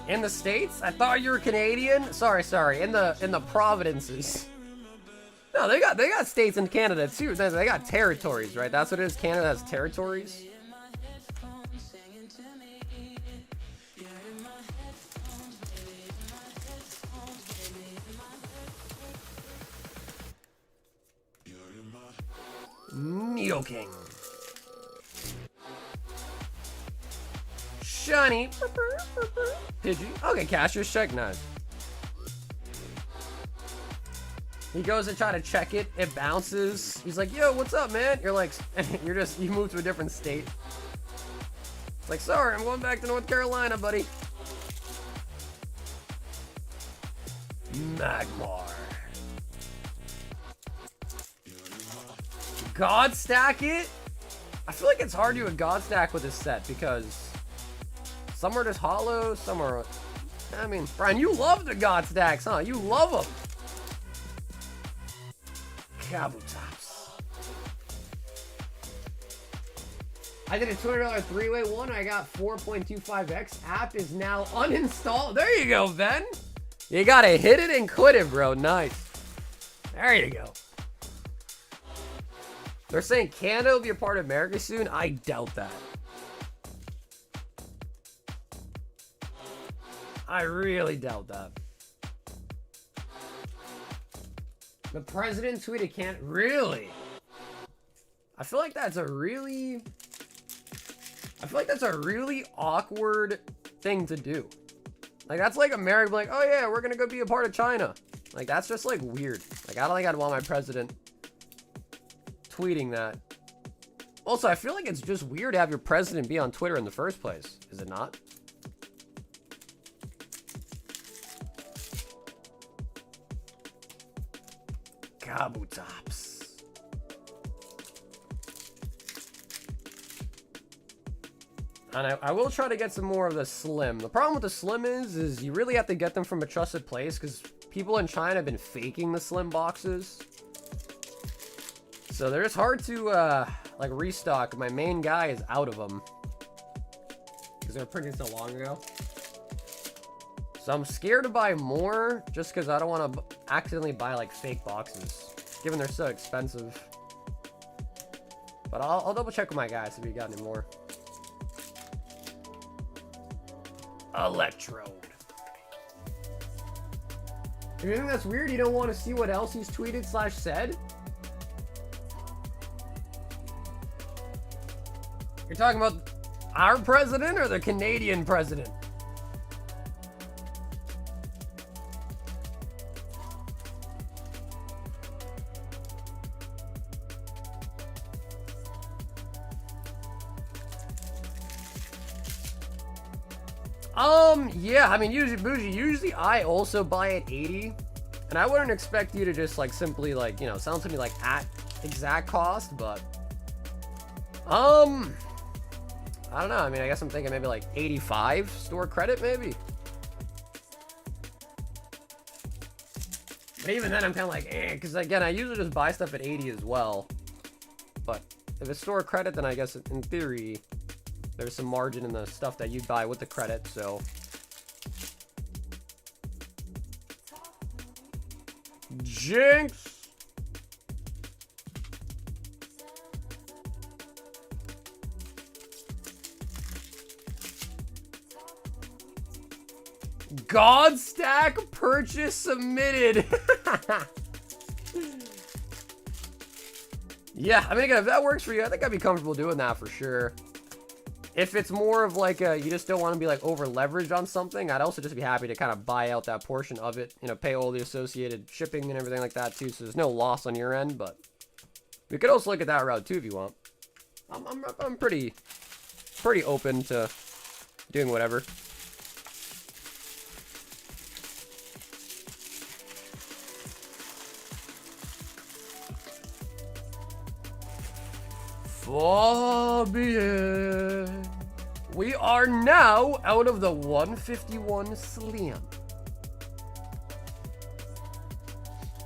In the States? I thought you were Canadian. Sorry. In the Providences. No, they got states in Canada too. They got territories, right? That's what it is. Canada has territories. Needle King. Shiny. Pidgey. Okay, cashier's check. Nice. He goes to try to check it. It bounces. He's like, yo, what's up, man? You're like, you moved to a different state. It's like, sorry, I'm going back to North Carolina, buddy. Magmar. God stack it? I feel like it's hard to do a God stack with this set because some are just hollow, some are... I mean, Brian, you love the God stacks, huh? You love them. Kabutops. I did a $200 3-way one. I got 4.25x. App is now uninstalled. There you go, Ben. You gotta hit it and quit it, bro. Nice. There you go. They're saying Canada will be a part of America soon. I doubt that. I really doubt that. The president tweeted can't really. I feel like that's a really awkward thing to do. Like that's like America like, oh yeah, we're gonna go be a part of China. Like that's just like weird. Like I don't think I'd want my president tweeting that. Also, I feel like it's just weird to have your president be on Twitter in the first place. Is it not? Kabutops. And I will try to get some more of the Slim. The problem with the Slim is you really have to get them from a trusted place because people in China have been faking the Slim boxes. So they're just hard to, like, restock. My main guy is out of them. Because they were printed so long ago. So I'm scared to buy more just because I don't want to accidentally buy, like, fake boxes. Given they're so expensive. But I'll double check with my guys if we got any more. Electrode. If you think that's weird, you don't want to see what else he's tweeted / said? You're talking about our president or the Canadian president? Yeah, I mean, usually I also buy at 80, and I wouldn't expect you to just, like, simply, like, you know, sell to me, like, at exact cost, but, I don't know, I mean, I guess I'm thinking maybe, like, 85 store credit, maybe? But even then, I'm kind of like, because, again, I usually just buy stuff at 80 as well, but if it's store credit, then I guess, in theory, there's some margin in the stuff that you buy with the credit, so... Jinx! God stack purchase submitted. Yeah, I mean, again, if that works for you, I think I'd be comfortable doing that for sure. If it's more of like a, you just don't want to be like over leveraged on something, I'd also just be happy to kind of buy out that portion of it, you know, pay all the associated shipping and everything like that too, so there's no loss on your end. But we could also look at that route too if you want. I'm pretty open to doing whatever. Fabian. We are now out of the 151 Slim.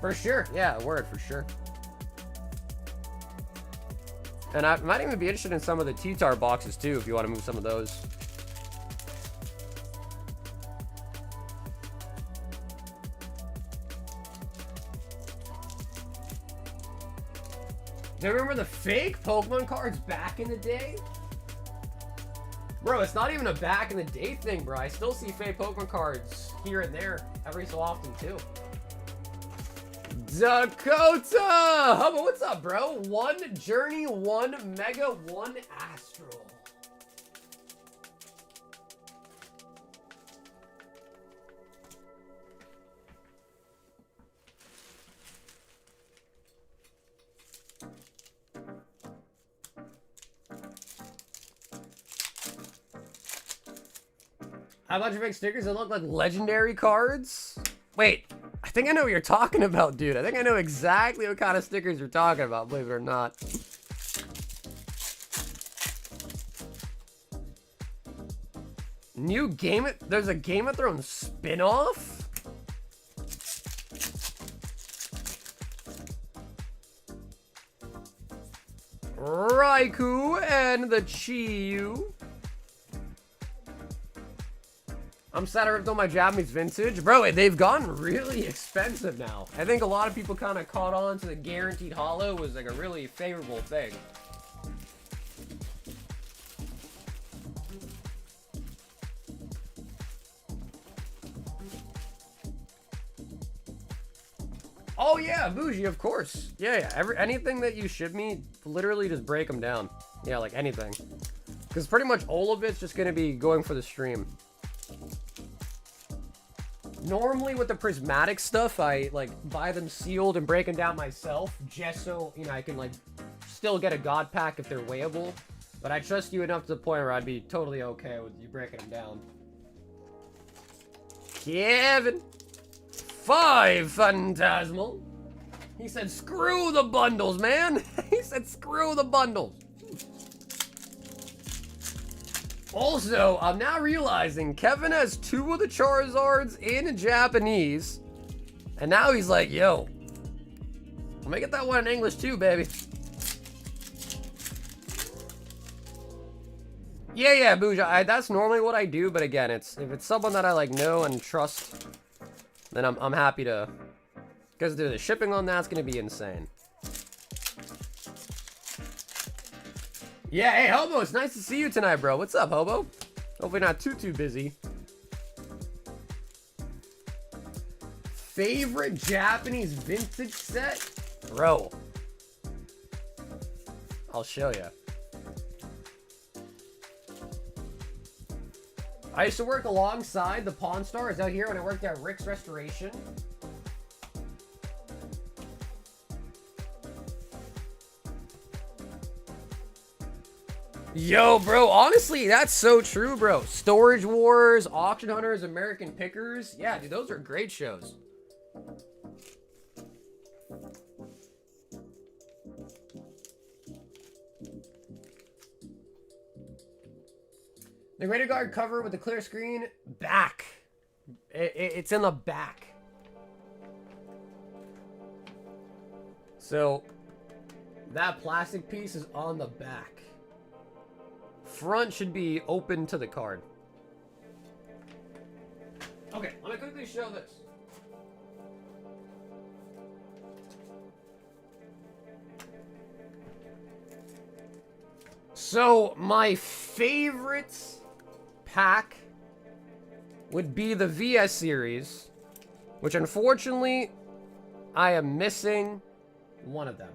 For sure. Yeah, word, for sure. And I might even be interested in some of the T-Tar boxes too, if you want to move some of those. Do you remember the fake Pokemon cards back in the day? Bro, it's not even a back in the day thing, bro. I still see fake Pokemon cards here and there every so often, too. Dakota! Hubba, what's up, bro? 1 Journey, 1 Mega, 1 Astral. How about you make stickers that look like legendary cards? Wait, I think I know what you're talking about, dude. I think I know exactly what kind of stickers you're talking about, believe it or not. New Game of... There's a Game of Thrones spin-off? Raikou and the Chiyu. I'm sad I ripped on my Japanese vintage. Bro, they've gotten really expensive now. I think a lot of people kind of caught on to the guaranteed holo was like a really favorable thing. Oh yeah, Bougie, of course. Yeah. Anything that you ship me, literally just break them down. Yeah, like anything. Because pretty much all of it's just going to be going for the stream. Normally with the prismatic stuff, I like buy them sealed and break them down myself, just so, you know, I can like still get a god pack if they're weighable. But I trust you enough to the point where I'd be totally okay with you breaking them down. Kevin. 5 Phantasmal. He said, screw the bundles, man. He said, screw the bundles. Also, I'm now realizing Kevin has 2 of the Charizards in Japanese. And now he's like, yo, let me get that one in English too, baby. Yeah, Booja. That's normally what I do, but again, if it's someone that I like know and trust, then I'm happy to, because the shipping on that's gonna be insane. Yeah, hey Hobo, it's nice to see you tonight, bro. What's up, Hobo? Hopefully not too busy. Favorite Japanese vintage set? Bro. I'll show you. I used to work alongside the Pawn Stars out here when I worked at Rick's Restoration. Yo, bro, honestly, that's so true, bro. Storage Wars, Auction Hunters, American Pickers. Yeah, dude, those are great shows. The Greater Guard cover with the clear screen, back. It's in the back. So, that plastic piece is on the back. Front should be open to the card. Okay, let me quickly show this. So, my favorite pack would be the VS series, which unfortunately I am missing one of them.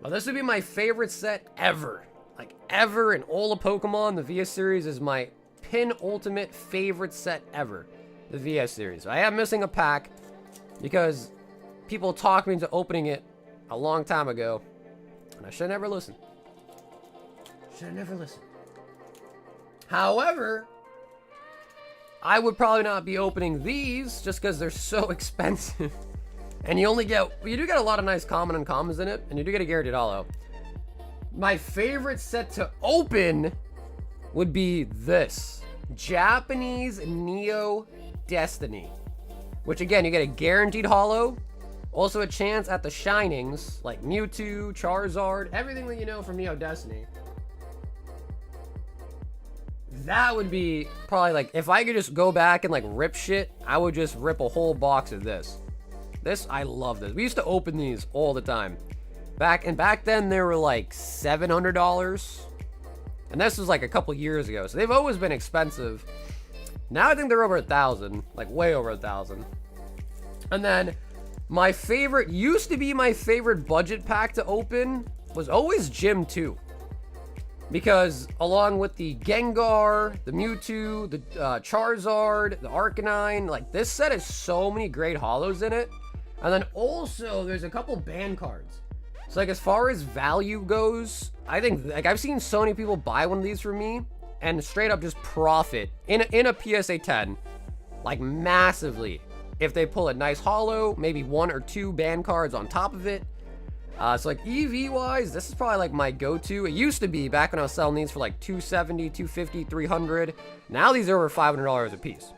Well, this would be my favorite set ever. Like ever in all of Pokemon, the VS series is my penultimate favorite set ever. The VS series. I am missing a pack because people talked me into opening it a long time ago, and I should never listen. Should have never listened. However, I would probably not be opening these just because they're so expensive. And you do get a lot of nice common and uncommons in it, and you do get a guaranteed holo. My favorite set to open would be this. Japanese Neo Destiny. Which again, you get a guaranteed holo. Also a chance at the Shinings, like Mewtwo, Charizard, everything that you know from Neo Destiny. That would be probably like, if I could just go back and like rip shit, I would just rip a whole box of this. I love this. We used to open these all the time. Back then they were like $700. And this was like a couple years ago. So they've always been expensive. Now I think they're over 1,000, like way over 1,000. And then used to be my favorite budget pack to open was always Gym 2. Because along with the Gengar, the Mewtwo, the Charizard, the Arcanine, like this set has so many great holos in it. And then also there's a couple ban cards. So like as far as value goes, I think like I've seen so many people buy one of these for me and straight up just profit in a PSA 10 like massively if they pull a nice holo, maybe 1 or 2 ban cards on top of it. So like EV wise, this is probably like my go-to. It used to be back when I was selling these for like $270, $250, $300. Now these are over $500 a piece.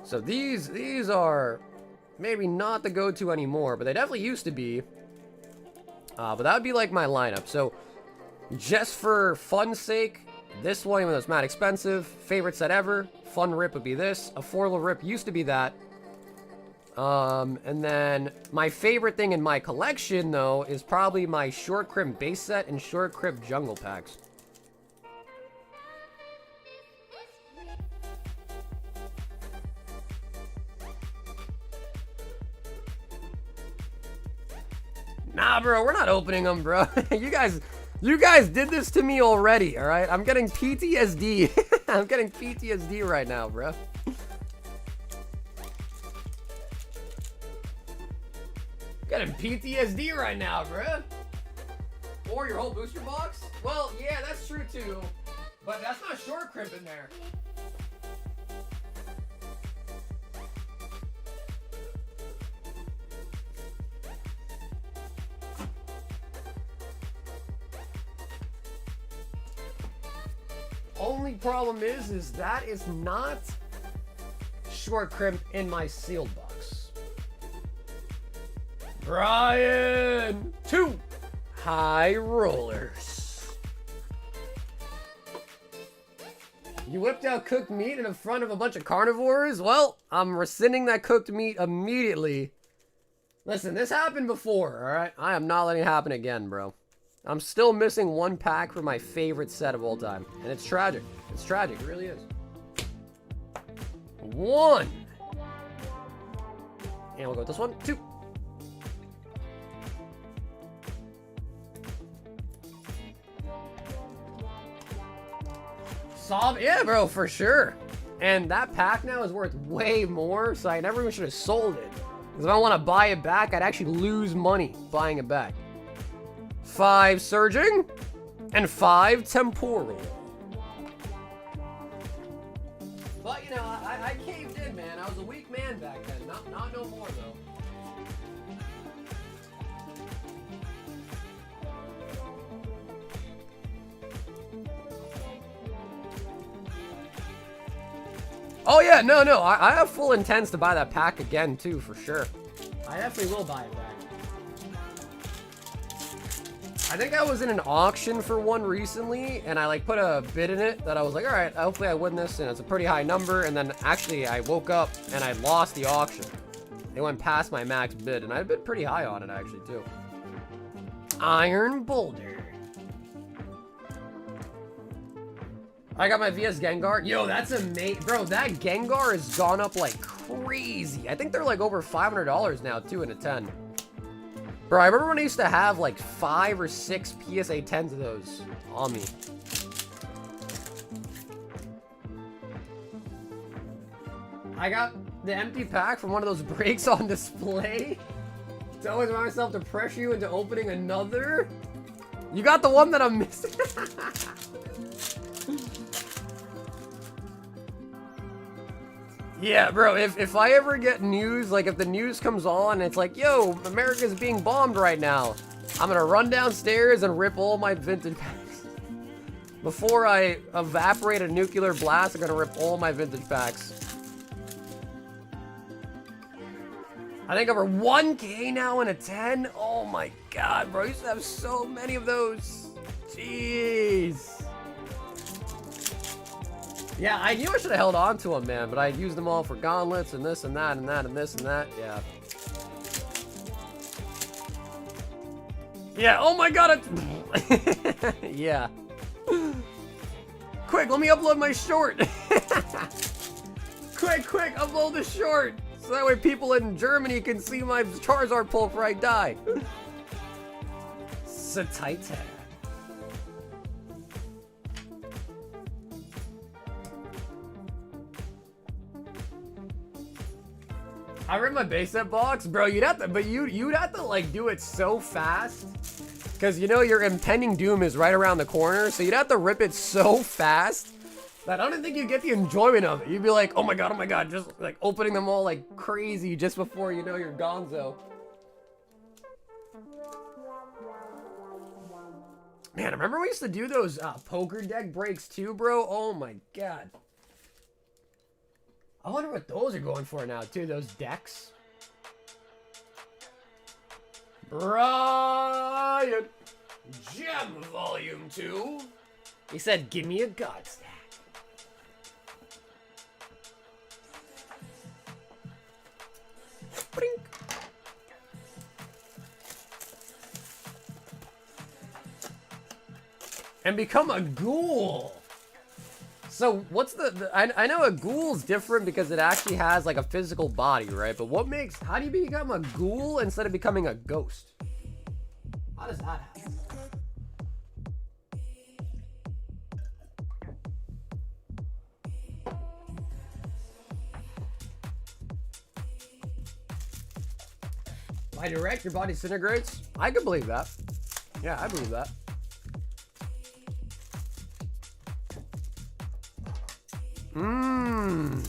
So these are maybe not the go-to anymore, but they definitely used to be. But that would be like my lineup. So just for fun's sake, this one, even though it's not expensive, favorite set ever, fun rip would be this. Affordable rip used to be that. And then my favorite thing in my collection, though, is probably my Short Crimp base set and Short Crimp jungle packs. Nah, bro, we're not opening them, bro. You guys did this to me already, all right? I'm getting PTSD. I'm getting PTSD right now, bro. Getting PTSD right now, bruh. Or your whole booster box? Well, yeah, that's true too. But that's not Short Crimp in there. Only problem is that is not short crimp in my sealed box. Brian, 2 high rollers. You whipped out cooked meat in front of a bunch of carnivores? Well, I'm rescinding that cooked meat immediately. Listen, this happened before, alright? I am not letting it happen again, bro. I'm still missing 1 pack for my favorite set of all time. And it's tragic. It's tragic, it really is. 1. And we'll go with this one. 2. Sob, yeah, bro, for sure. And that pack now is worth way more, so I never even should have sold it. Because if I want to buy it back, I'd actually lose money buying it back. 5 Surging and 5 Temporal. But, you know, I caved in, man. I was a weak man back then. Not no more, though. Oh, yeah, no. I have full intents to buy that pack again, too, for sure. I definitely will buy it back. I think I was in an auction for one recently, and I like put a bid in it that I was like, all right, hopefully I win this, and it's a pretty high number, and then actually I woke up and I lost the auction. It went past my max bid, and I bid pretty high on it actually too. Iron Boulder. I got my VS Gengar. Yo, that's amazing. Bro, that Gengar has gone up like crazy. I think they're like over $500 now too in a 10. Bro, I remember when I used to have like 5 or 6 PSA 10s of those on me. I got the empty pack from one of those breaks on display. To always remind myself to pressure you into opening another. You got the one that I'm missing. Yeah, bro, if I ever get news, like if the news comes on and it's like, yo, America's being bombed right now, I'm gonna run downstairs and rip all my vintage packs. Before I evaporate a nuclear blast, I'm gonna rip all my vintage packs. I think over 1K now in a 10. Oh my god, bro, I used to have so many of those. Jeez. Yeah, I knew I should have held on to them, man, but I used them all for gauntlets and this and that and that and this and that. Yeah. Yeah, oh my god, yeah. Quick, let me upload my short. Quick, upload the short. So that way people in Germany can see my Charizard pull before I die. Satita. I read my base set box, bro. You'd have to like do it so fast, because you know your impending doom is right around the corner. So you'd have to rip it so fast that I don't think you'd get the enjoyment of it. You'd be like, oh my god, just like opening them all like crazy just before you know you're gonzo. Man, I remember we used to do those poker deck breaks too, bro. Oh my god. I wonder what those are going for now, too, those decks. Brian! Gem Volume 2. He said, give me a god stack. Brink. And become a ghoul. So what's I know a ghoul's different because it actually has like a physical body, right? But how do you become a ghoul instead of becoming a ghost? How does that happen? By direct, your body disintegrates? I could believe that. Yeah, I believe that.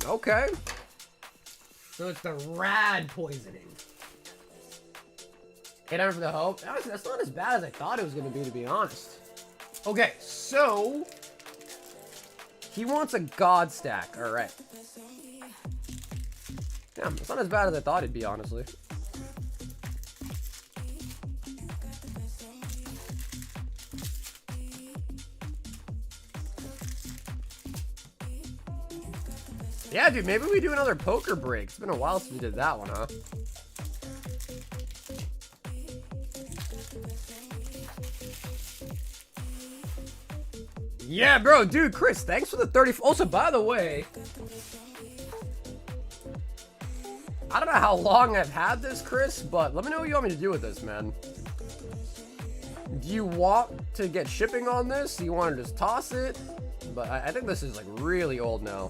Okay. So it's the rad poisoning. 800 for the hope. That's not as bad as I thought it was going to be honest. Okay, so He wants a god stack. All right. Damn, it's not as bad as I thought it'd be, honestly. Yeah, dude, maybe we do another poker break. It's been a while since we did that one, huh? Yeah, bro, dude, Chris, thanks for the 30. Also, by the way, I don't know how long I've had this, Chris, but let me know what you want me to do with this, man. Do you want to get shipping on this? Do you want to just toss it? But I think this is like really old now.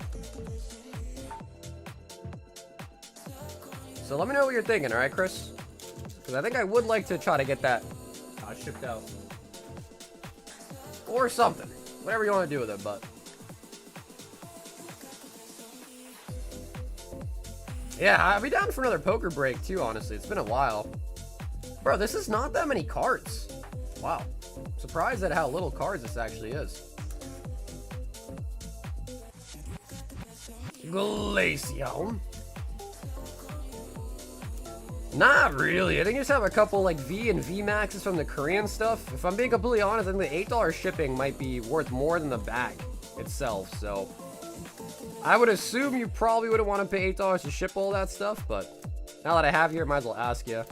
So let me know what you're thinking, all right, Chris? Because I think I would like to try to get that shipped out. Or something. Whatever you want to do with it, but... yeah, I'll be down for another poker break, too, honestly. It's been a while. Bro, this is not that many cards. Wow. I'm surprised at how little cards this actually is. Glaceon. Not really. I think you just have a couple like V and V Maxes from the Korean stuff. If I'm being completely honest, I think the $8 shipping might be worth more than the bag itself. So I would assume you probably wouldn't want to pay $8 to ship all that stuff. But now that I have you, I might as well ask you. At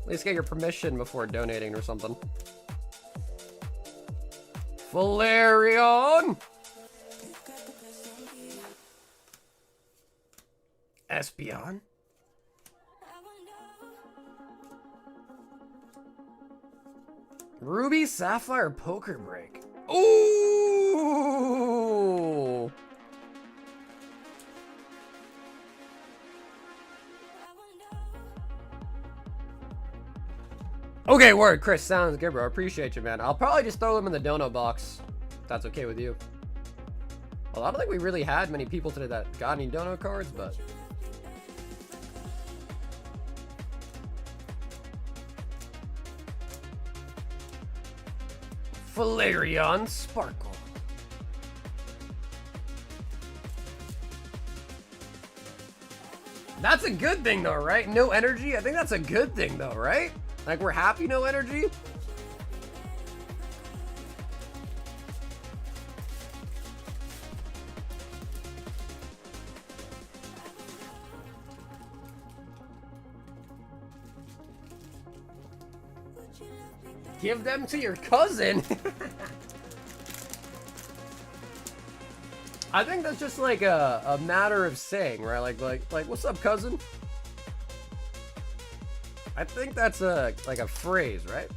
least get your permission before donating or something. Valerion. Espeon. Ruby Sapphire Poker Break. Ooh! Okay, word, Chris. Sounds good, bro. I appreciate you, man. I'll probably just throw them in the dono box, if that's okay with you. Well, I don't think we really had many people today that got any dono cards, but... Valerion Sparkle. That's a good thing though, right? No energy? I think that's a good thing though, right? Like we're happy no energy? Give them to your cousin. I think that's just like a matter of saying, right? Like, what's up, cousin? I think that's like a phrase, right?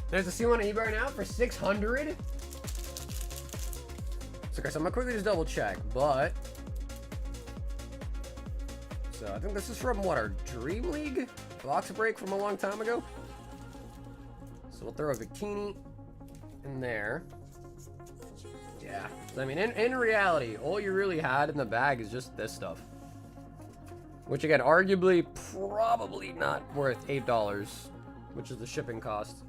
There's a C1 on eBay right now for 600. Okay, so I'm gonna quickly just double check, but so I think this is from what, our Dream League box break from a long time ago. So we'll throw a Bikini in there. Yeah, so, I mean, in reality, all you really had in the bag is just this stuff, which again, arguably, probably not worth $8, which is the shipping cost.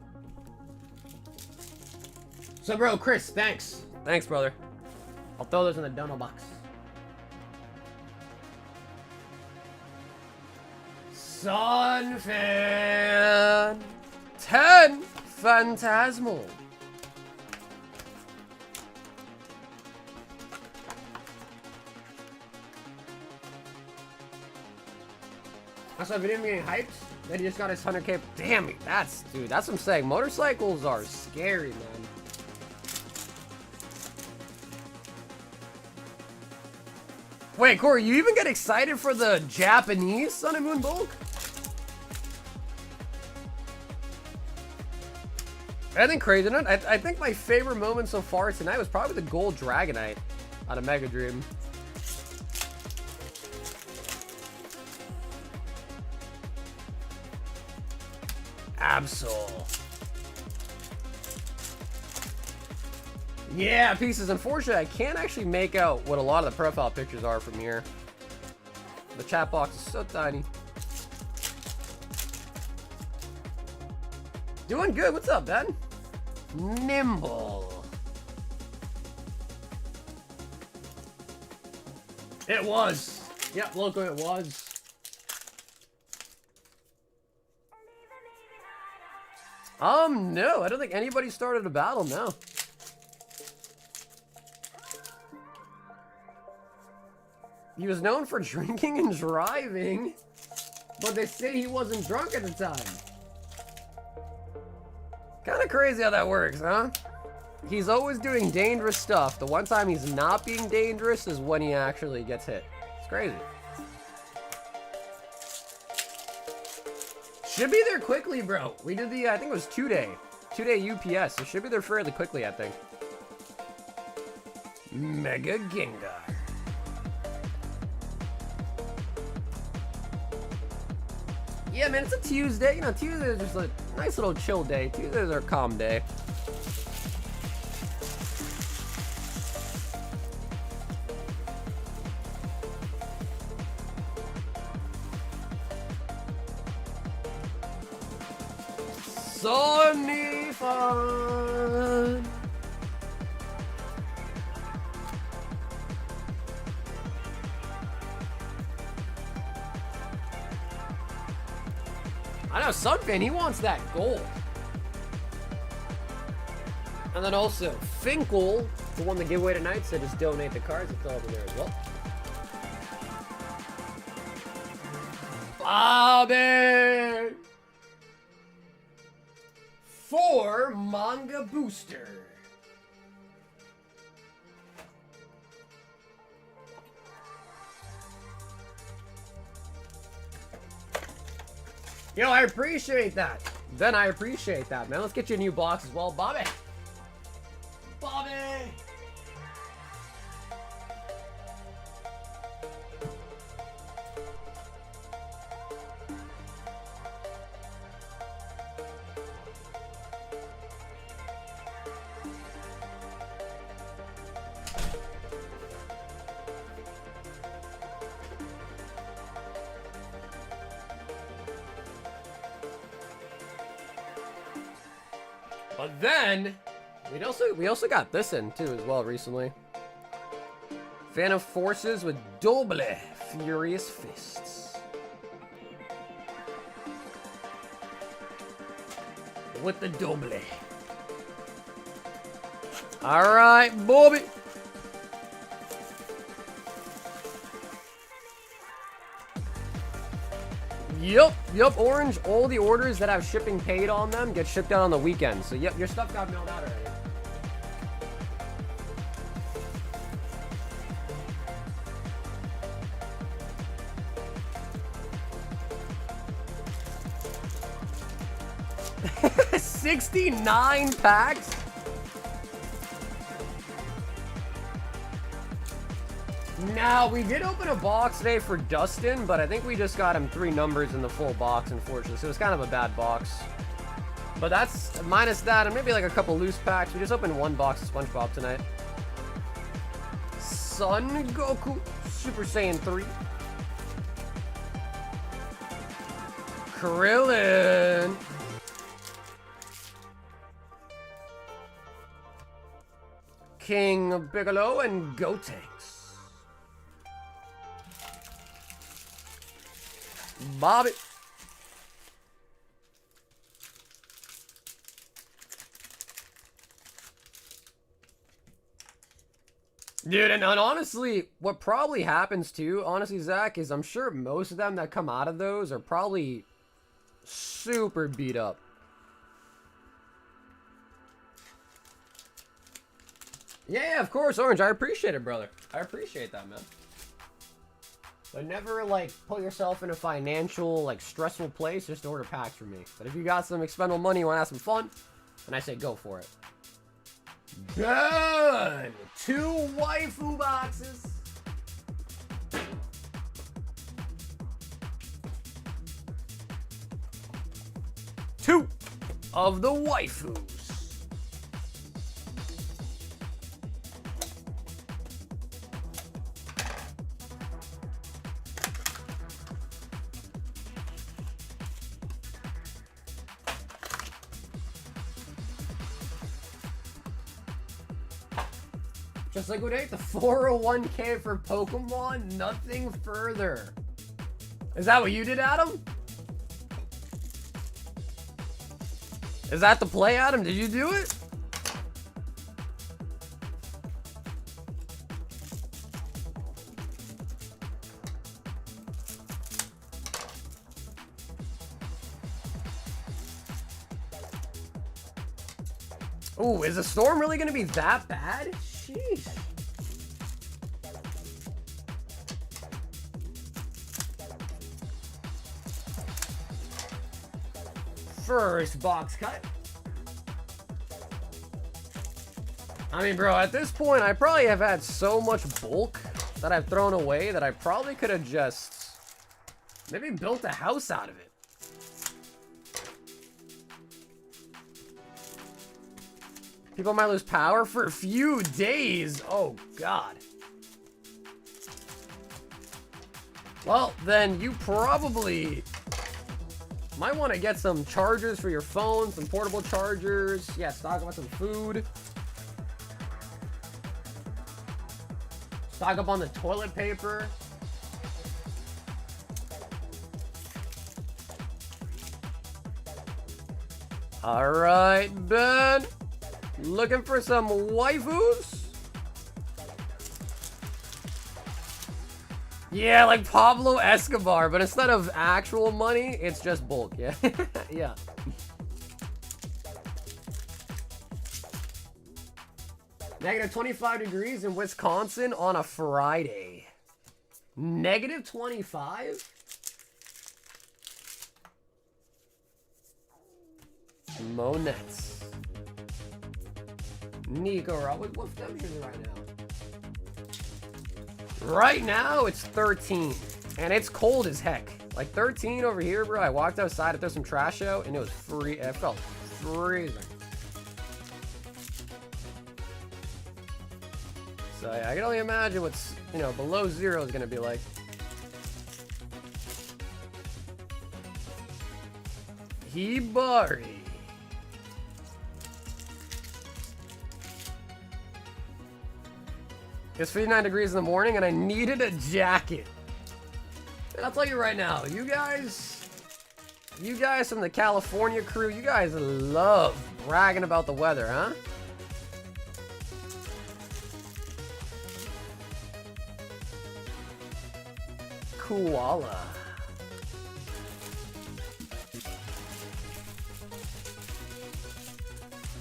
So, bro, Chris, thanks, brother. I'll throw those in the dono box. Sunfan 10 Phantasmal. Also, I've been getting hyped. Then he just got his 100K. Damn it, dude, that's what I'm saying. Motorcycles are scary, man. Wait, Corey, you even get excited for the Japanese Sun and Moon bulk? I think crazy. I think my favorite moment so far tonight was probably the gold Dragonite out of Mega Dream. Absol. Yeah, pieces. Unfortunately, I can't actually make out what a lot of the profile pictures are from here. The chat box is so tiny. Doing good. What's up, Ben? Nimble. It was. Yep, local it was. No, I don't think anybody started a battle, no. He was known for drinking and driving, but they say he wasn't drunk at the time. Kind of crazy how that works, huh? He's always doing dangerous stuff. The one time he's not being dangerous is when he actually gets hit. It's crazy. Should be there quickly, bro. We did the, I think it was 2-day. 2-day UPS. It should be there fairly quickly, I think. Mega Gengar. Yeah, man, it's a Tuesday. You know, Tuesday is just a nice little chill day. Tuesdays are a calm day. Sunny fun. I know Sunfin, he wants that gold. And then also Finkel, the one that giveaway tonight, said just donate the cards. It's all over there as well. Bobby! 4 manga booster. Yo, I appreciate that. Ben, I appreciate that, man. Let's get you a new box as well, Bobby. Bobby! But then, we also got this in too as well recently. Phantom Forces with Double Furious Fists. With the Double. Alright, Bobby. Yep, Orange. All the orders that have shipping paid on them get shipped out on the weekend. So, yep, your stuff got mailed out already. $69 packs? Now, we did open a box today for Dustin, but I think we just got him 3 numbers in the full box, unfortunately. So it was kind of a bad box. But that's minus that and maybe like a couple loose packs. We just opened 1 box of SpongeBob tonight. Son Goku, Super Saiyan 3. Krillin. King Bigelow and Gotenks. Bobby. Dude, and honestly, what probably happens too, honestly, Zach, is I'm sure most of them that come out of those are probably super beat up. Yeah, of course, Orange. I appreciate it, brother. I appreciate that, man. But never, like, put yourself in a financial, like, stressful place just to order packs from me. But if you got some expendable money, you want to have some fun, then I say go for it. Done! 2 waifu boxes. Two of the waifus. Just liquidate the 401k for Pokemon, nothing further. Is that what you did, Adam? Is that the play, Adam? Did you do it? Ooh, is the storm really gonna be that bad? Sheesh. First box cut. I mean, bro, at this point, I probably have had so much bulk that I've thrown away that I probably could have just maybe built a house out of it. People might lose power for a few days. Oh, God. Well, then you probably might want to get some chargers for your phone, some portable chargers. Yeah, stock up on some food. Stock up on the toilet paper. All right, Ben. Looking for some waifus? Yeah, like Pablo Escobar, but instead of actual money, it's just bulk. Yeah. Yeah. Negative 25 degrees in Wisconsin on a Friday. Negative 25? Monettes. Nico, what temperature is it right now? Right now, it's 13. And it's cold as heck. Like 13 over here, bro. I walked outside to throw some trash out, and it was free. It felt freezing. So yeah, I can only imagine what's, you know, below zero is gonna be like. Hibari. It's 59 degrees in the morning and I needed a jacket. And I'll tell you right now, you guys from the California crew, you guys love bragging about the weather, huh? Koala.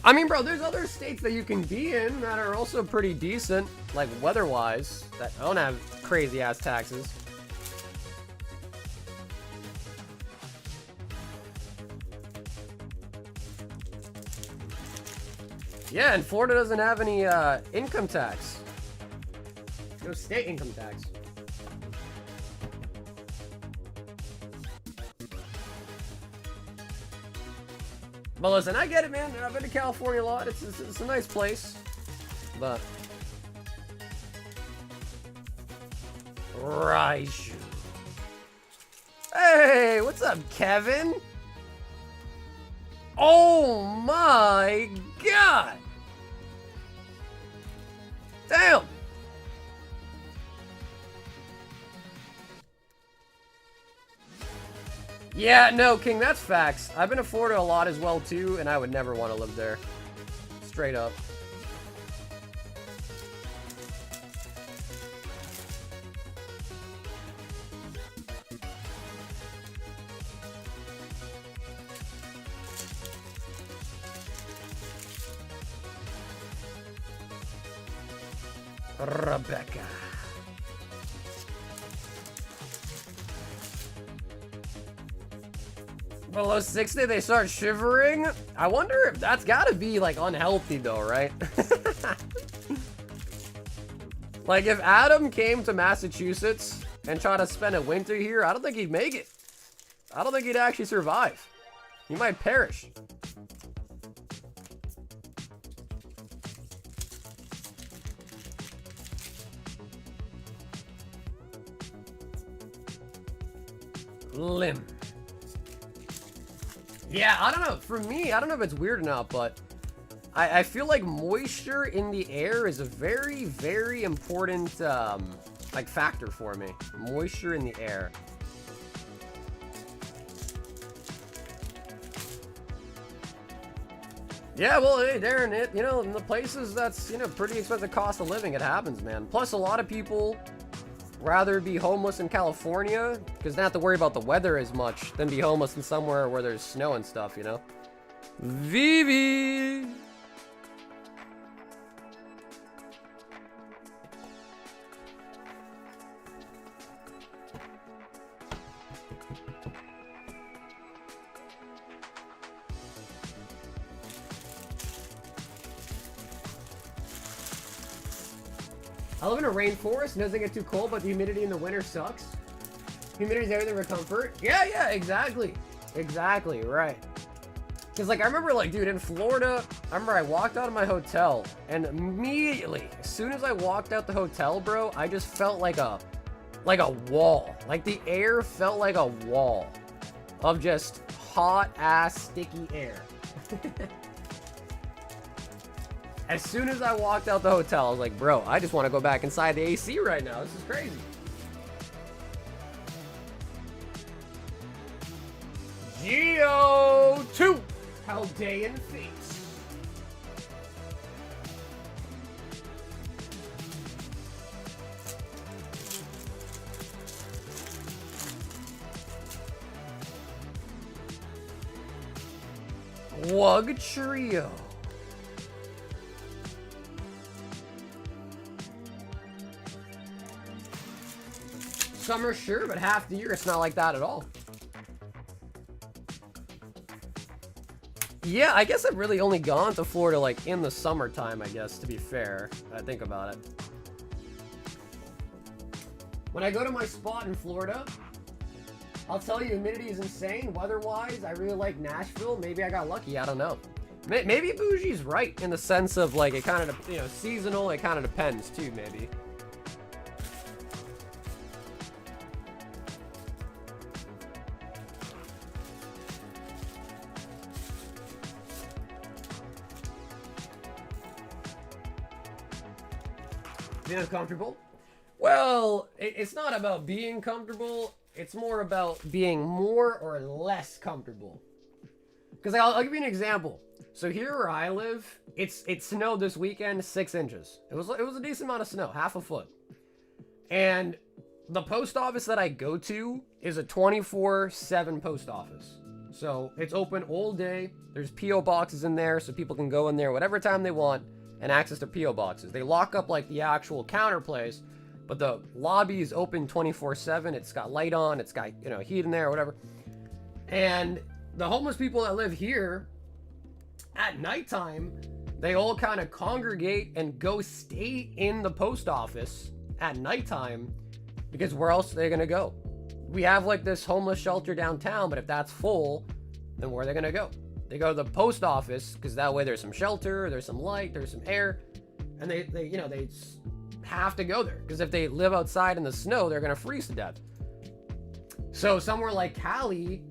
I mean, bro, there's other states that you can be in that are also pretty decent, like weather-wise, that don't have crazy-ass taxes. Yeah, and Florida doesn't have any income tax. No state income tax. But listen, I get it, man. I've been to California a lot. It's a nice place. But Raiju. Hey, what's up, Kevin? Oh my God. Damn. Yeah, no, King, that's facts. I've been to Florida a lot as well, too, and I would never want to live there. Straight up. Rebecca. Below 60, they start shivering. I wonder if that's gotta be like unhealthy though, right? Like if Adam came to Massachusetts and tried to spend a winter here, I don't think he'd make it. I don't think he'd actually survive. He might perish. Limb. Yeah, I don't know. For me, I don't know if it's weird or not, but I feel like moisture in the air is a very, very important, like, factor for me. Moisture in the air. Yeah, well, hey, Darren, you know, in the places that's, you know, pretty expensive cost of living, it happens, man. Plus, a lot of people rather be homeless in California because they don't have to worry about the weather as much than be homeless in somewhere where there's snow and stuff, you know? Vivi! I live in a rainforest. It doesn't get too cold, but the humidity in the winter sucks. Humidity is everything for comfort. Yeah, exactly. Exactly, right. Because, like, I remember, like, dude, in Florida, I remember I walked out of my hotel, and immediately, as soon as I walked out the hotel, bro, I just felt like a wall. Like, the air felt like a wall of just hot-ass, sticky air. As soon as I walked out the hotel, I was like, bro, I just want to go back inside the AC right now. This is crazy. Geo 2, Haldean Fates. Wug Trio. Summer, sure, but half the year it's not like that at all. Yeah, I guess I've really only gone to Florida like in the summertime, I guess, to be fair. I think about it. When I go to my spot in Florida, I'll tell you, humidity is insane. Weather-wise, I really like Nashville. Maybe I got lucky, I don't know. Maybe Bougie's right in the sense of like it kind of, you know, seasonal, it kind of depends too, maybe. Being comfortable? Well, it's not about being comfortable. It's more about being more or less comfortable. Because I'll give you an example. So here where I live, it snowed this weekend 6 inches. It was a decent amount of snow, half a foot. And the post office that I go to is a 24/7 post office. So it's open all day. There's P.O. boxes in there so people can go in there whatever time they want and access their P.O. boxes. They lock up like the actual counter place, but the lobby is open 24/7. It's got light on, it's got, you know, heat in there or whatever. And the homeless people that live here, at nighttime, they all kind of congregate and go stay in the post office at nighttime because where else are they gonna go? We have like this homeless shelter downtown, but if that's full, then where are they gonna go? They go to the post office because that way there's some shelter, there's some light, there's some air, and they you know, they have to go there because if they live outside in the snow, they're gonna freeze to death. So somewhere like Cali,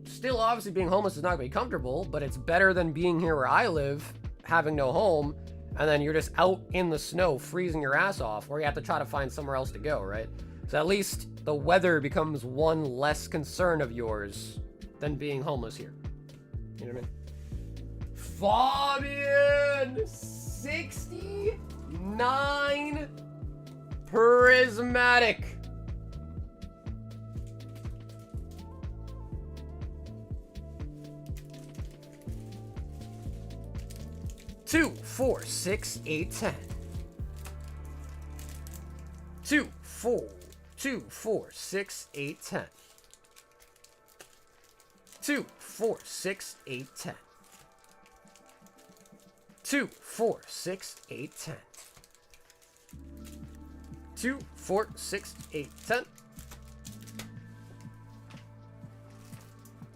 still obviously being homeless is not gonna be comfortable, but it's better than being here where I live, having no home, and then you're just out in the snow freezing your ass off, or you have to try to find somewhere else to go, right? So at least the weather becomes one less concern of yours than being homeless here. You know what I mean? Fabian 69 Prismatic. Two, 4, 6, 8, 10. 2, 4, 6, 8, 10. 2, 4, 6, 8, 10. 2, 4, 6, 8, 10. 2, 4, 6, 8, 10.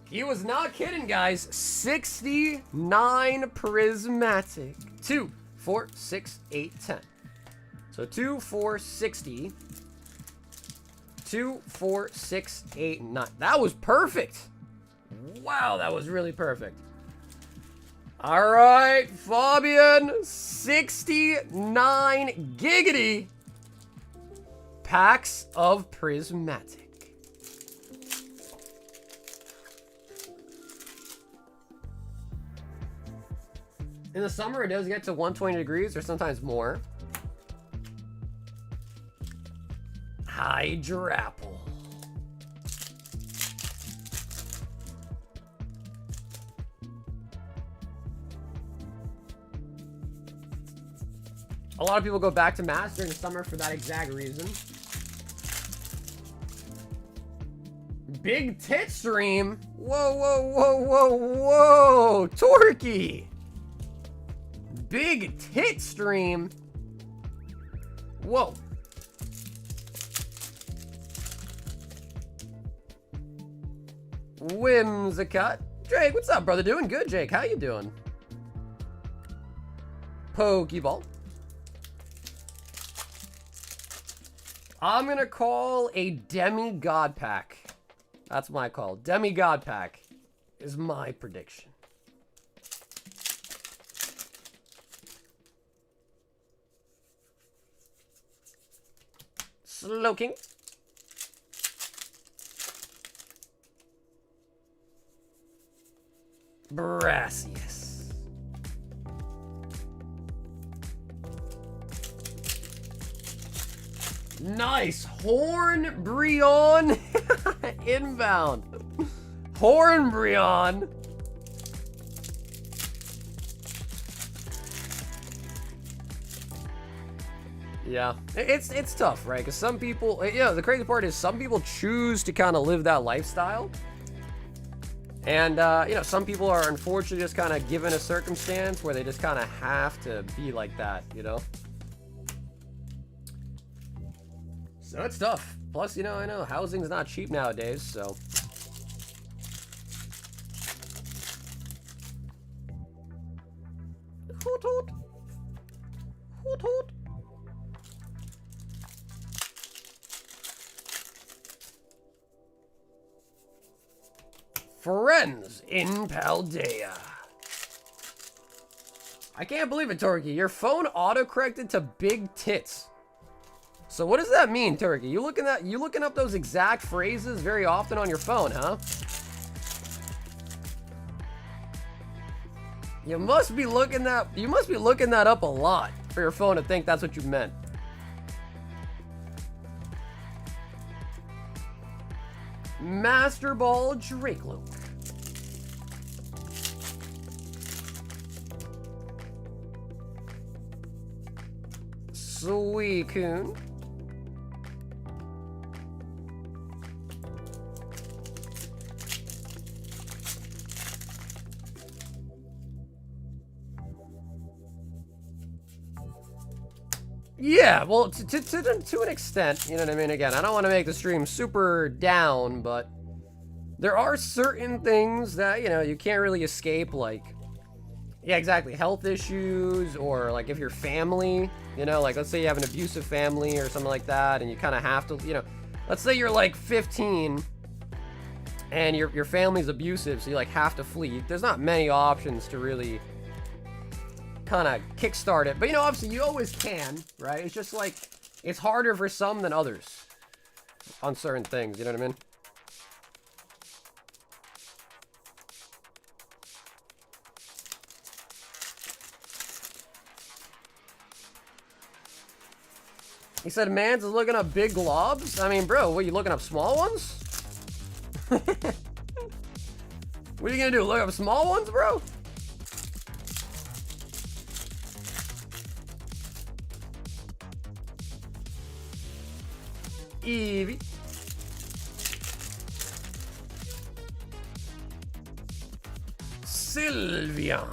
He was not kidding, guys. 69 Prismatic. 2, 4, 6, 8, 10. So 2, 4, 60. 2, 4, 6, 8, 9. That was perfect. Wow, that was really perfect. All right, Fabian, 69 giggity packs of prismatic. In the summer, it does get to 120 degrees or sometimes more. Hydrapple. A lot of people go back to Master in the summer for that exact reason. Big tit stream. Whoa, whoa, whoa, whoa, whoa. Torquey. Big tit stream. Whoa. Whimsicott. Jake, what's up, brother? Doing good, Jake. How you doing? Pokeball. I'm gonna call a demigod pack. That's my call. Demigod pack is my prediction. Slowking. Brassius. Nice. Hornbrion. Inbound. Hornbrion. Yeah, it's tough, right? Because some people, the crazy part is some people choose to kind of live that lifestyle. And, some people are unfortunately just kind of given a circumstance where they just kind of have to be like that, So it's tough. Plus, I know housing's not cheap nowadays, so. Hoot hoot. Hoot hoot. Friends in Paldea. I can't believe it, Turkey. Your phone autocorrected to big tits. So what does that mean, Turkey? You looking up those exact phrases very often on your phone, huh? You must be looking that up a lot for your phone to think that's what you meant. Master Ball Drakeloak. Suicune. Yeah, well, to an extent, you know what I mean? Again, I don't want to make the stream super down, but there are certain things that, you can't really escape, like, yeah, exactly, health issues, or, like, if your family, like, let's say you have an abusive family or something like that, and you kind of have to, let's say you're, like, 15, and your family's abusive, so you, like, have to flee. There's not many options to really kind of kickstart it, but obviously you always can, right? It's just like it's harder for some than others on certain things, you know what I mean? He said Mans is looking up big globs. I mean, bro, what, you looking up small ones? What are you gonna do, look up small ones, bro? Eevee. Sylveon.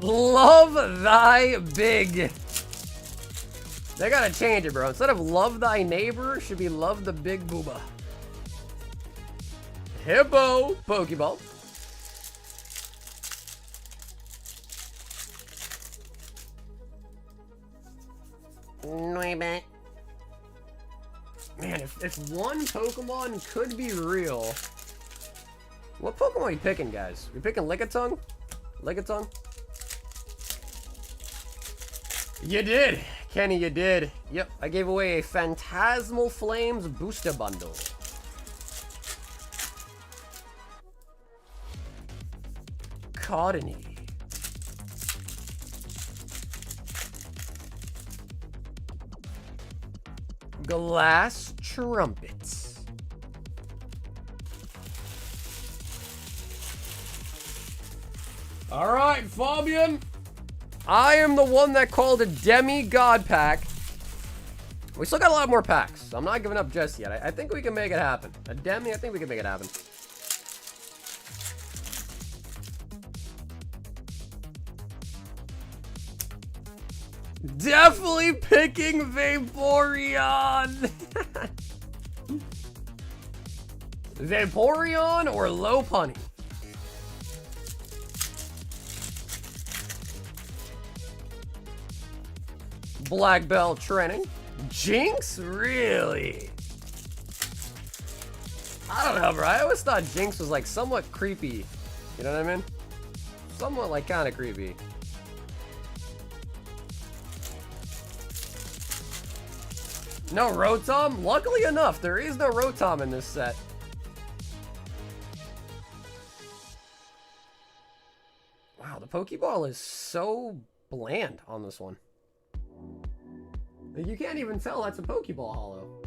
Love thy big. They gotta change it, bro. Instead of love thy neighbor, it should be love the big booba. Hippo Pokeball. Man, if one Pokemon could be real... What Pokemon are you picking, guys? We picking Lickitung? Lickitung? You did! Kenny, you did. Yep, I gave away a Phantasmal Flames booster bundle. Cardini. Glass Trumpets. Alright, Fabian. I am the one that called a demigod pack. We still got a lot more packs, so I'm not giving up just yet. I think we can make it happen. A demi, I think we can make it happen. Definitely picking Vaporeon. Vaporeon or Lopunny? Black Belt training. Jinx? Really? I don't know, bro. I always thought Jinx was like somewhat creepy. You know what I mean? Somewhat like kind of creepy. No Rotom? Luckily enough, there is no Rotom in this set. Wow, the Pokeball is so bland on this one. You can't even tell that's a Pokeball holo.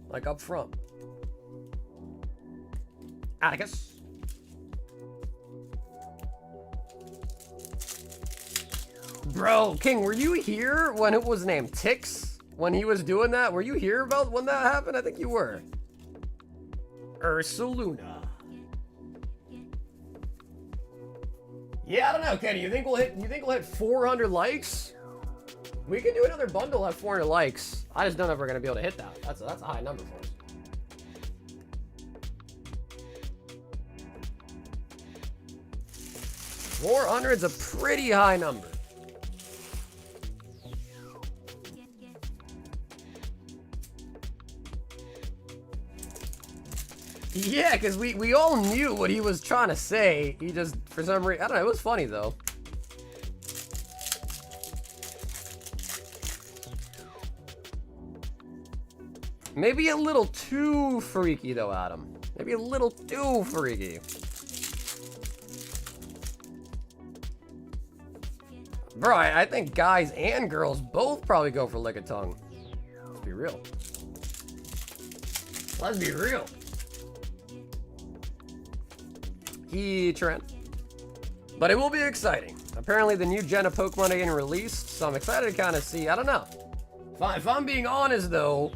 Like up front. Atticus. Bro, King, were you here when it was named Tix? When he was doing that? Were you here about when that happened? I think you were. Ursaluna. Yeah, I don't know, Kenny. You think we'll hit 400 likes? We can do another bundle at 400 likes. I just don't know if we're gonna be able to hit that. That's a high number for us. $400's a pretty high number. Yeah, because we all knew what he was trying to say. He just, for some reason, I don't know, it was funny though. Maybe a little too freaky though, Adam. Maybe a little too freaky. Bro, I think guys and girls both probably go for Lickitung. Let's be real. Let's be real. Heatran. But it will be exciting. Apparently the new gen of Pokemon are getting released, so I'm excited to kind of see. I don't know. If I'm being honest though,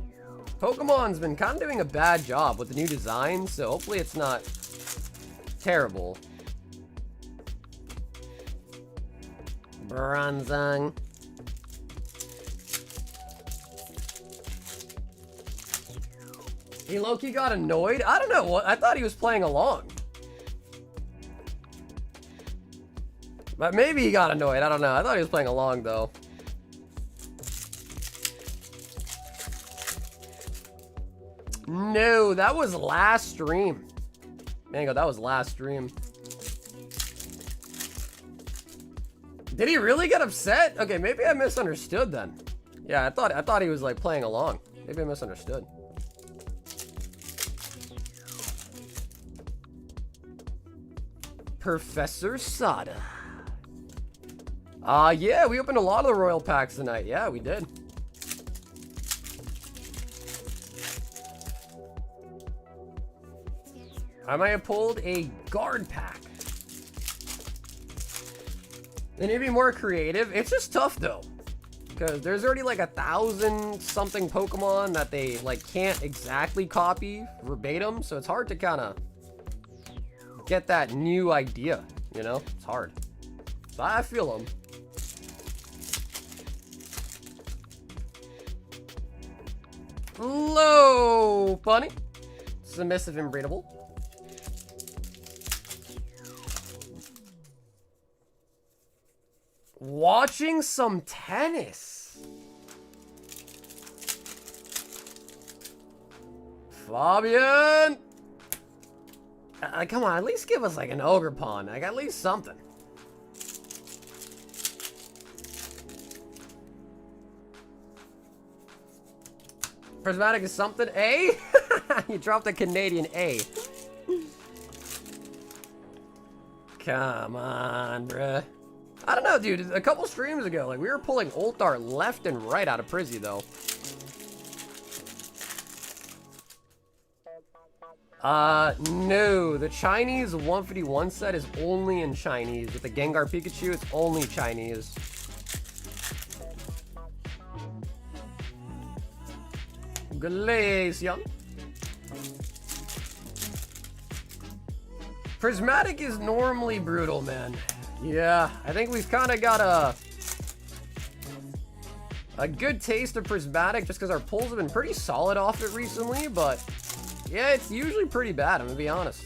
Pokemon's been kind of doing a bad job with the new design, so hopefully it's not terrible. Bronzong. He low-key got annoyed? I don't know. I thought he was playing along. But maybe he got annoyed. I don't know. I thought he was playing along, though. No, that was last stream. Mango, that was last stream. Did he really get upset? Okay, maybe I misunderstood then. Yeah, I thought he was like playing along. Maybe I misunderstood. Professor Sada. Yeah, we opened a lot of the Royal Packs tonight. Yeah, we did. I might have pulled a guard pack. They need to be more creative. It's just tough though, because there's already like 1,000 something Pokemon that they like can't exactly copy verbatim, so it's hard to kind of get that new idea, you know? It's hard. But I feel them. Low Bunny. Submissive and breedable. Watching some tennis. Fabian! Come on, at least give us like an ogre pawn. Like at least something. Prismatic is something. A? You dropped a Canadian A. Come on, bruh. I don't know, dude. A couple streams ago, like, we were pulling Ultar left and right out of Prizzy, though. No. The Chinese 151 set is only in Chinese. With the Gengar Pikachu, it's only Chinese. Glacian. Prismatic is normally brutal, man. Yeah, I think we've kind of got a good taste of Prismatic just because our pulls have been pretty solid off it recently, but yeah, it's usually pretty bad, I'm gonna be honest.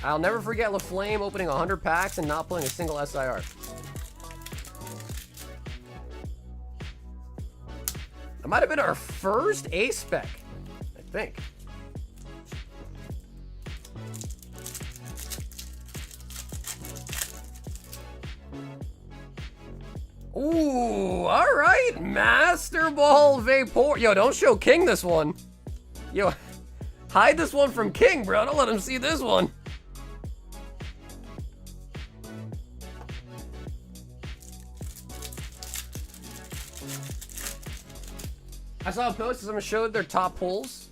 I'll never forget LaFlame opening 100 packs and not pulling a single SIR. That might have been our first A-Spec, I think. Ooh, alright. Master Ball Vapor. Yo, don't show King this one. Yo, hide this one from King, bro. Don't let him see this one. I saw a post that someone showed their top pulls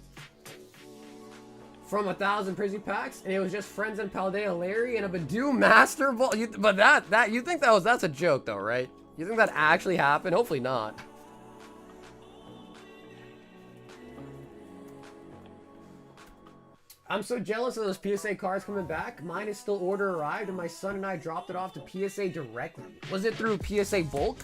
from 1,000 Prizzy packs, and it was just Friends and Paldea Larry and a Badoo Master Ball. But that you think that's a joke though, right? You think that actually happened? Hopefully not. I'm so jealous of those PSA cards coming back. Mine is still order arrived, and my son and I dropped it off to PSA directly. Was it through PSA bulk?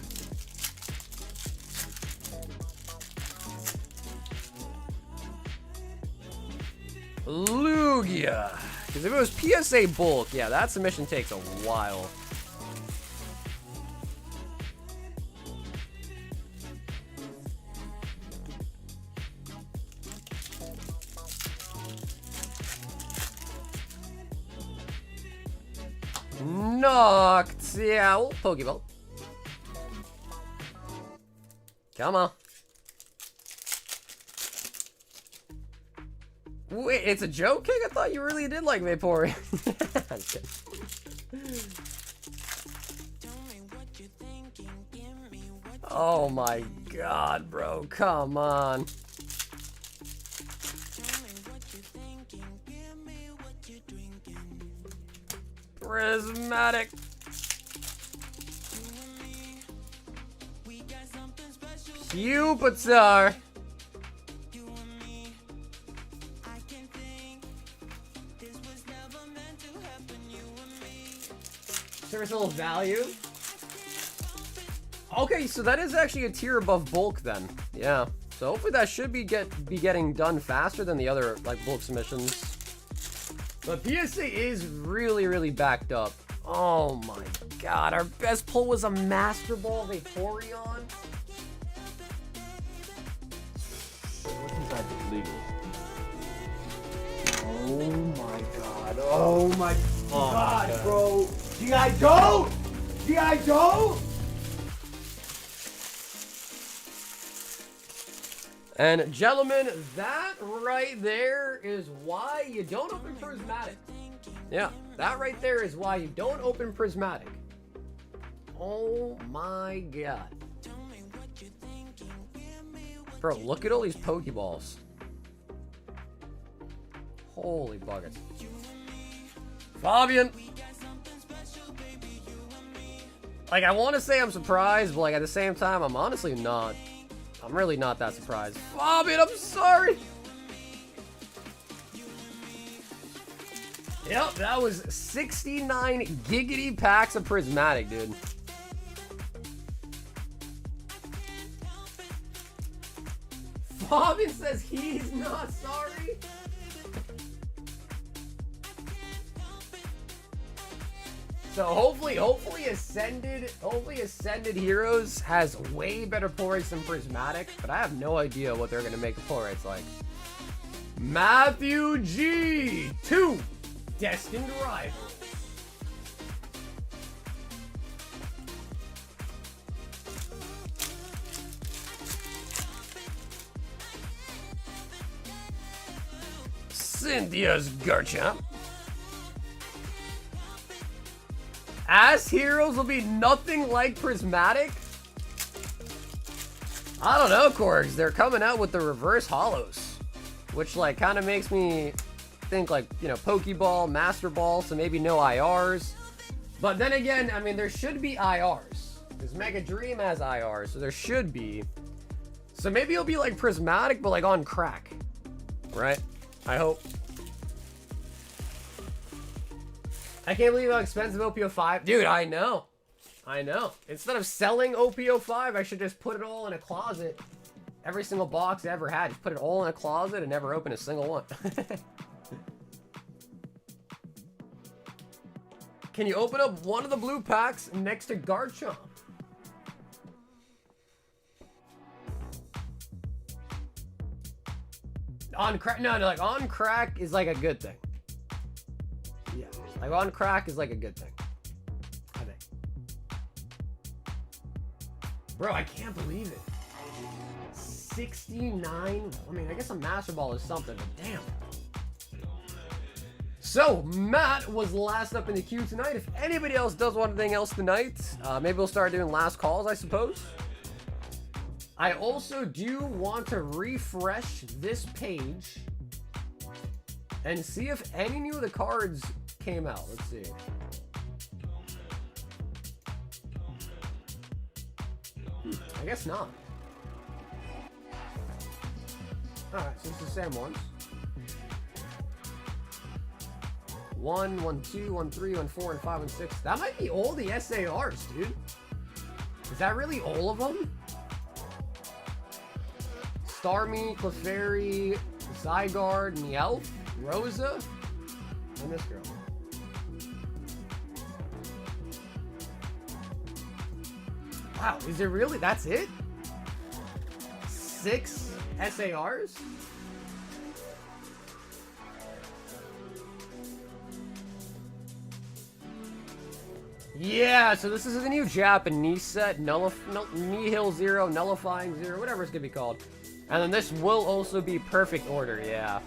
Lugia. Because if it was PSA bulk, yeah, that submission takes a while. Noctowl Pokeball. Come on. Wait, it's a joke, King? I thought you really did like Vaporeon. Oh my god, bro. Come on. Prismatic. Pupitar. Serviceable value. Okay, so that is actually a tier above bulk then. Yeah. So hopefully that should be getting done faster than the other like bulk submissions. But PSA is really, really backed up. Oh my god, our best pull was a Master Ball Vaporeon. What's inside the legal? Oh my god. Oh my god, bro. G.I. Joe! G.I. Joe! And gentlemen, that right there is why you don't open Prismatic. Yeah, that right there is why you don't open Prismatic. Oh my god. Bro, look at all these Pokeballs. Holy buckets. Fabian. Like, I want to say I'm surprised, but like at the same time, I'm honestly not. I'm really not that surprised. Fabian, I'm sorry. Yep, that was 69 giggity packs of Prismatic, dude. Fabian says he's not sorry. So hopefully Ascended Heroes has way better pull rates than Prismatic, but I have no idea what they're gonna make the pull rates like. Matthew G. 2 Destined Rivals. Cynthia's Garchomp. As heroes will be nothing like Prismatic. I don't know, Korgs. They're coming out with the reverse holos, which like kind of makes me think like, you know, Pokeball, Master Ball, so maybe no IRs. But then again, I mean, there should be IRs. Because Mega Dream has IRs, so there should be. So maybe it'll be like Prismatic, but like on crack, right? I hope. I can't believe how expensive OPO5. Dude, I know. I know. Instead of selling OPO5, I should just put it all in a closet. Every single box I ever had. Just put it all in a closet and never open a single one. Can you open up one of the blue packs next to Garchomp? On crack? No, like on crack is like a good thing. Yeah, like on crack is like a good thing. I think. Bro, I can't believe it. 69. I mean, I guess a Master Ball is something, but damn. So, Matt was last up in the queue tonight. If anybody else does want anything else tonight, maybe we'll start doing last calls, I suppose. I also do want to refresh this page and see if any new of the cards came out. Let's see. I guess not. Alright, so it's the same ones. 1, 1, 2, 1, 3, 1, 4, and 5, and 6. That might be all the SARs, dude. Is that really all of them? Starmie, Clefairy, Zygarde, Meowth, Rosa, and this girl. Wow, is it really? That's it? 6 SARs? Yeah, so this is the new Japanese set, Nihil 0, Nullifying 0, whatever it's gonna be called. And then this will also be perfect order, yeah.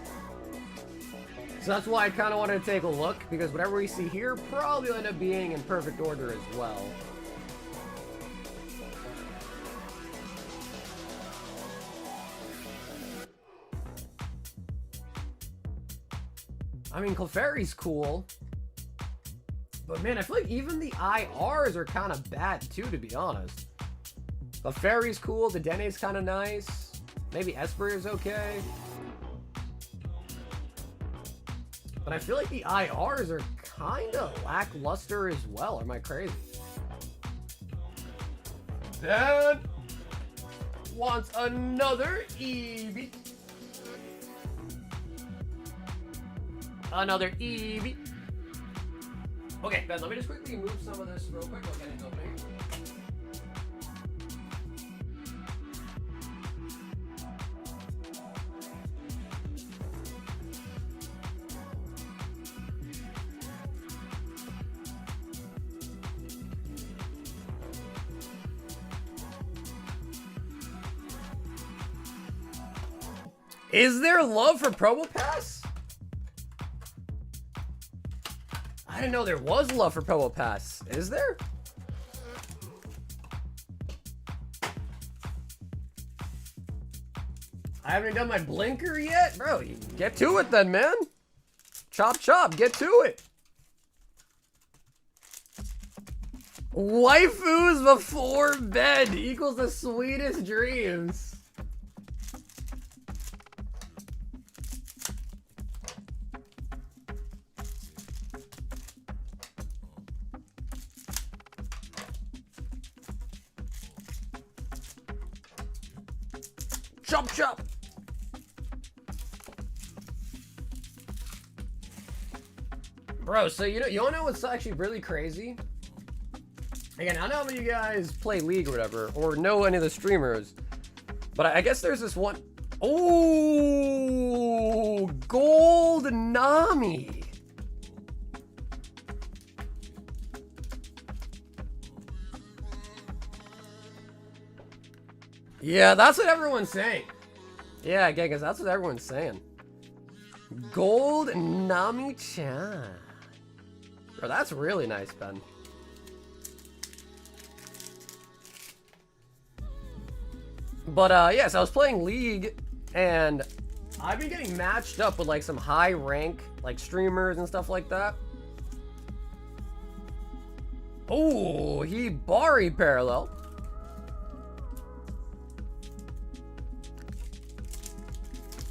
So that's why I kind of wanted to take a look, because whatever we see here probably will end up being in perfect order as well. I mean, Clefairy's cool. But man, I feel like even the IRs are kind of bad too, to be honest. Clefairy's cool, the Dene's kind of nice. Maybe Esper's okay. But I feel like the IRs are kind of lackluster as well. Am I crazy? Dad wants another Eevee. Another Eevee. Okay, Ben, let me just quickly move some of this real quick. I'll get it opening. Is there love for Promo Pass? I didn't know there was love for Promo Pass. Is there? I haven't done my blinker yet? Bro, you get to it then, man. Chop chop, get to it. Waifus before bed equals the sweetest dreams. Chop chop. Bro, so you don't know what's actually really crazy? Again, I don't know how many of you guys play League or whatever, or know any of the streamers, but I guess there's this one. Oh, Nami. Yeah, that's what everyone's saying. Yeah, Genghis, that's what everyone's saying. Gold Nami-chan. Bro, that's really nice, Ben. But, yes, I was playing League, and I've been getting matched up with, like, some high-rank, like, streamers and stuff like that. Oh, Hibari parallel.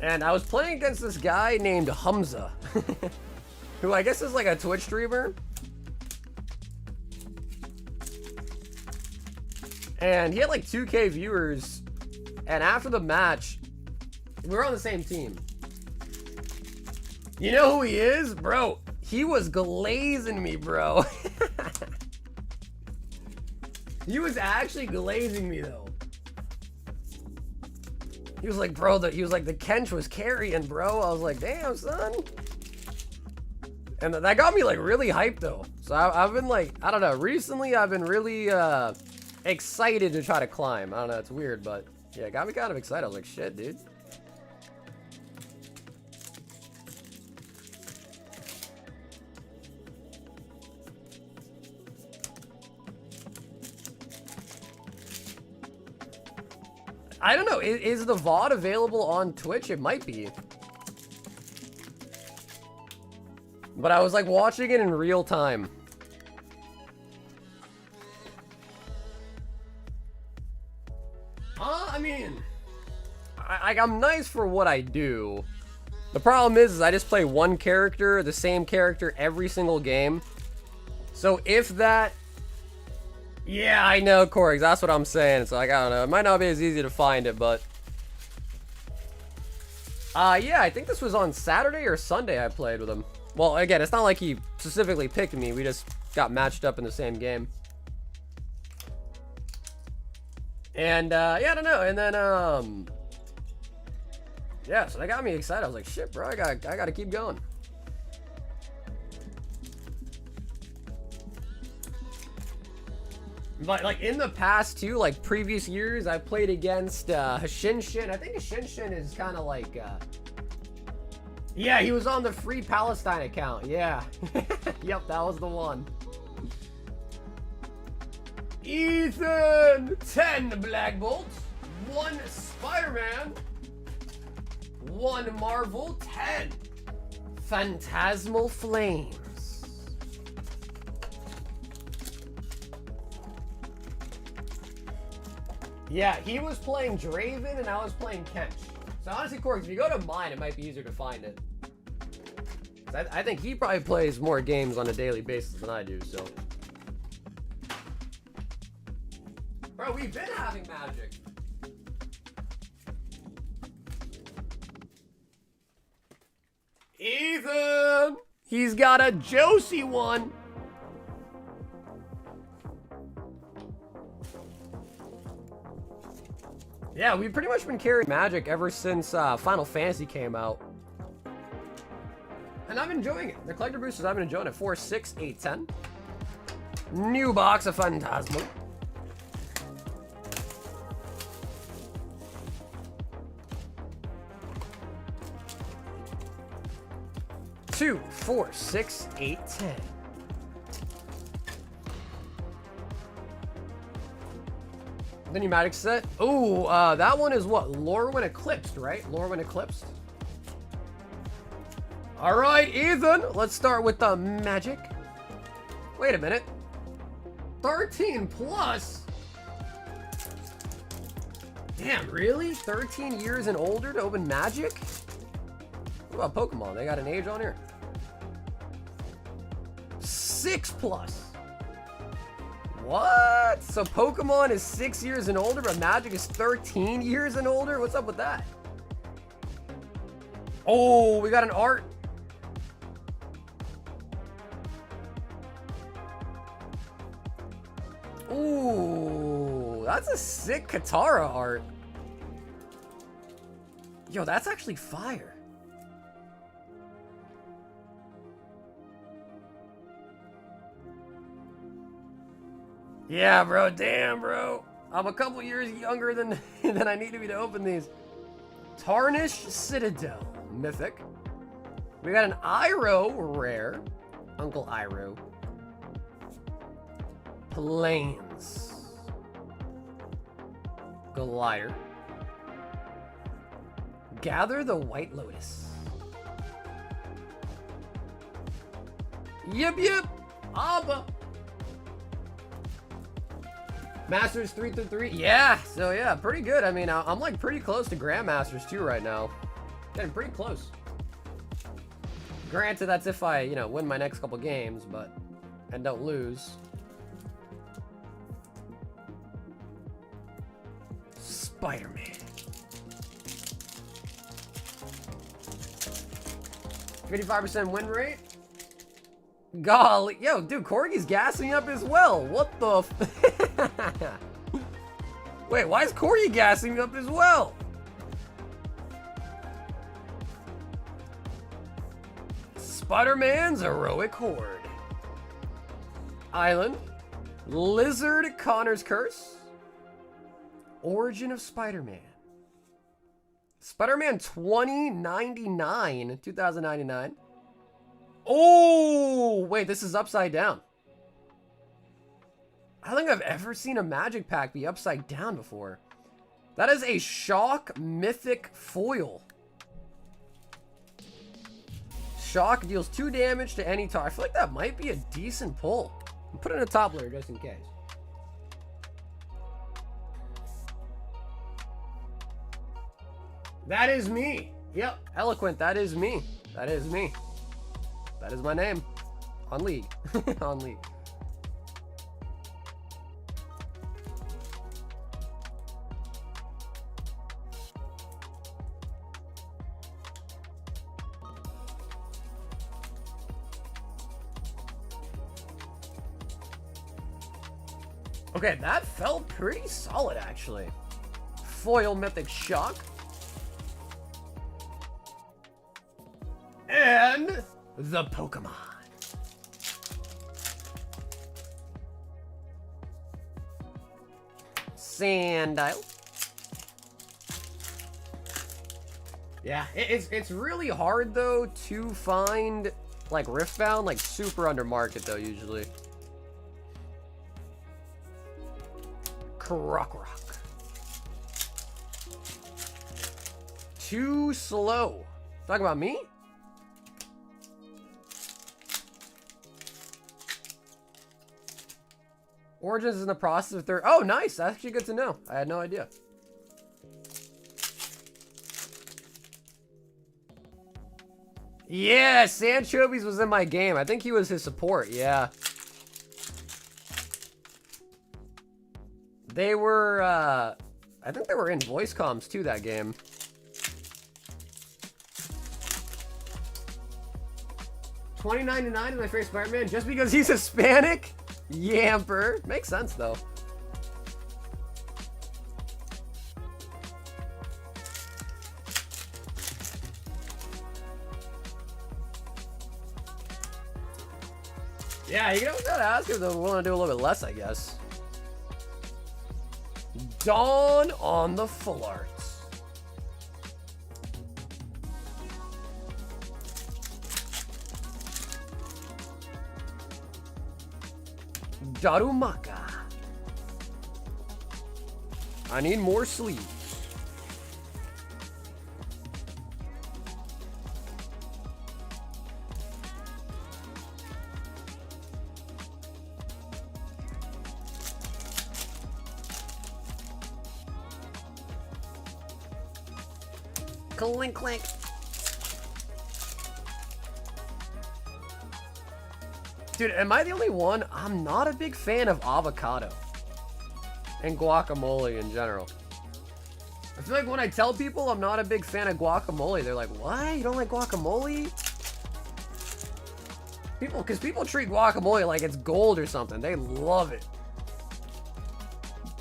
And I was playing against this guy named Hamza, who I guess is like a Twitch streamer. And he had like 2K viewers. And after the match, we were on the same team. You know who he is? Bro, he was glazing me, bro. He was actually glazing me, though. He was like, bro, he was like, the Kench was carrying, bro. I was like, damn, son. And that got me, like, really hyped, though. So I've been, like, I don't know. Recently, I've been really excited to try to climb. I don't know. It's weird, but, yeah, it got me kind of excited. I was like, shit, dude. I don't know. Is the VOD available on Twitch? It might be. But I was like watching it in real time. I mean, I'm nice for what I do. The problem is I just play one character, the same character every single game. So if that... Yeah, I know, Corey. That's what I'm saying. It's like, I don't know. It might not be as easy to find it, but... yeah, I think this was on Saturday or Sunday I played with him. Well, again, it's not like he specifically picked me. We just got matched up in the same game. And, yeah, I don't know. And then, yeah, so that got me excited. I was like, shit, bro, I gotta keep going. But, like, in the past, too, like, previous years, I played against, Hashinshin. I think Hashinshin is kind of like, yeah, he was on the Free Palestine account. Yeah. Yep, that was the one. Ethan! 10 Black Bolts. 1 Spider-Man. 1 Marvel. 10 Phantasmal Flames. Yeah, he was playing Draven and I was playing Kench. So honestly, Corey, if you go to mine, it might be easier to find it. I think he probably plays more games on a daily basis than I do, so. Bro, we've been having magic. Ethan! He's got a Josie one. Yeah, we've pretty much been carrying magic ever since Final Fantasy came out. And I'm enjoying it. The collector boosters, I've been enjoying it. 4, 6, 8, 10. New box of Phantasmal. Two, 4, 6, 8, 10. The new magic set. Ooh, that one is what? Lorwyn Eclipsed, right? Lorwyn Eclipsed. All right, Ethan. Let's start with the magic. Wait a minute. 13 plus? Damn, really? 13 years and older to open magic? What about Pokemon? They got an age on here. 6 plus. What? So Pokemon is 6 years and older, but Magic is 13 years and older? What's up with that? Oh, we got an art. Ooh, that's a sick Katara art. Yo, that's actually fire. Yeah, bro. Damn, bro. I'm a couple years younger than than I need to be to open these. Tarnished Citadel, mythic. We got an Iroh rare, Uncle Iroh. Plains, Glider. Gather the White Lotus. Yep, yep. Abba. Masters 3-3. Yeah, so yeah, pretty good. I mean, I'm like pretty close to Grandmasters too right now. Getting pretty close. Granted, that's if I, you know, win my next couple games, but, and don't lose. Spider-Man. 55% win rate. Golly, yo, dude, Corgi's gassing up as well. What the f Wait, why is Corgi gassing up as well? Spider-Man's Heroic Horde. Island. Lizard Connor's Curse. Origin of Spider-Man. Spider-Man 2099, 2099. Oh, wait, this is upside down. I don't think I've ever seen a magic pack be upside down before. That is a Shock Mythic Foil. Shock deals 2 damage to any target. I feel like that might be a decent pull. I'll put it in a top layer just in case. That is me. Yep, Eloquent, that is me. That is me. That is my name. On League. On League. Okay, that felt pretty solid actually. Foil Mythic Shock. And the Pokemon. Sandile. Yeah, it's really hard though to find like Riftbound, like super under market though usually. Croc Rock. Too slow. Talk about me? Origins is in the process of third. Oh, nice. That's actually good to know. I had no idea. Yeah, Sanchovies was in my game. I think he was his support. Yeah. They were, I think they were in voice comms too that game. $20.99 is my favorite Spider-Man just because he's Hispanic? Yamper. Makes sense though. Yeah, you can always gotta ask if they're willing to do a little bit less, I guess. Dawn on the Full Arts. Darumaka. I need more sleeves. Clink clink. Dude, am I the only one? I'm not a big fan of avocado and guacamole in general. I feel like when I tell people I'm not a big fan of guacamole, they're like, what? You don't like guacamole? Because people treat guacamole like it's gold or something. They love it.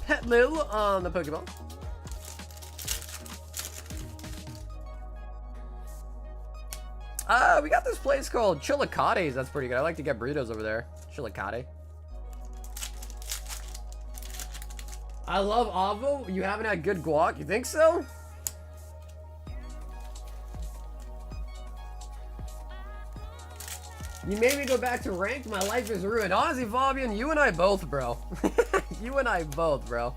Pet Lil on the Pokeball. We got this place called Chilicates. That's pretty good. I like to get burritos over there. Chilicate. I love Avo. You haven't had good guac? You think so? You made me go back to ranked. My life is ruined. Honestly, Fabian, you and I both, bro. You and I both, bro.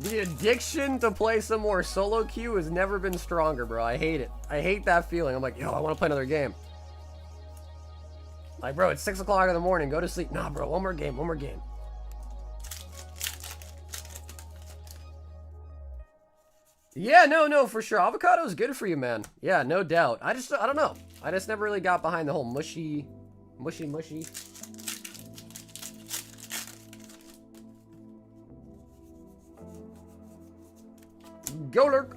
The addiction to play some more solo queue has never been stronger, bro. I hate it. I hate that feeling. I'm like, yo, I want to play another game. Like, bro, it's 6 o'clock in the morning. Go to sleep. Nah, bro, one more game, one more game. Yeah, no, for sure. Avocado is good for you, man. Yeah, no doubt. I don't know. I just never really got behind the whole mushy. Go lurk.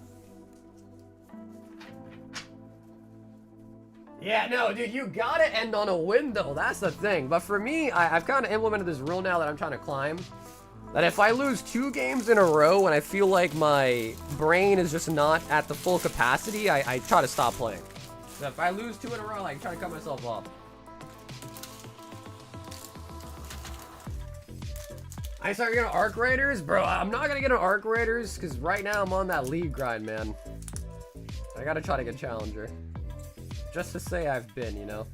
Yeah, no, dude, you gotta end on a win, though. That's the thing. But for me, I've kind of implemented this rule now that I'm trying to climb. That if I lose 2 games in a row and I feel like my brain is just not at the full capacity, I try to stop playing. So if I lose 2 in a row, I try to cut myself off. I start getting Arc Raiders? Bro, I'm not gonna get an Arc Raiders because right now I'm on that league grind, man. I gotta try to get Challenger. Just to say I've been, you know.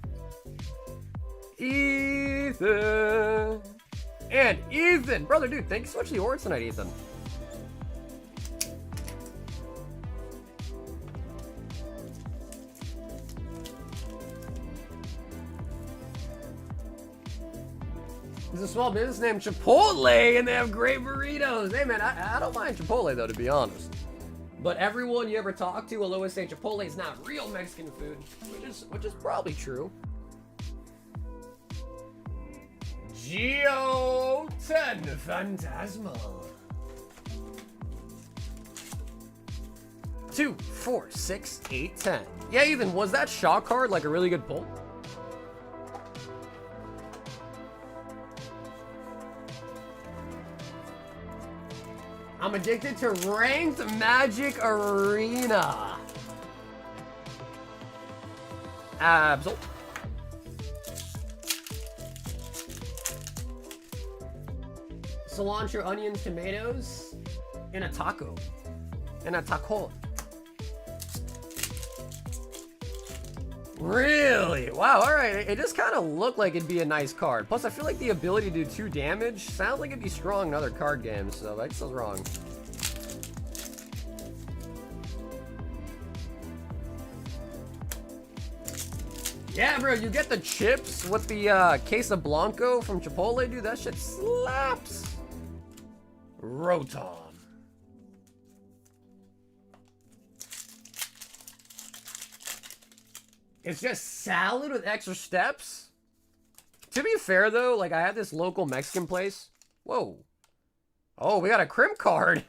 Ethan! And Ethan! Brother, dude, thank you so much for the awards tonight, Ethan. There's a small business named Chipotle, and they have great burritos. Hey, man, I don't mind Chipotle, though, to be honest. But everyone you ever talk to will always say Chipotle is not real Mexican food, which is probably true. Geo 10 Phantasmal. 2, 4, 6, 8, 10. Yeah, Ethan, was that Shaw card like a really good pull? I'm addicted to Ranked Magic Arena. Absol. Cilantro, onions, tomatoes, and a taco. And a taco. Really? Wow, alright. It just kind of looked like it'd be a nice card. Plus, I feel like the ability to do 2 damage sounds like it'd be strong in other card games, so I guess I was wrong. Yeah, bro, you get the chips with the Queso Blanco from Chipotle, dude. That shit slaps. Rotom. It's just salad with extra steps? To be fair, though, like, I had this local Mexican place. Whoa. Oh, we got a crimp card.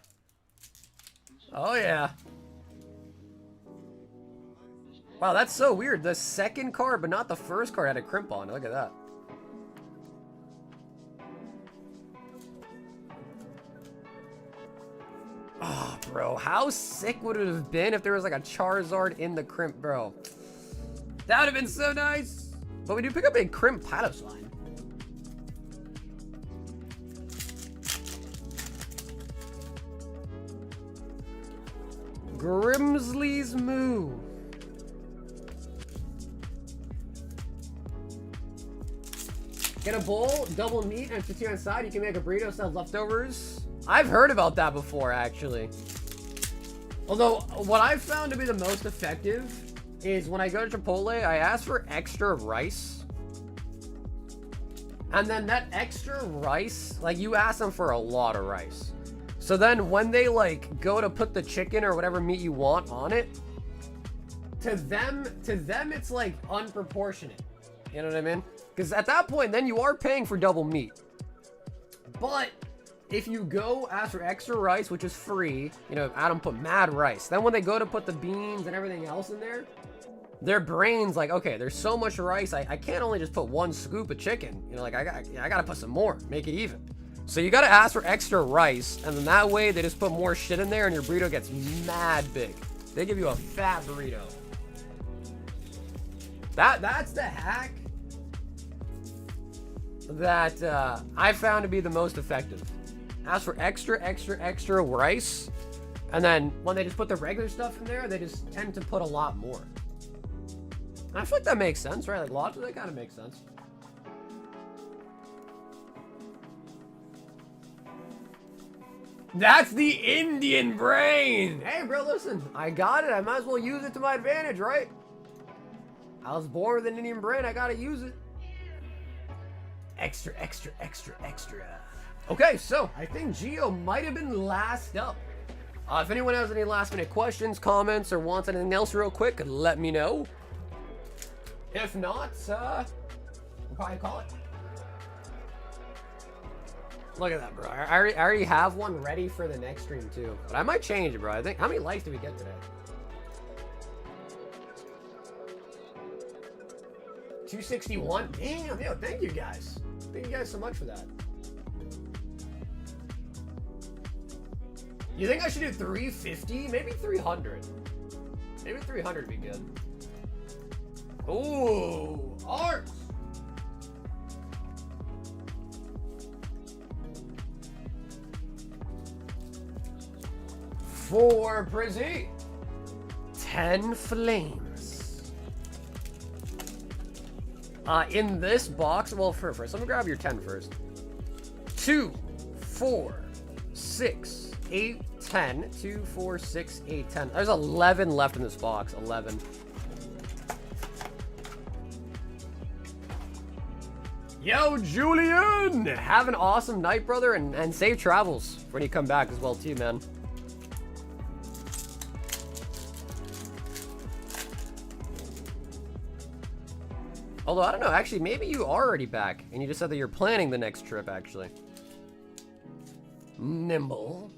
Oh, yeah. Wow, that's so weird. The second card, but not the first card, had a crimp on. Look at that. Oh, bro. How sick would it have been if there was, like, a Charizard in the crimp, bro? That would have been so nice. But we do pick up a crimp Pados line. Grimsley's Moo. Get a bowl, double meat, and tortilla inside. You can make a burrito style leftovers. I've heard about that before, actually. Although, what I've found to be the most effective is when I go to Chipotle, I ask for extra rice. And then that extra rice, like, you ask them for a lot of rice. So then when they, like, go to put the chicken or whatever meat you want on it, to them it's, like, unproportionate. You know what I mean? Because at that point, then you are paying for double meat. But if you go ask for extra rice, which is free, you know, Adam put mad rice. Then when they go to put the beans and everything else in there, their brain's like, okay, there's so much rice, I can't only just put 1 scoop of chicken. You know, like, I gotta put some more, make it even. So you gotta ask for extra rice, and then that way they just put more shit in there and your burrito gets mad big. They give you a fat burrito. That's the hack that I found to be the most effective. ask for extra rice. And then when they just put the regular stuff in there, they just tend to put a lot more. And I feel like that makes sense, right? Like logically, that kind of makes sense. That's the Indian brain. Hey, bro, listen. I got it. I might as well use it to my advantage, right? I was born with an Indian brain. I gotta use it. Extra. Okay, so I think Geo might have been last up. If anyone has any last minute questions, comments, or wants anything else real quick, let me know. If not, we'll probably call it. Look at that, bro. I already have one ready for the next stream, too. But I might change it, bro. I think, how many likes did we get today? 261? Damn, yo, thank you guys. Thank you guys so much for that. You think I should do 350? Maybe 300. Maybe 300 would be good. Ooh, arts. For Brizzy, 10 flames. In this box, well, first, let me grab your 10 first. 2, 4, 6, 8, 10. 2, 4, 6, 8, 10. There's 11 left in this box. 11. Yo, Julian! Have an awesome night, brother, and safe travels when you come back as well, too, man. Although, I don't know, actually, maybe you are already back, and you just said that you're planning the next trip, actually. Nimble.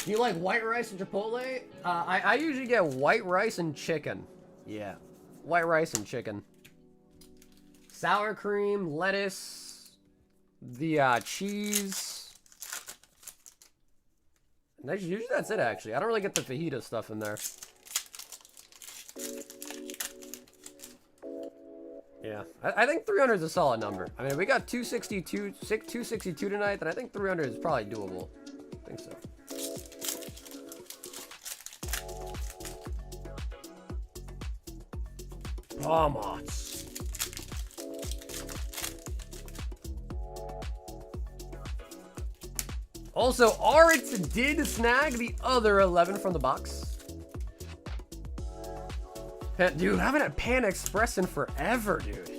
Do you like white rice and Chipotle? I usually get white rice and chicken. Yeah, white rice and chicken. Sour cream, lettuce, the cheese. And usually that's it, actually. I don't really get the fajita stuff in there. Yeah, I think 300 is a solid number. I mean, we got 262 tonight, then I think 300 is probably doable. I think so. Palmots. Also, Aritz did snag the other 11 from the box. Dude, I haven't had Panda Express in forever, dude.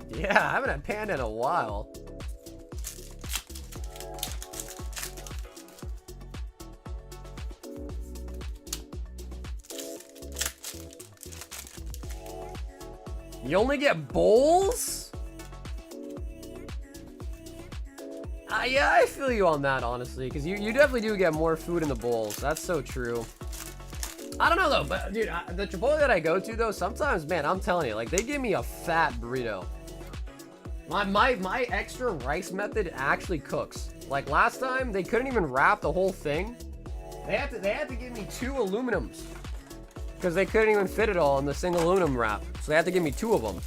Yeah, I haven't had Panda in a while. You only get bowls? Yeah, I feel you on that, honestly, because you definitely do get more food in the bowls. That's so true. I don't know, though, but, dude, the Chipotle that I go to, though, sometimes, man, I'm telling you, like, they give me a fat burrito. My extra rice method actually cooks. Like, last time, they couldn't even wrap the whole thing. They had to give me 2 aluminums. Because they couldn't even fit it all in the single aluminum wrap. So they had to give me 2 of them.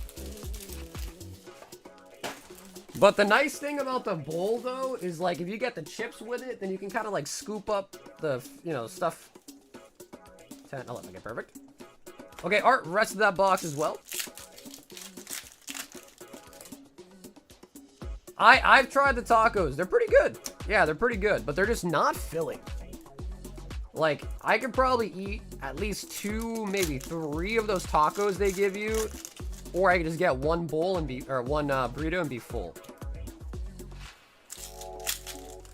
But the nice thing about the bowl, though, is, like, if you get the chips with it, then you can kind of, like, scoop up the, you know, stuff. 10, 11, okay, perfect. Okay, Art, rest of that box as well. I've tried the tacos. They're pretty good. Yeah, they're pretty good, but they're just not filling. Like, I could probably eat at least 2, maybe 3 of those tacos they give you, or I could just get one bowl and one burrito and be full.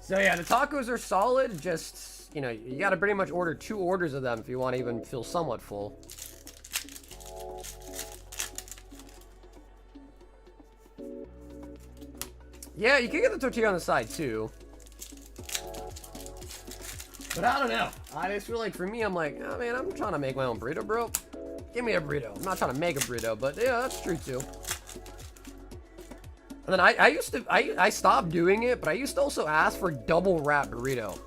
So yeah, the tacos are solid, just, you know, you gotta pretty much order 2 orders of them if you want to even feel somewhat full. Yeah, you can get the tortilla on the side too. But I don't know. I just feel like for me, I'm like, oh man, I'm trying to make my own burrito, bro. Give me a burrito. I'm not trying to make a burrito, but yeah, that's true too. And then I stopped doing it, but I used to also ask for double wrap burrito.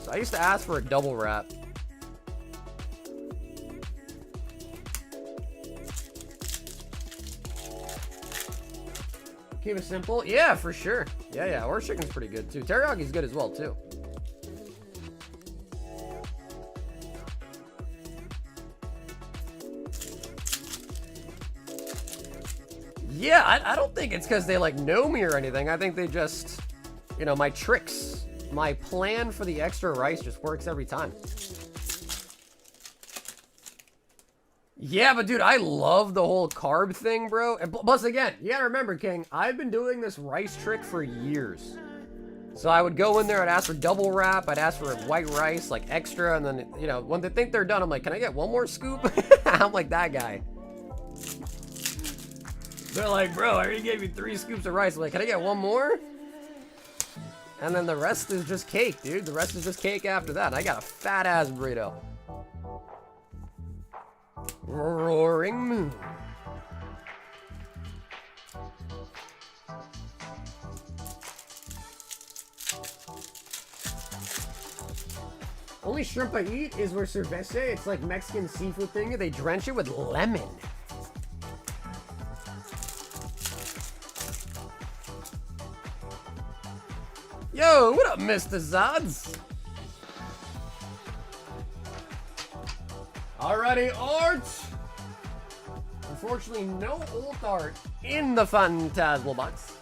So I used to ask for a double wrap. Keep it simple. Yeah, for sure. Yeah. Orange chicken's pretty good too. Teriyaki good as well too. Yeah, I don't think it's because they like know me or anything. I think they just, you know, my tricks, my plan for the extra rice just works every time. Yeah, but dude, I love the whole carb thing, bro. And plus, again, you gotta remember, King, I've been doing this rice trick for years. So I would go in there, I'd ask for double wrap, I'd ask for white rice, like extra, and then, you know, when they think they're done, I'm like, can I get one more scoop? I'm like that guy. They're like, bro, I already gave you 3 scoops of rice. I'm like, can I get one more? And then the rest is just cake, dude. The rest is just cake after that. And I got a fat-ass burrito. Roaring Moon. Only shrimp I eat is where cerveza. It's like Mexican seafood thing. They drench it with lemon. Yo, what up, Mr. Zods? Alrighty, art. Unfortunately, no old art in the Phantasmal box.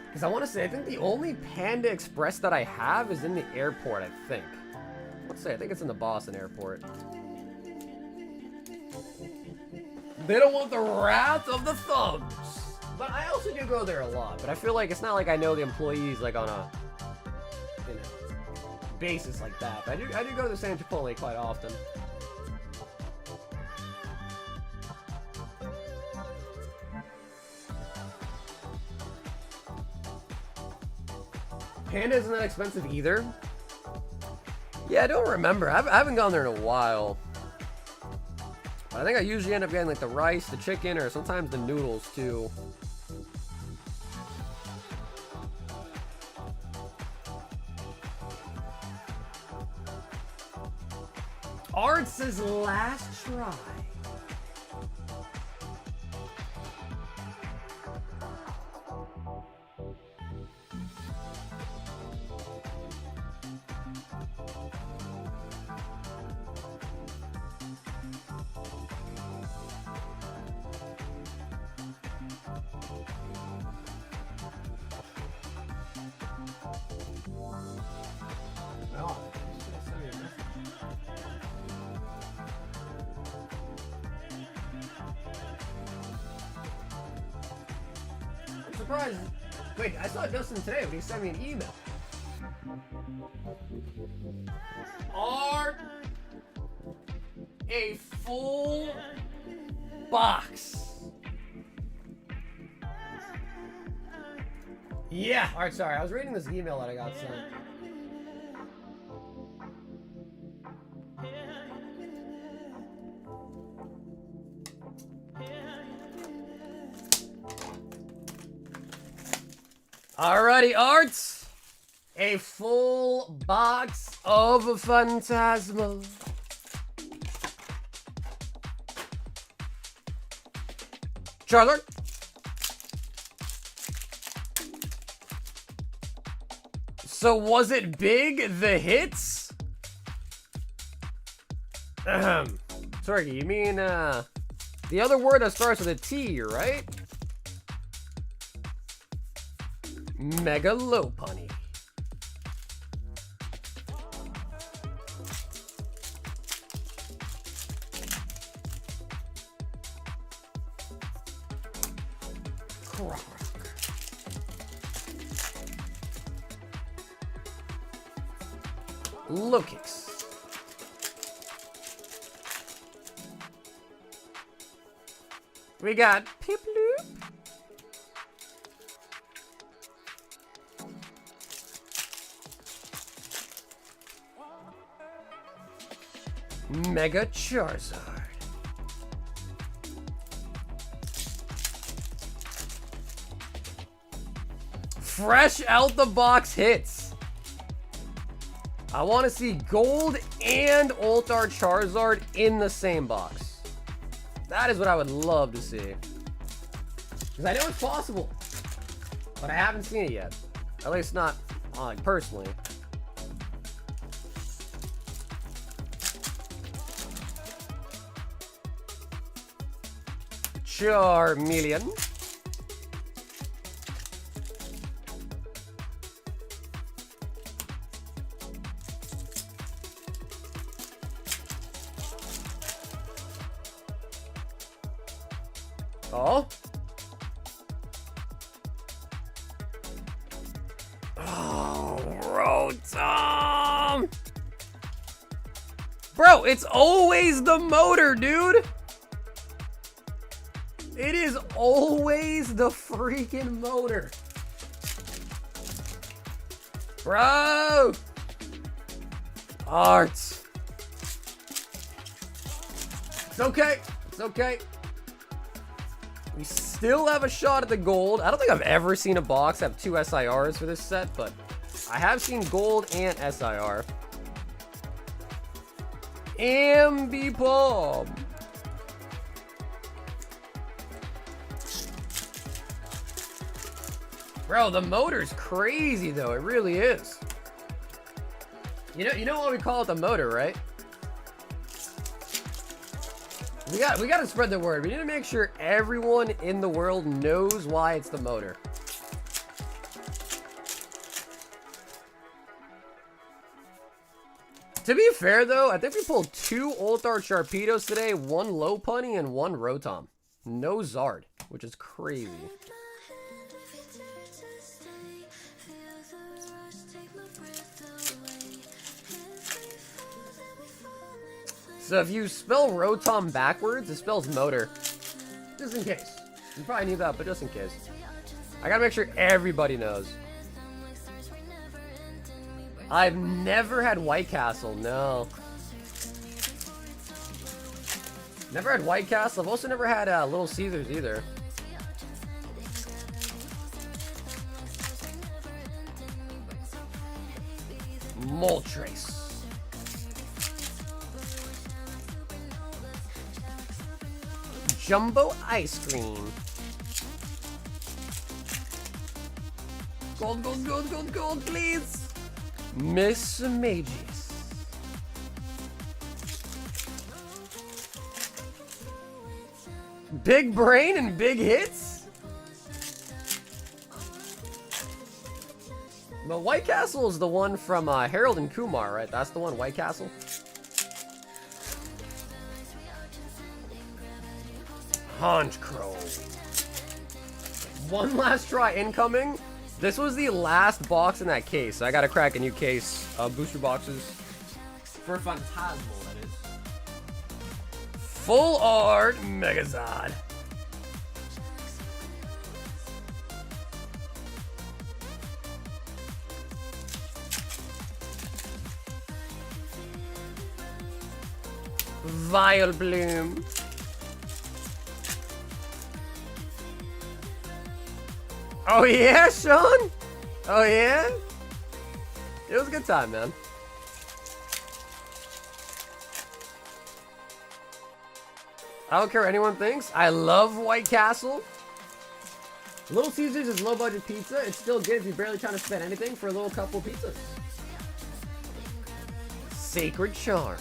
Because I want to say, I think the only Panda Express that I have is in the airport, I think. Let's say, I think it's in the Boston airport. They don't want the wrath of the thumbs. But I also do go there a lot. But I feel like it's not like I know the employees like on a, you know, basis like that. But I do go to the San Chipotle quite often. Panda isn't that expensive either. Yeah, I don't remember. I haven't gone there in a while. But I think I usually end up getting like the rice, the chicken, or sometimes the noodles too. Arts' last try. Surprised. Wait, I saw Dustin today, but he sent me an email. Art, a full box. Yeah. All right, sorry. I was reading this email that I got sent. Alrighty, Arts. A full box of Phantasmal. Charizard. So was it big, the hits? Sorry, you mean, the other word that starts with a T, right? Mega Lopunny. Croc. Lokix. We got Piplup. Mega Charizard. fresh out the box hits. I want to see gold and Ultar Charizard in the same box. That is what I would love to see. Because I know it's possible, but I haven't seen it yet. At least not, like, personally. Charmeleon. Oh. Oh, Rotom. Bro, it's always the motor, dude. It is always the freaking motor. Bro. Arts. It's okay. It's okay. We still have a shot at the gold. I don't think I've ever seen a box have 2 SIRs for this set, but I have seen gold and SIR. Ambipom. Bro, the motor's crazy though. It really is. You know why we call it the motor, right? We got to spread the word. We need to make sure everyone in the world knows why it's the motor. To be fair though, I think we pulled 2 Ultar Sharpedos today, 1 Lopunny and 1 Rotom. No Zard, which is crazy. So if you spell Rotom backwards, it spells motor. Just in case. You probably knew that, but just in case. I gotta make sure everybody knows. I've never had White Castle, no. Never had White Castle. I've also never had Little Caesars either. Moltres. Jumbo ice cream. Gold, gold, gold, gold, gold, please. Miss Magius. Big brain and big hits? But White Castle is the one from Harold and Kumar, right? That's the one, White Castle? Honchkrow. One last try incoming. This was the last box in that case. So I gotta crack a new case of booster boxes. For Phantasmal, that is. Full art Megazord. Vileplume. Oh yeah, Sean? Oh yeah? It was a good time, man. I don't care what anyone thinks. I love White Castle. Little Caesars is low budget pizza. It's still good if you're barely trying to spend anything for a little couple pizzas. Sacred Charm.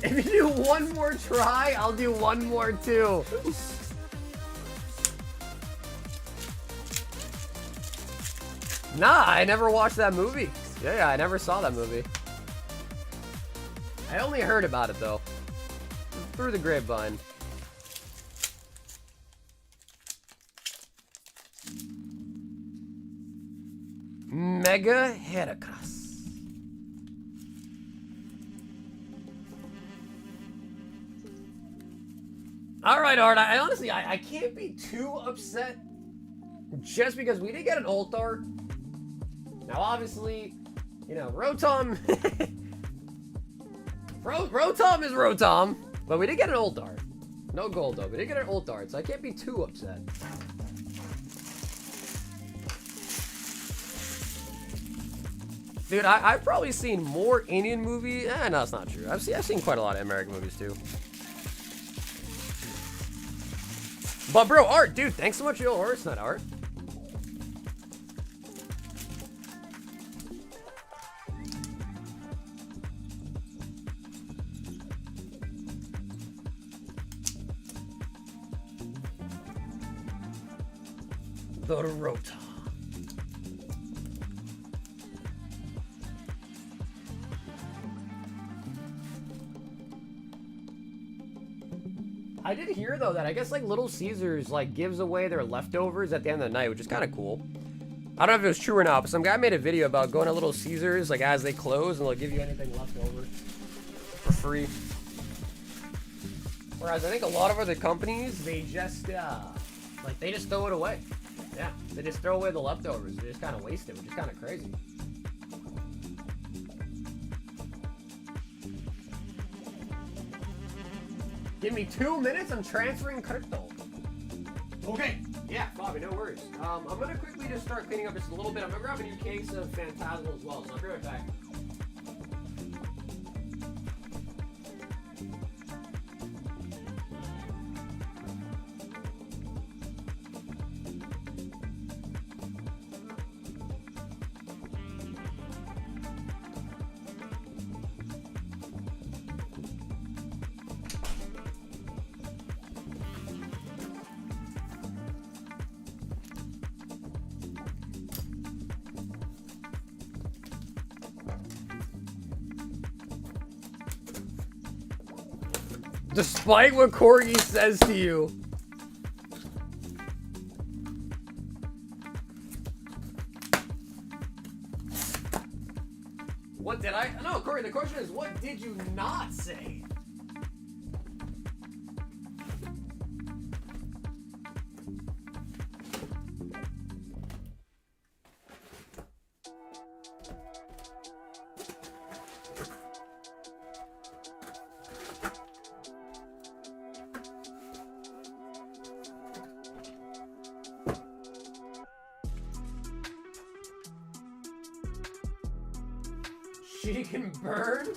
If you do one more try, I'll do one more too. Nah, I never watched that movie. Yeah, I never saw that movie. I only heard about it though. Through the grapevine. Mega Heracross. Alright, Art, I honestly, I can't be too upset just because we did get an Ultar. Now, obviously, you know, Rotom... Rotom is Rotom, but we did get an Ultar. No gold though, but he get an ult art, so I can't be too upset. Dude, I've probably seen more Indian movies. No, that's not true. I've seen quite a lot of American movies too. But bro, Art, dude, thanks so much for your horse nut, Art. The Rota. I did hear though that I guess like Little Caesars like gives away their leftovers at the end of the night, which is kind of cool. I don't know if it was true or not, but some guy made a video about going to Little Caesars like as they close and they'll give you anything left over for free. Whereas I think a lot of other companies, they just like they just throw it away. Yeah, they just throw away the leftovers. They just kind of waste it, which is kind of crazy. Give me 2 minutes, I'm transferring crypto. Okay, yeah, Bobby, no worries. I'm gonna quickly just start cleaning up just a little bit. I'm gonna grab a new case of Phantasmal as well, so I'll be right back. Despite what Corgi says to you. What did I? No, Corey, the question is, what did you not say? She can burn?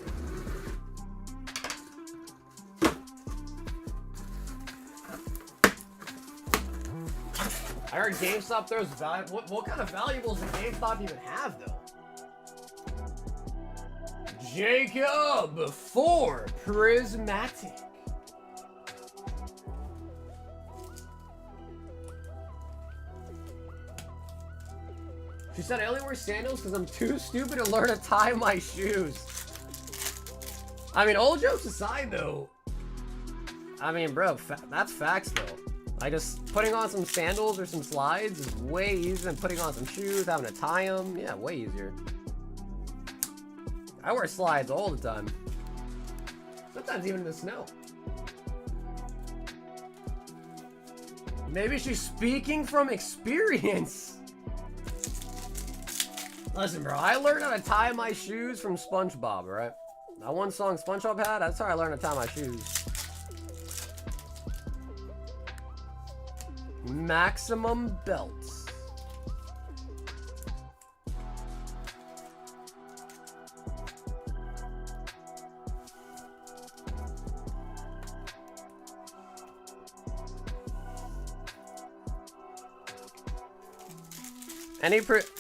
I heard GameStop throws value. What kind of valuables does GameStop even have, though? Jacob for Prismatic. She said I only wear sandals because I'm too stupid to learn to tie my shoes. I mean, all jokes aside, though. I mean, bro, that's facts, though. Like, just putting on some sandals or some slides is way easier than putting on some shoes, having to tie them. Yeah, way easier. I wear slides all the time. Sometimes even in the snow. Maybe she's speaking from experience. Listen, bro, I learned how to tie my shoes from SpongeBob, right? That one song SpongeBob had, that's how I learned to tie my shoes. Maximum belts.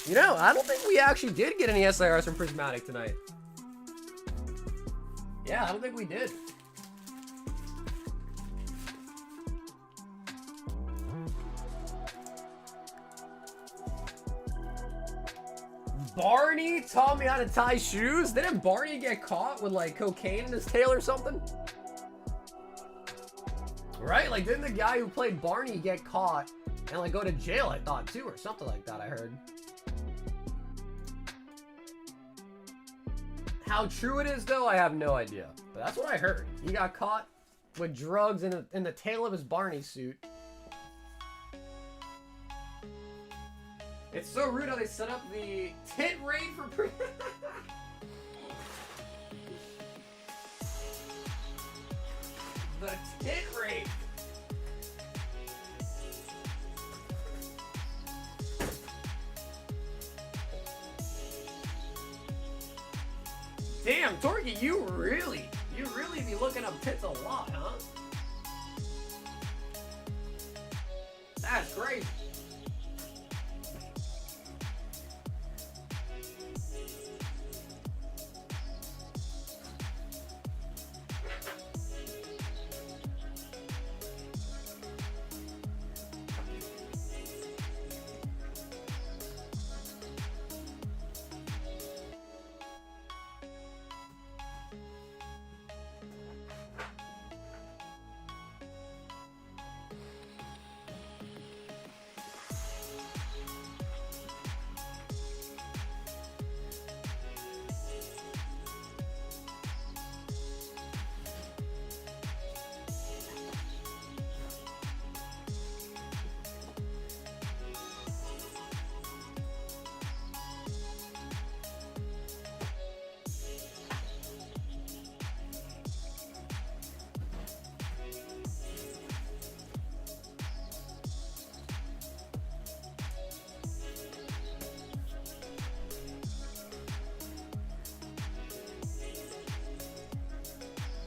You know, I don't think we actually did get any SIRs from Prismatic tonight. Yeah, I don't think we did. Barney taught me how to tie shoes? Didn't Barney get caught with like cocaine in his tail or something? Right? Like, didn't the guy who played Barney get caught and like go to jail, I thought, too, or something like that, I heard. How true it is, though, I have no idea. But that's what I heard. He got caught with drugs in the tail of his Barney suit. It's so rude how they set up the tit raid for the tit raid. Damn, Torky, you really be looking up tits a lot, huh? That's crazy.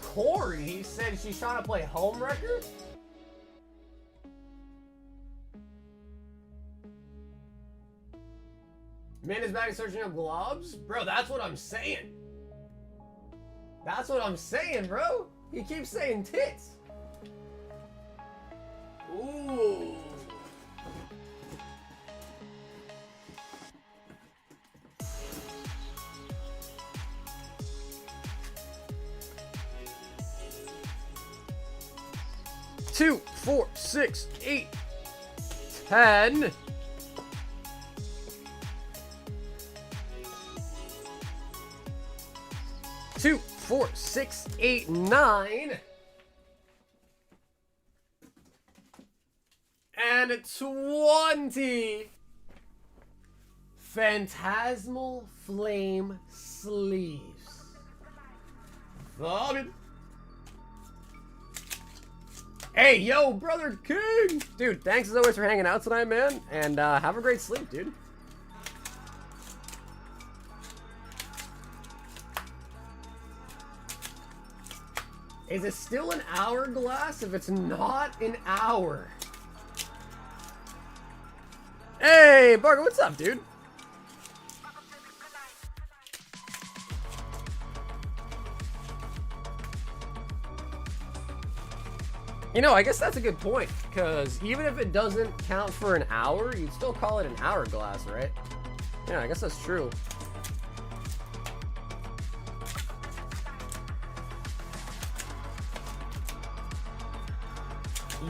Corey, he said she's trying to play home record? Man is back searching up globs? Bro, that's what I'm saying. That's what I'm saying, bro. He keeps saying tits. Ooh. Two, 4, 6, 8, 10. Two, 4, 6, 8, 9. And 20. Phantasmal Flame sleeves. Vomit. Hey, yo, Brother King! Dude, thanks as always for hanging out tonight, man. And have a great sleep, dude. Is it still an hourglass if it's not an hour? Hey, Barker, what's up, dude? You know, I guess that's a good point, because even if it doesn't count for an hour, you'd still call it an hourglass, right? Yeah, I guess that's true.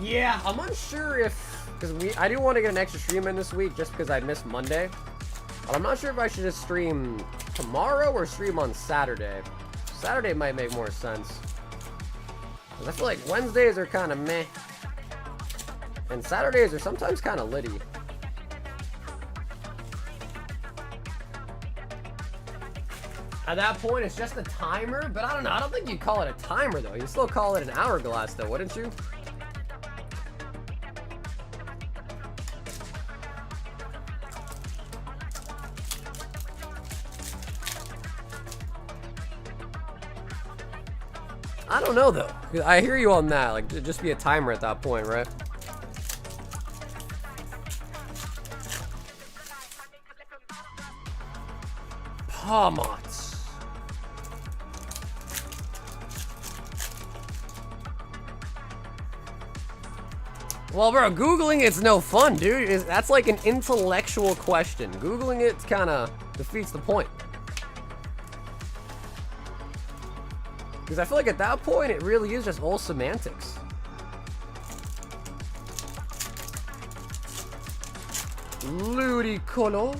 Yeah, I'm unsure if, because I do want to get an extra stream in this week just because I missed Monday. But I'm not sure if I should just stream tomorrow or stream on Saturday. Saturday might make more sense. I feel like Wednesdays are kind of meh. And Saturdays are sometimes kind of litty. At that point, it's just a timer, but I don't know. I don't think you'd call it a timer, though. You'd still call it an hourglass, though, wouldn't you? I don't know, though. I hear you on that. Like, just be a timer at that point, right? Pomots. Well, bro, Googling it's no fun, dude. That's like an intellectual question. Googling it kind of defeats the point. Because I feel like at that point, it really is just all semantics. Ludicolo.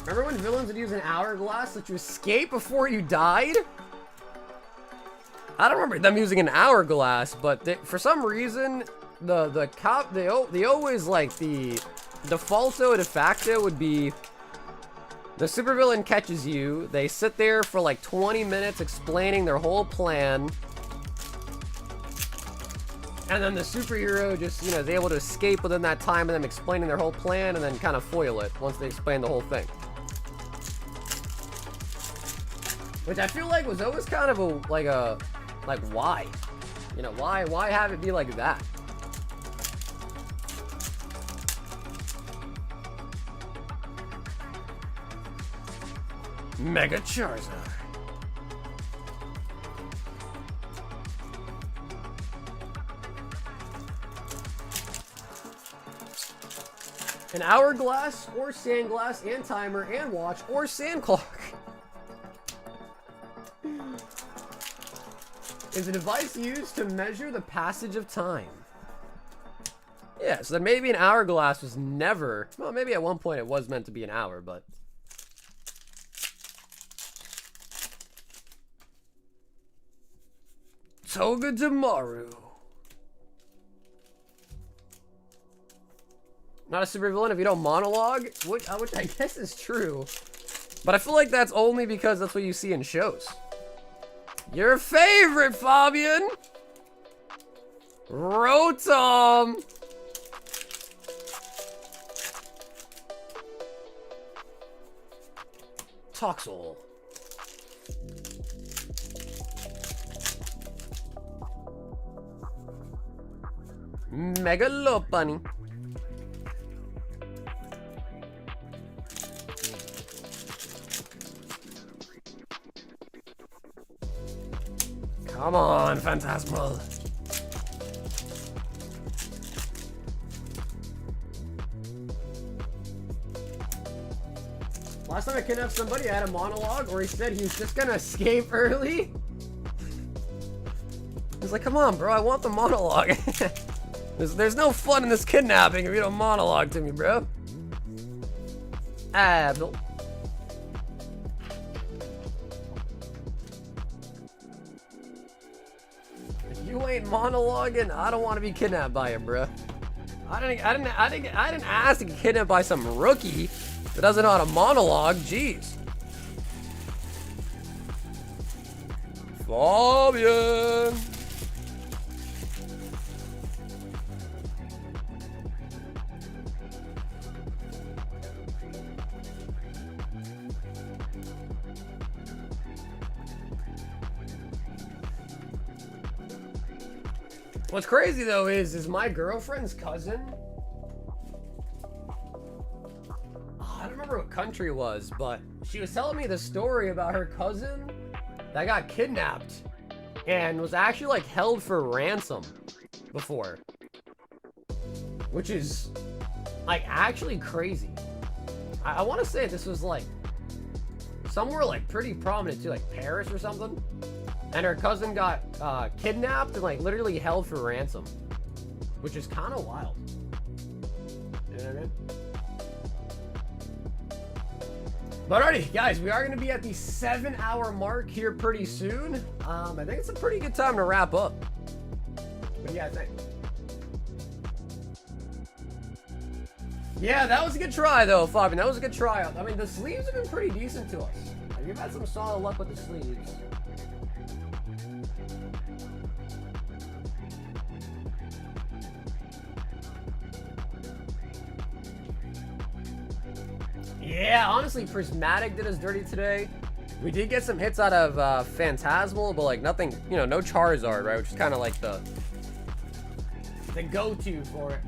Remember when villains would use an hourglass to escape before you died? I don't remember them using an hourglass, but for some reason, the cop, they always like the defaulto de facto would be the supervillain catches you, they sit there for like 20 minutes explaining their whole plan, And then the superhero just, you know, is able to escape within that time of them explaining their whole plan and then kind of foil it once they explain the whole thing. Which I feel like was always kind of like why? You know, why have it be like that? Mega Charizard. An hourglass or sandglass and timer and watch or sand clock. Is a device used to measure the passage of time. Yeah, so then maybe an hourglass was never, well, maybe at one point it was meant to be an hour, but. Togedemaru. Not a supervillain if you don't monologue, which I guess is true. But I feel like that's only because that's what you see in shows. Your favorite, Fabian! Rotom! Toxel. Megalopony. Come on, Phantasmal. Last time I kidnapped somebody, I had a monologue, or he said he was just gonna escape early. He's like, come on, bro, I want the monologue. There's no fun in this kidnapping if you don't monologue to me, bro. Abdul. If you ain't monologuing, I don't want to be kidnapped by you, bro. I didn't ask to get kidnapped by some rookie that doesn't know how to monologue. Jeez. Fabian. What's crazy though is my girlfriend's cousin. Oh, I don't remember what country it was, but she was telling me the story about her cousin that got kidnapped and was actually like held for ransom before, which is like actually crazy. I want to say this was like somewhere like pretty prominent too, like Paris or something. And her cousin got kidnapped and like literally held for ransom, which is kind of wild. You know what I mean? But alrighty, guys, we are going to be at the 7-hour mark here pretty soon. I think it's a pretty good time to wrap up. What do you guys think? Yeah, that was a good try though, Fabian. That was a good try. I mean, the sleeves have been pretty decent to us. You've had some solid luck with the sleeves. Yeah, honestly, Prismatic did us dirty today. We did get some hits out of Phantasmal, but like nothing, you know, no Charizard, right? Which is kind of like the go-to for it.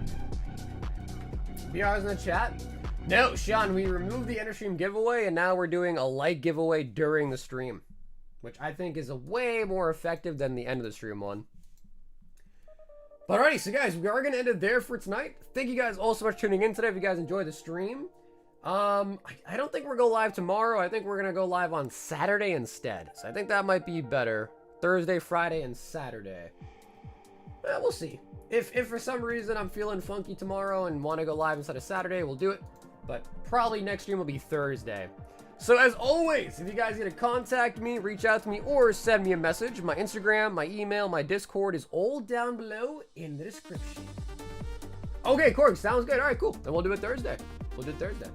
BR's in the chat. No, Sean, we removed the end of stream giveaway, and now we're doing a light giveaway during the stream, which I think is a way more effective than the end of the stream one. But alrighty, so guys, we are going to end it there for tonight. Thank you guys all so much for tuning in today. If you guys enjoyed the stream. I don't think we're going to go live tomorrow. I think we're going to go live on Saturday instead. So I think that might be better. Thursday, Friday, and Saturday. We'll see. If for some reason I'm feeling funky tomorrow and want to go live instead of Saturday, we'll do it. But probably next stream will be Thursday. So as always, if you guys need to contact me, reach out to me, or send me a message, my Instagram, my email, my Discord is all down below in the description. Okay, Cork, sounds good. All right, cool. Then we'll do it Thursday. We'll do it Thursday.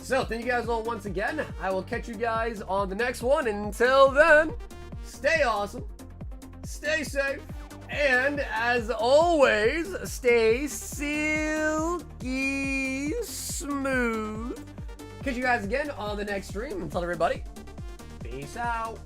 So, thank you guys all once again. I will catch you guys on the next one. Until then, stay awesome, stay safe, And as always, stay silky smooth. Catch you guys again on the next stream. Until everybody, peace out.